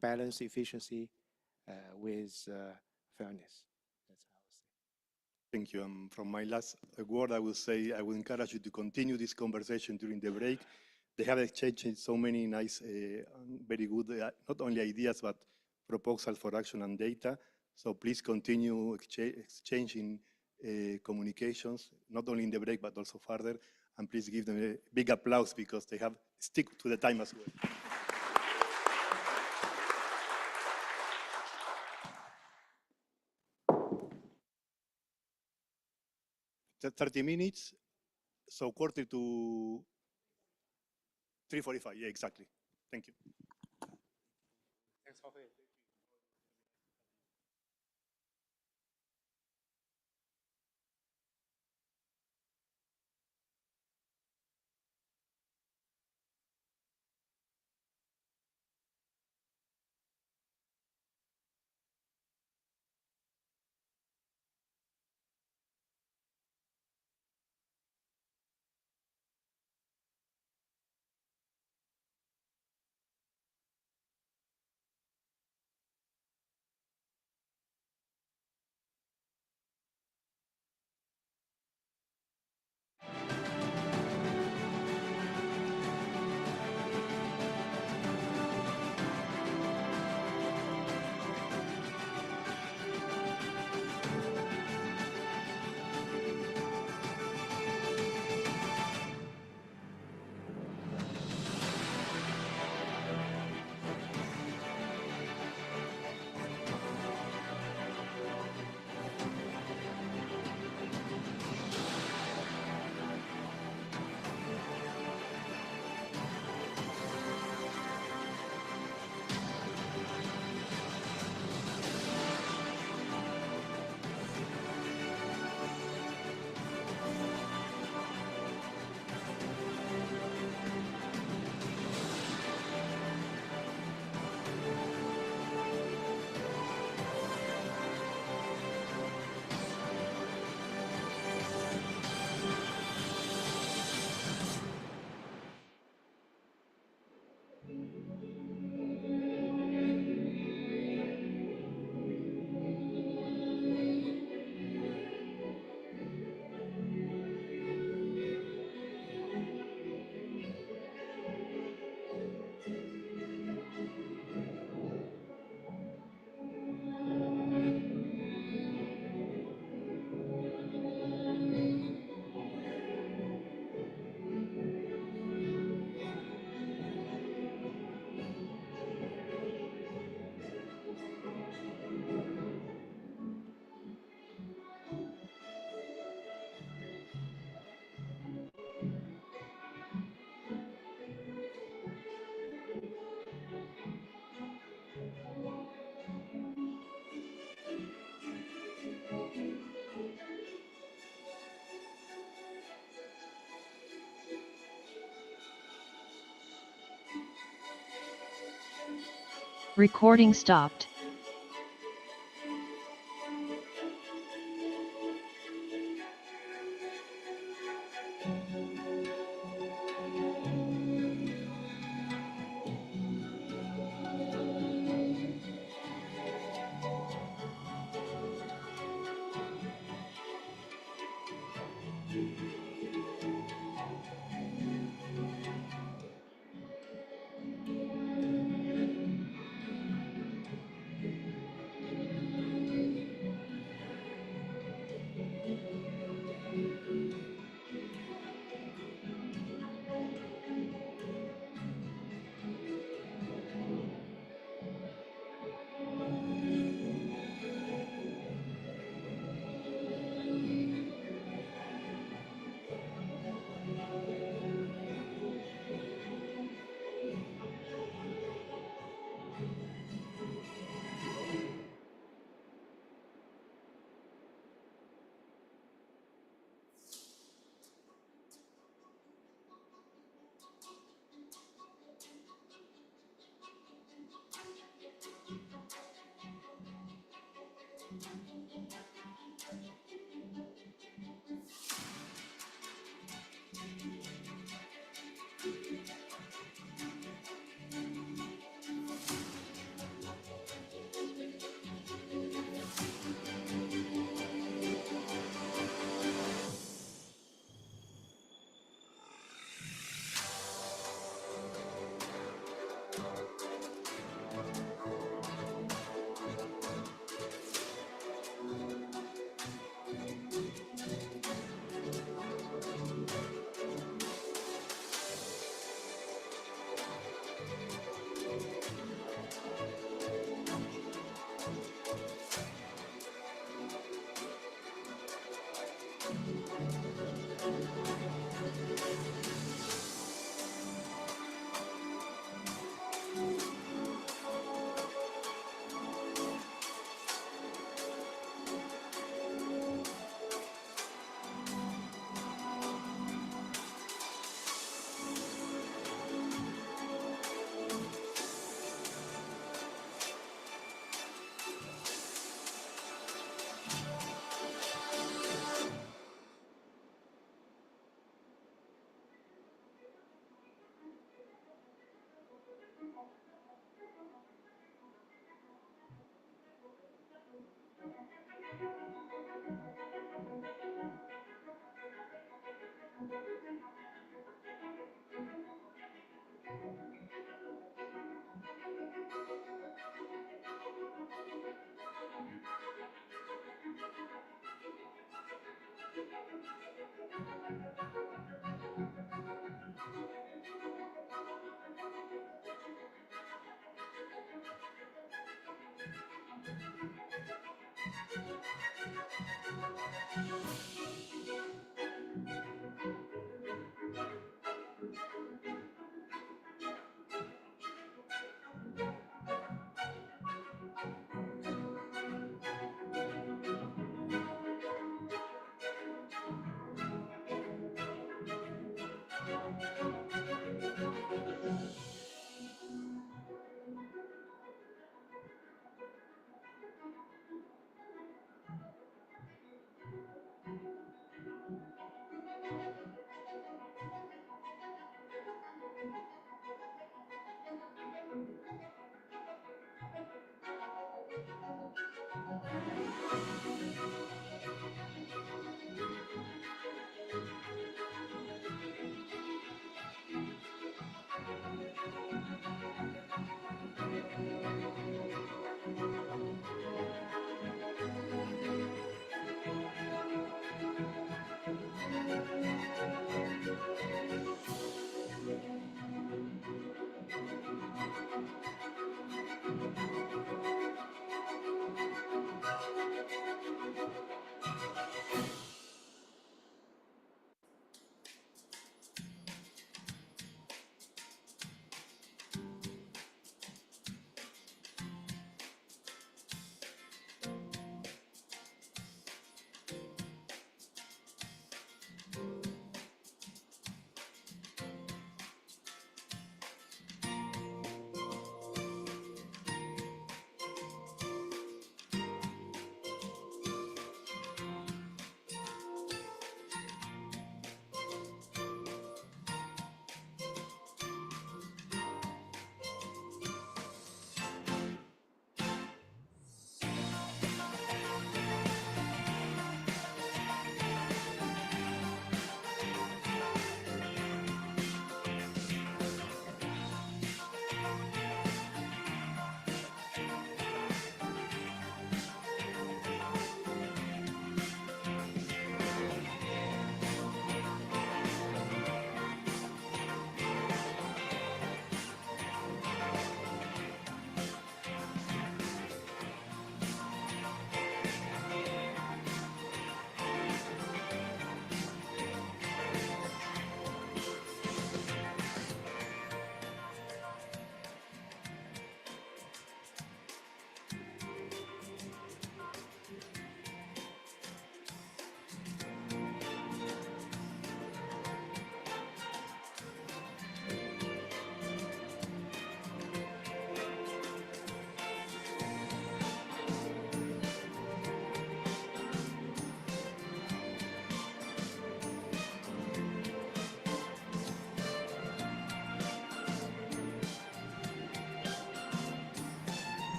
balance efficiency with fairness. That's how I say. Thank you. From my last word, I will say I will encourage you to continue this conversation during the break. They have exchanged so many nice, very good, not only ideas, but proposals for action and data. So please continue exchanging communications, not only in the break, but also further. And please give them a big applause because they have stick to the time as well. 30 minutes, so quarter to 3:45. Yeah, exactly. Thank you. Thanks, Jorge. Recording stopped.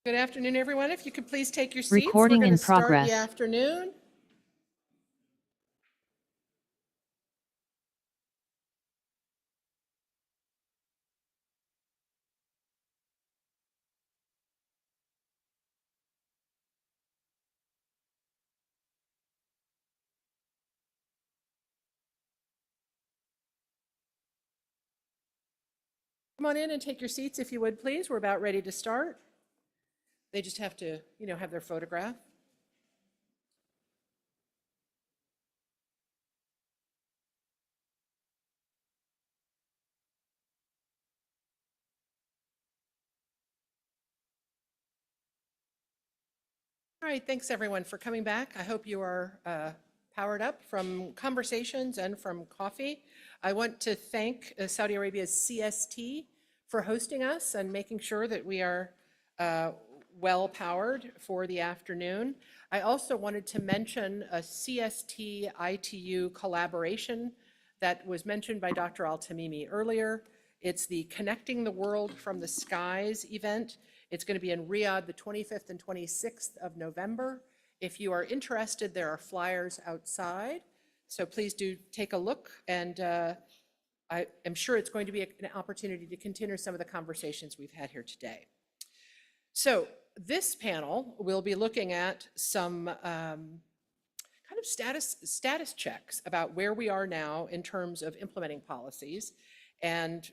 Good afternoon, everyone. If you could please take your seats. Recording We're going in to start the progress. afternoon. Come on in and take your seats if you would, please. We're about ready to start. They just have to, have their photograph. All right, thanks everyone for coming back. I hope you are powered up from conversations and from coffee. I want to thank Saudi Arabia's CST for hosting us and making sure that we are well powered for the afternoon. I also wanted to mention a CST ITU collaboration that was mentioned by Dr. Al-Tamimi earlier. It's the Connecting the World from the Skies event. It's going to be in Riyadh the 25th and 26th of November. If you are interested, there are flyers outside. So please do take a look, and I am sure it's going to be an opportunity to continue some of the conversations we've had here today. So this panel will be looking at some kind of status checks about where we are now in terms of implementing policies, and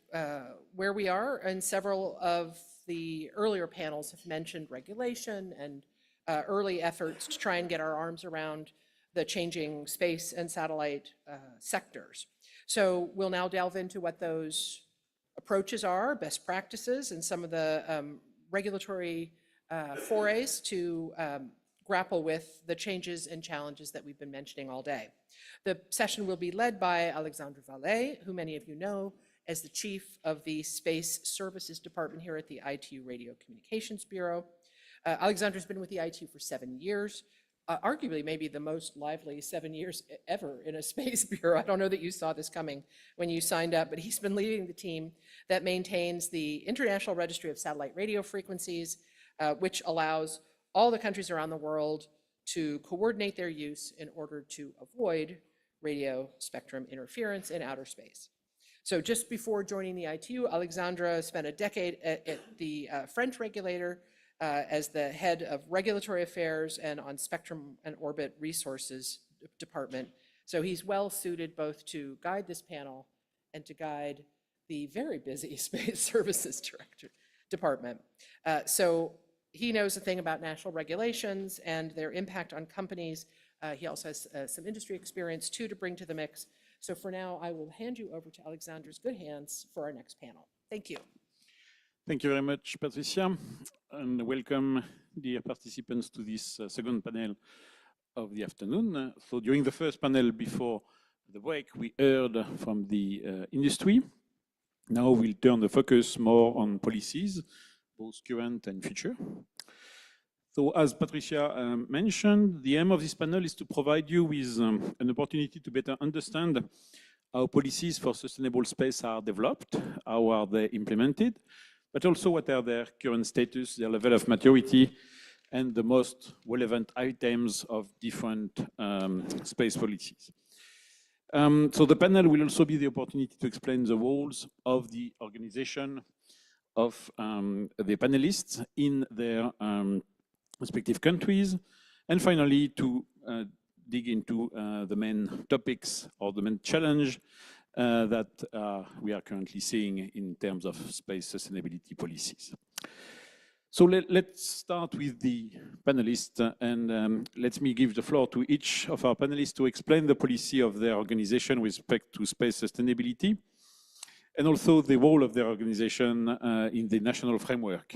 where we are. And several of the earlier panels have mentioned regulation and early efforts to try and get our arms around the changing space and satellite sectors. So we'll now delve into what those approaches are, best practices, and some of the regulatory forays to grapple with the changes and challenges that we've been mentioning all day. The session will be led by Alexandre Vallée, who many of you know as the chief of the Space Services Department here at the ITU Radio Communications Bureau. Alexandre's been with the ITU for 7 years, arguably maybe the most lively 7 years ever in a space bureau. I don't know that you saw this coming when you signed up, but he's been leading the team that maintains the International Registry of Satellite Radio Frequencies, which allows all the countries around the world to coordinate their use in order to avoid radio spectrum interference in outer space. So just before joining the ITU, Alexandre spent a decade at the French regulator as the head of regulatory affairs and on spectrum and orbit resources department. So he's well suited both to guide this panel and to guide the very busy Space Services Department. So he knows a thing about national regulations and their impact on companies. He also has some industry experience too to bring to the mix. So for now, I will hand you over to Alexandre's good hands for our next panel. Thank you. Thank you very much, Patricia, and welcome, dear participants, to this second panel of the afternoon. So during the first panel before the break, we heard from the industry. Now we'll turn the focus more on policies, both current and future. So as Patricia mentioned, the aim of this panel is to provide you with an opportunity to better understand how policies for sustainable space are developed, how are they implemented, but also what are their current status, their level of maturity, and the most relevant items of different space policies. So the panel will also be the opportunity to explain the roles of the organization of the panelists in their respective countries, and finally to dig into the main topics or the main challenge that we are currently seeing in terms of space sustainability policies. So let's start with the panelists, and let me give the floor to each of our panelists to explain the policy of their organization with respect to space sustainability, and also the role of their organization in the national framework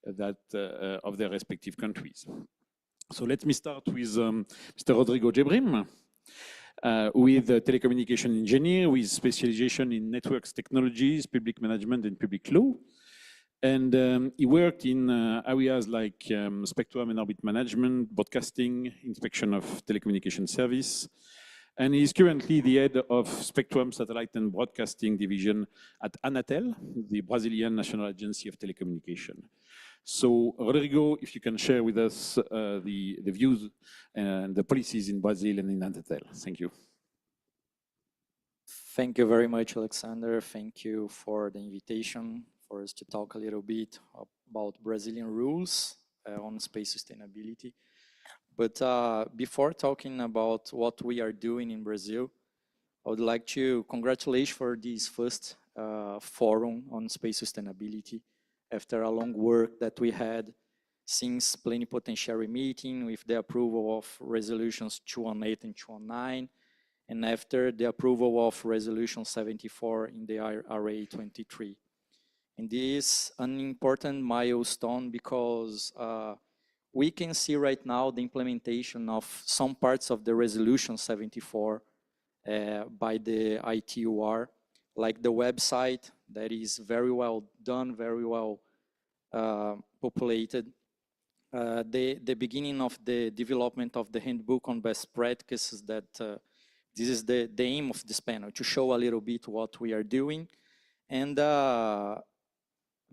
that of their respective countries. So let me start with Mr. Rodrigo Gebrim, with a telecommunication engineer with specialization in networks technologies, public management, and public law. And he worked in areas like spectrum and orbit management, broadcasting, inspection of telecommunication service. And he's currently the head of Spectrum, Satellite and Broadcasting Division at Anatel, the Brazilian National Agency of Telecommunication. So Rodrigo, if you can share with us the views and the policies in Brazil and in Anatel. Thank you. Thank you very much, Alexander. Thank you for the invitation for us to talk a little bit about Brazilian rules on space sustainability. But before talking about what we are doing in Brazil, I would like to congratulate for this first forum on space sustainability after a long work that we had since plenipotentiary meeting with the approval of resolutions 218 and 219, and after the approval of resolution 74 in the RA 23. And this is an important milestone because we can see right now the implementation of some parts of the resolution 74 by the ITUR, like the website that is very well done, very well populated. The beginning of the development of the handbook on best practices that this is the aim of this panel, to show a little bit what we are doing. And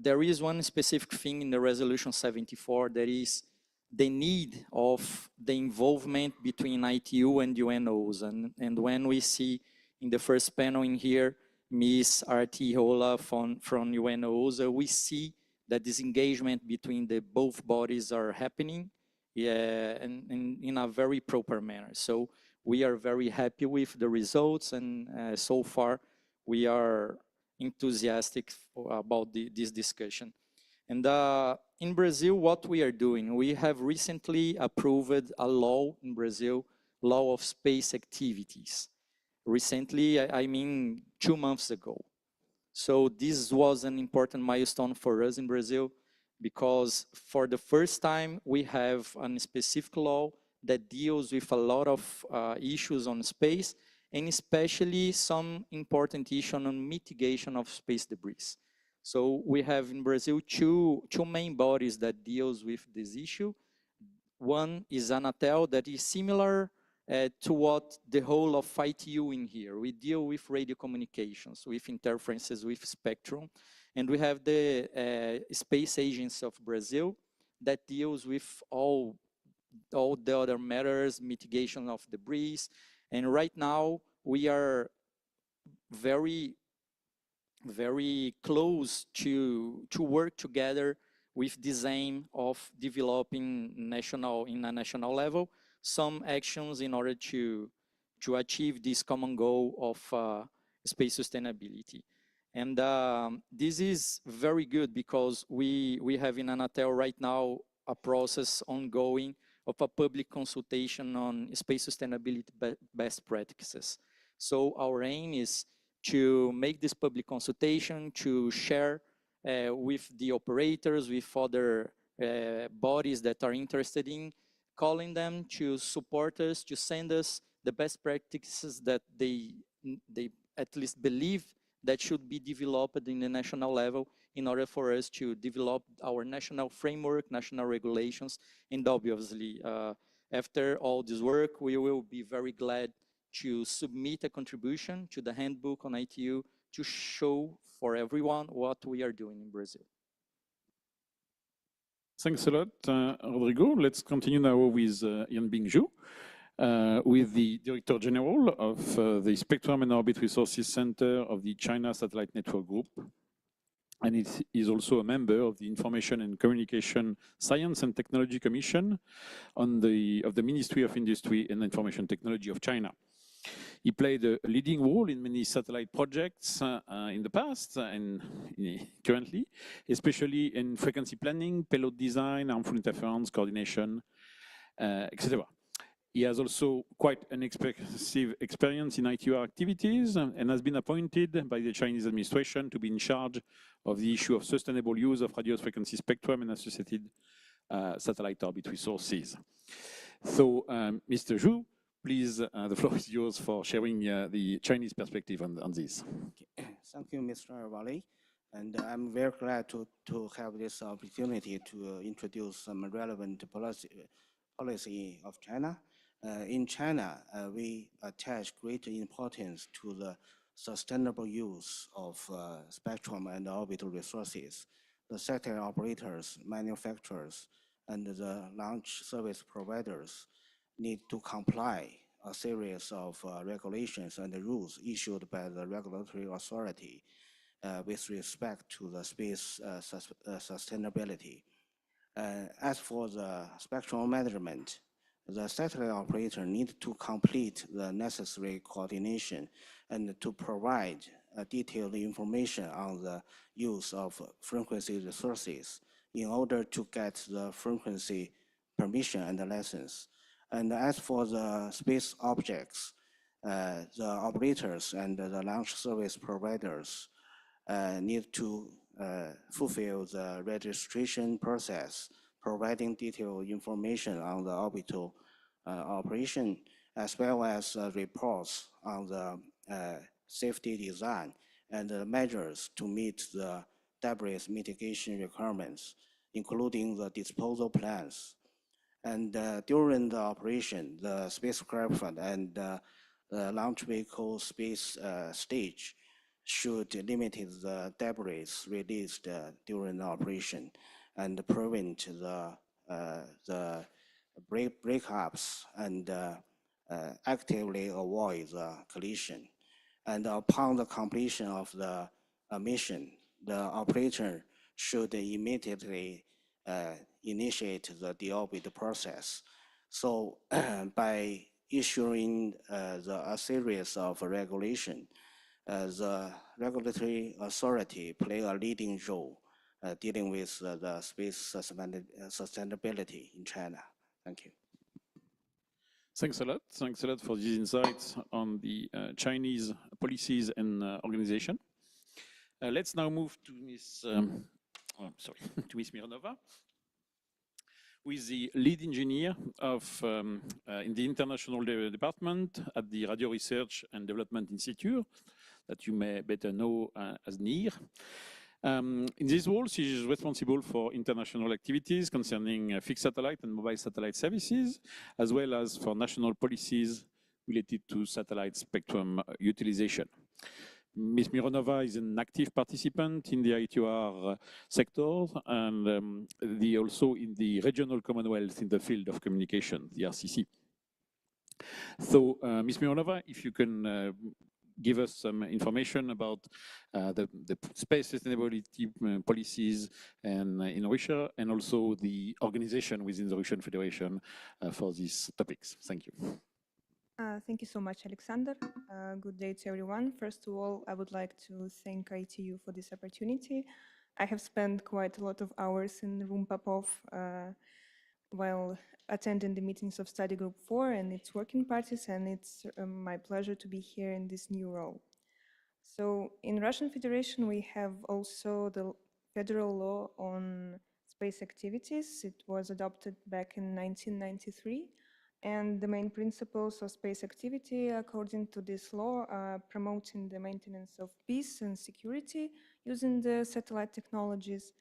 there is one specific thing in the resolution 74 that is the need of the involvement between ITU and UNOs. And when we see in the first panel in here, Ms. Artihola from UNOs, we see that this engagement between the both bodies are happening and in a very proper manner. So we are very happy with the results, and so far we are enthusiastic about this discussion. And in Brazil, what we are doing, we have recently approved a law in Brazil, law of space activities. Recently, I mean 2 months ago. So this was an important milestone for us in Brazil because for the first time, we have a specific law that deals with a lot of issues on space, and especially some important issue on mitigation of space debris. So we have in Brazil two main bodies that deals with this issue. One is Anatel, that is similar to what the whole of ITU in here. We deal with radio communications, with interferences, with spectrum. And we have the Space Agency of Brazil that deals with all the other matters, mitigation of debris. And right now, we are very close to work together with this aim of developing in a national level some actions in order to achieve this common goal of space sustainability. And this is very good because we have in Anatel right now a process ongoing of a public consultation on space sustainability best practices. So our aim is to make this public consultation, to share with the operators, with other bodies that are interested in, calling them to support us, to send us the best practices that they at least believe that should be developed in the national level in order for us to develop our national framework, national regulations, and obviously after all this work, we will be very glad to submit a contribution to the handbook on ITU to show for everyone what we are doing in Brazil. Thanks a lot, Rodrigo. Let's continue now with Yanbing Zhu, with the Director General of the Spectrum and Orbit Resources Center of the China Satellite Network Group. And it is also a member of the Information and Communication Science and Technology Commission of the Ministry of Industry and Information Technology of China. He played a leading role in many satellite projects in the past and currently, especially in frequency planning, payload design, harmful interference, coordination, etc. He has also quite an expressive experience in ITUR activities and has been appointed by the Chinese administration to be in charge of the issue of sustainable use of radio frequency spectrum and associated satellite orbit resources. So, Mr. Zhu, please, the floor is yours for sharing the Chinese perspective on this. Thank you, Mr. Wally. And I'm very glad to have this opportunity to introduce some relevant policy of China. In China, we attach great importance to the sustainable use of spectrum and orbital resources. the satellite operators, manufacturers, and the launch service providers need to comply a series of regulations and rules issued by the regulatory authority with respect to the space sustainability. As for the spectrum management, the satellite operator need to complete the necessary coordination and to provide detailed information on the use of frequency resources in order to get the frequency permission and the license. And as for the space objects, the operators and the launch service providers need to fulfill the registration process, providing detailed information on the orbital operation, as well as reports on the safety design and measures to meet the debris mitigation requirements, including the disposal plans. And during the operation, the spacecraft and the launch vehicle space stage should limit the debris released during the operation and prevent the breakups and actively avoid the collision. And upon the completion of the mission, the operator should immediately initiate the deorbit process. So by issuing a series of regulations, the regulatory authority play a leading role dealing with the space sustainability in China. Thank you. Thanks a lot. Thanks a lot for these insights on the Chinese policies and organization. Let's now move to Ms. to Ms. Mironova, who is the lead engineer of in the international department at the Radio Research and Development Institute, that you may better know as NIR. In this role, she is responsible for international activities concerning fixed satellite and mobile satellite services, as well as for national policies related to satellite spectrum utilization. Ms. Mironova is an active participant in the ITOR sector and also in the regional commonwealth in the field of communication, the RCC. So, Ms. Mironova, if you can give us some information about the space sustainability policies and in Russia, and also the organization within the Russian Federation for these topics. Thank you. Thank you so much, Alexander. Good day to everyone. First of all, I would like to thank ITU for this opportunity. I have spent quite a lot of hours in room Popov while attending the meetings of Study Group 4 and its working parties, and it's my pleasure to be here in this new role. So in Russian Federation, we have also the federal law on space activities. It was adopted back in 1993. And the main principles of space activity, according to this law, are promoting the maintenance of peace and security using the satellite technologies,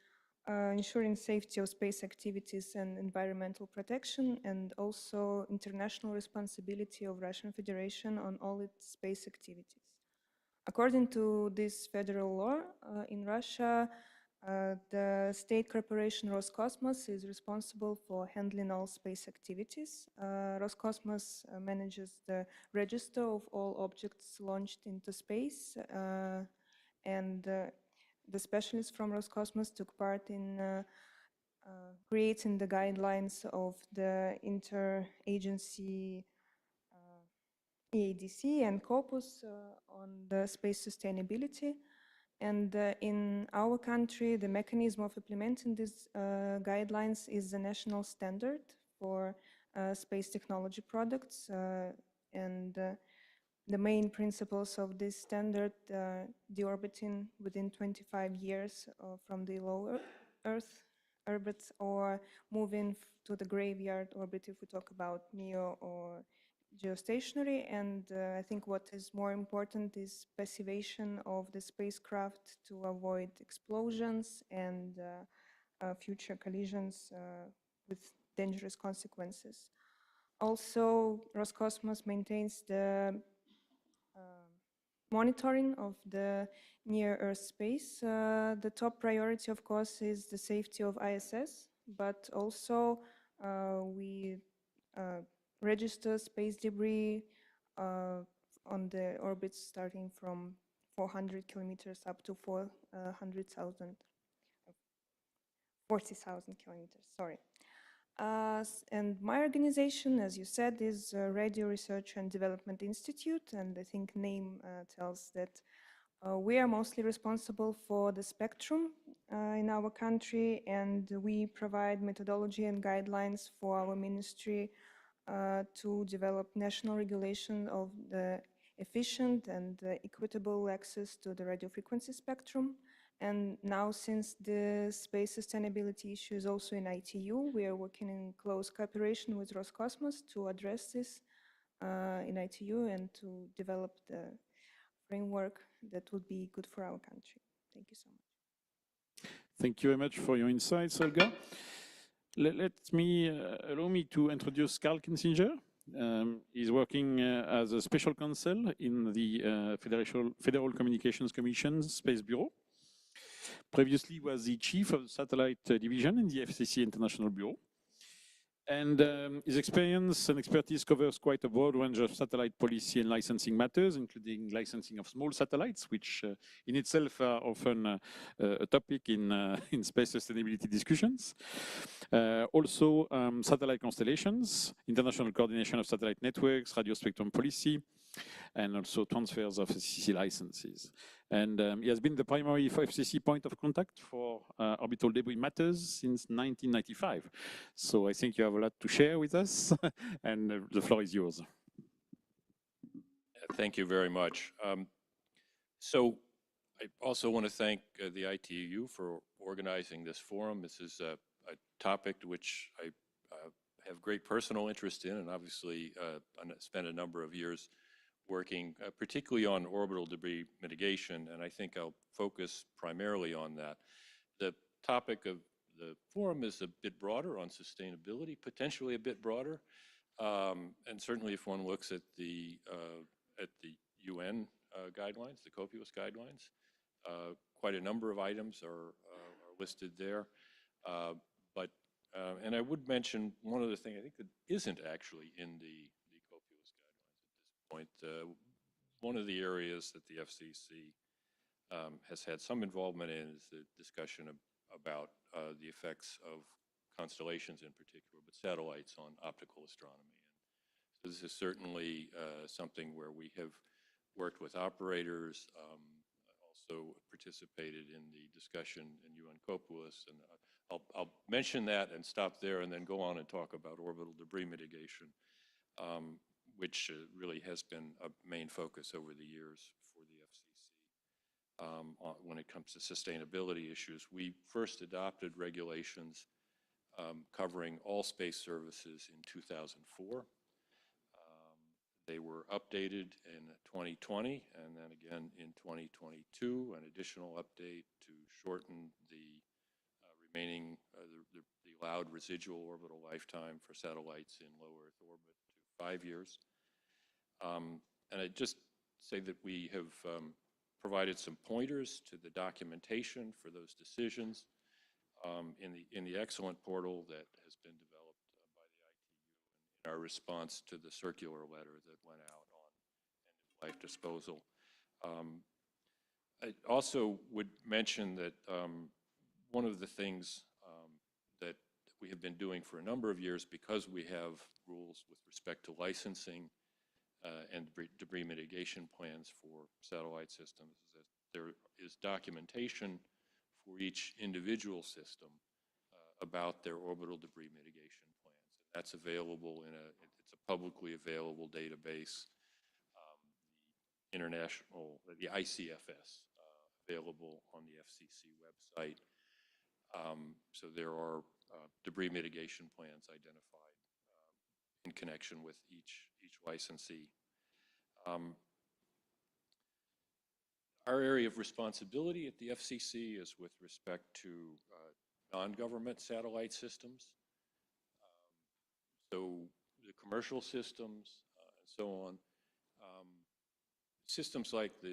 ensuring safety of space activities and environmental protection, and also international responsibility of Russian Federation on all its space activities. According to this federal law, in Russia, the state corporation Roscosmos is responsible for handling all space activities. Roscosmos manages the register of all objects launched into space, and the specialists from Roscosmos took part in creating the guidelines of the interagency EADC and COPUS on the space sustainability. And in our country, the mechanism of implementing these guidelines is the national standard for space technology products. And the main principles of this standard, deorbiting within 25 years from the low Earth orbits, or moving to the graveyard orbit if we talk about MEO or geostationary. And I think what is more important is passivation of the spacecraft to avoid explosions and future collisions with dangerous consequences. Also, Roscosmos maintains the monitoring of the near-Earth space. The top priority, of course, is the safety of ISS, but also we register space debris on the orbits starting from 400 kilometers up to 40,000 kilometers, sorry. And my organization, as you said, is Radio Research and Development Institute, and I think name tells that we are mostly responsible for the spectrum in our country, and we provide methodology and guidelines for our ministry to develop national regulation of the efficient and equitable access to the radio frequency spectrum. And now, since the space sustainability issue is also in ITU, we are working in close cooperation with Roscosmos to address this in ITU and to develop the framework that would be good for our country. Thank you so much. Thank you very much for your insights, Olga. Allow me to introduce Carl Kinsinger. He's working as a special counsel in the Federal Communications Commission Space Bureau. Previously was the chief of the satellite division in the FCC International Bureau. And his experience and expertise covers quite a broad range of satellite policy and licensing matters, including licensing of small satellites, which in itself are often a topic in space sustainability discussions. Also, satellite constellations, international coordination of satellite networks, radio spectrum policy, and also transfers of FCC licenses. And he has been the primary FCC point of contact for orbital debris matters since 1995. So I think you have a lot to share with us, and the floor is yours. Thank you very much. So I also want to thank the ITU for organizing this forum. This is a topic which I have great personal interest in, and obviously spent a number of years working particularly on orbital debris mitigation, and I think I'll focus primarily on that. The topic of the forum is a bit broader on sustainability, potentially a bit broader, and certainly if one looks at the UN guidelines, the copious guidelines, quite a number of items are listed there. And I would mention one other thing I think that isn't actually in the copious guidelines at this point. One of the areas that the FCC has had some involvement in is the discussion about the effects of constellations in particular, but satellites on optical astronomy. And so this is certainly something where we have worked with operators, also participated in the discussion in UN COPUOS, and I'll mention that and stop there and then go on and talk about orbital debris mitigation, which really has been a main focus over the years for the FCC. When it comes to sustainability issues, we first adopted regulations covering all space services in 2004. They were updated in 2020 and then again in 2022, an additional update to shorten the remaining, the allowed residual orbital lifetime for satellites in low Earth orbit to 5 years. And I'd just say that we have provided some pointers to the documentation for those decisions in the excellent portal that has been developed by the ITU in our response to the circular letter that went out on end-of-life disposal. I also would mention that one of the things that we have been doing for a number of years, because we have rules with respect to licensing and debris mitigation plans for satellite systems, is that there is documentation for each individual system about their orbital debris mitigation plans. That's available it's a publicly available database, the ICFS, available on the FCC website. So there are debris mitigation plans identified in connection with each licensee. Our area of responsibility at the FCC is with respect to non-government satellite systems. So the commercial systems and so on. systems like for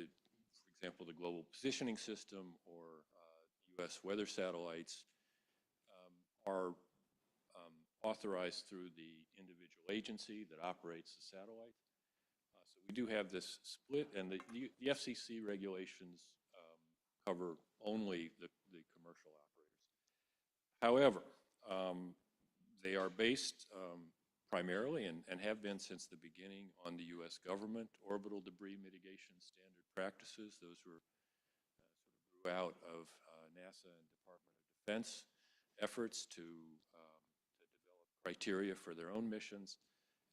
example, the Global Positioning System or U.S. weather satellites are authorized through the individual agency that operates the satellite. So we do have this split, and the FCC regulations cover only the commercial operators. However, they are based primarily and have been since the beginning on the U.S. government orbital debris mitigation standard practices. Those were sort of grew out of NASA and Department of Defense efforts to develop criteria for their own missions.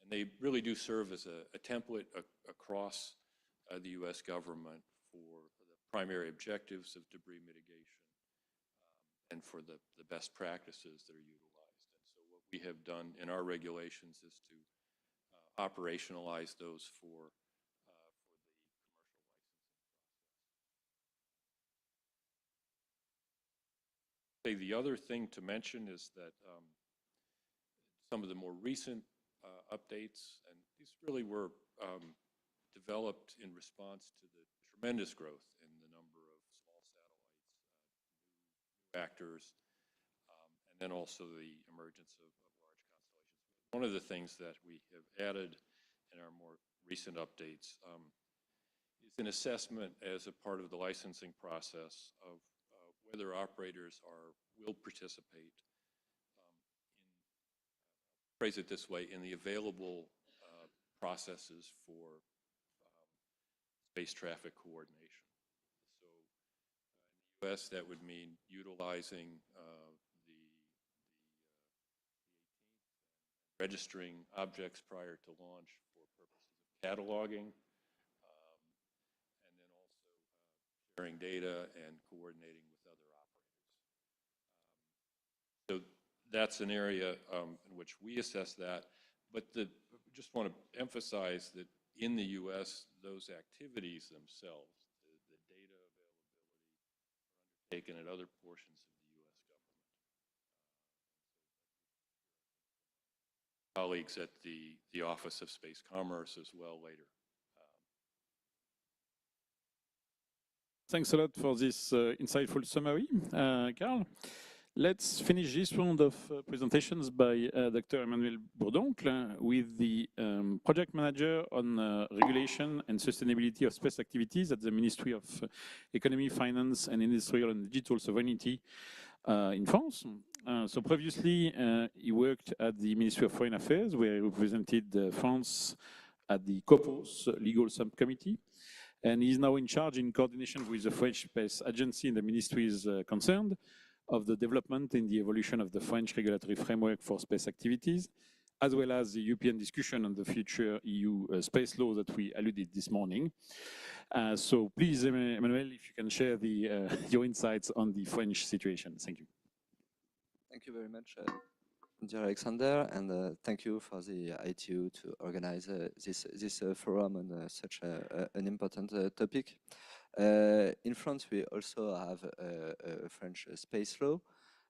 And they really do serve as a template across the U.S. government for the primary objectives of debris mitigation and for the best practices that are utilized. And so what we have done in our regulations is to operationalize those for the commercial licensing process. The other thing to mention is that some of the more recent updates, and these really were developed in response to the tremendous growth in the number of small satellites, new actors, and then also the emergence of large constellations. One of the things that we have added in our more recent updates is an assessment as a part of the licensing process of whether operators will participate phrase it this way, in the available processes for space traffic coordination. So in the US, that would mean utilizing the 18th and registering objects prior to launch for purposes of cataloging, and then also sharing data and coordinating with other operators. So that's an area in which we assess that, but just want to emphasize that in the U.S., those activities themselves, the data availability, are undertaken at other portions of the U.S. government. Colleagues at the Office of Space Commerce as well later. Thanks a lot for this insightful summary, Carl. Let's finish this round of presentations by Dr. Emmanuel Bourdoncle with the project manager on regulation and sustainability of space activities at the Ministry of Economy, Finance and Industrial and Digital Sovereignty in France. So previously, he worked at the Ministry of Foreign Affairs, where he represented France at the COPOS Legal Subcommittee. And he's now in charge in coordination with the French Space Agency and the ministries concerned of the development and the evolution of the French regulatory framework for space activities, as well as the European discussion on the future EU space law that we alluded this morning. So please, Emmanuel, if you can share your insights on the French situation. Thank you. Thank you very much, dear Alexander, and thank you for the ITU to organize this forum on such an important topic. In France, we also have a French space law,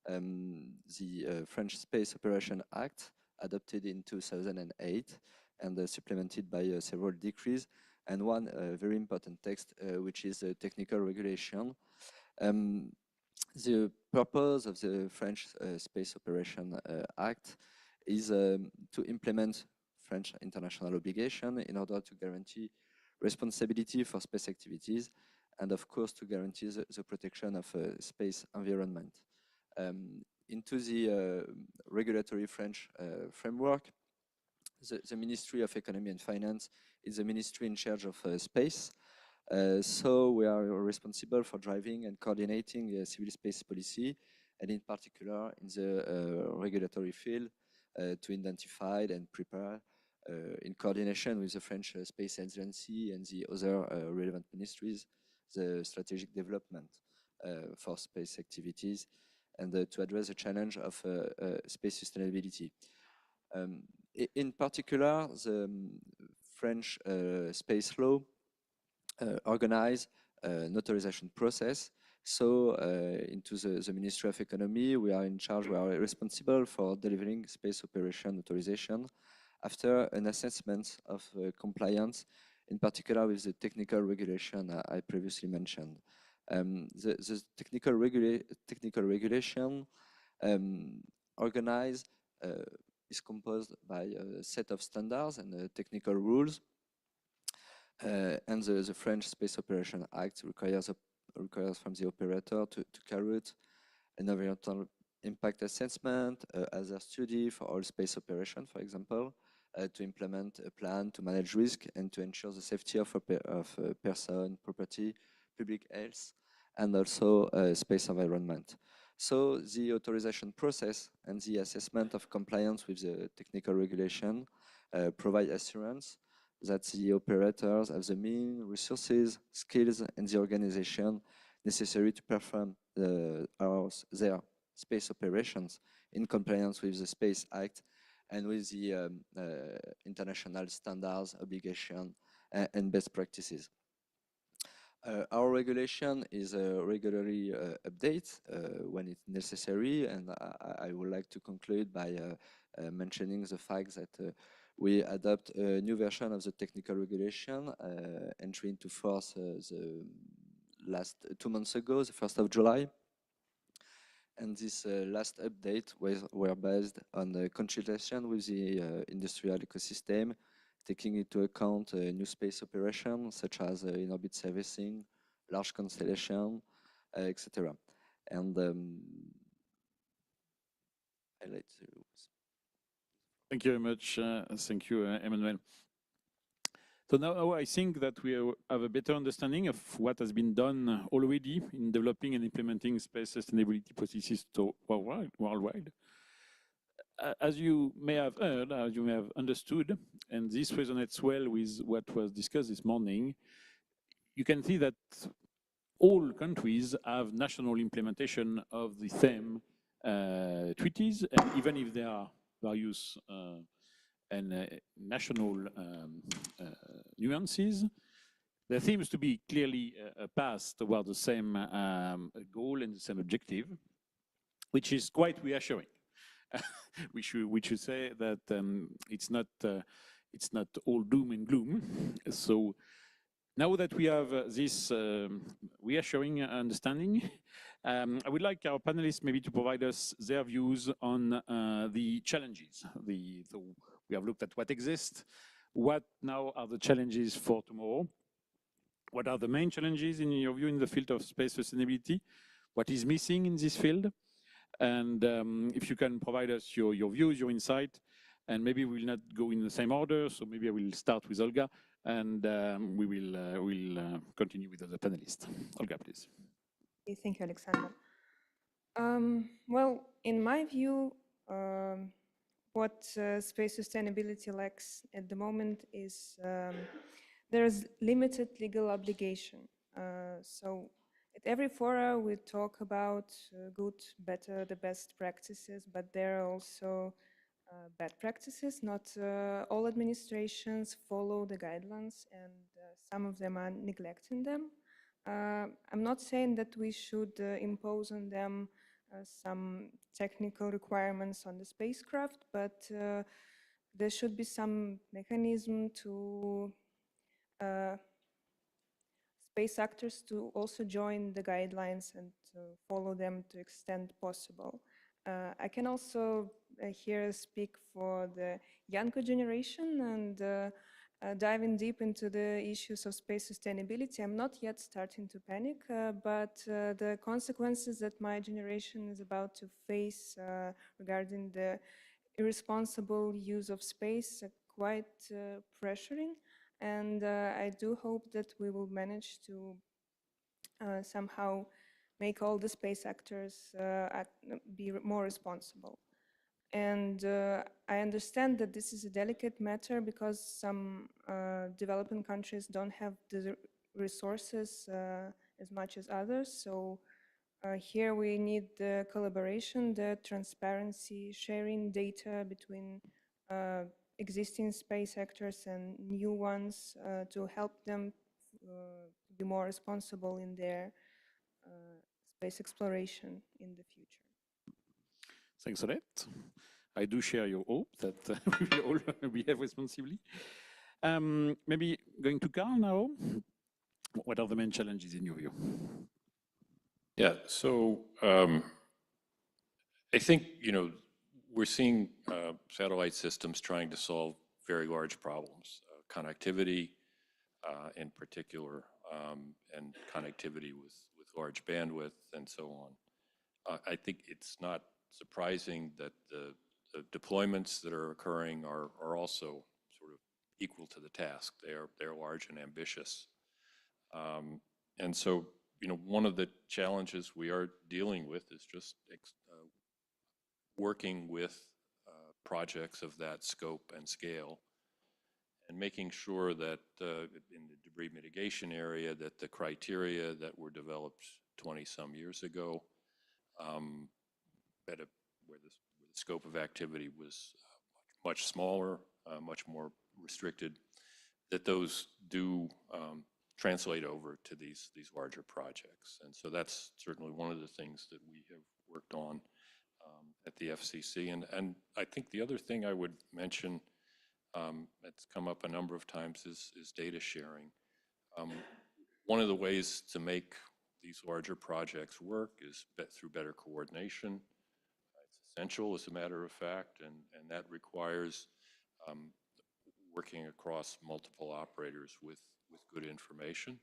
the French Space Operation Act, adopted in 2008 and supplemented by several decrees, and one very important text, which is a technical regulation. The purpose of the French Space Operation Act is to implement French international obligation in order to guarantee responsibility for space activities and, of course, to guarantee the protection of space environment. Into the regulatory French framework, the Ministry of Economy and Finance is the ministry in charge of space. So we are responsible for driving and coordinating civil space policy, and in particular in the regulatory field to identify and prepare in coordination with the French Space Agency and the other relevant ministries, the strategic development for space activities and to address the challenge of space sustainability. In particular, the French space law organize an authorization process. So into the Ministry of Economy, we are in charge, we are responsible for delivering space operation authorization after an assessment of compliance in particular with the technical regulation I previously mentioned. The technical regulation organized is composed by a set of standards and technical rules. And the French Space Operation Act requires from the operator to carry out an environmental impact assessment, as a study for all space operation, for example, to implement a plan to manage risk and to ensure the safety of person, property, public health, and also space environment. So the authorization process and the assessment of compliance with the technical regulation provide assurance that the operators have the means, resources, skills, and the organization necessary to perform their space operations in compliance with the Space Act and with the international standards, obligations, and best practices. Our regulation is regularly updated when it's necessary, and I would like to conclude by mentioning the fact that we adopt a new version of the technical regulation entry into force the last 2 months ago, the 1st of July. And this last update were based on the consultation with the industrial ecosystem, taking into account new space operations such as in-orbit servicing, large constellation, etc. And I like to. Thank you very much. Thank you, Emmanuel. So now I think that we have a better understanding of what has been done already in developing and implementing space sustainability processes worldwide. As you may have heard, as you may have understood, and this resonates well with what was discussed this morning, you can see that all countries have national implementation of the same treaties, and even if there are various and national nuances, there seems to be clearly a path toward the same goal and the same objective, which is quite reassuring. we should say that it's not all doom and gloom. So now that we have this reassuring understanding, I would like our panelists maybe to provide us their views on the challenges. So we have looked at what exists. What now are the challenges for tomorrow? What are the main challenges in your view in the field of space sustainability? What is missing in this field? And if you can provide us your views, your insight, and maybe we'll not go in the same order, so maybe I will start with Olga, and we will continue with other panelists. Olga, please. Thank you, Alexander. Well, in my view, what space sustainability lacks at the moment is there's limited legal obligation. So at every forum we talk about good, better, the best practices, but there are also bad practices. Not all administrations follow the guidelines, and some of them are neglecting them. I'm not saying that we should impose on them some technical requirements on the spacecraft, but there should be some mechanism to space actors to also join the guidelines and to follow them to extent possible. I can also here speak for the younger generation and diving deep into the issues of space sustainability. I'm not yet starting to panic, but the consequences that my generation is about to face regarding the irresponsible use of space are quite pressuring. And I do hope that we will manage to somehow make all the space actors be more responsible. And I understand that this is a delicate matter because some developing countries don't have the resources as much as others. So here we need the collaboration, the transparency, sharing data between existing space actors and new ones to help them be more responsible in their space exploration in the future. Thanks for that. I do share your hope that we will all behave responsibly. Maybe going to Carl now. What are the main challenges in your view? Yeah, so I think, we're seeing satellite systems trying to solve very large problems, connectivity in particular, and connectivity with large bandwidth and so on. I think it's not surprising that the deployments that are occurring are also sort of equal to the task. They're large and ambitious. And so, one of the challenges we are dealing with is just working with projects of that scope and scale and making sure that in the debris mitigation area that the criteria that were developed 20-some years ago where the scope of activity was much smaller, much more restricted, that those do translate over to these larger projects. And so that's certainly one of the things that we have worked on at the FCC. And I think the other thing I would mention that's come up a number of times is data sharing. One of the ways to make these larger projects work is through better coordination. It's essential, as a matter of fact, and that requires working across multiple operators with good information.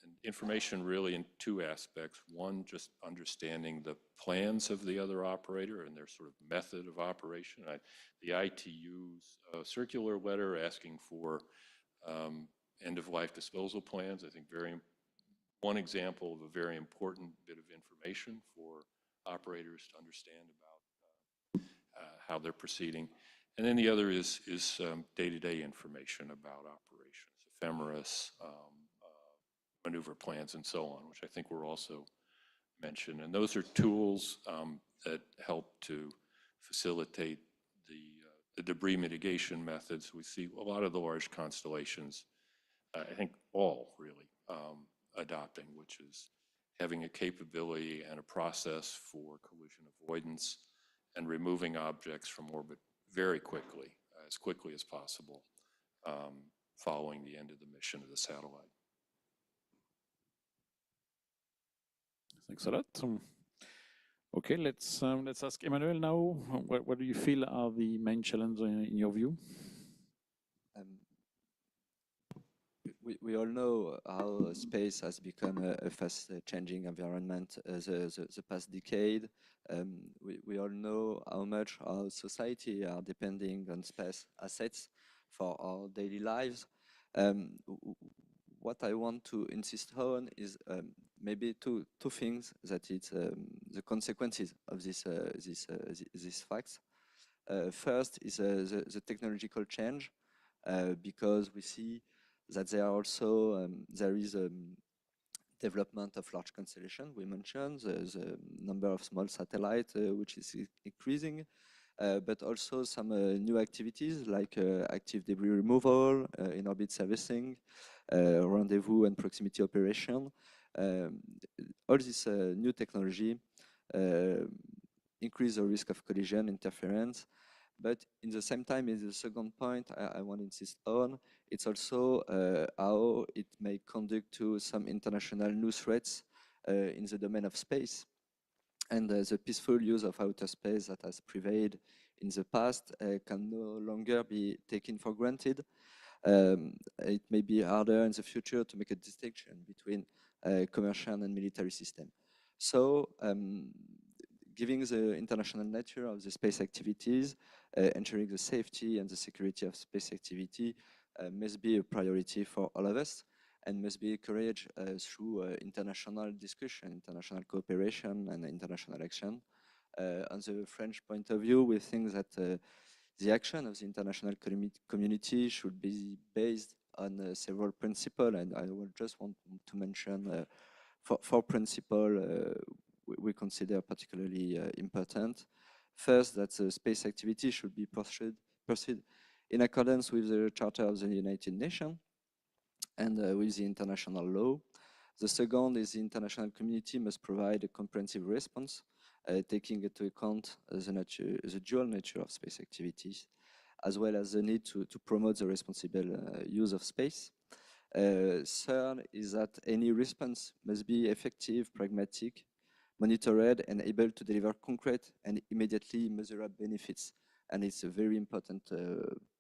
And information really in two aspects. One, just understanding the plans of the other operator and their sort of method of operation. The ITU's circular letter asking for end-of-life disposal plans, I think one example of a very important bit of information for operators to understand about how they're proceeding. And then the other is day-to-day information about operations, ephemeris, maneuver plans, and so on, which I think were also mentioned. And those are tools that help to facilitate the debris mitigation methods. We see a lot of the large constellations, I think all really adopting, which is having a capability and a process for collision avoidance and removing objects from orbit very quickly, as quickly as possible, following the end of the mission of the satellite. Thanks a lot. Okay, let's ask Emmanuel now. What do you feel are the main challenges in your view? We all know how space has become a fast-changing environment the past decade. We all know how much our society are depending on space assets for our daily lives. What I want to insist on is maybe two things that it's the consequences of these facts. First is the technological change, because we see that there is development of large constellation. We mentioned the number of small satellites, which is increasing, but also some new activities like active debris removal, in-orbit servicing, rendezvous and proximity operation. All this new technology increase the risk of collision, interference, but in the same time, is the second point I want to insist on. It's also how it may conduct to some international new threats in the domain of space. And the peaceful use of outer space that has prevailed in the past can no longer be taken for granted. It may be harder in the future to make a distinction between commercial and military system. So, given the international nature of the space activities, ensuring the safety and the security of space activity must be a priority for all of us and must be encouraged through international discussion, international cooperation, and international action. On the French point of view, we think that the action of the international community should be based on several principles, and I will just want to mention four principles we consider particularly important. First, that the space activity should be pursued in accordance with the Charter of the United Nations and with the international law. The second is the international community must provide a comprehensive response, taking into account the dual nature of space activities, as well as the need to promote the responsible use of space. Third is that any response must be effective, pragmatic, monitored, and able to deliver concrete and immediately measurable benefits. And it's a very important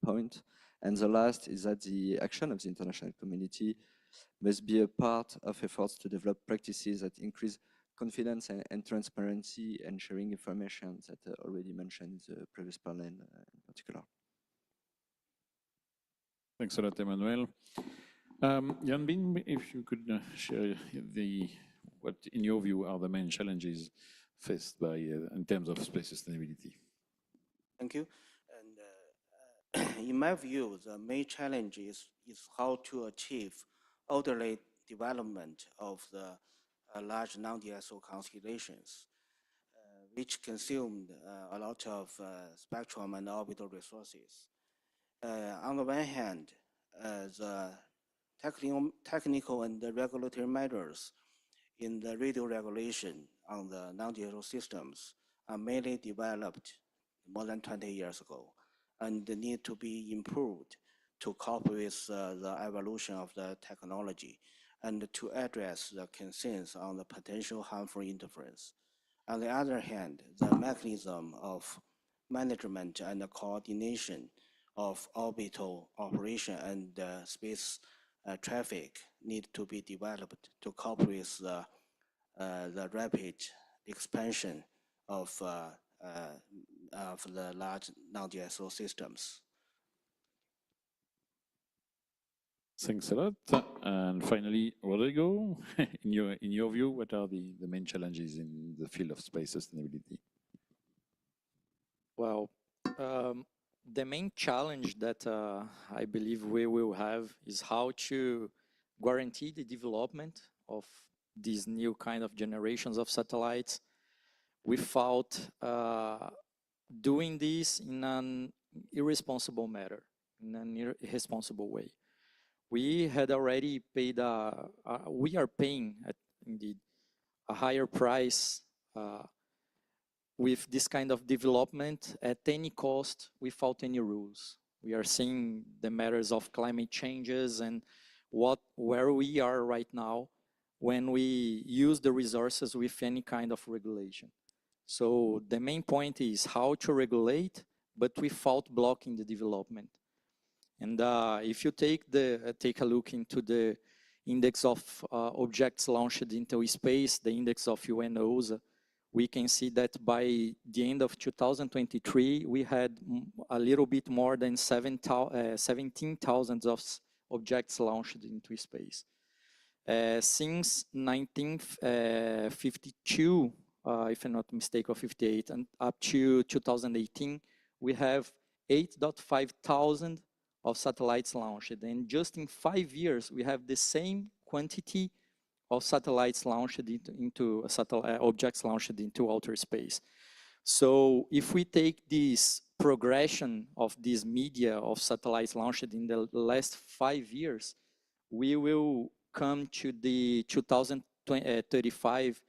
point. And the last is that the action of the international community must be a part of efforts to develop practices that increase confidence and transparency and sharing information that already mentioned in the previous panel in particular. Thanks a lot, Emmanuel. Yanbin, if you could share what, in your view, are the main challenges faced by in terms of space sustainability? Thank you. And in my view, the main challenge is how to achieve orderly development of the large non-DSO constellations, which consumed a lot of spectrum and orbital resources. On the one hand, the technical and the regulatory measures in the radio regulation on the non-DSO systems are mainly developed more than 20 years ago and need to be improved to cope with the evolution of the technology and to address the concerns on the potential harmful interference. On the other hand, the mechanism of management and the coordination of orbital operation and space traffic need to be developed to cope with the rapid expansion of the large non-DSO systems. Thanks a lot. And finally, Rodrigo, in your view, what are the main challenges in the field of space sustainability? Well, the main challenge that I believe we will have is how to guarantee the development of these new kind of generations of satellites without doing this in an irresponsible manner, in an irresponsible way. We had already paid, we are paying indeed a higher price with this kind of development at any cost without any rules. We are seeing the matters of climate changes and where we are right now when we use the resources with any kind of regulation. So the main point is how to regulate, but without blocking the development. And if you take a look into the index of objects launched into space, the index of UNOs, we can see that by the end of 2023, we had a little bit more than 17,000 of objects launched into space. Since 1952, if I'm not mistaken, or 58, and up to 2018, we have 8,500 of satellites launched. And just in 5 years, we have the same quantity of satellites launched into objects launched into outer space. So if we take this progression of this media of satellites launched in the last 5 years, we will come to the 2035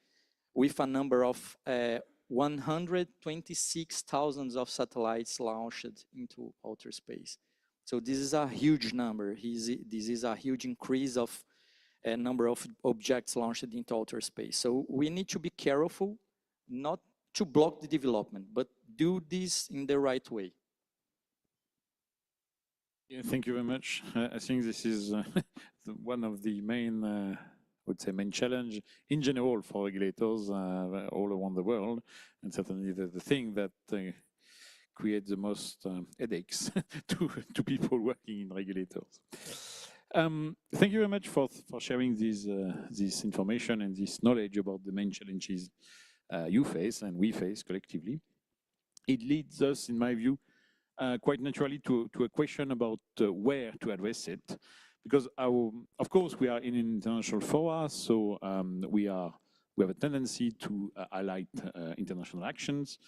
with a number of 126,000 of satellites launched into outer space. So this is a huge number. This is a huge increase of a number of objects launched into outer space. So we need to be careful not to block the development, but do this in the right way. Yeah, thank you very much. I think this is one of the main, I would say, main challenge in general for regulators all around the world, and certainly the thing that creates the most headaches to people working in regulators. Thank you very much for sharing this information and this knowledge about the main challenges you face and we face collectively. It leads us, in my view, quite naturally to a question about where to address it, because of course we are in an international forum, so we have a tendency to highlight international actions,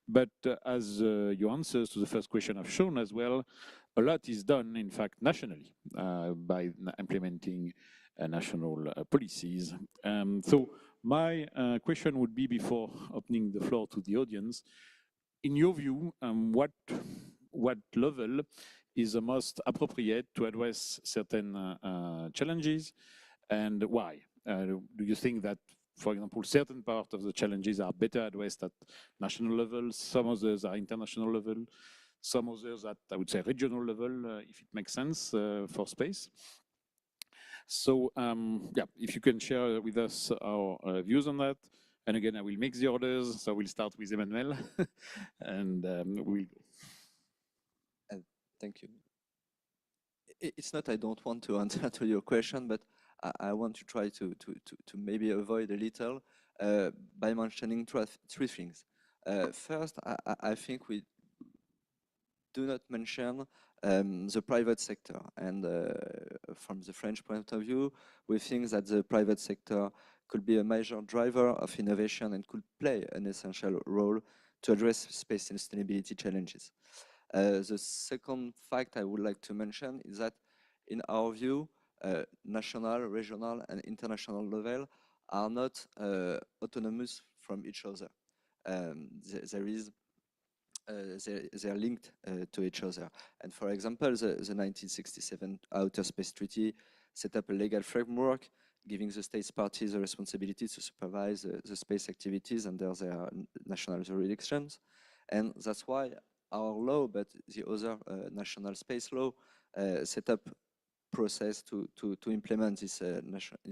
but as your answers to the first question have shown as well, a lot is done, in fact, nationally by implementing national policies. So my question would be, before opening the floor to the audience, in your view, what level is the most appropriate to address certain challenges and why? Do you think that, for example, certain part of the challenges are better addressed at national level, some others are international level, some others at, I would say, regional level, if it makes sense for space? So yeah, if you can share with us our views on that. And again, I will mix the orders. So we'll start with Emmanuel and we'll go. Thank you. It's not I don't want to answer to your question, but I want to try to maybe avoid a little by mentioning three things. First, I think we do not mention the private sector. And from the French point of view, we think that the private sector could be a major driver of innovation and could play an essential role to address space sustainability challenges. The second fact I would like to mention is that in our view, national, regional, and international level are not autonomous from each other. They're linked to each other. And for example, the 1967 Outer Space Treaty set up a legal framework giving the states parties the responsibility to supervise the space activities under their national jurisdictions. And that's why our law, but the other national space law, set up process to implement this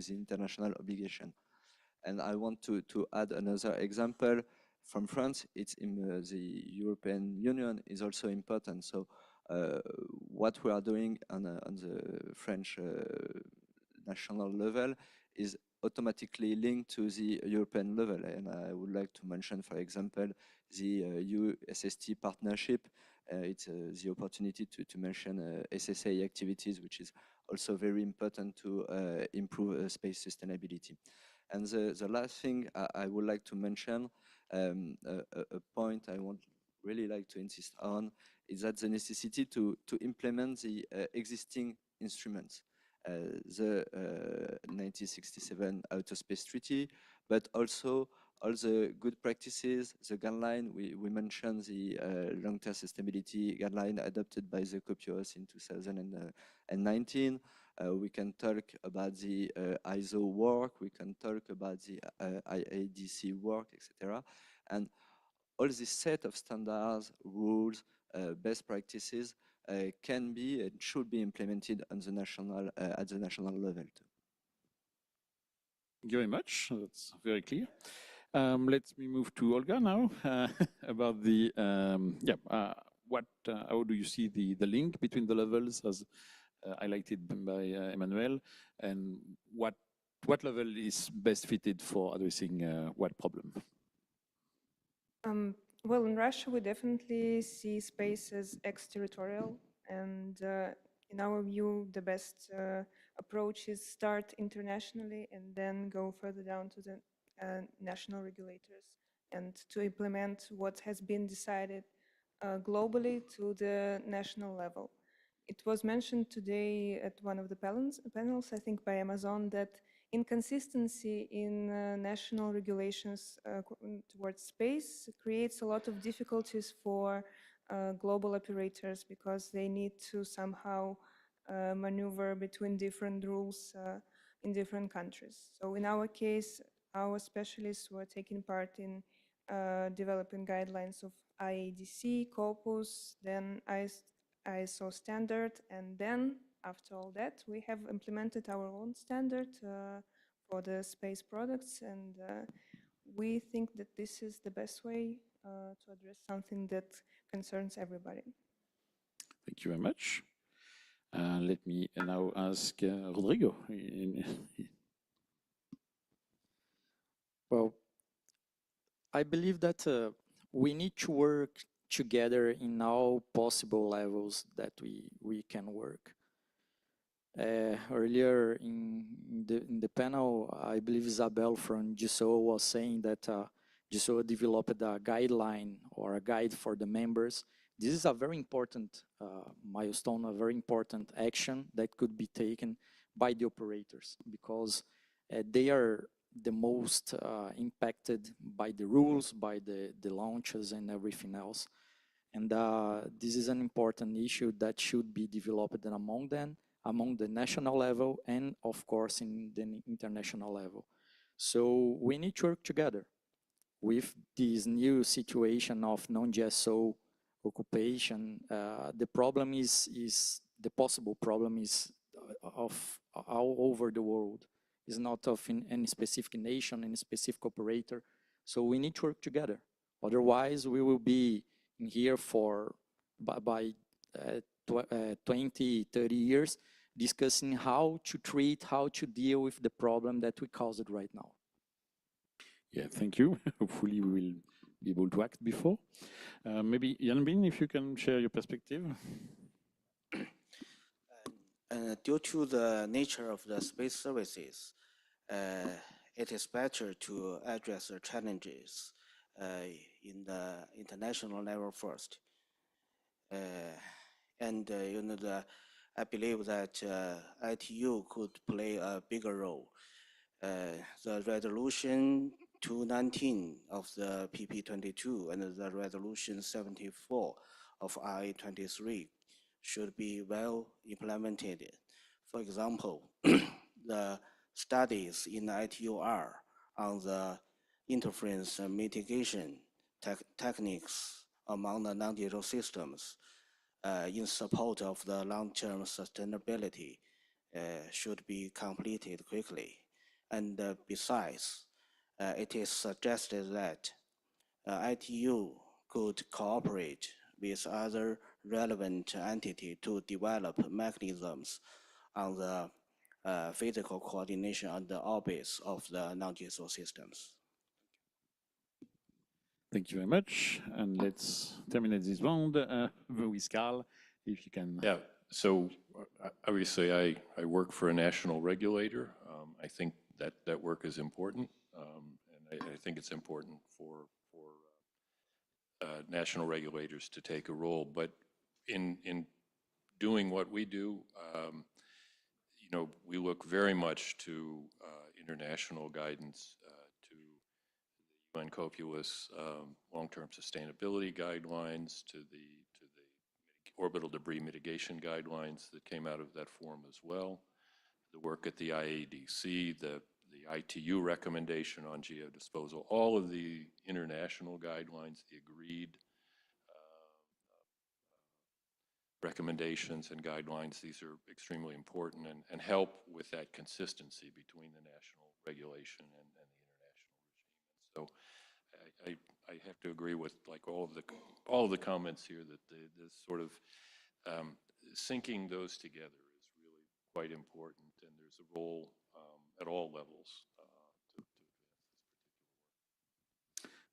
international obligation. And I want to add another example from France. It's in the European Union is also important. So what we are doing on the French national level is automatically linked to the European level. And I would like to mention, for example, the EU-SST partnership. It's the opportunity to mention SSA activities, which is also very important to improve space sustainability. And the last thing I would like to mention, a point I would really like to insist on, is that the necessity to implement the existing instruments. The 1967 Outer Space Treaty, but also all the good practices, the guideline. We mentioned the long-term sustainability guideline adopted by the COPUOS in 2019. We can talk about the ISO work, we can talk about the IADC work, etc. And all this set of standards, rules, best practices can be and should be implemented on the national, at the national level too. Thank you very much. That's very clear. Let me move to Olga now about the how do you see the link between the levels as highlighted by Emmanuel, and what level is best fitted for addressing what problem? Well, in Russia, we definitely see space as exterritorial, and in our view, the best approach is start internationally and then go further down to the national regulators and to implement what has been decided globally to the national level. It was mentioned today at one of the panels, I think by Amazon, that inconsistency in national regulations towards space creates a lot of difficulties for global operators because they need to somehow maneuver between different rules in different countries. So in our case, our specialists were taking part in developing guidelines of IADC, COPUOS, then ISO standard, and then after all that, we have implemented our own standard for the space products, and we think that this is the best way to address something that concerns everybody. Thank you very much. Let me now ask Rodrigo. Well, I believe that we need to work together in all possible levels that we can work. Earlier in the panel, I believe Isabel from GSO was saying that GSO developed a guideline or a guide for the members. This is a very important milestone, a very important action that could be taken by the operators because they are the most impacted by the rules, by the launches and everything else. And this is an important issue that should be developed among them, among the national level and of course in the international level. So we need to work together with this new situation of non-GSO occupation. The problem is the possible problem is of all over the world. It's not of in any specific nation, any specific operator. So we need to work together. Otherwise, we will be in here for by 20, 30 years discussing how to treat, how to deal with the problem that we caused right now. Yeah, thank you. Hopefully we will be able to act before. Maybe Yanbin, if you can share your perspective. Due to the nature of the space services, it is better to address the challenges in the international level first. I believe that ITU could play a bigger role. The resolution 219 of the PP22 and the resolution 74 of RA23 should be well implemented. For example, the studies in ITUR on the interference mitigation techniques among the non-digital systems in support of the long-term sustainability should be completed quickly. And besides, it is suggested that ITU could cooperate with other relevant entities to develop mechanisms on the physical coordination on the orbits of the non-GSO systems. Thank you very much. And let's terminate this round with Carl, if you can. Yeah, so obviously I work for a national regulator. I think that work is important. And I think it's important for national regulators to take a role. But in doing what we do, you know, we look very much to international guidance, to the UN COPUOS long-term sustainability guidelines, to the orbital debris mitigation guidelines that came out of that forum as well, the work at the IADC, the ITU recommendation on geodisposal, all of the international guidelines, the agreed recommendations and guidelines. These are extremely important and help with that consistency between the national regulation and the international regime. So I have to agree with like all of the comments here that the sort of syncing those together is really quite important, and there's a role at all levels.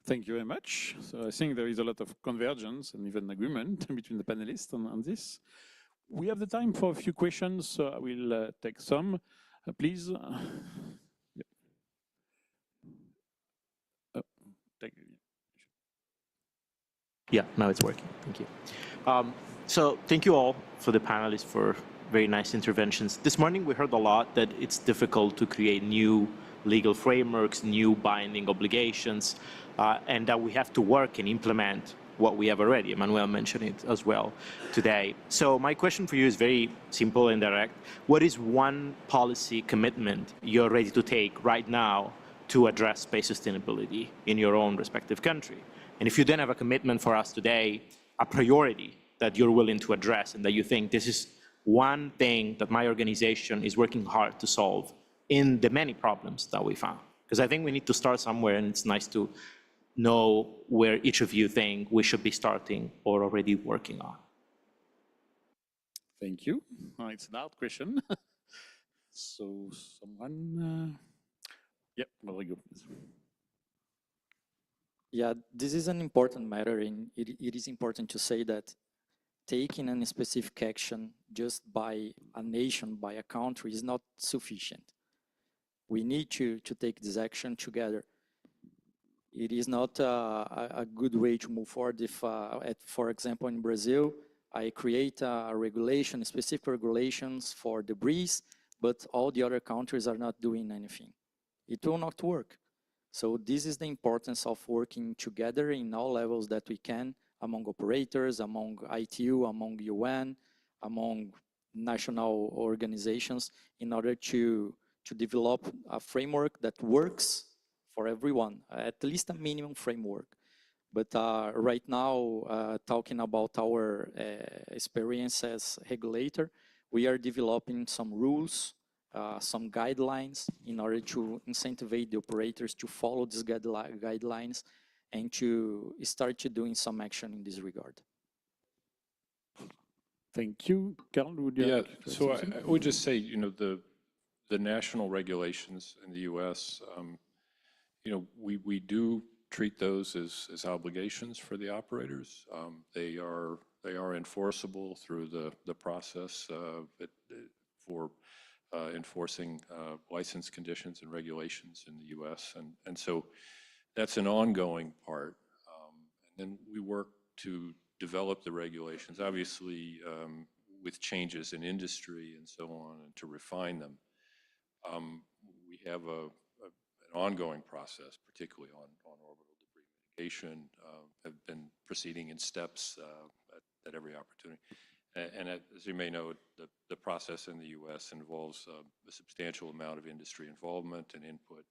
Thank you very much. So I think there is a lot of convergence and even agreement between the panelists on this. We have the time for a few questions, so I will take some. Please. Yeah, now it's working. Thank you. So thank you all for the panelists for very nice interventions. This morning we heard a lot that it's difficult to create new legal frameworks, new binding obligations, and that we have to work and implement what we have already. Emmanuel mentioned it as well today. So my question for you is very simple and direct. What is one policy commitment you're ready to take right now to address space sustainability in your own respective country? And if you then have a commitment for us today, a priority that you're willing to address and that you think this is one thing that my organization is working hard to solve in the many problems that we found. Because I think we need to start somewhere, and it's nice to know where each of you think we should be starting or already working on. Thank you. It's an hard question. So someone, yeah, Rodrigo. Yeah, this is an important matter, and it is important to say that taking a specific action just by a nation, by a country, is not sufficient. We need to take this action together. It is not a good way to move forward if, for example, in Brazil, I create a regulation, specific regulations for debris, but all the other countries are not doing anything. It will not work. So this is the importance of working together in all levels that we can among operators, among ITU, among UN, among national organizations in order to develop a framework that works for everyone, at least a minimum framework. But right now, talking about our experience as regulator, we are developing some rules, some guidelines in order to incentivize the operators to follow these guidelines and to start to doing some action in this regard. Thank you. Carl, would you like to add so I something? would just say, you know, the national regulations in the U.S., you know, we do treat those as obligations for the operators. They are enforceable through the process for enforcing license conditions and regulations in the U.S. And so that's an ongoing part. And then we work to develop the regulations, obviously with changes in industry and so on, and to refine them. We have an ongoing process, particularly on orbital debris mitigation, have been proceeding in steps at every opportunity. And as you may know, the process in the U.S. involves a substantial amount of industry involvement and input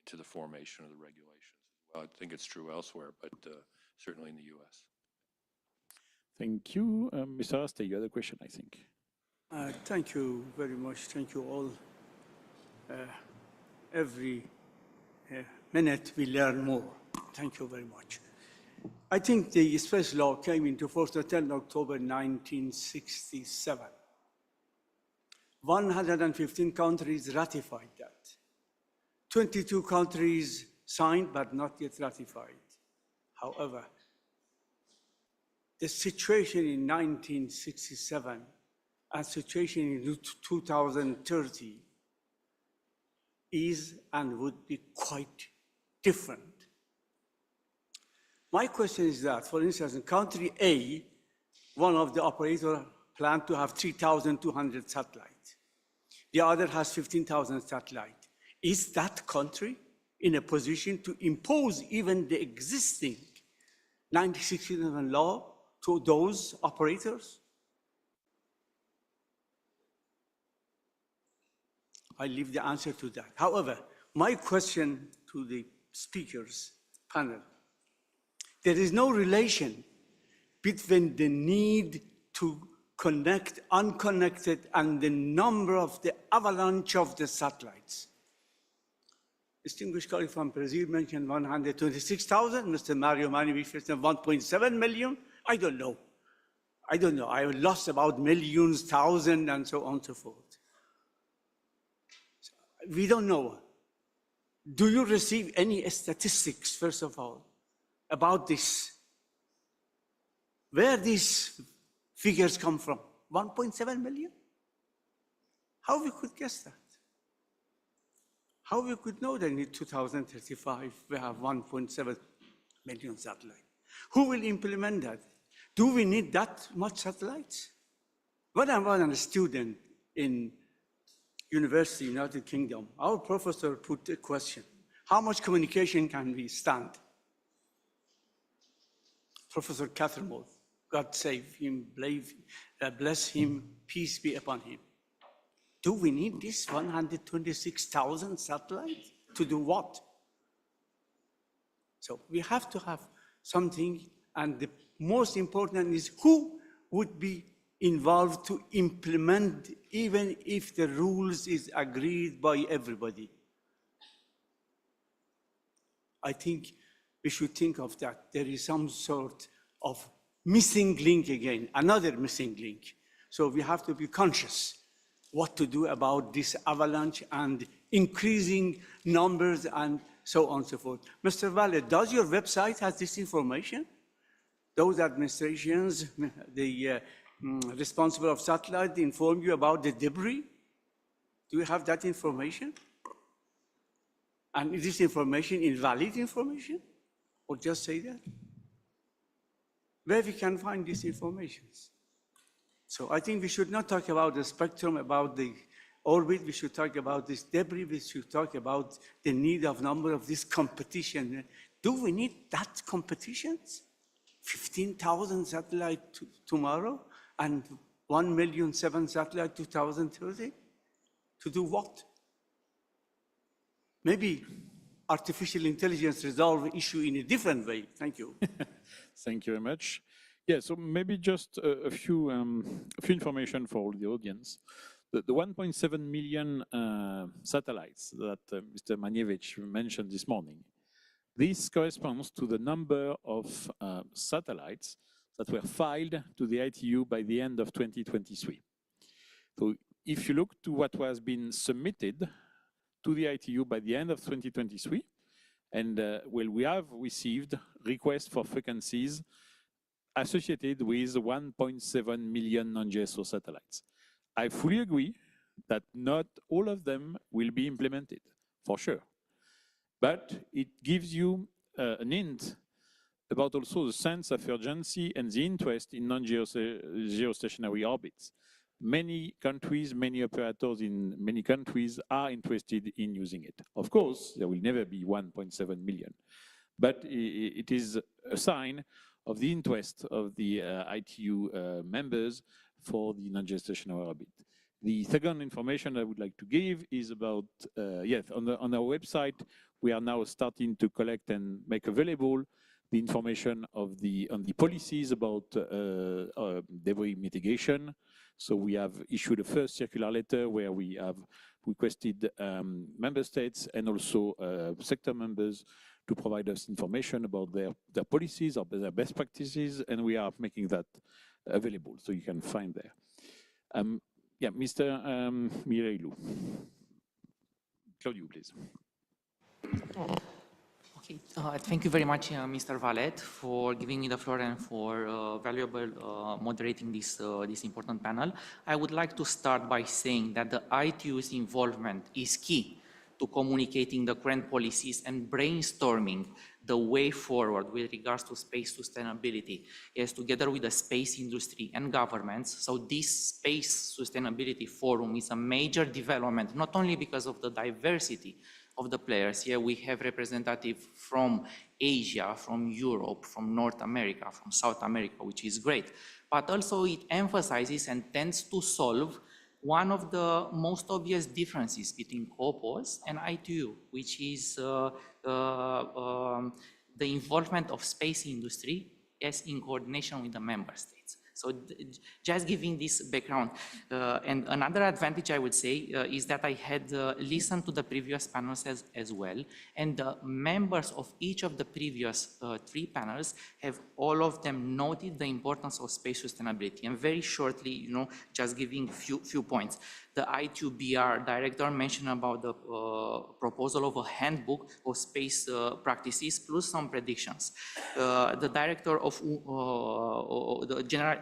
into the formation of the regulations. Well, I think it's true elsewhere, but certainly in the U.S. Thank you. Mr. Asta, you had a question, I think. Thank you very much. Thank you all. Every minute we learn more. Thank you very much. I think the space law came into force on 10 October 1967. 115 countries ratified that. 22 countries signed but not yet ratified. However, the situation in 1967 and situation in 2030 is and would be quite different. My question is that, for instance, in country A, one of the operators planned to have 3,200 satellites. The other has 15,000 satellites. Is that country in a position to impose even the existing 1967 law to those operators? I leave the answer to that. However, my question to the speakers panel, there is no relation between the need to connect unconnected and the number of the avalanche of the satellites. Distinguished colleague from Brazil mentioned 126,000. Mr. Mario Mani mentioned 1.7 million. I don't know. I lost about millions, thousand, and so on and so forth. We don't know. Do you receive any statistics, first of all, about this? Where these figures come from? 1.7 million? How we could guess that? How we could know that in 2035 we have 1.7 million satellites? Who will implement that? Do we need that much satellites? When I was a student in University, United Kingdom, our professor put a question: how much communication can we stand? Professor Cathermole, God save him, bless him, peace be upon him. Do we need this 126,000 satellites to do what? So we have to have something, and the most important is who would be involved to implement, even if the rules is agreed by everybody. I think we should think of that. There is some sort of missing link again, another missing link. So we have to be conscious what to do about this avalanche and increasing numbers and so on and so forth. Mr. Valle, does your website have this information? Those administrations, the responsible of satellite, inform you about the debris? Do you have that information? And is this information invalid information? Or just say that? Where we can find these informations? So I think we should not talk about the spectrum, about the orbit. We should talk about this debris. We should talk about the need of number of this competition. Do we need that competitions 15,000 satellites tomorrow and 1,000,007 satellites 2030? To do what? Maybe artificial intelligence resolve issue in a different way. Thank you. Thank you very much. Yeah, so maybe just a few information for all the audience. The 1.7 million satellites that Mr. Maniewicz mentioned this morning, this corresponds to the number of satellites that were filed to the ITU by the end of 2023. So if you look to what was been submitted to the ITU by the end of 2023, and well, we have received requests for frequencies associated with 1.7 million non-GSO satellites. I fully agree that not all of them will be implemented, for sure. But it gives you an hint about also the sense of urgency and the interest in non-geostationary orbits. Many countries, many operators in many countries are interested in using it. Of course, there will never be 1.7 million, but it is a sign of the interest of the ITU members for the non-geostationary orbit. The second information I would like to give is about, yes, on our website, we are now starting to collect and make available the information on the policies about debris mitigation. So we have issued a first circular letter where we have requested member states and also sector members to provide us information about their policies or their best practices, and we are making that available, so you can find there. Yeah, Mr. Mireilu. Claudio, please. Okay, thank you very much, Mr. Vallet, for giving me the floor and for valuable moderating this important panel. I would like to start by saying that the ITU's involvement is key to communicating the current policies and brainstorming the way forward with regards to space sustainability. Yes, together with the space industry and governments. So this Space Sustainability Forum is a major development, not only because of the diversity of the players. Here we have representatives from Asia, from Europe, from North America, from South America, which is great. But also it emphasizes and tends to solve one of the most obvious differences between COPOS and ITU, which is the involvement of space industry as in coordination with the member states. So just giving this background. And another advantage I would say is that I had listened to the previous panels as well. And the members of each of the previous 3 panels have all of them noted the importance of space sustainability. And very shortly, just giving few points. The ITU-BR director mentioned about the proposal of a handbook of space practices plus some predictions. The director of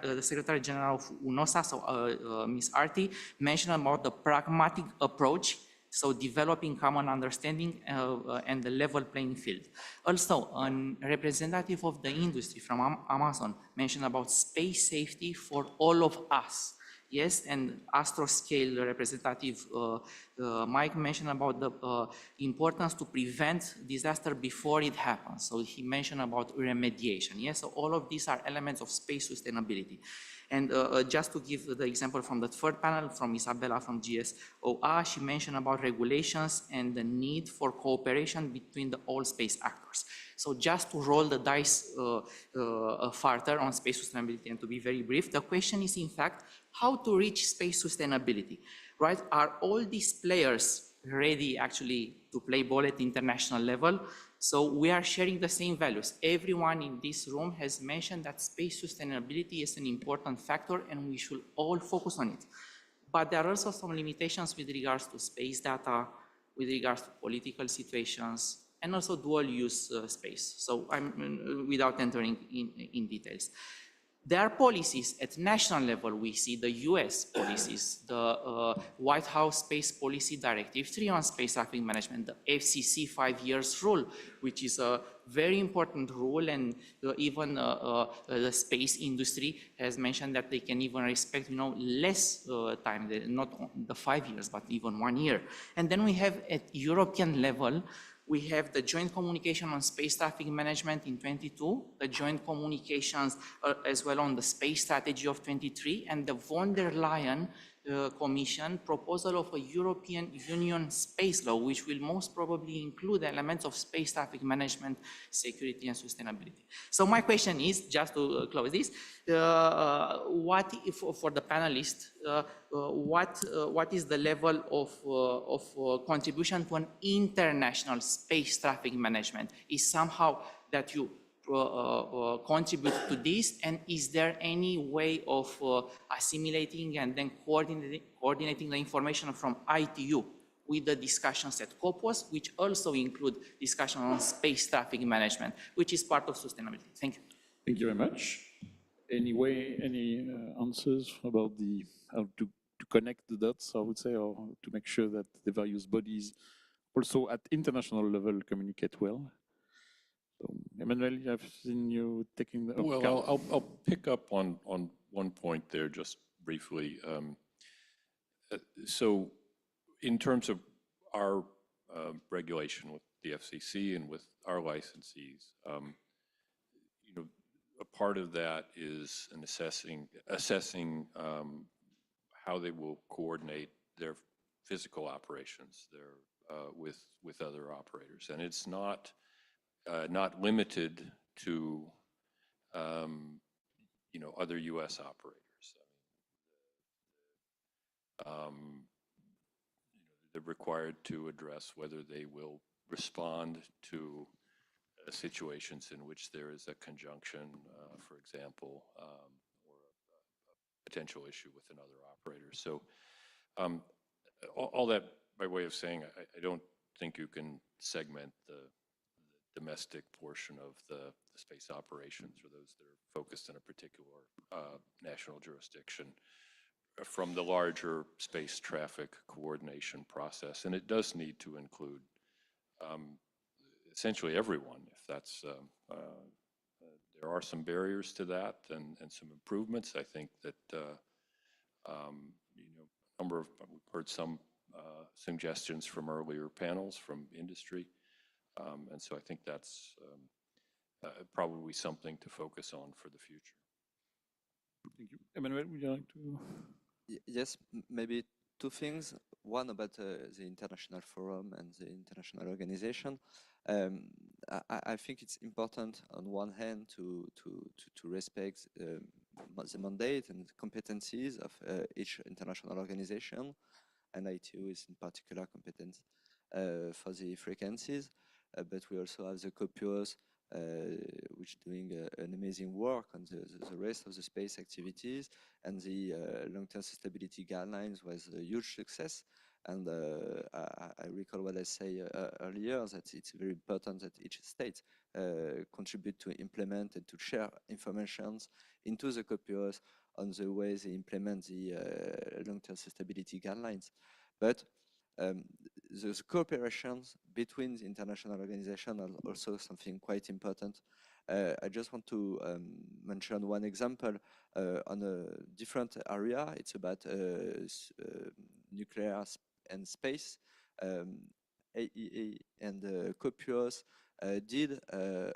the Secretary General of UNOSA, so Ms. Arti, mentioned about the pragmatic approach, so developing common understanding and the level playing field. Also, a representative of the industry from Amazon mentioned about space safety for all of us. Yes, and Astroscale representative Mike mentioned about the importance to prevent disaster before it happens. So he mentioned about remediation. Yes, so all of these are elements of space sustainability. And just to give the example from the third panel, from Isabella from GSOA, she mentioned about regulations and the need for cooperation between all space actors. So just to roll the dice further on space sustainability and to be very brief, the question is in fact, how to reach space sustainability, right? Are all these players ready actually to play ball at the international level? So we are sharing the same values. Everyone in this room has mentioned that space sustainability is an important factor and we should all focus on it. But there are also some limitations with regards to space data, with regards to political situations, and also dual use space. So I'm without entering in details. There are policies at national level. We see the US policies, the White House Space Policy Directive 3 on space traffic management, the FCC 5 years rule, which is a very important rule, and even the space industry has mentioned that they can even respect less time, not the 5 years, but even 1 year. And then we have at European level We have the joint communication on space traffic management in 22, the joint communications as well on the space strategy of 23, and the von der Leyen Commission proposal of a European Union space law, which will most probably include elements of space traffic management, security, and sustainability. So my question is, just to close this, what if, for the panelists, what is the level of contribution to an international space traffic management? Is somehow that you contribute to this, and is there any way of assimilating and then coordinating the information from ITU with the discussions at COPUOS, which also include discussion on space traffic management, which is part of sustainability? Thank you. Thank you very much. Any answers about how to connect the dots, I would say, or to make sure that the various bodies also at international level communicate well? So, Emmanuel, I've seen you taking the... Well, I'll pick up on one point there just briefly. So in terms of our regulation with the FCC and with our licensees, you know, a part of that is an assessing how they will coordinate their physical operations with other operators, and it's not limited to you know, other U.S. operators. You know, they're required to address whether they will respond to situations in which there is a conjunction, for example, or a potential issue with another operator. So all that by way of saying, I don't think you can segment the domestic portion of the space operations, or those that are focused in a particular national jurisdiction, from the larger space traffic coordination process. And it does need to include essentially everyone, if that's, there are some barriers to that and some improvements. I think that, you know, we've heard some suggestions from earlier panels from industry. And so I think that's probably something to focus on for the future. Thank you. Emmanuel, would you like to? Yes, maybe two things. One about the international forum and the international organization. I think it's important on one hand to respect the mandate and competencies of each international organization, and ITU is in particular competent for the frequencies, but we also have the COPUOS, which doing an amazing work on the rest of the space activities, and the long-term sustainability guidelines was a huge success. And I recall what I said earlier, that it's very important that each state contribute to implement and to share information into the COPUOS on the way they implement the long-term sustainability guidelines. But the cooperations between the international organizations are also something quite important. I just want to mention one example on a different area. It's about nuclear and space. AEA and COPUOS did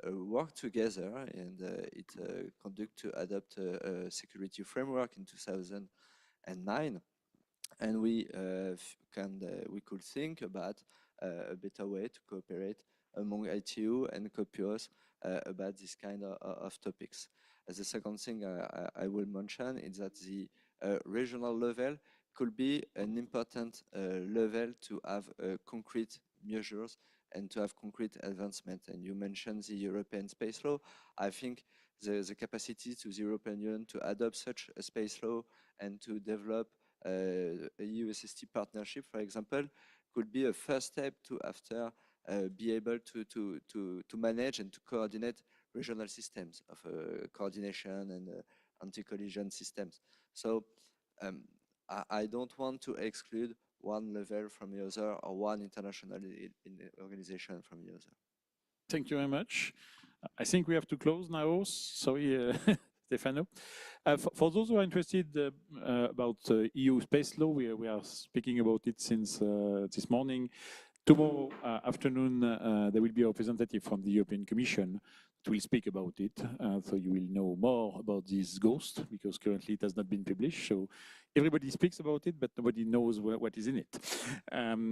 work together, and it conducted to adopt a security framework in 2009. And we could think about a better way to cooperate among ITU and COPUOS about this kind of topics. The second thing I will mention is that the regional level could be an important level to have concrete measures and to have concrete advancement. And you mentioned the European space law. I think the capacity to the European Union to adopt such a space law and to develop a USST partnership, for example, could be a first step to after be able to manage and to coordinate regional systems of coordination and anti-collision systems. So I don't want to exclude one level from the other or one international organization from the other. Thank you very much. I think we have to close now. Sorry, Stefano. For those who are interested about EU space law, we are speaking about it since this morning. Tomorrow afternoon, there will be a representative from the European Commission that will speak about it. So you will know more about this ghost, because currently it has not been published. So everybody speaks about it, but nobody knows what is in it.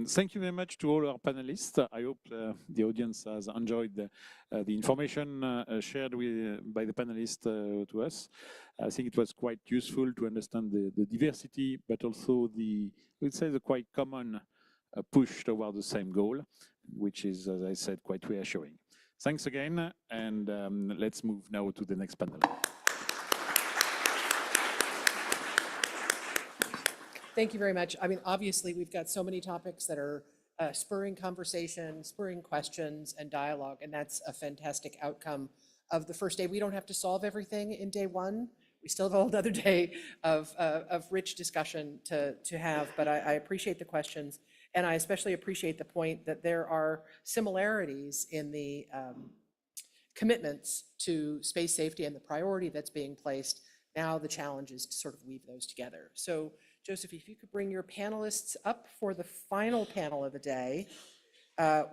Thank you very much to all our panelists. I hope the audience has enjoyed the information shared by the panelists to us. I think it was quite useful to understand the diversity, but also I would say the quite common push toward the same goal, which is, as I said, quite reassuring. Thanks again, and let's move now to the next panel. Thank you very much. I mean, obviously, we've got so many topics that are spurring conversation, spurring questions and dialogue, and that's a fantastic outcome of the first day. We don't have to solve everything in day one. We still have a whole other day of rich discussion to have, but I appreciate the questions. And I especially appreciate the point that there are similarities in the commitments to space safety and the priority that's being placed. Now the challenge is to sort of weave those together. So Joseph, if you could bring your panelists up for the final panel of the day,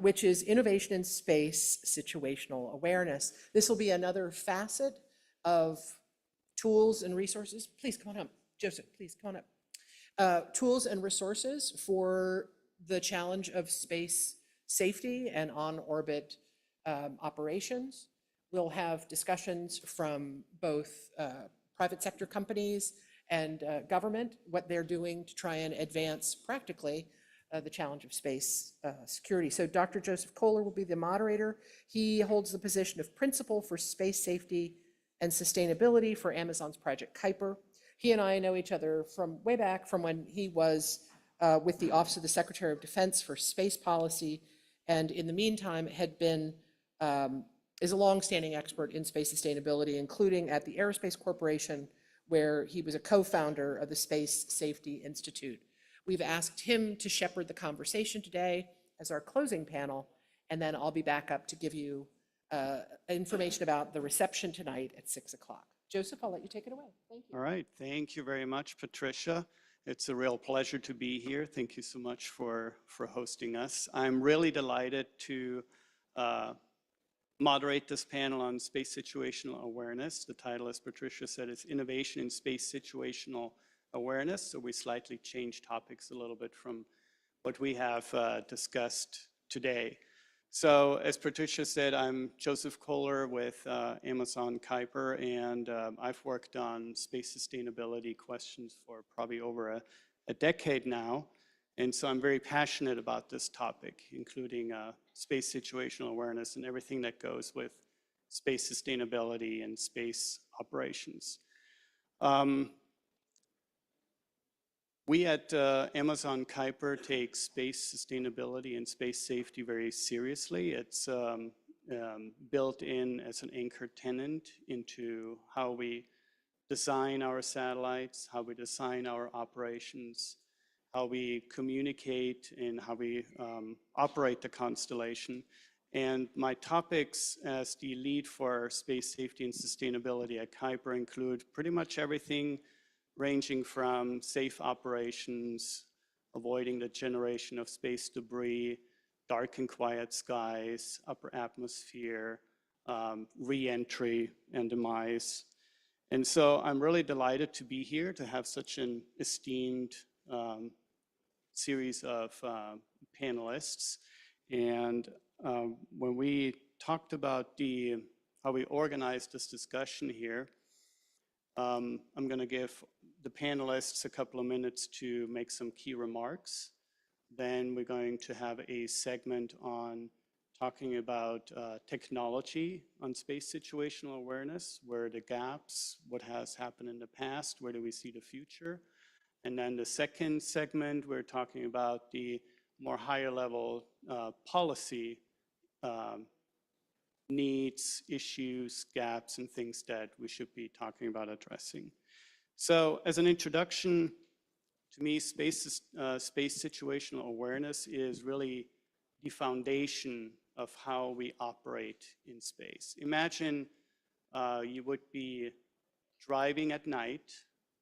which is Innovation in Space Situational Awareness. This will be another facet of tools and resources. Please come on up. Joseph, please come on up. Tools and resources for the challenge of space safety and on-orbit operations. We'll have discussions from both private sector companies and government, what they're doing to try and advance practically the challenge of space security. So Dr. Joseph Kohler will be the moderator. He holds the position of Principal for Space Safety and Sustainability for Amazon's Project Kuiper. He and I know each other from way back from when he was with the Office of the Secretary of Defense for Space Policy, and in the meantime had been, is a longstanding expert in space sustainability, including at the Aerospace Corporation, where he was a co-founder of the Space Safety Institute. We've asked him to shepherd the conversation today as our closing panel, and then I'll be back up to give you information about the reception tonight at 6 o'clock. Joseph, I'll let you take it away. Thank you. All right, thank you very much, Patricia. It's a real pleasure to be here. Thank you so much for hosting us. I'm really delighted to moderate this panel on space situational awareness. The title, as Patricia said, is Innovation in Space Situational Awareness. So we slightly changed topics a little bit from what we have discussed today. So as Patricia said, I'm Joseph Kohler with Amazon Kuiper, and I've worked on space sustainability questions for probably over a decade now. And so I'm very passionate about this topic, including space situational awareness and everything that goes with space sustainability and space operations. We at Amazon Kuiper take space sustainability and space safety very seriously. It's built in as an anchor tenant into how we design our satellites, how we design our operations, how we communicate, and how we operate the constellation. And my topics as the lead for space safety and sustainability at Kuiper include pretty much everything ranging from safe operations, avoiding the generation of space debris, dark and quiet skies, upper atmosphere, re-entry and demise. And so I'm really delighted to be here, to have such an esteemed series of panelists. And when we talked about how we organized this discussion here, I'm going to give the panelists a couple of minutes to make some key remarks. Then we're going to have a segment on talking about technology on space situational awareness, where are the gaps, what has happened in the past, where do we see the future. And then the second segment, we're talking about the more higher level policy needs, issues, gaps, and things that we should be talking about addressing. So as an introduction, to me, space situational awareness is really the foundation of how we operate in space. Imagine you would be driving at night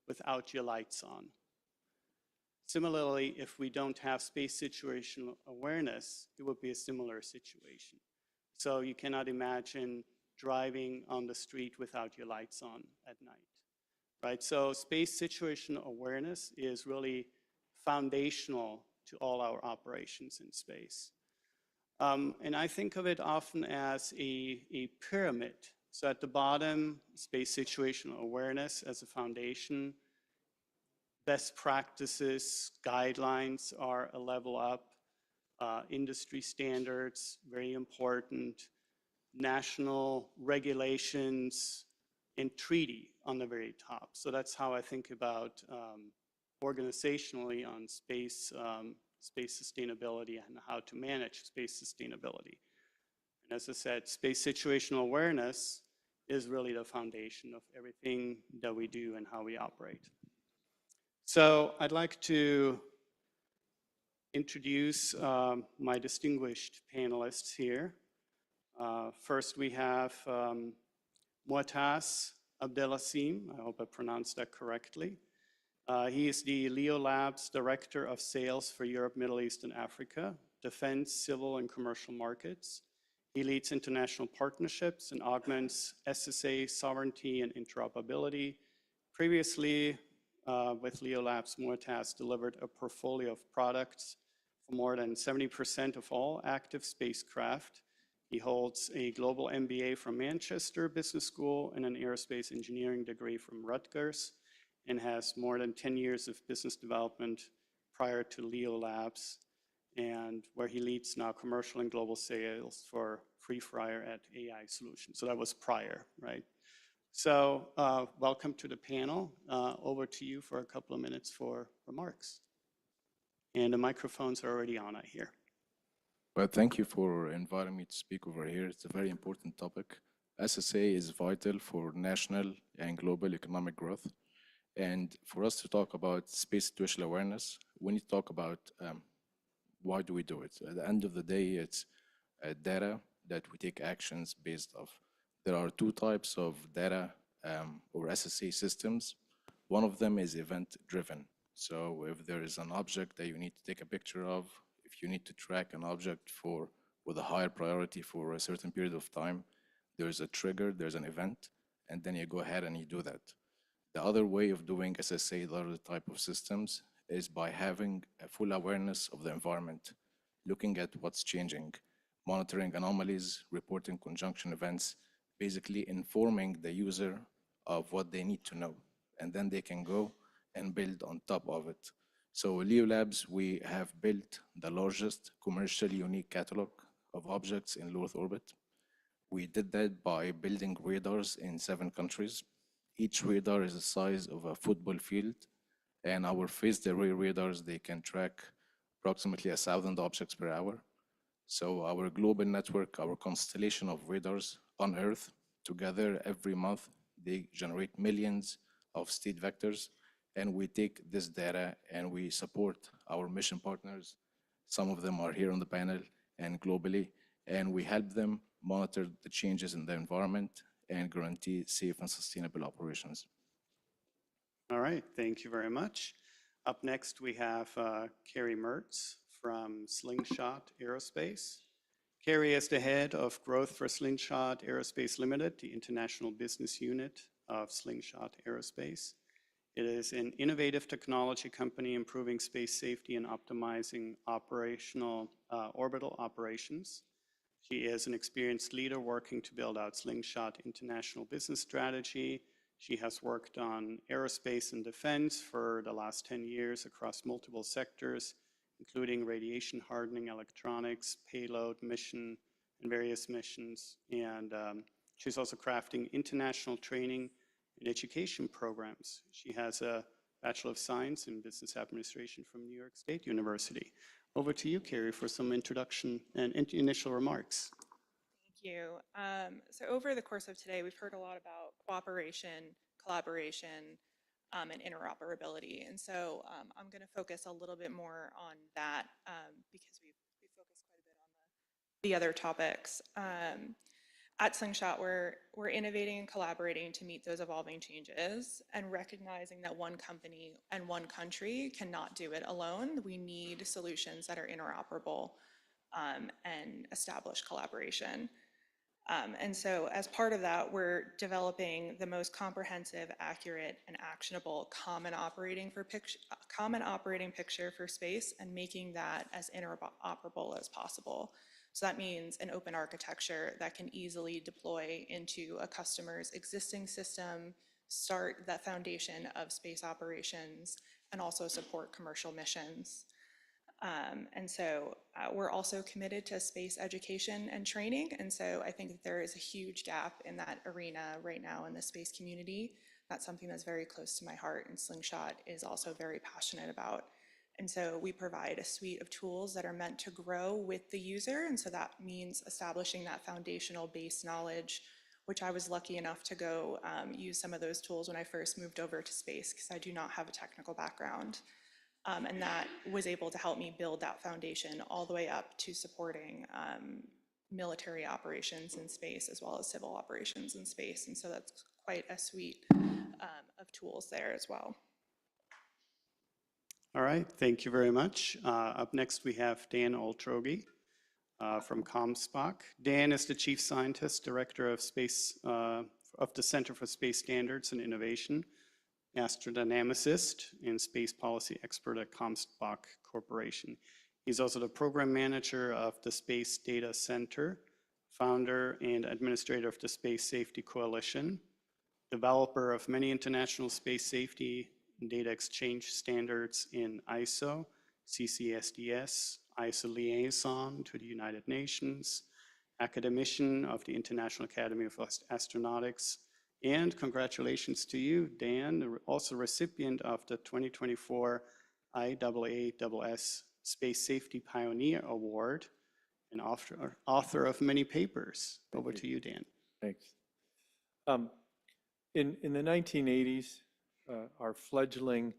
without your lights on. Similarly, if we don't have space situational awareness, it would be a similar situation. So you cannot imagine driving on the street without your lights on at night, right? So space situational awareness is really foundational to all our operations in space. And I think of it often as a pyramid. So at the bottom, space situational awareness as a foundation. Best practices, guidelines are a level up. Industry standards, very important. National regulations and treaty on the very top. So that's how I think about organizationally on space, space sustainability and how to manage space sustainability. And as I said, space situational awareness is really the foundation of everything that we do and how we operate. So I'd like to introduce my distinguished panelists here. First, we have Muataz Abdelhasim. I hope I pronounced that correctly. He is the Leo Labs Director of Sales for Europe, Middle East, and Africa, Defense, Civil, and Commercial Markets. He leads international partnerships and augments SSA sovereignty and interoperability. Previously, with Leo Labs, Muataz delivered a portfolio of products for more than 70% of all active spacecraft. He holds a global MBA from Manchester Business School and an aerospace engineering degree from Rutgers, and has more than 10 years of business development prior to Leo Labs, and where he leads now commercial and global sales for Free Fryer at AI Solutions. So that was prior, right? So welcome to the panel. Over to you for a couple of minutes for remarks. And the microphones are already on, I hear. Well, thank you for inviting me to speak over here. It's a very important topic. SSA is vital for national and global economic growth. And for us to talk about space situational awareness, we need to talk about why do we do it. At the end of the day, it's data that we take actions based off. There are two types of data or SSA systems. One of them is event-driven. So if there is an object that you need to take a picture of, if you need to track an object with a higher priority for a certain period of time, there's a trigger, there's an event, and then you go ahead and you do that. The other way of doing SSA, the other type of systems, is by having a full awareness of the environment, looking at what's changing, monitoring anomalies, reporting conjunction events, basically informing the user of what they need to know. And then they can go and build on top of it. So Leo Labs, we have built the largest commercially unique catalog of objects in low Earth orbit. We did that by building radars in 7 countries. Each radar is the size of a football field, and our phased array radars, they can track approximately 1,000 objects per hour. So our global network, our constellation of radars on Earth, together every month, they generate millions of state vectors, and we take this data and we support our mission partners. Some of them are here on the panel and globally, and we help them monitor the changes in the environment and guarantee safe and sustainable operations. All right, thank you very much. Up next, we have Carrie Mertz from Slingshot Aerospace. Carrie is the head of growth for Slingshot Aerospace Limited, the international business unit of Slingshot Aerospace. It is an innovative technology company improving space safety and optimizing orbital operations. She is an experienced leader working to build out Slingshot international business strategy. She has worked on aerospace and defense for the last 10 years across multiple sectors, including radiation hardening, electronics, payload, mission, and various missions. And she's also crafting international training and education programs. She has a Bachelor of Science in Business Administration from New York State University. Over to you, Carrie, for some introduction and initial remarks. Thank you. So over the course of today, we've heard a lot about cooperation, collaboration, and interoperability. And so I'm going to focus a little bit more on that because we focused quite a bit on the other topics. at Slingshot, we're innovating and collaborating to meet those evolving changes and recognizing that one company and one country cannot do it alone. We need solutions that are interoperable and establish collaboration. And so as part of that, we're developing the most comprehensive, accurate, and actionable common operating picture for space and making that as interoperable as possible. So that means an open architecture that can easily deploy into a customer's existing system, start that foundation of space operations, and also support commercial missions. And so we're also committed to space education and training. And so I think that there is a huge gap in that arena right now in the space community. That's something that's very close to my heart, and Slingshot is also very passionate about. And so we provide a suite of tools that are meant to grow with the user. And so that means establishing that foundational base knowledge, which I was lucky enough to go use some of those tools when I first moved over to space, because I do not have a technical background. And that was able to help me build that foundation all the way up to supporting military operations in space as well as civil operations in space. And so that's quite a suite of tools there as well. All right, thank you very much. Up next, we have Dan Oltrogi from Comstock. Dan is the Chief Scientist, Director of Space of the Center for Space Standards and Innovation, astrodynamicist, and space policy expert at Comstock Corporation. He's also the Program Manager of the Space Data Center, founder and administrator of the Space Safety Coalition, developer of many international space safety and data exchange standards in ISO, CCSDS, ISO liaison to the United Nations, academician of the International Academy of Astronautics, and congratulations to you, Dan, also recipient of the 2024 IAAS Space Safety Pioneer Award and author of many papers. Over to you, Dan. Thanks. In the 1980s, our fledgling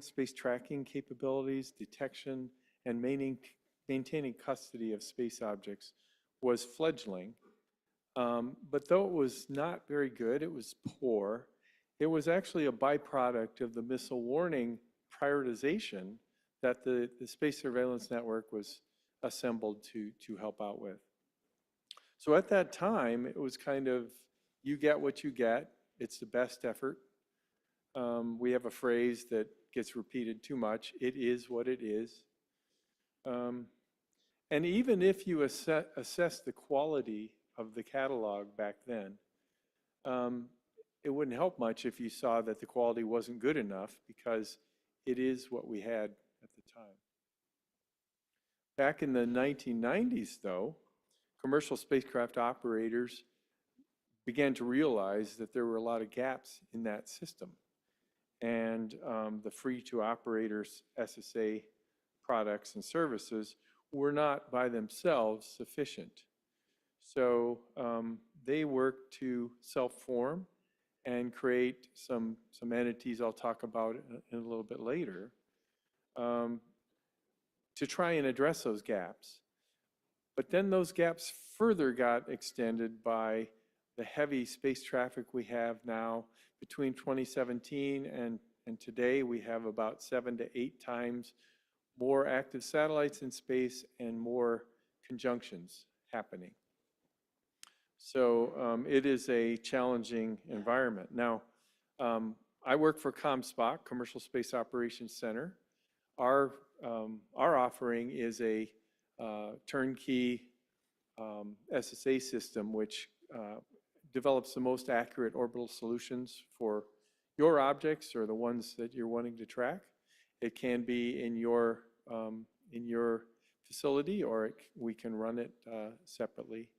space tracking capabilities, detection, and maintaining custody of space objects was fledgling. But though it was not very good, it was poor, it was actually a byproduct of the missile warning prioritization that the Space Surveillance Network was assembled to help out with. So at that time, it was kind of, you get what you get, it's the best effort. We have a phrase that gets repeated too much, it is what it is. And even if you assess the quality of the catalog back then, it wouldn't help much if you saw that the quality wasn't good enough, because it is what we had at the time. Back in the 1990s, though, commercial spacecraft operators began to realize that there were a lot of gaps in that system. And the free-to-operators SSA products and services were not by themselves sufficient. So they worked to self-form and create some entities I'll talk about in a little bit later to try and address those gaps. But then those gaps further got extended by the heavy space traffic we have now. Between 2017 and today, we have about 7 to 8 times more active satellites in space and more conjunctions happening. So it is a challenging environment. Now, I work for ComSpot, Commercial Space Operations Center. Our offering is a turnkey SSA system, which develops the most accurate orbital solutions for your objects or the ones that you're wanting to track. It can be in your facility, or we can run it separately.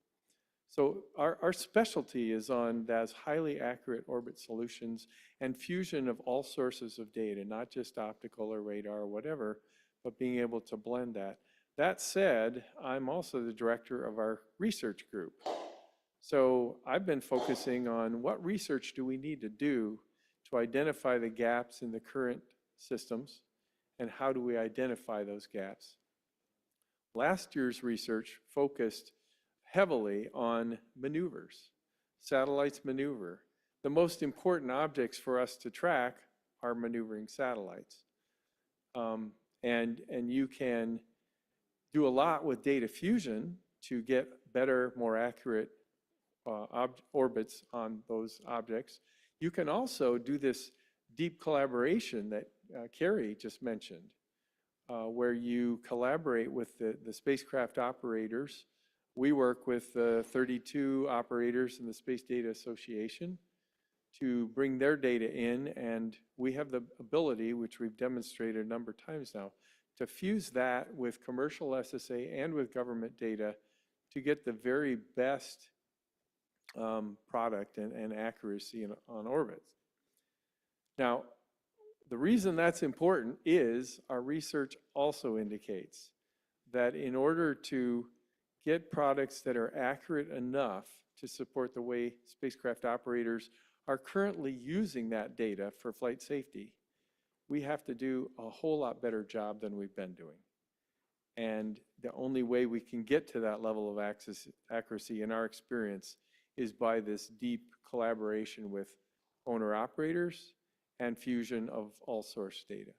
So our specialty is on those highly accurate orbit solutions and fusion of all sources of data, not just optical or radar or whatever, but being able to blend that. That said, I'm also the director of our research group. So I've been focusing on what research do we need to do to identify the gaps in the current systems, and how do we identify those gaps. Last year's research focused heavily on maneuvers. Satellites maneuver. The most important objects for us to track are maneuvering satellites. And you can do a lot with data fusion to get better, more accurate orbits on those objects. You can also do this deep collaboration that Carrie just mentioned, where you collaborate with the spacecraft operators. We work with 32 operators in the Space Data Association to bring their data in, and we have the ability, which we've demonstrated a number of times now, to fuse that with commercial SSA and with government data to get the very best product and accuracy on orbits. Now, the reason that's important is our research also indicates that in order to get products that are accurate enough to support the way spacecraft operators are currently using that data for flight safety, we have to do a whole lot better job than we've been doing. And the only way we can get to that level of accuracy in our experience is by this deep collaboration with owner-operators and fusion of all source data.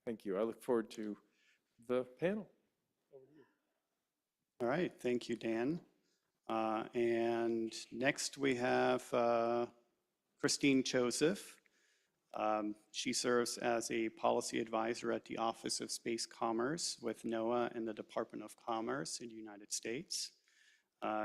Thank you. I look forward to the panel. All right, thank you, Dan. And next we have Christine Joseph. She serves as a policy advisor at the Office of Space Commerce with NOAA and the Department of Commerce in the United States.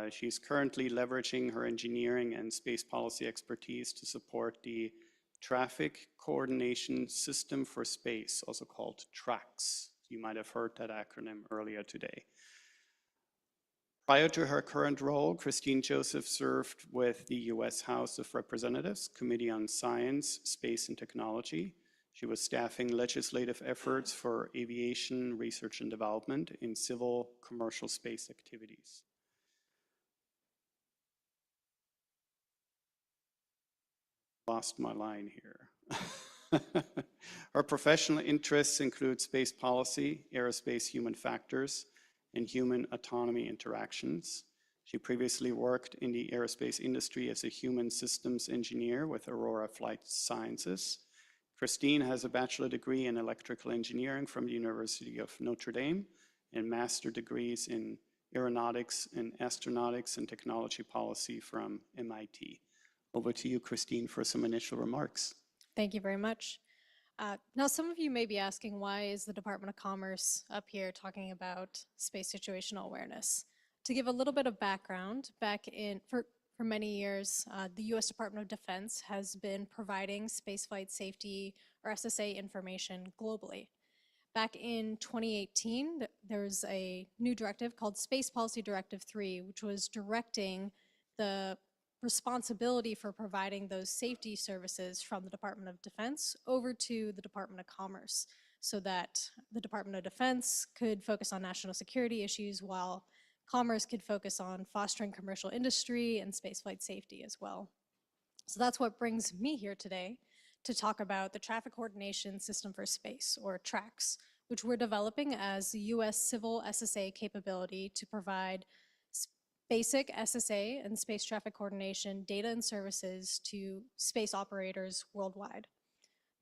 She's currently leveraging her engineering and space policy expertise to support the Traffic Coordination System for Space, also called TRACS. You might have heard that acronym earlier today. Prior to her current role, Christine Joseph served with the U.S. House of Representatives Committee on Science, Space, and Technology. She was staffing legislative efforts for aviation research and development in civil commercial space activities. Lost my line here. Her professional interests include space policy, aerospace human factors, and human autonomy interactions. She previously worked in the aerospace industry as a human systems engineer with Aurora Flight Sciences. Christine has a bachelor degree in electrical engineering from the University of Notre Dame and master degrees in aeronautics and astronautics and technology policy from MIT. Over to you, Christine, for some initial remarks. Thank you very much. Now, some of you may be asking, why is the Department of Commerce up here talking about space situational awareness? To give a little bit of background, for many years, the U.S. Department of Defense has been providing spaceflight safety or SSA information globally. Back in 2018, there was a new directive called Space Policy Directive 3, which was directing the responsibility for providing those safety services from the Department of Defense over to the Department of Commerce, so that the Department of Defense could focus on national security issues while Commerce could focus on fostering commercial industry and spaceflight safety as well. So that's what brings me here today to talk about the Traffic Coordination System for Space, or TRACS, which we're developing as the U.S. civil SSA capability to provide basic SSA and space traffic coordination data and services to space operators worldwide.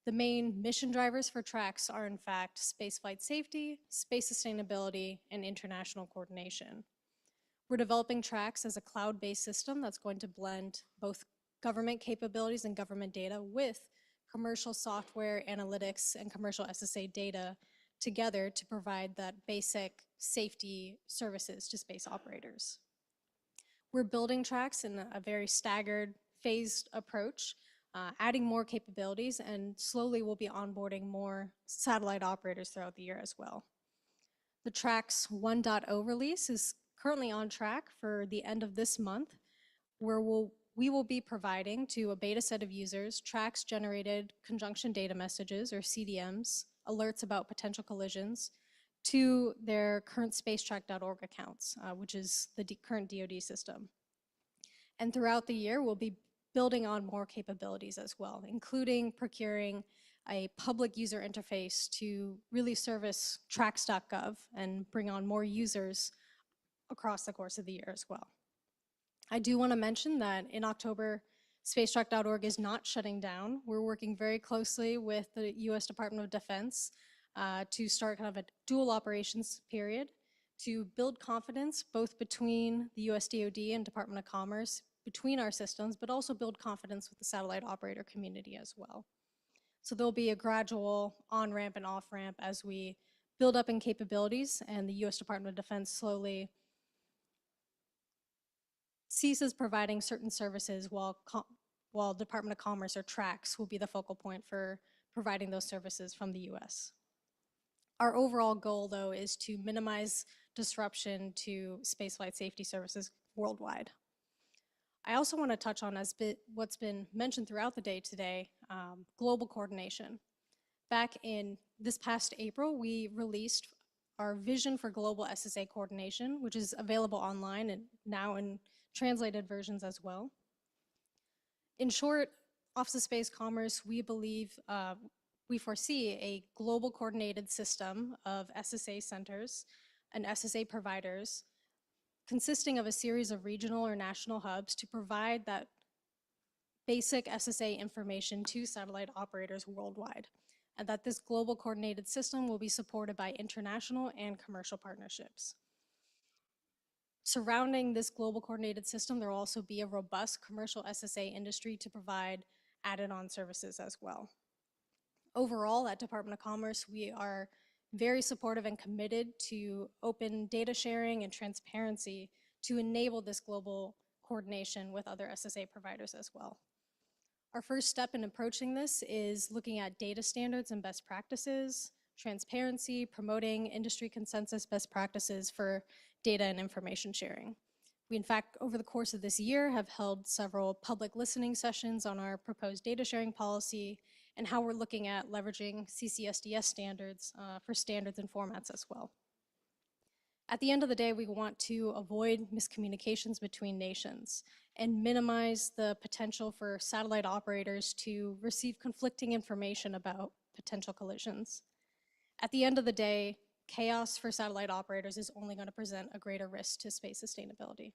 The main mission drivers for TRACS are in fact spaceflight safety, space sustainability, and international coordination. We're developing TRACS as a cloud-based system that's going to blend both government capabilities and government data with commercial software, analytics, and commercial SSA data together to provide that basic safety services to space operators. We're building TRACS in a very staggered, phased approach, adding more capabilities, and slowly we'll be onboarding more satellite operators throughout the year as well. The TRACS 1.0 release is currently on track for the end of this month, where we will be providing to a beta set of users TRACS-generated conjunction data messages, or CDMs, alerts about potential collisions, to their current spacetrack.org accounts, which is the current DoD system. And throughout the year, we'll be building on more capabilities as well, including procuring a public user interface to really service tracks.gov and bring on more users across the course of the year as well. I do want to mention that in October, spacetrack.org is not shutting down. We're working very closely with the US Department of Defense to start kind of a dual operations period to build confidence both between the US DoD and Department of Commerce, between our systems, but also build confidence with the satellite operator community as well. So there'll be a gradual on-ramp and off-ramp as we build up in capabilities and the US Department of Defense slowly ceases providing certain services while Department of Commerce or TRAX will be the focal point for providing those services from the US. Our overall goal, though, is to minimize disruption to spaceflight safety services worldwide. I also want to touch on what's been mentioned throughout the day today, global coordination. Back in this past April, we released our vision for global SSA coordination, which is available online and now in translated versions as well. In short, Office of Space Commerce, we believe, we foresee a global coordinated system of SSA centers and SSA providers consisting of a series of regional or national hubs to provide that basic SSA information to satellite operators worldwide, and that this global coordinated system will be supported by international and commercial partnerships. Surrounding this global coordinated system, there will also be a robust commercial SSA industry to provide added-on services as well. Overall, at Department of Commerce, we are very supportive and committed to open data sharing and transparency to enable this global coordination with other SSA providers as well. Our first step in approaching this is looking at data standards and best practices, transparency, promoting industry consensus best practices for data and information sharing. We, in fact, over the course of this year, have held several public listening sessions on our proposed data sharing policy and how we're looking at leveraging CCSDS standards for standards and formats as well. At the end of the day, we want to avoid miscommunications between nations and minimize the potential for satellite operators to receive conflicting information about potential collisions. At the end of the day, chaos for satellite operators is only going to present a greater risk to space sustainability.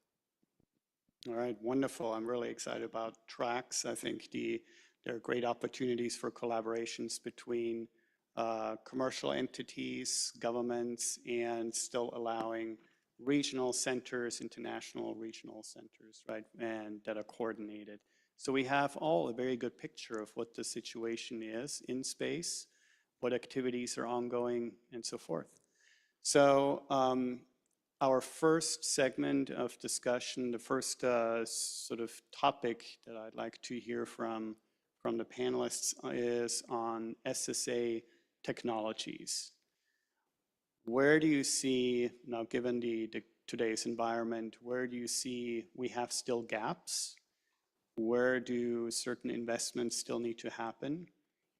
All right, wonderful. I'm really excited about TRAX. I think there are great opportunities for collaborations between commercial entities, governments, and still allowing regional centers, international regional centers, right, and that are coordinated. So we have all a very good picture of what the situation is in space, what activities are ongoing, and so forth. So our first segment of discussion, the first sort of topic that I'd like to hear from the panelists is on SSA technologies. Where do you see, now given today's environment, where do you see we have still gaps? Where do certain investments still need to happen?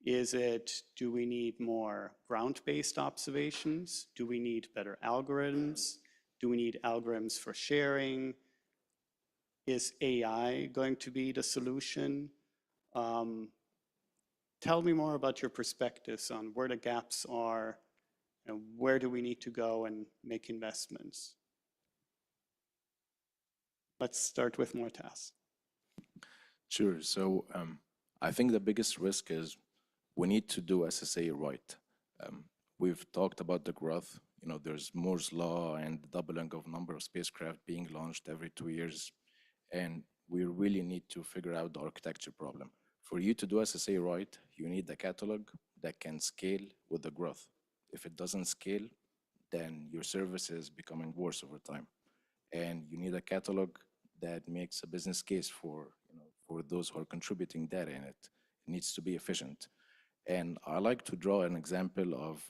Do we need more ground-based observations? Do we need better algorithms? Do we need algorithms for sharing? Is AI going to be the solution? Tell me more about your perspectives on where the gaps are and where do we need to go and make investments. Let's start with Mortas. Sure. So I think the biggest risk is we need to do SSA right. We've talked about the growth. You know, there's Moore's law and the doubling of number of spacecraft being launched every 2 years. And we really need to figure out the architecture problem. For you to do SSA right, you need a catalog that can scale with the growth. If it doesn't scale, then your service is becoming worse over time. And you need a catalog that makes a business case for those who are contributing data in it. It needs to be efficient. And I like to draw an example of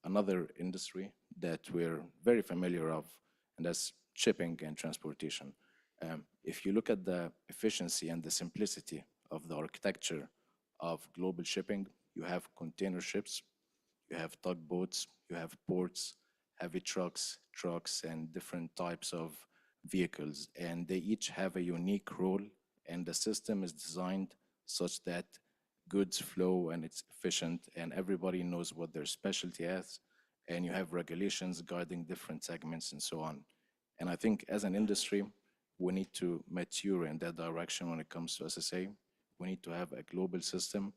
another industry that we're very familiar of, and that's shipping and transportation. If you look at the efficiency and the simplicity of the architecture of global shipping, you have container ships, you have tugboats, you have ports, heavy trucks, and different types of vehicles. And they each have a unique role, and the system is designed such that goods flow and it's efficient and everybody knows what their specialty is, and you have regulations guiding different segments and so on. And I think as an industry, we need to mature in that direction when it comes to SSA. We need to have a global system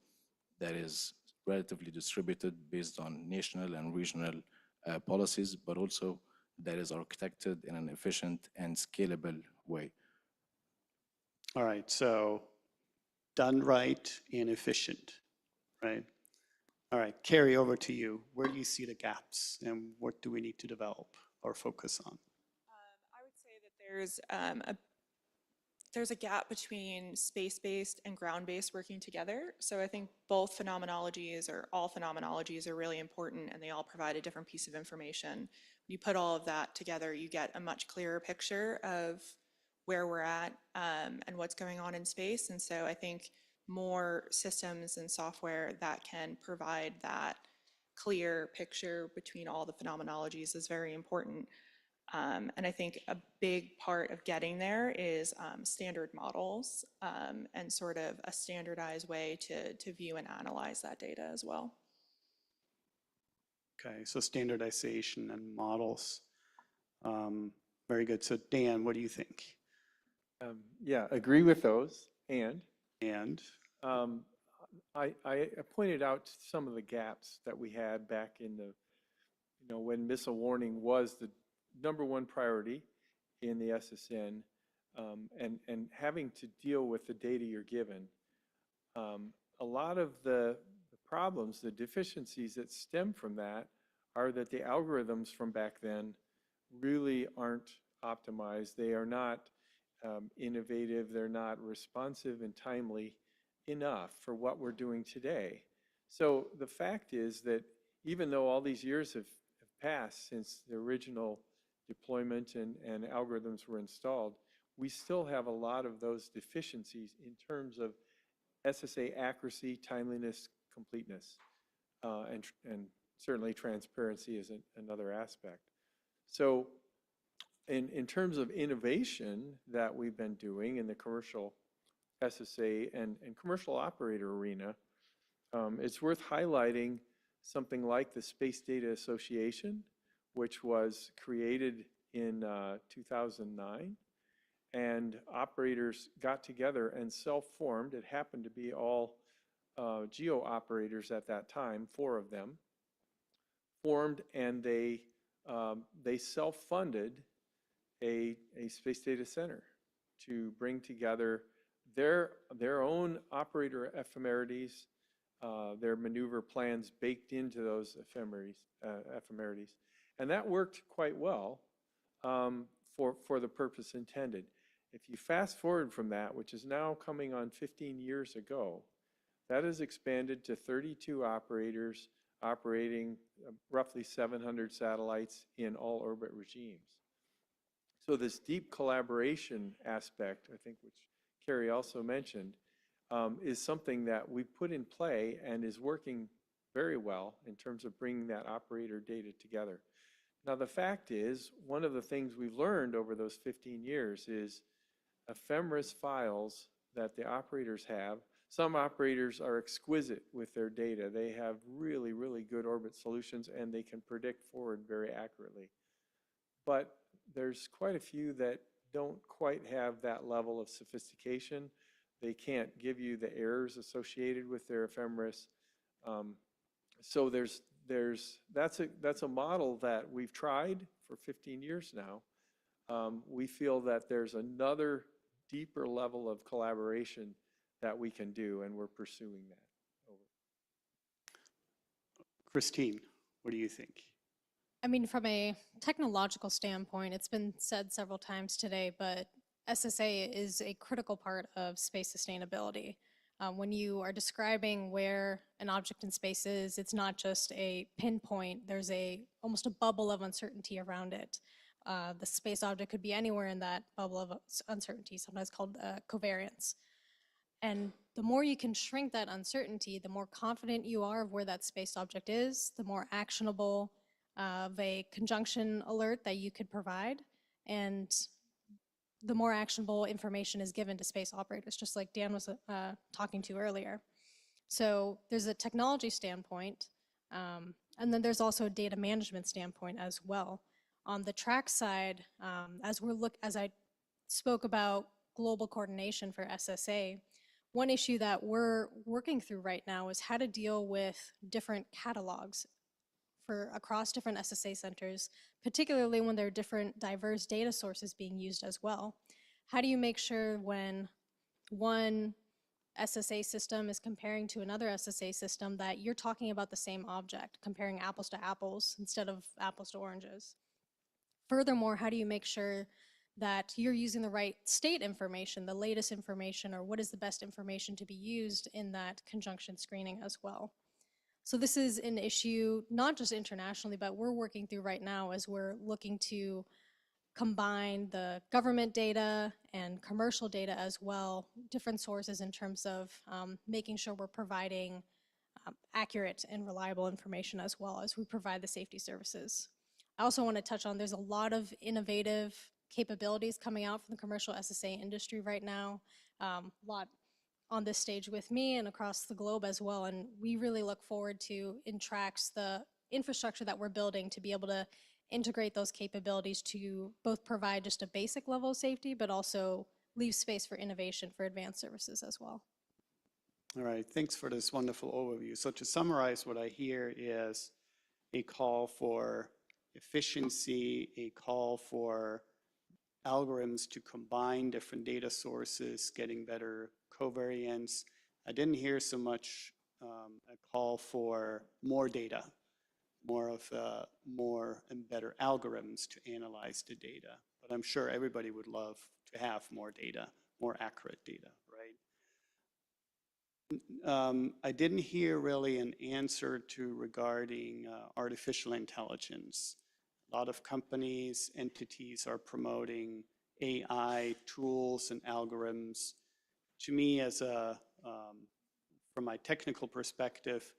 that is relatively distributed based on national and regional policies, but also that is architected in an efficient and scalable way. All right, so done right and efficient, right? All right, Carrie, over to you. Where do you see the gaps and what do we need to develop or focus on? I would say that there's a gap between space-based and ground-based working together. So I think both phenomenologies or all phenomenologies are really important and they all provide a different piece of information. When you put all of that together, you get a much clearer picture of where we're at and what's going on in space. And so I think more systems and software that can provide that clear picture between all the phenomenologies is very important. And I think a big part of getting there is standard models and sort of a standardized way to view and analyze that data as well. Okay, so standardization and models. Very good. So Dan, what do you think? Yeah, agree with those. And I pointed out some of the gaps that we had back in the, when missile warning was the #1 priority in the SSN, and having to deal with the data you're given. A lot of the problems, the deficiencies that stem from that are that the algorithms from back then really aren't optimized. They are not innovative. They're not responsive and timely enough for what we're doing today. So the fact is that even though all these years have passed since the original deployment and algorithms were installed, we still have a lot of those deficiencies in terms of SSA accuracy, timeliness, completeness, and certainly transparency is another aspect. So in terms of innovation that we've been doing in the commercial SSA and commercial operator arena, it's worth highlighting something like the Space Data Association, which was created in 2009, and operators got together and self-formed. It happened to be all geo operators at that time, 4 of them, formed, and they self-funded a space data center to bring together their own operator ephemerides, their maneuver plans baked into those ephemerides. And that worked quite well for the purpose intended. If you fast forward from that, which is now coming on 15 years ago, that has expanded to 32 operators operating roughly 700 satellites in all orbit regimes. So this deep collaboration aspect, I think, which Carrie also mentioned, is something that we put in play and is working very well in terms of bringing that operator data together. Now, the fact is, one of the things we've learned over those 15 years is ephemeris files that the operators have. Some operators are exquisite with their data. They have really, really good orbit solutions, and they can predict forward very accurately. But there's quite a few that don't quite have that level of sophistication. They can't give you the errors associated with their ephemeris. So that's a model that we've tried for 15 years now. We feel that there's another deeper level of collaboration that we can do, and we're pursuing that. Over. Christine, what do you think? I mean, from a technological standpoint, it's been said several times today, but SSA is a critical part of space sustainability. When you are describing where an object in space is, it's not just a pinpoint. There's almost a bubble of uncertainty around it. The space object could be anywhere in that bubble of uncertainty, sometimes called covariance. And the more you can shrink that uncertainty, the more confident you are of where that space object is, the more actionable of a conjunction alert that you could provide, and the more actionable information is given to space operators, just like Dan was talking to earlier. So there's a technology standpoint, and then there's also a data management standpoint as well. On the track side, as I spoke about global coordination for SSA, one issue that we're working through right now is how to deal with different catalogs for across different SSA centers, particularly when there are different diverse data sources being used as well. How do you make sure when one SSA system is comparing to another SSA system that you're talking about the same object, comparing apples to apples instead of apples to oranges? Furthermore, how do you make sure that you're using the right state information, the latest information, or what is the best information to be used in that conjunction screening as well? So this is an issue, not just internationally, but we're working through right now as we're looking to combine the government data and commercial data as well, different sources in terms of making sure we're providing accurate and reliable information as well as we provide the safety services. I also want to touch on, there's a lot of innovative capabilities coming out from the commercial SSA industry right now, a lot on this stage with me and across the globe as well. And we really look forward to, in Trax, the infrastructure that we're building to be able to integrate those capabilities to both provide just a basic level of safety, but also leave space for innovation for advanced services as well. All right, thanks for this wonderful overview. So to summarize, what I hear is a call for efficiency, a call for algorithms to combine different data sources, getting better covariance. I didn't hear so much a call for more data, more and better algorithms to analyze the data. But I'm sure everybody would love to have more data, more accurate data, right? I didn't hear really an answer to regarding artificial intelligence. A lot of companies, entities are promoting AI tools and algorithms. To me, from my technical perspective,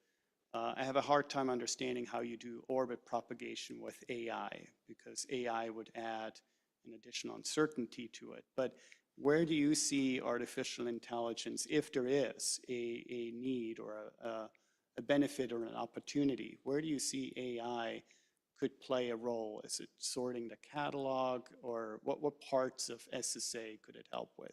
I have a hard time understanding how you do orbit propagation with AI, because AI would add an additional uncertainty to it. But where do you see artificial intelligence, if there is a need or a benefit or an opportunity? Where do you see AI could play a role? Is it sorting the catalog, or what parts of SSA could it help with?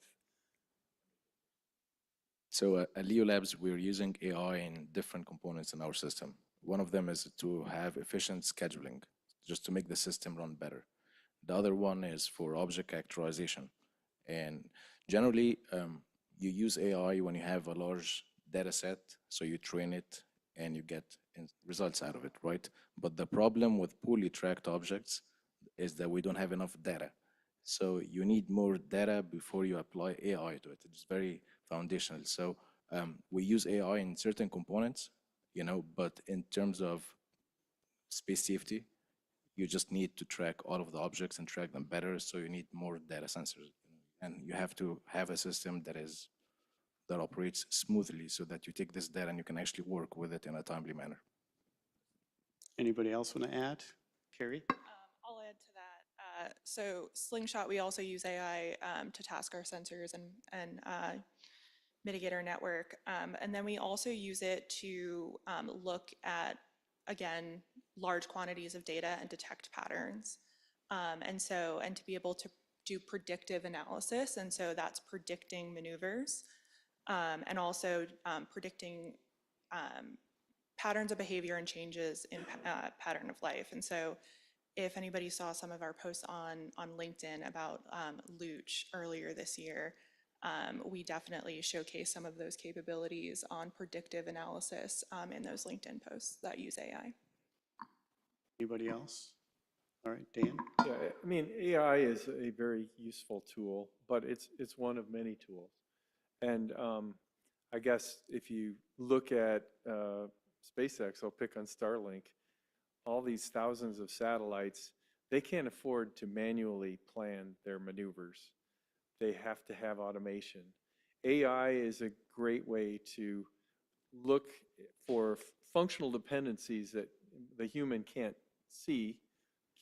So at Leo Labs, we're using AI in different components in our system. One of them is to have efficient scheduling, just to make the system run better. The other one is for object characterization. And generally, you use AI when you have a large data set, so you train it and you get results out of it, right? But the problem with poorly tracked objects is that we don't have enough data. So you need more data before you apply AI to it. It's very foundational. So we use AI in certain components, but in terms of space safety, you just need to track all of the objects and track them better. So you need more data sensors, and you have to have a system that operates smoothly so that you take this data and you can actually work with it in a timely manner. Anybody else want to add? Carrie? I'll add to that. So Slingshot, we also use AI to task our sensors and mitigate our network. And then we also use it to look at, again, large quantities of data and detect patterns. And to be able to do predictive analysis. And so that's predicting maneuvers and also predicting patterns of behavior and changes in pattern of life. And so if anybody saw some of our posts on LinkedIn about Luch earlier this year, we definitely showcase some of those capabilities on predictive analysis in those LinkedIn posts that use AI. Anybody else? All right, Dan? Yeah, I mean, AI is a very useful tool, but it's one of many tools. And I guess if you look at SpaceX, I'll pick on Starlink, all these thousands of satellites, they can't afford to manually plan their maneuvers. They have to have automation. AI is a great way to look for functional dependencies that the human can't see,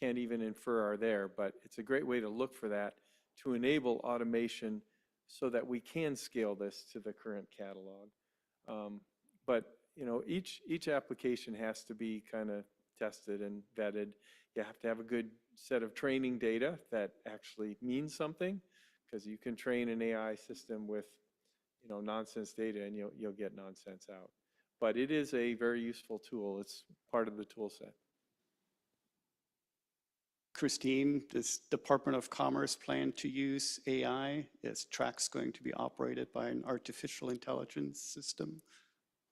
can't even infer are there, but it's a great way to look for that to enable automation so that we can scale this to the current catalog. But each application has to be kind of tested and vetted. You have to have a good set of training data that actually means something, because you can train an AI system with, nonsense data and you'll get nonsense out. But it is a very useful tool. It's part of the tool set. Christine, does Department of Commerce plan to use AI? Is TRAX going to be operated by an artificial intelligence system?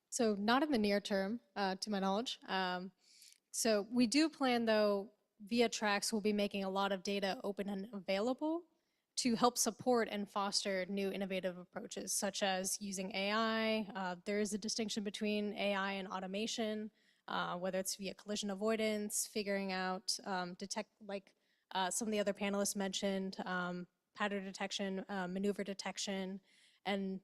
So not in the near term, to my knowledge. So we do plan, though, via Trax, we'll be making a lot of data open and available to help support and foster new innovative approaches, such as using AI. There is a distinction between AI and automation, whether it's via collision avoidance, figuring out, some of the other panelists mentioned, pattern detection, maneuver detection, and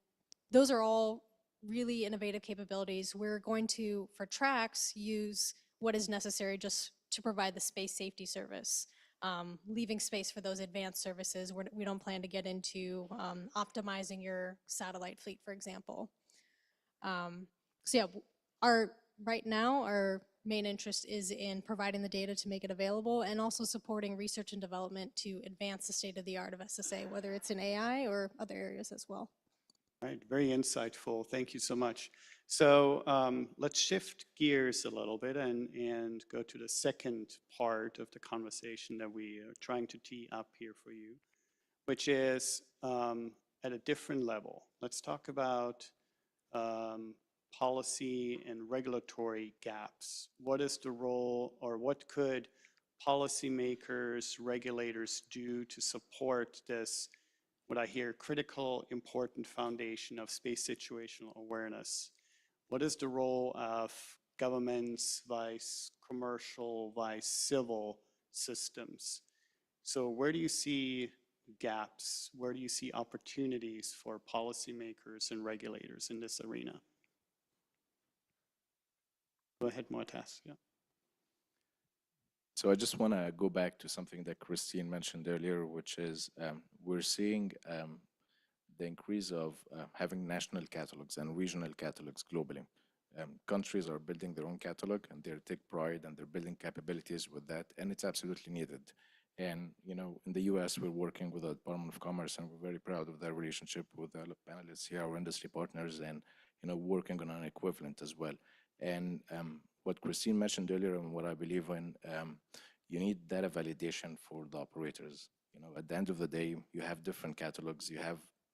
those are all really innovative capabilities. We're going to, for Trax, use what is necessary just to provide the space safety service, leaving space for those advanced services. We don't plan to get into optimizing your satellite fleet, for example. So yeah, right now, our main interest is in providing the data to make it available and also supporting research and development to advance the state of the art of SSA, whether it's in AI or other areas as well. Right, very insightful. Thank you so much. So let's shift gears a little bit and go to the second part of the conversation that we are trying to tee up here for you, which is at a different level. Let's talk about policy and regulatory gaps. What is the role, or what could policymakers, regulators do to support this, what I hear, critical, important foundation of space situational awareness? What is the role of governments, vice commercial, vice civil systems? So where do you see gaps? Where do you see opportunities for policymakers and regulators in this arena? Go ahead, Moataz. Yeah. So I just want to go back to something that Christine mentioned earlier, which is we're seeing the increase of having national catalogs and regional catalogs globally. Countries are building their own catalog and they take pride and they're building capabilities with that, and it's absolutely needed. And in the US, we're working with the Department of Commerce, and we're very proud of their relationship with the panelists here, our industry partners, and working on an equivalent as well. And what Christine mentioned earlier, and what I believe in, you need data validation for the operators. At the end of the day, you have different catalogs.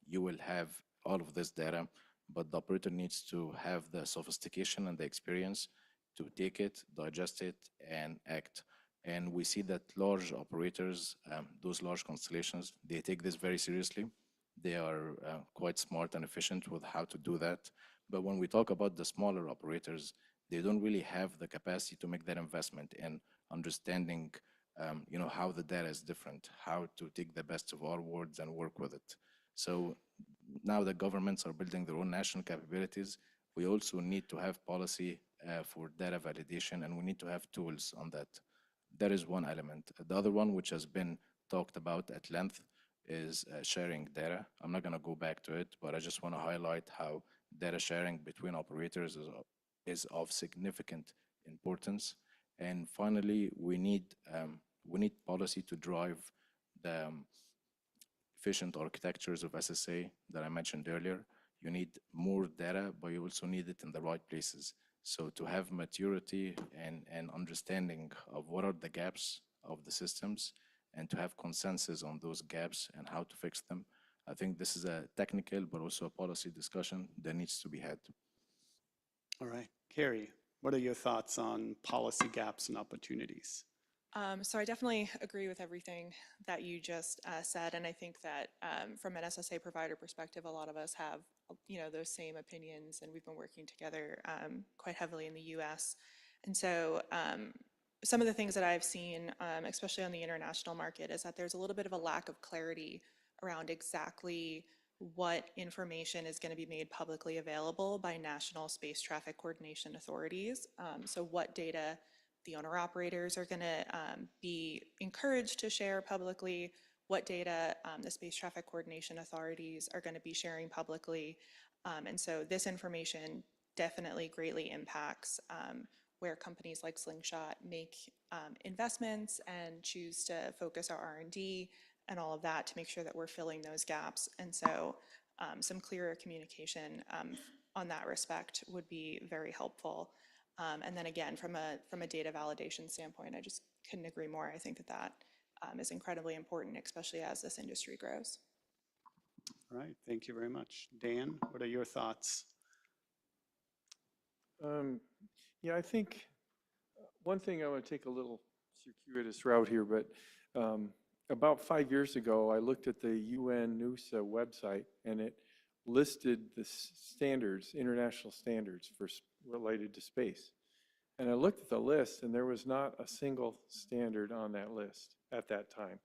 You will have all of this data, but the operator needs to have the sophistication and the experience to take it, digest it, and act. And we see that large operators, those large constellations, they take this very seriously. They are quite smart and efficient with how to do that. But when we talk about the smaller operators, they don't really have the capacity to make that investment in understanding how the data is different, how to take the best of all worlds and work with it. So now that governments are building their own national capabilities, we also need to have policy for data validation, and we need to have tools on that. That is one element. The other one, which has been talked about at length, is sharing data. I'm not going to go back to it, but I just want to highlight how data sharing between operators is of significant importance. And finally, we need policy to drive the efficient architectures of SSA that I mentioned earlier. You need more data, but you also need it in the right places. So to have maturity and understanding of what are the gaps of the systems and to have consensus on those gaps and how to fix them, I think this is a technical but also a policy discussion that needs to be had. All right, Carrie, what are your thoughts on policy gaps and opportunities? So I definitely agree with everything that you just said, and I think that from an SSA provider perspective, a lot of us have those same opinions, and we've been working together quite heavily in the U.S. And so some of the things that I've seen, especially on the international market, is that there's a little bit of a lack of clarity around exactly what information is going to be made publicly available by national space traffic coordination authorities. So what data the owner-operators are going to be encouraged to share publicly, what data the space traffic coordination authorities are going to be sharing publicly. And so this information definitely greatly impacts where companies like Slingshot make investments and choose to focus our R&D and all of that to make sure that we're filling those gaps. And so some clearer communication on that respect would be very helpful. And then again, from a data validation standpoint, I just couldn't agree more. I think that that is incredibly important, especially as this industry grows. All right, thank you very much. Dan, what are your thoughts? Yeah, I think one thing I want to take a little circuitous route here, but about 5 years ago, I looked at the UN NUSA website, and it listed the standards, international standards for related to space. And I looked at the list, and there was not a single standard on that list at that time.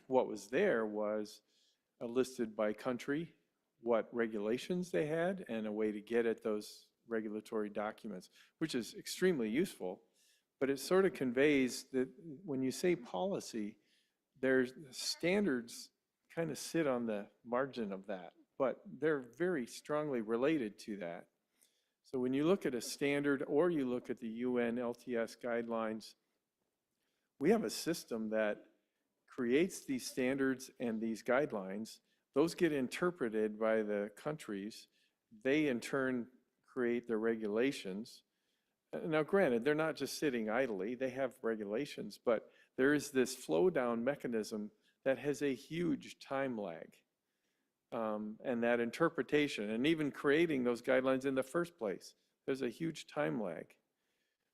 What was there was listed by country, what regulations they had, and a way to get at those regulatory documents, which is extremely useful. But it sort of conveys that when you say policy, there's standards kind of sit on the margin of that, but they're very strongly related to that. So when you look at a standard or you look at the UN LTS guidelines, we have a system that creates these standards and these guidelines. Those get interpreted by the countries. They in turn create the regulations. Now granted, they're not just sitting idly, they have regulations, but there is this flow down mechanism that has a huge time lag. And that interpretation, and even creating those guidelines in the first place, there's a huge time lag.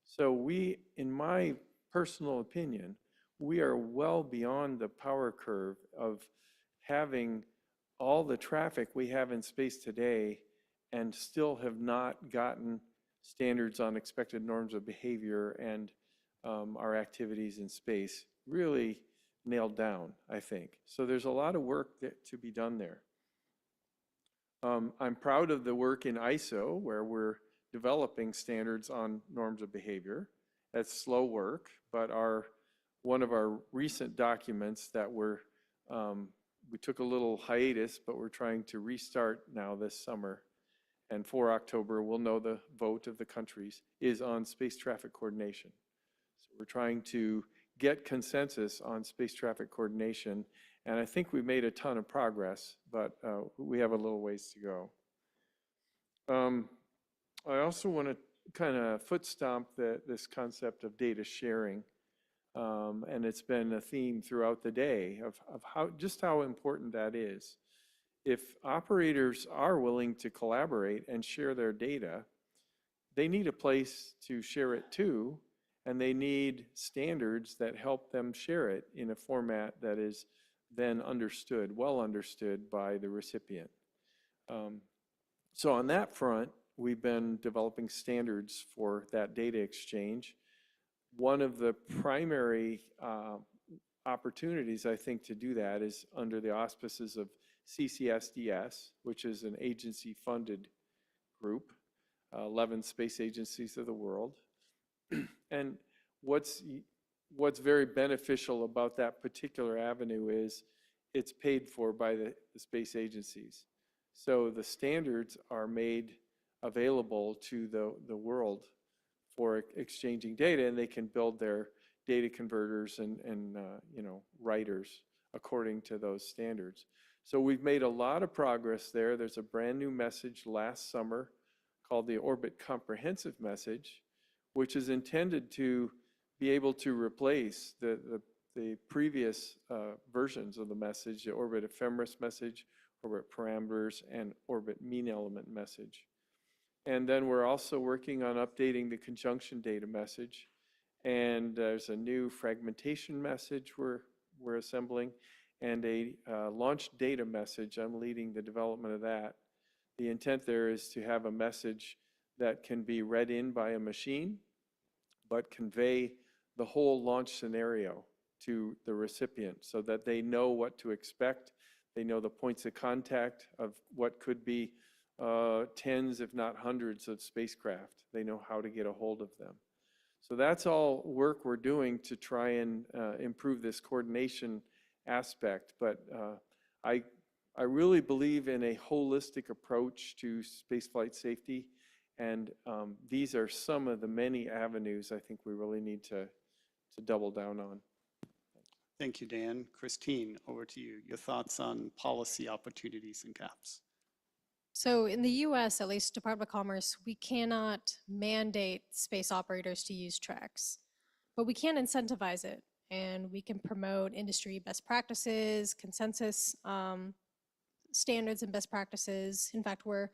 So we, in my personal opinion, we are well beyond the power curve of having all the traffic we have in space today and still have not gotten standards on expected norms of behavior and our activities in space really nailed down, I think. So there's a lot of work to be done there. I'm proud of the work in ISO, where we're developing standards on norms of behavior. That's slow work, but one of our recent documents that we took a little hiatus, but we're trying to restart now this summer. And for October, we'll know the vote of the countries, is on space traffic coordination. So we're trying to get consensus on space traffic coordination. And I think we've made a ton of progress, but we have a little ways to go. I also want to kind of foot stomp this concept of data sharing. And it's been a theme throughout the day of how important that is. If operators are willing to collaborate and share their data, they need a place to share it to, and they need standards that help them share it in a format that is then understood, well understood by the recipient. So on that front, we've been developing standards for that data exchange. One of the primary opportunities, I think, to do that is under the auspices of CCSDS, which is an agency-funded group, 11 space agencies of the world. And what's very beneficial about that particular avenue is it's paid for by the space agencies. So the standards are made available to the world for exchanging data, and they can build their data converters and writers according to those standards. So we've made a lot of progress there. There's a brand new message last summer called the Orbit Comprehensive Message, which is intended to be able to replace the previous versions of the message, the Orbit Ephemeris message, Orbit Parameters, and Orbit Mean Element message. And then we're also working on updating the conjunction data message. And there's a new fragmentation message we're assembling, and a launch data message. I'm leading the development of that. The intent there is to have a message that can be read in by a machine, but convey the whole launch scenario to the recipient so that they know what to expect. They know the points of contact of what could be tens, if not hundreds, of spacecraft. They know how to get a hold of them. So that's all work we're doing to try and improve this coordination aspect. But I really believe in a holistic approach to spaceflight safety. And these are some of the many avenues I think we really need to double down on. Thank you, Dan. Christine, over to you. Your thoughts on policy opportunities and gaps. So in the US, at least Department of Commerce, we cannot mandate space operators to use tracks, but we can incentivize it, and we can promote industry best practices, consensus standards and best practices. In fact, we're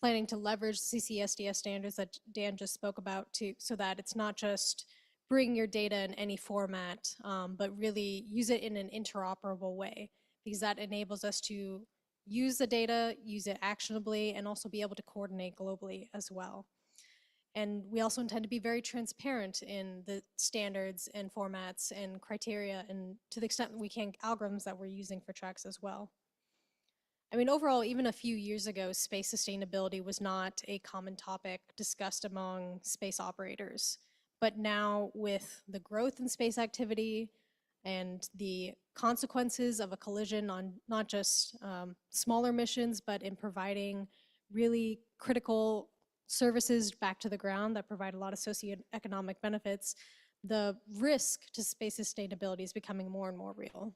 planning to leverage CCSDS standards that Dan just spoke about so that it's not just bring your data in any format, but really use it in an interoperable way, because that enables us to use the data, use it actionably, and also be able to coordinate globally as well. And we also intend to be very transparent in the standards and formats and criteria, and to the extent that we can, algorithms that we're using for tracks as well. I mean, overall, even a few years ago, space sustainability was not a common topic discussed among space operators. But now, with the growth in space activity and the consequences of a collision on not just smaller missions, but in providing really critical services back to the ground that provide a lot of socioeconomic benefits, the risk to space sustainability is becoming more and more real.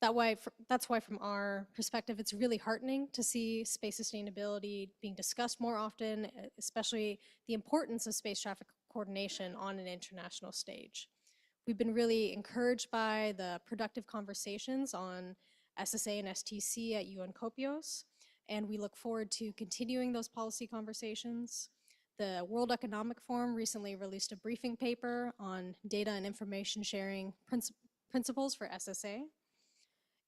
That's why from our perspective, it's really heartening to see space sustainability being discussed more often, especially the importance of space traffic coordination on an international stage. We've been really encouraged by the productive conversations on SSA and STC at UN COPIOS, and we look forward to continuing those policy conversations. The World Economic Forum recently released a briefing paper on data and information sharing principles for SSA.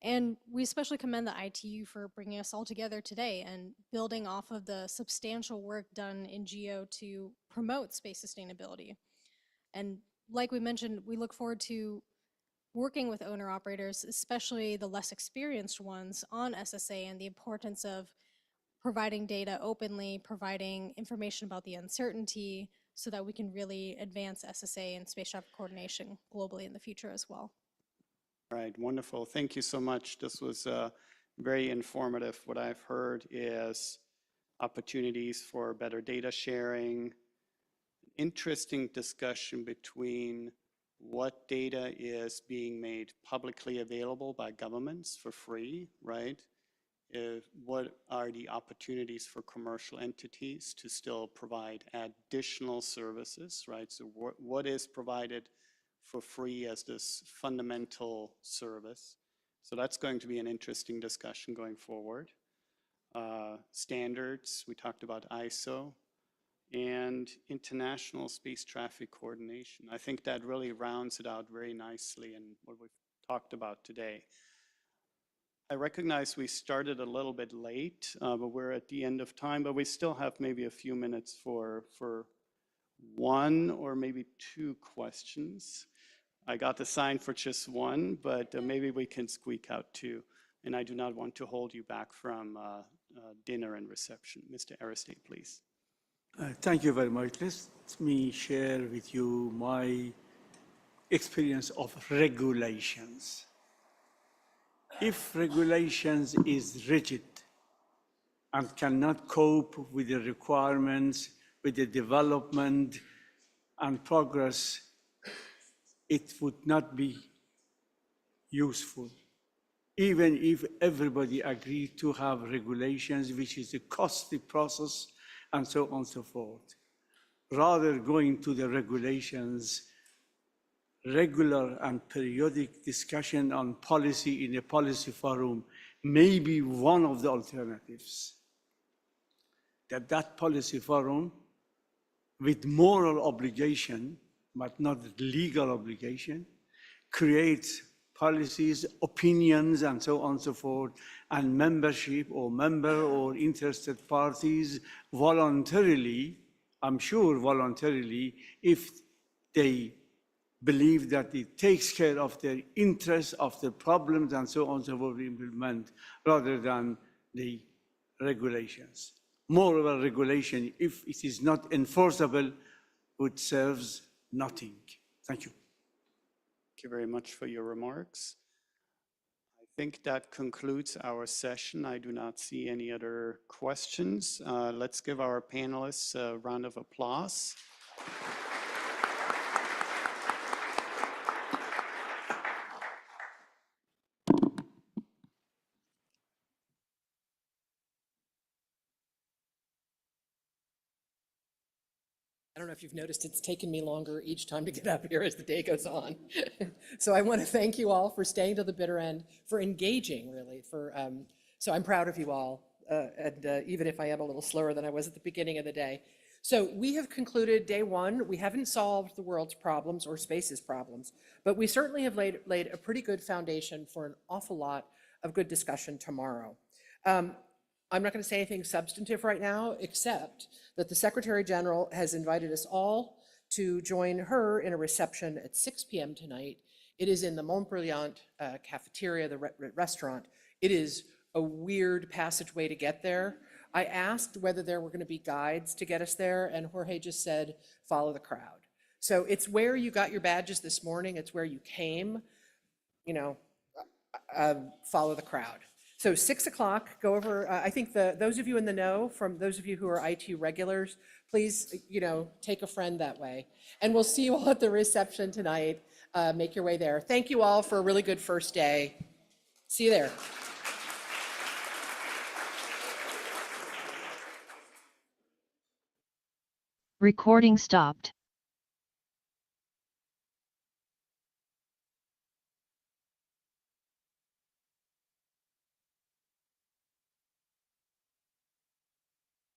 And we especially commend the ITU for bringing us all together today and building off of the substantial work done in GEO to promote space sustainability. And like we mentioned, we look forward to working with owner operators, especially the less experienced ones, on SSA and the importance of providing data openly, providing information about the uncertainty, so that we can really advance SSA and space traffic coordination globally in the future as well. Right, wonderful. Thank you so much. This was very informative. What I've heard is opportunities for better data sharing, interesting discussion between what data is being made publicly available by governments for free, right? What are the opportunities for commercial entities to still provide additional services, right? So what is provided for free as this fundamental service? So that's going to be an interesting discussion going forward. Standards, we talked about ISO, and international space traffic coordination. I think that really rounds it out very nicely in what we've talked about today. I recognize we started a little bit late, but we're at the end of time, but we still have maybe a few minutes for one or maybe two questions. I got the sign for just one, but maybe we can squeak out two. And I do not want to hold you back from dinner and reception. Mr. Aristide, please. Thank you very much. Let me share with you my experience of regulations. If regulations is rigid and cannot cope with the requirements, with the development and progress, it would not be useful. Even if everybody agreed to have regulations, which is a costly process, and so on and so forth. Rather, going to the regulations, regular and periodic discussion on policy in a policy forum may be one of the alternatives. That policy forum, with moral obligation, but not legal obligation, creates policies, opinions, and so on and so forth, and membership or member or interested parties voluntarily, I'm sure voluntarily, if they believe that it takes care of their interests, of their problems, and so on and so forth, implement, rather than the regulations. Moreover, regulation, if it is not enforceable, would serves nothing. Thank you. Thank you very much for your remarks. I think that concludes our session. I do not see any other questions. Let's give our panelists a round of applause. I don't know if you've noticed, it's taken me longer each time to get up here as the day goes on. So I want to thank you all for staying to the bitter end, for engaging really, so I'm proud of you all, even if I am a little slower than I was at the beginning of the day. So we have concluded day one. We haven't solved the world's problems or space's problems, but we certainly have laid a pretty good foundation for an awful lot of good discussion tomorrow. I'm not going to say anything substantive right now, except that the Secretary General has invited us all to join her in a reception at 6 p.m. tonight. It is in the Mont Brilliant cafeteria, the restaurant. It is a weird passageway to get there. I asked whether there were going to be guides to get us there, and Jorge just said, follow the crowd. So it's where you got your badges this morning. It's where you came, follow the crowd. So 6 o'clock, go over, I think those of you in the know, from those of you who are IT regulars, please, take a friend that way. And we'll see you all at the reception tonight. Make your way there. Thank you all for a really good first day. See you there. Recording stopped.